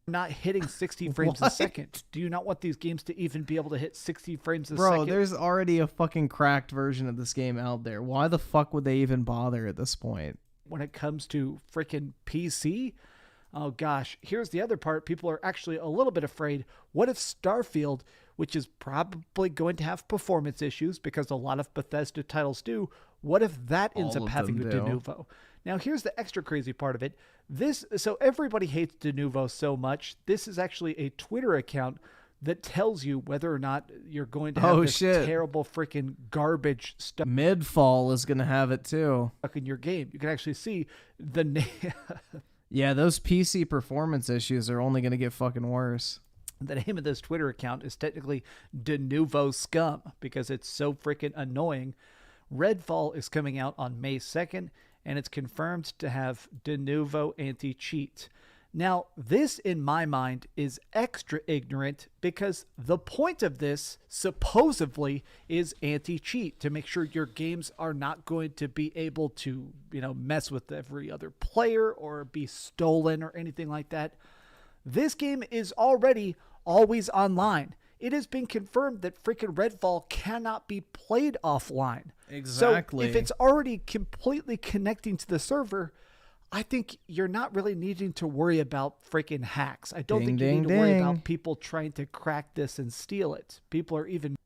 Speaker 3: Not hitting 60 frames a second. Do you not want these games to even be able to hit 60 frames a second?
Speaker 1: Bro, there's already a fucking cracked version of this game out there. Why the fuck would they even bother at this point?
Speaker 3: When it comes to freaking PC, oh gosh, here's the other part. People are actually a little bit afraid. What if Starfield, which is probably going to have performance issues because a lot of Bethesda titles do, what if that ends up having a Denuvo? Now, here's the extra crazy part of it. So everybody hates Denuvo so much. This is actually a Twitter account that tells you whether or not you're going to have this terrible freaking garbage stuff.
Speaker 1: Midfall is going to have it too.
Speaker 3: In your game. You can actually see the name.
Speaker 1: Yeah, those PC performance issues are only going to get fucking worse.
Speaker 3: The name of this Twitter account is technically Denuvo Scum because it's so freaking annoying. Redfall is coming out on May 2nd, and it's confirmed to have Denuvo anti-cheat. Now, this, in my mind, is extra ignorant because the point of this, supposedly, is anti-cheat, to make sure your games are not going to be able to, mess with every other player or be stolen or anything like that. This game is already always online. It has been confirmed that freaking Redfall cannot be played offline.
Speaker 1: Exactly.
Speaker 3: So if it's already completely connecting to the server, I think you're not really needing to worry about freaking hacks. I don't think you need to worry about people trying to crack this and steal it. People are even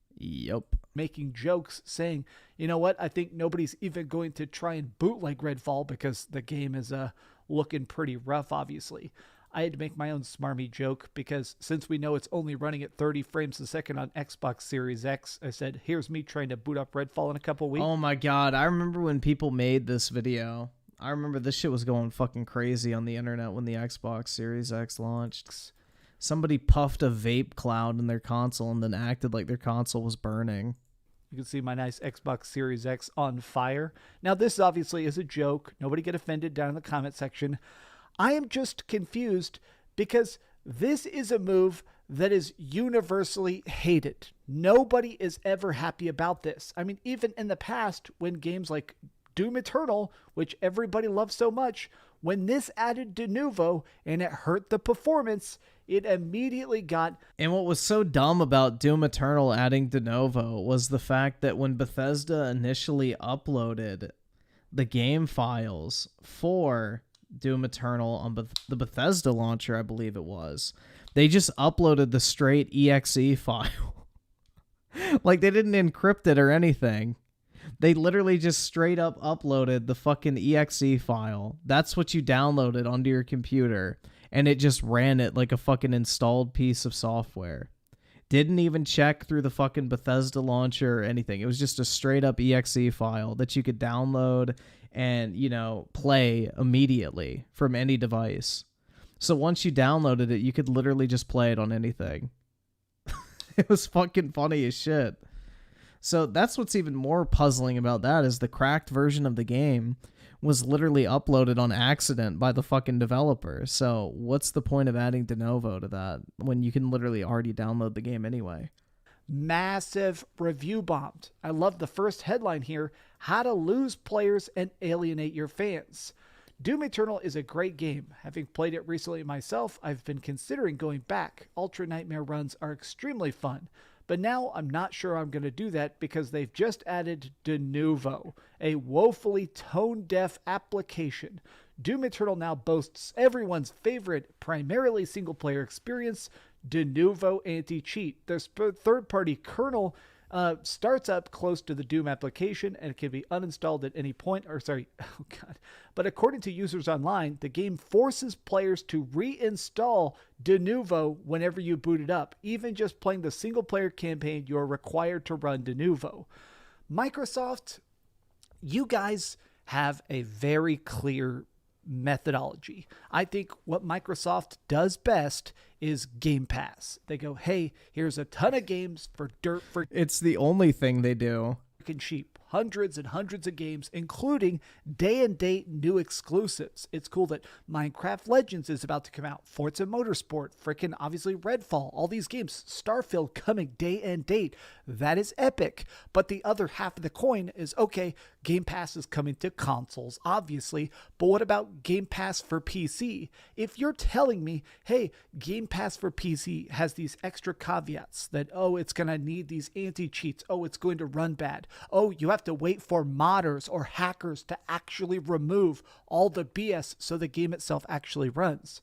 Speaker 3: making jokes saying, you know what, I think nobody's even going to try and bootleg Redfall because the game is looking pretty rough, obviously. I had to make my own smarmy joke because since we know it's only running at 30 frames a second on Xbox Series X, I said, here's me trying to boot up Redfall in a couple weeks.
Speaker 1: Oh my god, I remember when people made this video. I remember this shit was going fucking crazy on the internet when the Xbox Series X launched. Somebody puffed a vape cloud in their console and then acted like their console was burning.
Speaker 3: You can see my nice Xbox Series X on fire. Now, this obviously is a joke. Nobody get offended down in the comment section. I am just confused because this is a move that is universally hated. Nobody is ever happy about this. I mean, even in the past, when games like Doom Eternal, which everybody loves so much, when this added Denuvo and it hurt the performance, it immediately got...
Speaker 1: And what was so dumb about Doom Eternal adding Denuvo was the fact that when Bethesda initially uploaded the game files for Doom Eternal on the Bethesda launcher, I believe it was, they just uploaded the straight exe file. Like, they didn't encrypt it or anything. They literally just straight up uploaded the fucking exe file. That's what you downloaded onto your computer, and it just ran it like a fucking installed piece of software. Didn't even check through the fucking Bethesda launcher or anything. It was just a straight up exe file that you could download and, play immediately from any device. So once you downloaded it, you could literally just play it on anything. It was fucking funny as shit. So that's what's even more puzzling about that is the cracked version of the game was literally uploaded on accident by the fucking developer. So what's the point of adding de novo to that when you can literally already download the game anyway?
Speaker 3: Massive review bombed. I love the first headline here, how to lose players and alienate your fans. Doom Eternal is a great game. Having played it recently myself, I've been considering going back. Ultra Nightmare runs are extremely fun. But now I'm not sure I'm going to do that because they've just added De Novo, a woefully tone-deaf application. Doom Eternal now boasts everyone's favorite, primarily single-player experience, De Novo anti-cheat. Their third-party kernel starts up close to the Doom application and it can be uninstalled at any point. But according to users online, the game forces players to reinstall De Novo whenever you boot it up. Even just playing the single-player campaign, you're required to run De Novo. Microsoft, you guys have a very clear methodology. I think what Microsoft does best is Game Pass. They go, hey, here's a ton of games for dirt for...
Speaker 1: It's the only thing they do.
Speaker 3: ...cheap. Hundreds and hundreds of games, including day-and-date new exclusives. It's cool that Minecraft Legends is about to come out. Forza Motorsport, frickin' obviously Redfall, all these games. Starfield coming day and date. That is epic. But the other half of the coin is, okay, Game Pass is coming to consoles, obviously, but what about Game Pass for PC? If you're telling me, hey, Game Pass for PC has these extra caveats that, oh, it's going to need these anti-cheats, oh, it's going to run bad, oh, you have to wait for modders or hackers to actually remove all the BS so the game itself actually runs.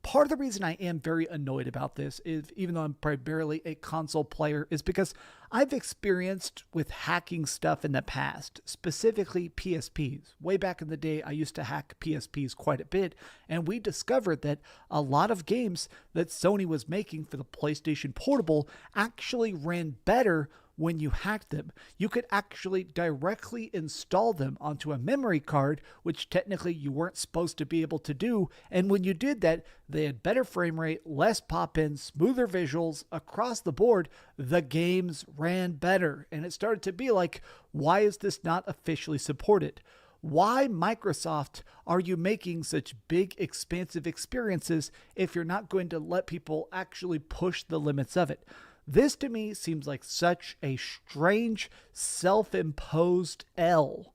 Speaker 3: Part of the reason I am very annoyed about this is, even though I'm primarily a console player, is because I've experienced with hacking stuff in the past, specifically PSPs. Way back in the day, I used to hack PSPs quite a bit, and we discovered that a lot of games that Sony was making for the PlayStation Portable actually ran better when you hacked them. You could actually directly install them onto a memory card, which technically you weren't supposed to be able to do. And when you did that, they had better frame rate, less pop-ins, smoother visuals across the board. The games ran better. And it started to be like, why is this not officially supported? Why, Microsoft, are you making such big, expansive experiences if you're not going to let people actually push the limits of it? This to me seems like such a strange, self-imposed L.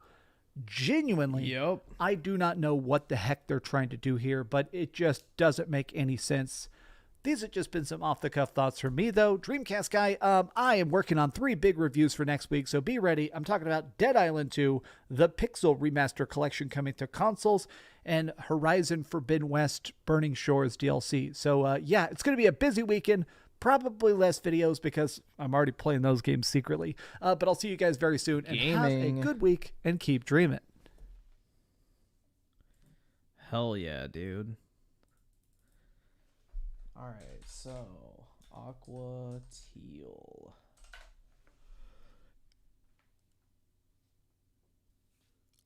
Speaker 3: Genuinely,
Speaker 1: Yep.
Speaker 3: I do not know what the heck they're trying to do here, but it just doesn't make any sense. These have just been some off-the-cuff thoughts from me, though. Dreamcast Guy, I am working on 3 big reviews for next week, so be ready. I'm talking about Dead Island 2, the Pixel Remaster Collection coming to consoles, and Horizon Forbidden West Burning Shores DLC. So, yeah, it's going to be a busy weekend. Probably less videos because I'm already playing those games secretly. But I'll see you guys very soon. And have a good week and keep dreaming.
Speaker 1: Hell yeah, dude. Alright, so Aqua Teal.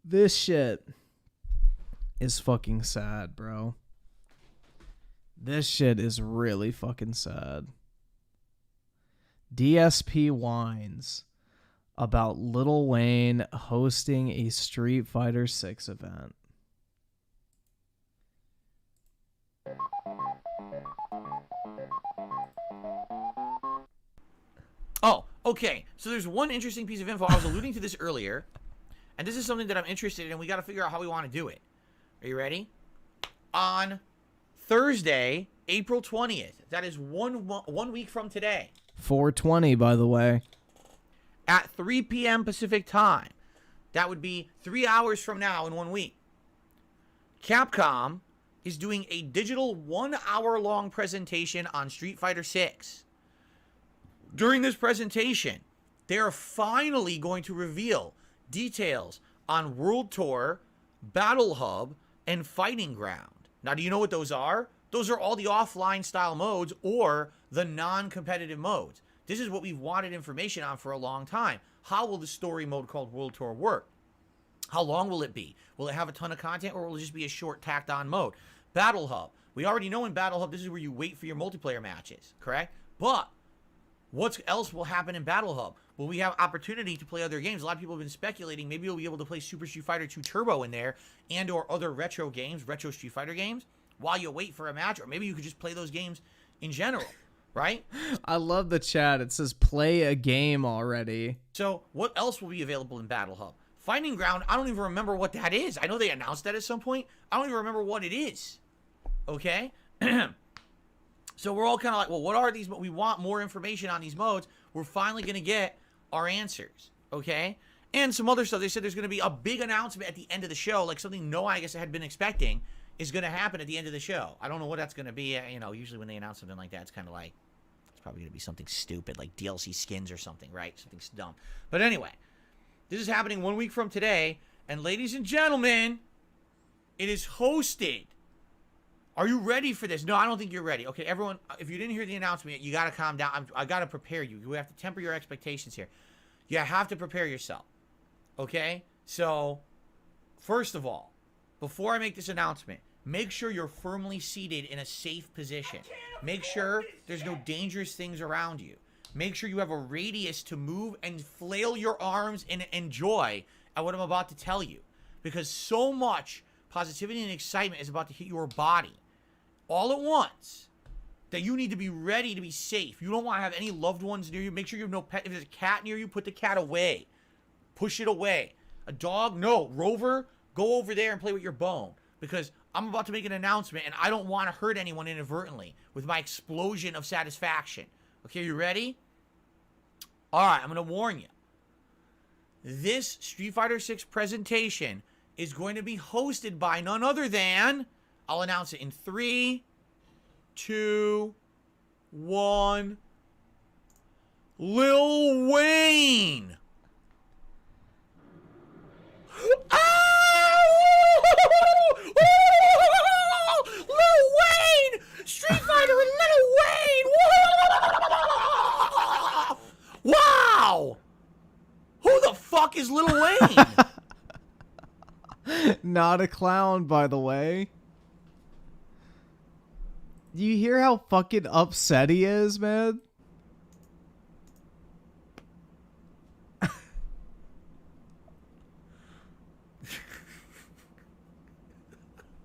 Speaker 1: This shit is fucking sad, bro. This shit is really fucking sad. DSP whines about Lil Wayne hosting a Street Fighter 6 event.
Speaker 5: Oh, okay. So there's one interesting piece of info. I was alluding to this earlier, and this is something that I'm interested in, and we got to figure out how we want to do it. Are you ready? On Thursday, April 20th, that is one week from today.
Speaker 1: 420, by the way.
Speaker 5: At 3 p.m. Pacific time. That would be 3 hours from now in 1 week. Capcom is doing a digital 1 hour long presentation on Street Fighter 6. During this presentation, they are finally going to reveal details on World Tour, Battle Hub, and Fighting Ground. Now, do you know what those are? Those are all the offline style modes or the non-competitive modes. This is what we've wanted information on for a long time. How will the story mode called World Tour work? How long will it be? Will it have a ton of content or will it just be a short tacked on mode? Battle Hub. We already know in Battle Hub, this is where you wait for your multiplayer matches, correct? But what else will happen in Battle Hub? But we have opportunity to play other games. A lot of people have been speculating maybe you'll be able to play Super Street Fighter 2 Turbo in there and or other retro games, retro Street Fighter games, while you wait for a match. Or maybe you could just play those games in general, right?
Speaker 1: I love the chat. It says play a game already.
Speaker 5: So what else will be available in Battle Hub? Finding Ground, I don't even remember what that is. I know they announced that at some point. I don't even remember what it is. Okay? So we're all kind of like, well, what are these? We want more information on these modes. We're finally going to get our answers. Okay? And some other stuff. They said there's going to be a big announcement at the end of the show, like something no one, I guess, had been expecting is going to happen at the end of the show. I don't know what that's going to be. You know, usually when they announce something like that, it's kind of like, it's probably going to be something stupid, like DLC skins or something, right? Something dumb. But anyway, this is happening 1 week from today. And ladies and gentlemen, it is hosted. Are you ready for this? No, I don't think you're ready. Okay, everyone, if you didn't hear the announcement, you got to calm down. I got to prepare you. We have to temper your expectations here. You have to prepare yourself. Okay? So, first of all, before I make this announcement, make sure you're firmly seated in a safe position. Make sure there's no dangerous things around you. Make sure you have a radius to move and flail your arms and enjoy at what I'm about to tell you. Because so much positivity and excitement is about to hit your body all at once that you need to be ready to be safe. You don't want to have any loved ones near you. Make sure you have no pet. If there's a cat near you, put the cat away. Push it away. A dog? No. Rover? Go over there and play with your bone. Because I'm about to make an announcement and I don't want to hurt anyone inadvertently with my explosion of satisfaction. Okay, you ready? Alright, I'm going to warn you. This Street Fighter 6 presentation is going to be hosted by none other than... I'll announce it in 3, 2, 1... Lil Wayne! Lil Wayne! Street Fighter and Lil Wayne! Wow! Who the fuck is Lil Wayne?
Speaker 1: Not a clown, by the way. Do you hear how fucking upset he is, man?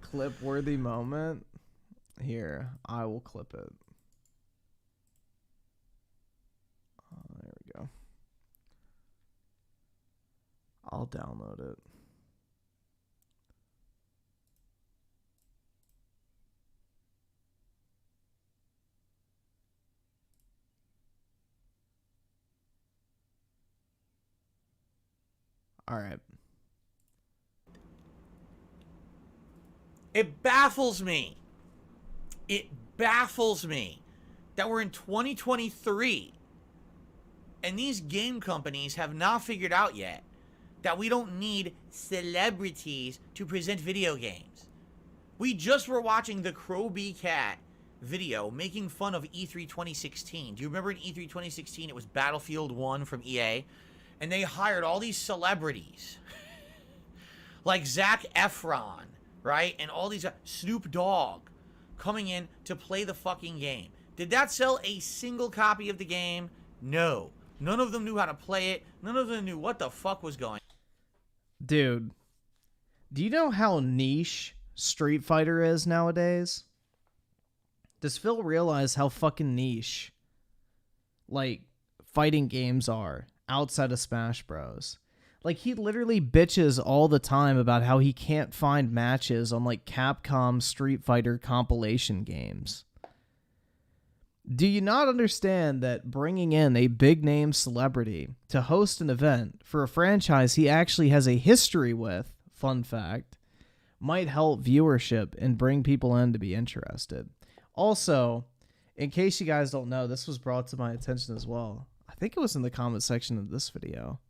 Speaker 1: Clip-worthy moment. Here, I will clip it. Oh, there we go. I'll download it. All right.
Speaker 5: It baffles me. It baffles me that we're in 2023 and these game companies have not figured out yet that we don't need celebrities to present video games. We just were watching the Crow B Cat video making fun of E3 2016. Do you remember in E3 2016 it was Battlefield 1 from EA? And they hired all these celebrities like Zac Efron, right? And all these Snoop Dogg coming in to play the fucking game. Did that sell a single copy of the game? No. None of them knew how to play it. None of them knew what the fuck was going on.
Speaker 1: Dude, do you know how niche Street Fighter is nowadays? Does Phil realize how fucking niche, like, fighting games are outside of Smash Bros? Like, he literally bitches all the time about how he can't find matches on, like, Capcom Street Fighter compilation games. Do you not understand that bringing in a big-name celebrity to host an event for a franchise he actually has a history with, fun fact, might help viewership and bring people in to be interested? Also, in case you guys don't know, this was brought to my attention as well. I think it was in the comment section of this video.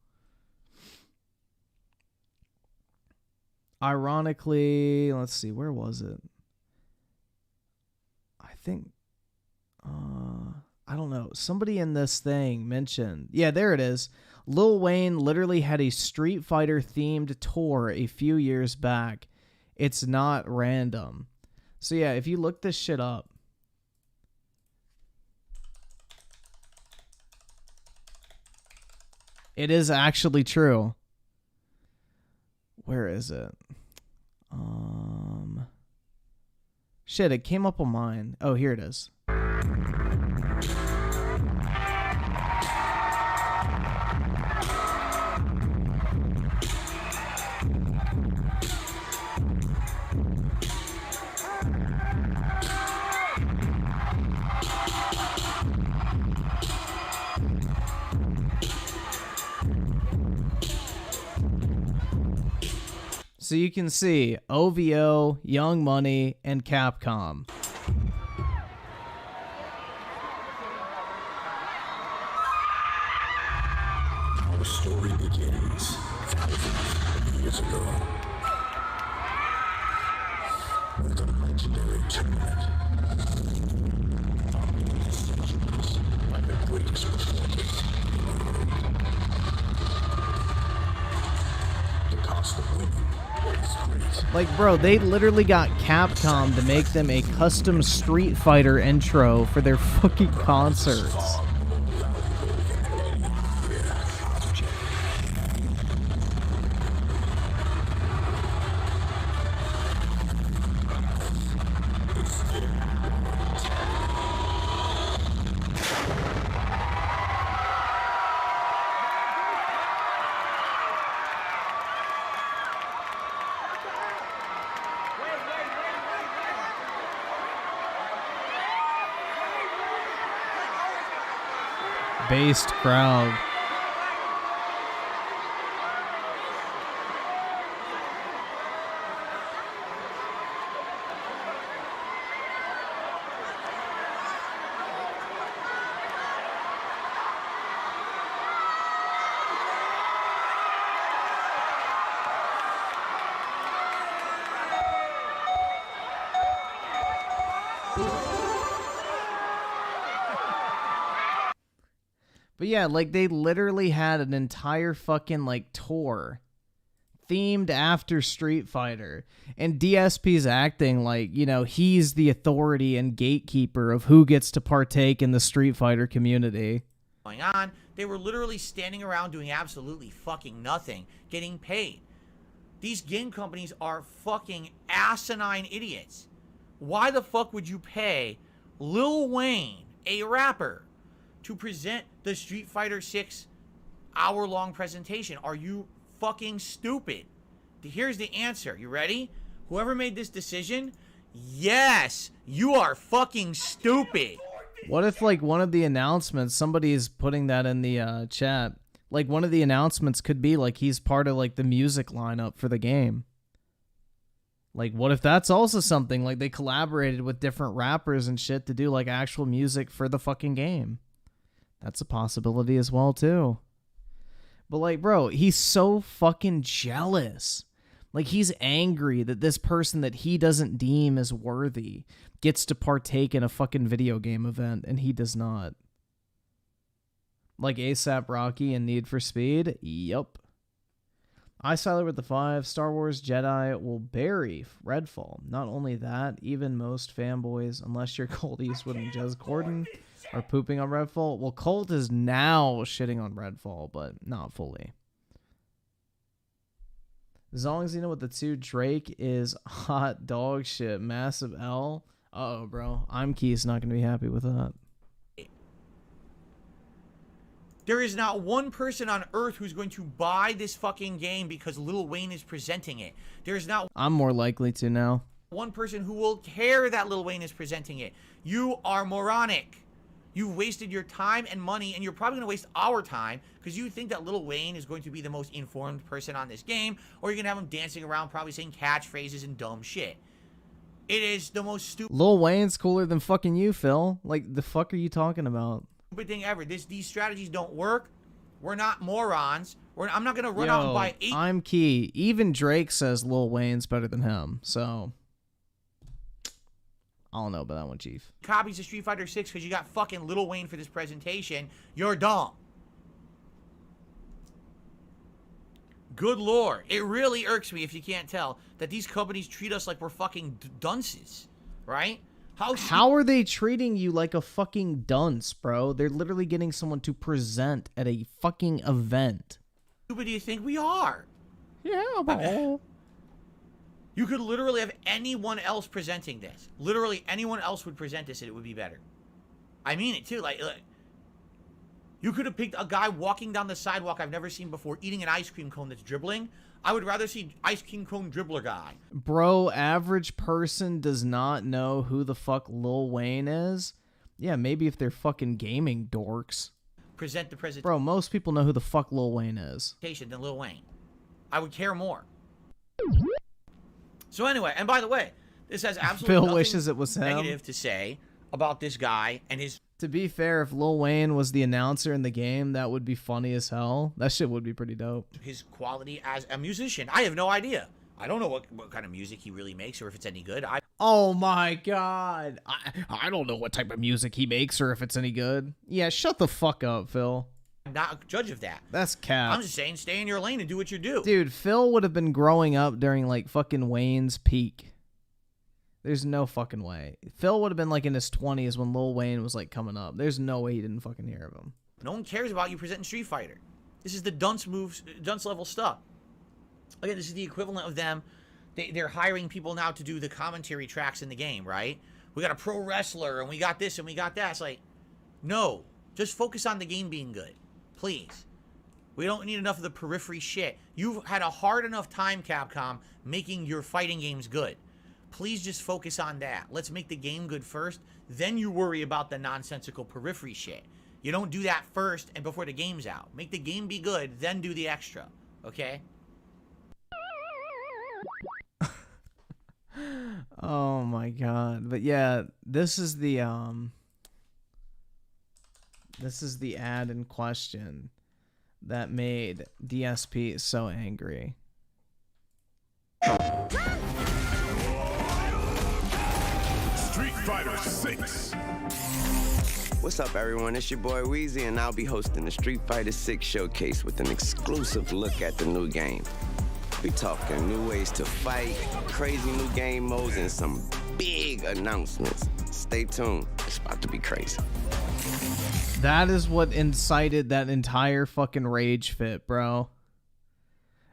Speaker 1: Ironically, let's see, where was it? I think, I don't know. Somebody in this thing mentioned, yeah, there it is. Lil Wayne literally had a Street Fighter themed tour a few years back. It's not random. So yeah, if you look this shit up, It is actually true. Where is it? Shit, it came up on mine. Oh, here it is. So you can see OVO, Young Money, and Capcom.
Speaker 6: Our story begins thousands of years ago with a legendary tournament. By the greatest performers. The cost of winning is great.
Speaker 1: Like, bro, they literally got Capcom to make them a custom Street Fighter intro for their fucking concerts. Based crowd. But yeah, like they literally had an entire fucking like tour themed after Street Fighter, and DSP's acting like, you know, he's the authority and gatekeeper of who gets to partake in the Street Fighter community.
Speaker 5: Going on, they were literally standing around doing absolutely fucking nothing, getting paid. These game companies are fucking asinine idiots. Why the fuck would you pay Lil Wayne, a rapper, to present the Street Fighter 6 hour-long presentation? Are you fucking stupid? Here's the answer. You ready? Whoever made this decision, yes, you are fucking stupid.
Speaker 1: What if, like, one of the announcements, somebody is putting that in the chat, like, one of the announcements could be, like, he's part of, like, the music lineup for the game. Like, what if that's also something, like, they collaborated with different rappers and shit to do, like, actual music for the fucking game? That's a possibility as well, too. But, like, bro, he's so fucking jealous. Like, he's angry that this person that he doesn't deem as worthy gets to partake in a fucking video game event, and he does not. Like A$AP Rocky and Need for Speed? Yup. I Siler with the 5. Star Wars Jedi will bury Redfall. Not only that, even most fanboys, unless you're Colt Eastwood and Jez Gordon, are pooping on Redfall. Well, Colt is now shitting on Redfall, but not fully. Zongzina with the 2. Drake is hot dog shit. Massive L. Uh-oh, bro. I'm Key's not going to be happy with that.
Speaker 5: There is not one person on earth who's going to buy this fucking game because Lil Wayne is presenting it. There's not
Speaker 1: I'm more likely to now.
Speaker 5: one person who will care that Lil Wayne is presenting it. You are moronic. You've wasted your time and money, and you're probably going to waste our time because you think that Lil Wayne is going to be the most informed person on this game, or you're going to have him dancing around probably saying catchphrases and dumb shit. It is the most stupid
Speaker 1: Lil Wayne's cooler than fucking you, Phil. Like, the fuck are you talking about?
Speaker 5: thing ever. These strategies don't work. We're not morons. I'm not going to run out and buy 8...
Speaker 1: I'm Key. Even Drake says Lil Wayne's better than him, so... I don't know about that one, Chief.
Speaker 5: copies of Street Fighter 6 because you got fucking Lil Wayne for this presentation. You're dumb. Good lord. It really irks me, if you can't tell, that these companies treat us like we're fucking dunces, right?
Speaker 1: How are they treating you like a fucking dunce, bro? They're literally getting someone to present at a fucking event.
Speaker 5: Who do you think we are?
Speaker 1: Yeah, bro.
Speaker 5: You could literally have anyone else presenting this. Literally anyone else would present this and it would be better. I mean it too. Like you could have picked a guy walking down the sidewalk I've never seen before, eating an ice cream cone that's dribbling. I would rather see ice cream cone dribbler guy.
Speaker 1: Bro, average person does not know who the fuck Lil Wayne is. Yeah, maybe if they're fucking gaming dorks.
Speaker 5: Present the presentation.
Speaker 1: Bro, most people know who the fuck Lil Wayne is.
Speaker 5: Than Lil Wayne. I would care more. So anyway, and by the way, this has absolutely
Speaker 1: Phil
Speaker 5: nothing
Speaker 1: wishes it was him.
Speaker 5: negative to say about this guy and his...
Speaker 1: To be fair, if Lil Wayne was the announcer in the game, that would be funny as hell. That shit would be pretty dope.
Speaker 5: His quality as a musician. I have no idea. I don't know what kind of music he really makes or if it's any good.
Speaker 1: Oh my god. I don't know what type of music he makes or if it's any good. Yeah, shut the fuck up, Phil.
Speaker 5: I'm not a judge of that.
Speaker 1: That's cap.
Speaker 5: I'm just saying stay in your lane and do what you do.
Speaker 1: Dude, Phil would have been growing up during like fucking Wayne's peak. There's no fucking way. Phil would have been like in his 20s when Lil Wayne was like coming up. There's no way he didn't fucking hear of him.
Speaker 5: No one cares about you presenting Street Fighter. This is the dunce moves, dunce level stuff. Again, this is the equivalent of them. They're hiring people now to do the commentary tracks in the game, right? We got a pro wrestler and we got this and we got that. It's like, no, just focus on the game being good. Please. We don't need enough of the periphery shit. You've had a hard enough time, Capcom, making your fighting games good. Please just focus on that. Let's make the game good first. Then you worry about the nonsensical periphery shit. You don't do that first and before the game's out. Make the game be good, then do the extra. Okay?
Speaker 1: Oh my god. But yeah, this is the ad in question that made DSP so angry.
Speaker 6: Street Fighter 6.
Speaker 13: What's up, everyone? It's your boy Weezy, and I'll be hosting the Street Fighter 6 showcase with an exclusive look at the new game. We talking new ways to fight, crazy new game modes, and some big announcements. Stay tuned. It's about to be crazy.
Speaker 1: That is what incited that entire fucking rage fit, bro.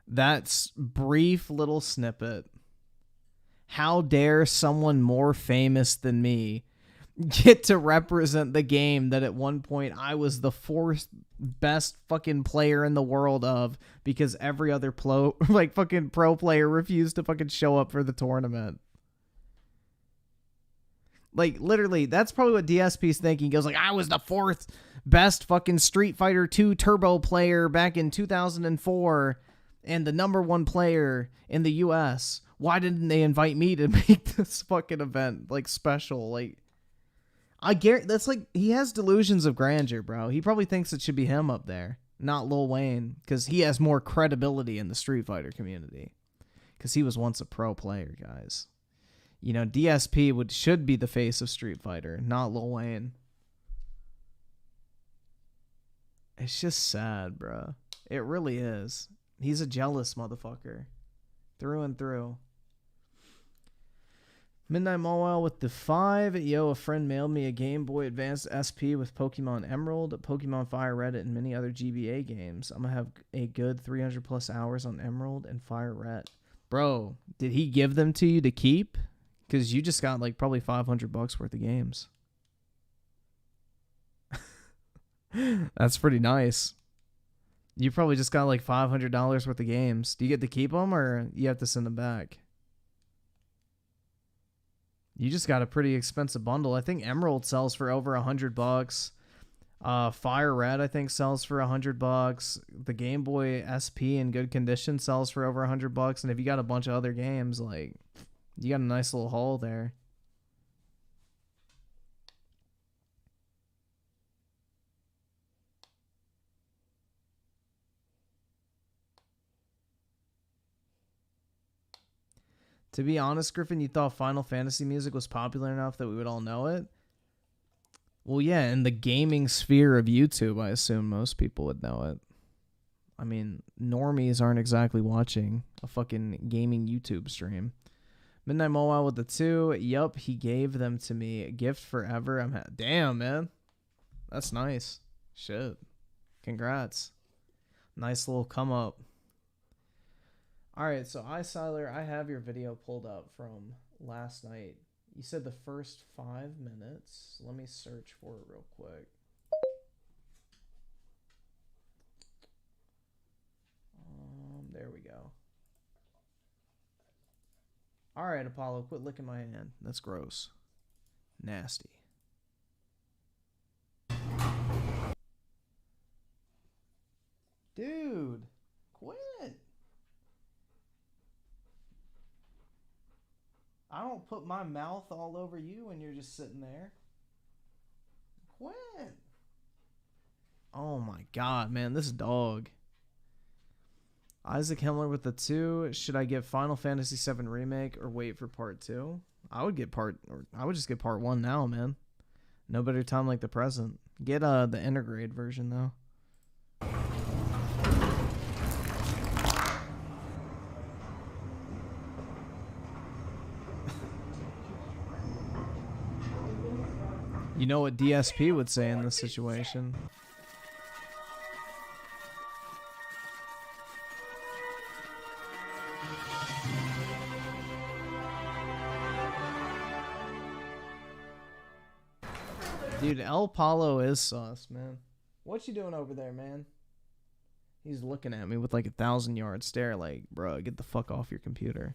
Speaker 1: That's brief little snippet. How dare someone more famous than me get to represent the game that at one point I was the fourth best fucking player in the world of, because every other fucking pro player refused to fucking show up for the tournament. Like, literally, that's probably what DSP's thinking. He goes like, I was the fourth best fucking Street Fighter 2 Turbo player back in 2004 and the #1 player in the US. Why didn't they invite me to make this fucking event like special? Like, I guarantee that's like, he has delusions of grandeur, bro. He probably thinks it should be him up there, not Lil Wayne, because he has more credibility in the Street Fighter community. Because he was once a pro player, guys. You know, DSP should be the face of Street Fighter, not Lil Wayne. It's just sad, bro. It really is. He's a jealous motherfucker. Through and through. Midnight Mawile with the 5. Yo, a friend mailed me a Game Boy Advance SP with Pokemon Emerald, Pokemon Fire Red, and many other GBA games. I'm gonna have a good 300 plus hours on Emerald and Fire Red. Bro, did he give them to you to keep? Because you just got like probably $500 worth of games. That's pretty nice. You probably just got like $500 worth of games. Do you get to keep them or you have to send them back? You just got a pretty expensive bundle. I think Emerald sells for over $100. Fire Red, I think, sells for $100. The Game Boy SP in good condition sells for over $100. And if you got a bunch of other games, like, you got a nice little haul there. To be honest, Griffin, you thought Final Fantasy music was popular enough that we would all know it? Well, yeah, in the gaming sphere of YouTube, I assume most people would know it. I mean, normies aren't exactly watching a fucking gaming YouTube stream. Midnight Mobile with the 2. Yup, he gave them to me. Gift forever. Damn, man. That's nice. Shit. Congrats. Nice little come up. Alright, so iSiler, I have your video pulled up from last night. You said the first 5 minutes. Let me search for it real quick. There we go. Alright, Apollo, quit licking my hand. That's gross. Nasty. Dude, quit. I don't put my mouth all over you when you're just sitting there. Quit. Oh my god, man, this dog. Isaac Himmler with the 2. Should I get Final Fantasy VII Remake or wait for part 2? I would just get part 1 now, man. No better time like the present. Get the Intergrade version though. You know what DSP would say in this situation. Dude, El Palo is sus, man. What you doing over there, man? He's looking at me with like 1,000-yard stare like, bro, get the fuck off your computer.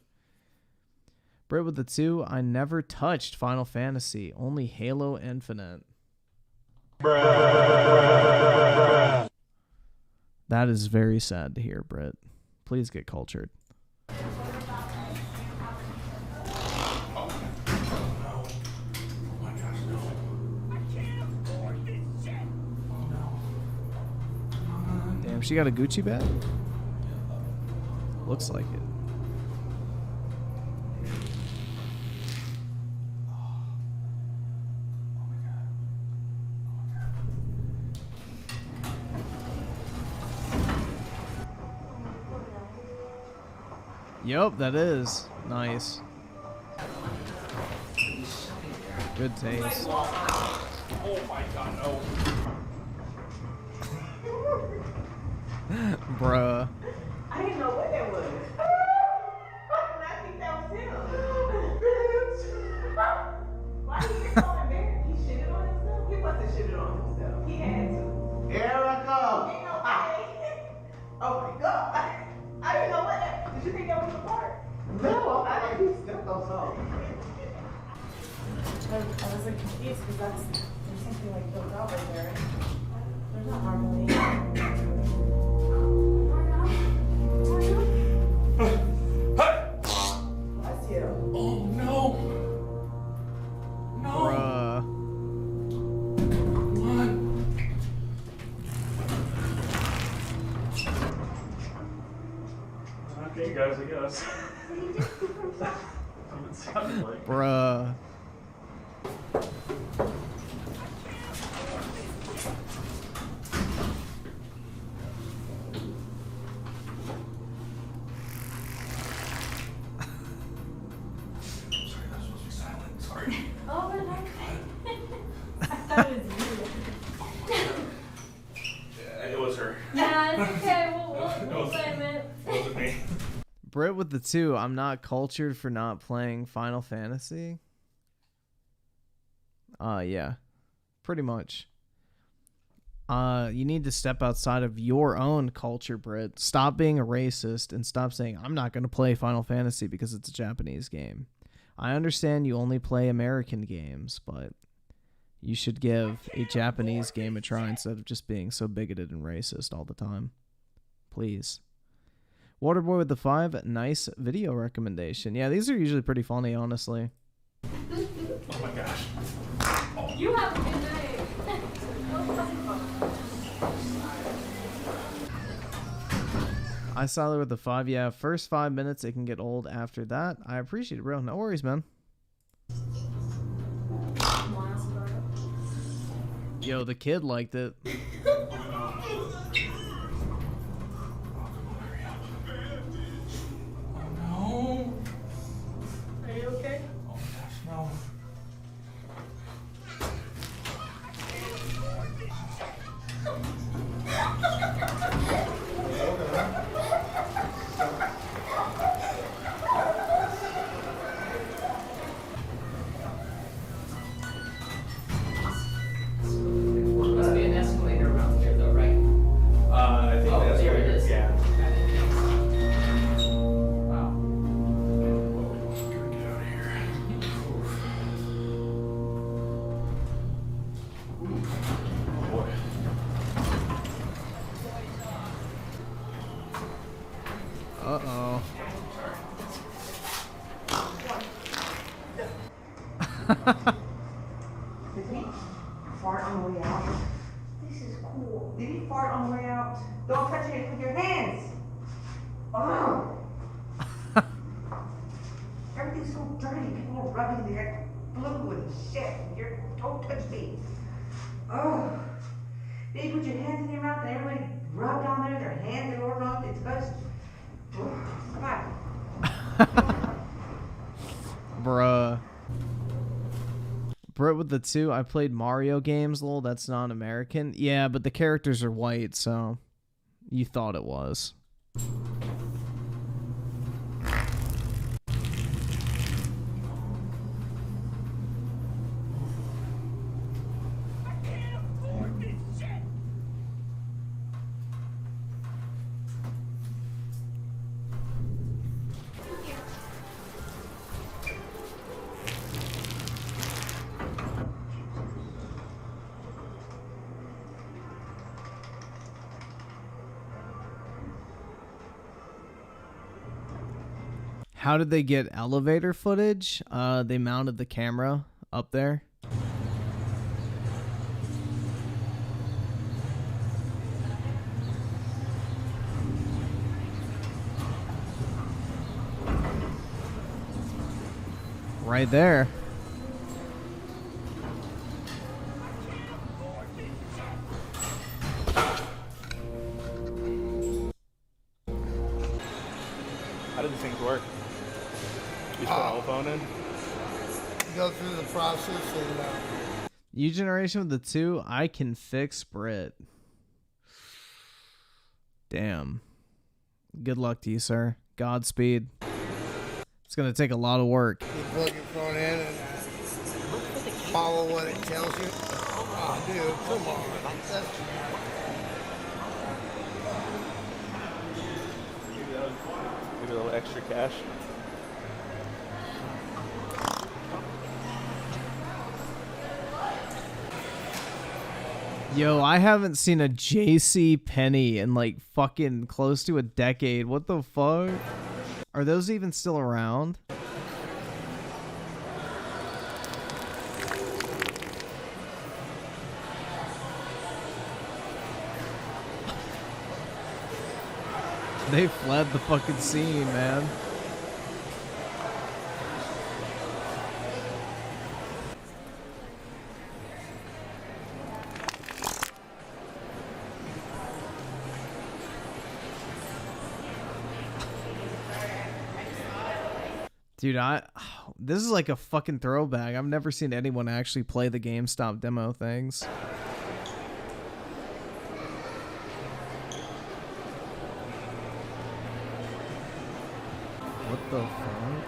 Speaker 1: Brit with the 2, I never touched Final Fantasy, only Halo Infinite. That is very sad to hear, Brit. Please get cultured. Damn, she got a Gucci bag? Looks like it. Yup, that is nice. Good taste.
Speaker 2: Oh my god, no.
Speaker 1: Bruh.
Speaker 14: I didn't know what that was. I think that was him. Why did he get so embarrassed? He shitted on himself? He wasn't shitting on himself. He had to.
Speaker 2: Erica!
Speaker 14: Ain't no way. Oh my god. I didn't know what that. Did you think that was a part?
Speaker 2: No, I think he stepped on something.
Speaker 14: I was like confused because there's something like built out right there. There's not harmony. Bless you.
Speaker 2: Oh no. No.
Speaker 1: Bruh.
Speaker 2: What? Okay, guys, I guess. It sounded like.
Speaker 1: Bruh.
Speaker 14: Oh, okay. I thought it was you.
Speaker 2: Yeah, it was her.
Speaker 14: Nah, it's okay. We'll
Speaker 2: It
Speaker 14: blame it.
Speaker 2: wasn't me.
Speaker 1: Brit with the 2, I'm not cultured for not playing Final Fantasy. Yeah. Pretty much. You need to step outside of your own culture, Brit. Stop being a racist and stop saying, I'm not going to play Final Fantasy because it's a Japanese game. I understand you only play American games, but you should give a Japanese game a try instead of just being so bigoted and racist all the time. Please. Waterboy with the 5, nice video recommendation. Yeah, these are usually pretty funny, honestly.
Speaker 2: Oh my gosh.
Speaker 14: You have a good night.
Speaker 1: I saw her with the 5. Yeah, first 5 minutes, it can get old after that. I appreciate it, bro. No worries, man. Yo, the kid liked it.
Speaker 2: No.
Speaker 14: Did he fart on the way out? This is cool. Did he fart on the way out? Don't touch it with your hands. Oh. Everything's so dirty. People are rubbing their glue and shit. Don't touch me. Oh. Then you put your hands in your mouth and everybody rub down there. Their hands are all wrong. It's touched. Oh, come on.
Speaker 1: Bruh. Brit with the 2, I played Mario games, lol, that's not American. Yeah, but the characters are white, so you thought it was. How did they get elevator footage? They mounted the camera up there. Right there.
Speaker 15: How did the things work? You just put a whole phone in?
Speaker 2: Go through the process and
Speaker 1: U generation with the 2, I can fix Brit. Damn. Good luck to you, sir. Godspeed. It's gonna take a lot of work.
Speaker 2: you plug your phone in and follow what it tells you. Oh, dude, come on.
Speaker 15: Maybe a little extra cash.
Speaker 1: Yo, I haven't seen a JC Penney in like fucking close to a decade. What the fuck? Are those even still around? They fled the fucking scene, man. Dude, this is like a fucking throwback. I've never seen anyone actually play the GameStop demo things. What the fuck?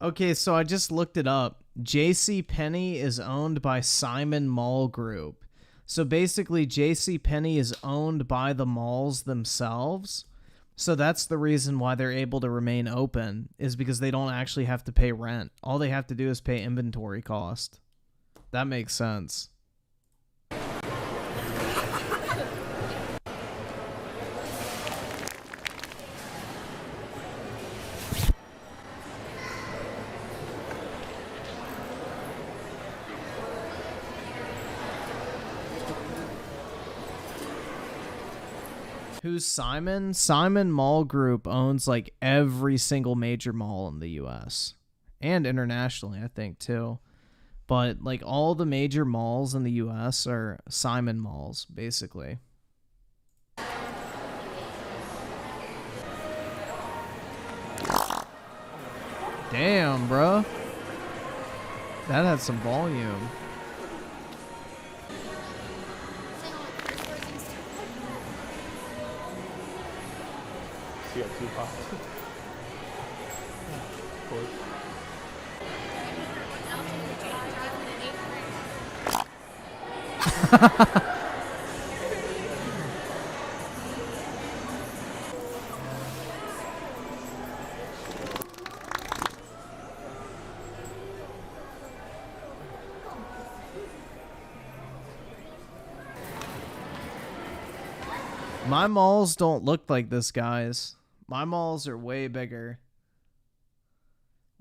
Speaker 1: Okay, so I just looked it up. J.C. Penney is owned by Simon Mall Group. So basically, J.C. Penney is owned by the malls themselves. So that's the reason why they're able to remain open, is because they don't actually have to pay rent. All they have to do is pay inventory cost. That makes sense. Who's Simon? Simon Mall Group owns like every single major mall in the US and internationally, I think, too. But like all the major malls in the US are Simon malls, basically. Damn, bro. That had some volume.
Speaker 15: CO2 pop. Of course.
Speaker 1: My malls don't look like this, guys. My malls are way bigger.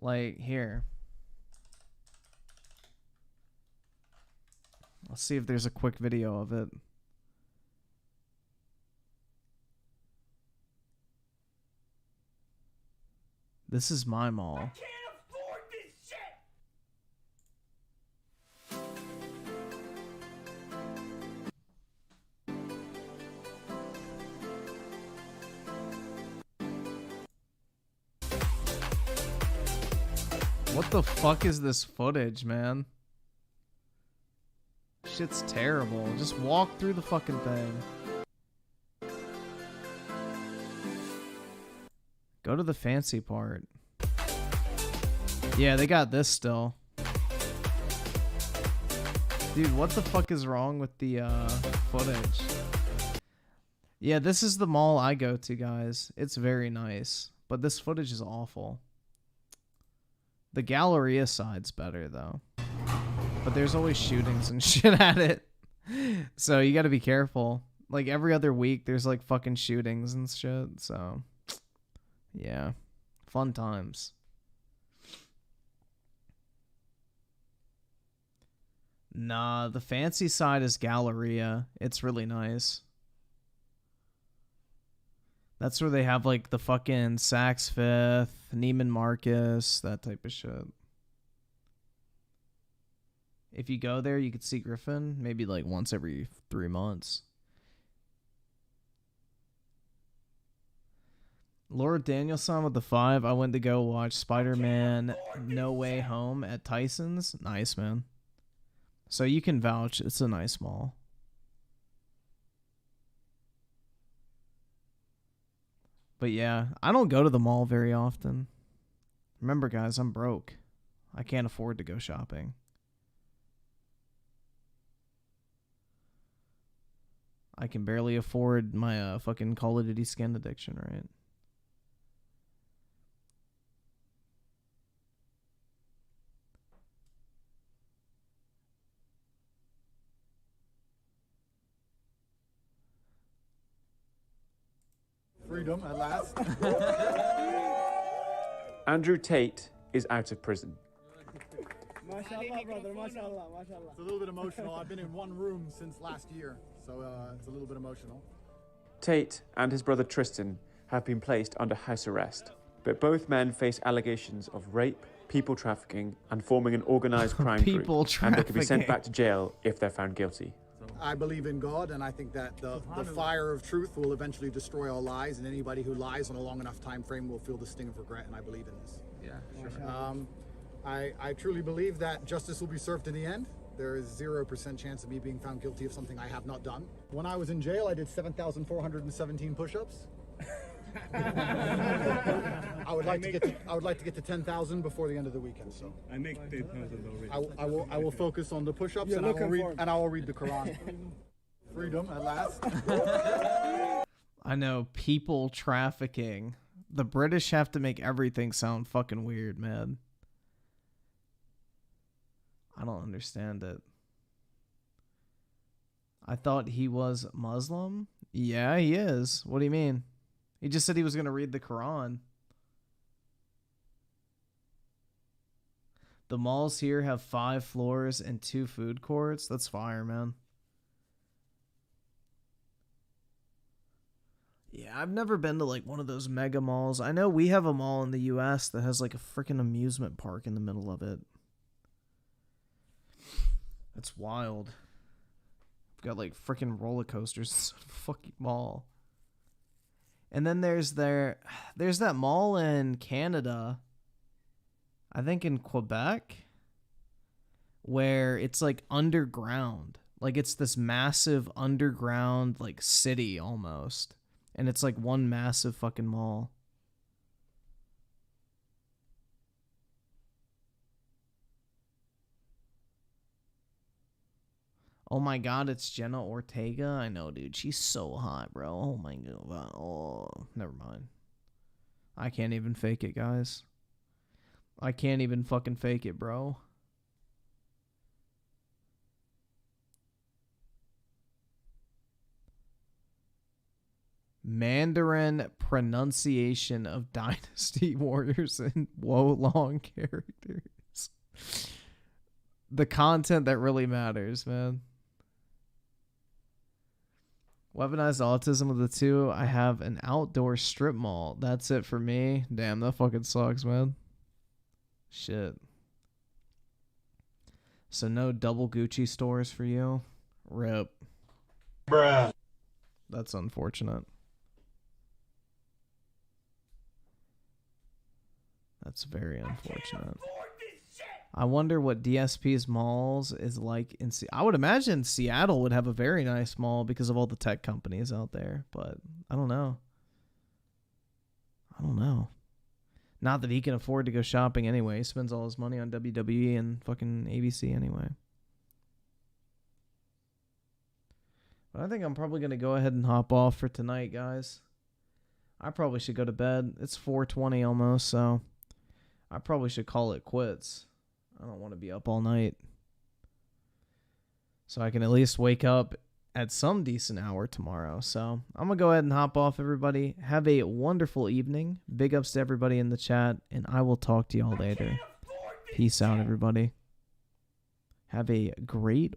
Speaker 1: Like, here. Let's see if there's a quick video of it. This is my mall. What the fuck is this footage, man? Shit's terrible. Just walk through the fucking thing. Go to the fancy part. Yeah, they got this still. Dude, what the fuck is wrong with the footage? Yeah, this is the mall I go to, guys. It's very nice. But this footage is awful. The Galleria side's better, though. But there's always shootings and shit at it. So you gotta be careful. Like, every other week, there's, like, fucking shootings and shit. So, yeah. Fun times. Nah, the fancy side is Galleria. It's really nice. That's where they have, like, the fucking Saks Fifth, Neiman Marcus, that type of shit. If you go there, you could see Griffin maybe, like, once every 3 months. Lord Danielson with the 5. I went to go watch Spider-Man No Way Home at Tyson's. Nice, man. So you can vouch. It's a nice mall. But yeah, I don't go to the mall very often. Remember, guys, I'm broke. I can't afford to go shopping. I can barely afford my fucking Call of Duty skin addiction, right?
Speaker 16: Freedom at last.
Speaker 17: Andrew Tate is out of prison.
Speaker 16: Mashallah, brother, mashallah, mashallah. It's a little bit emotional. I've been in one room since last year, so it's a little bit emotional.
Speaker 17: Tate and his brother Tristan have been placed under house arrest, but both men face allegations of rape, people trafficking, and forming an organized crime group, and they could be sent back to jail if they're found guilty.
Speaker 16: I believe in God, and I think that the fire of truth will eventually destroy all lies, and anybody who lies on a long enough time frame will feel the sting of regret, and I believe in this.
Speaker 17: Yeah,
Speaker 16: sure. I truly believe that justice will be served in the end. There is 0% chance of me being found guilty of something I have not done. When I was in jail, I did 7,417 push-ups. I would like to get to 10,000 before the end of the weekend. So
Speaker 18: I make 8,000 already.
Speaker 16: I will focus on the push-ups, and I will read the Quran. Freedom at last.
Speaker 1: I know, people trafficking. The British have to make everything sound fucking weird, man. I don't understand it. I thought he was Muslim. Yeah, he is. What do you mean? He just said he was going to read the Quran. The malls here have 5 floors and 2 food courts. That's fire, man. Yeah, I've never been to like one of those mega malls. I know we have a mall in the US that has like a freaking amusement park in the middle of it. That's wild. We've got like freaking roller coasters. Fucking mall. And then there's that mall in Canada I think in Quebec, where it's like underground. Like it's this massive underground like city almost. And it's like one massive fucking mall. Oh my god, it's Jenna Ortega. I know, dude. She's so hot, bro. Oh my god. Oh, never mind. I can't even fake it, guys. I can't even fucking fake it, bro. Mandarin pronunciation of Dynasty Warriors and Wolong characters. The content that really matters, man. Weaponized autism of the two. I have an outdoor strip mall. That's it for me. Damn, that fucking sucks, man. Shit. So no double Gucci stores for you? Rip.
Speaker 4: Bruh.
Speaker 1: That's unfortunate. That's very unfortunate. I wonder what DSP's malls is like in I would imagine Seattle would have a very nice mall because of all the tech companies out there, but I don't know. I don't know. Not that he can afford to go shopping anyway. He spends all his money on WWE and fucking ABC anyway. But I think I'm probably going to go ahead and hop off for tonight, guys. I probably should go to bed. It's 4:20 almost, so I probably should call it quits. I don't want to be up all night. So I can at least wake up at some decent hour tomorrow. So I'm going to go ahead and hop off, everybody. Have a wonderful evening. Big ups to everybody in the chat, and I will talk to y'all later. Peace out, everybody. Have a great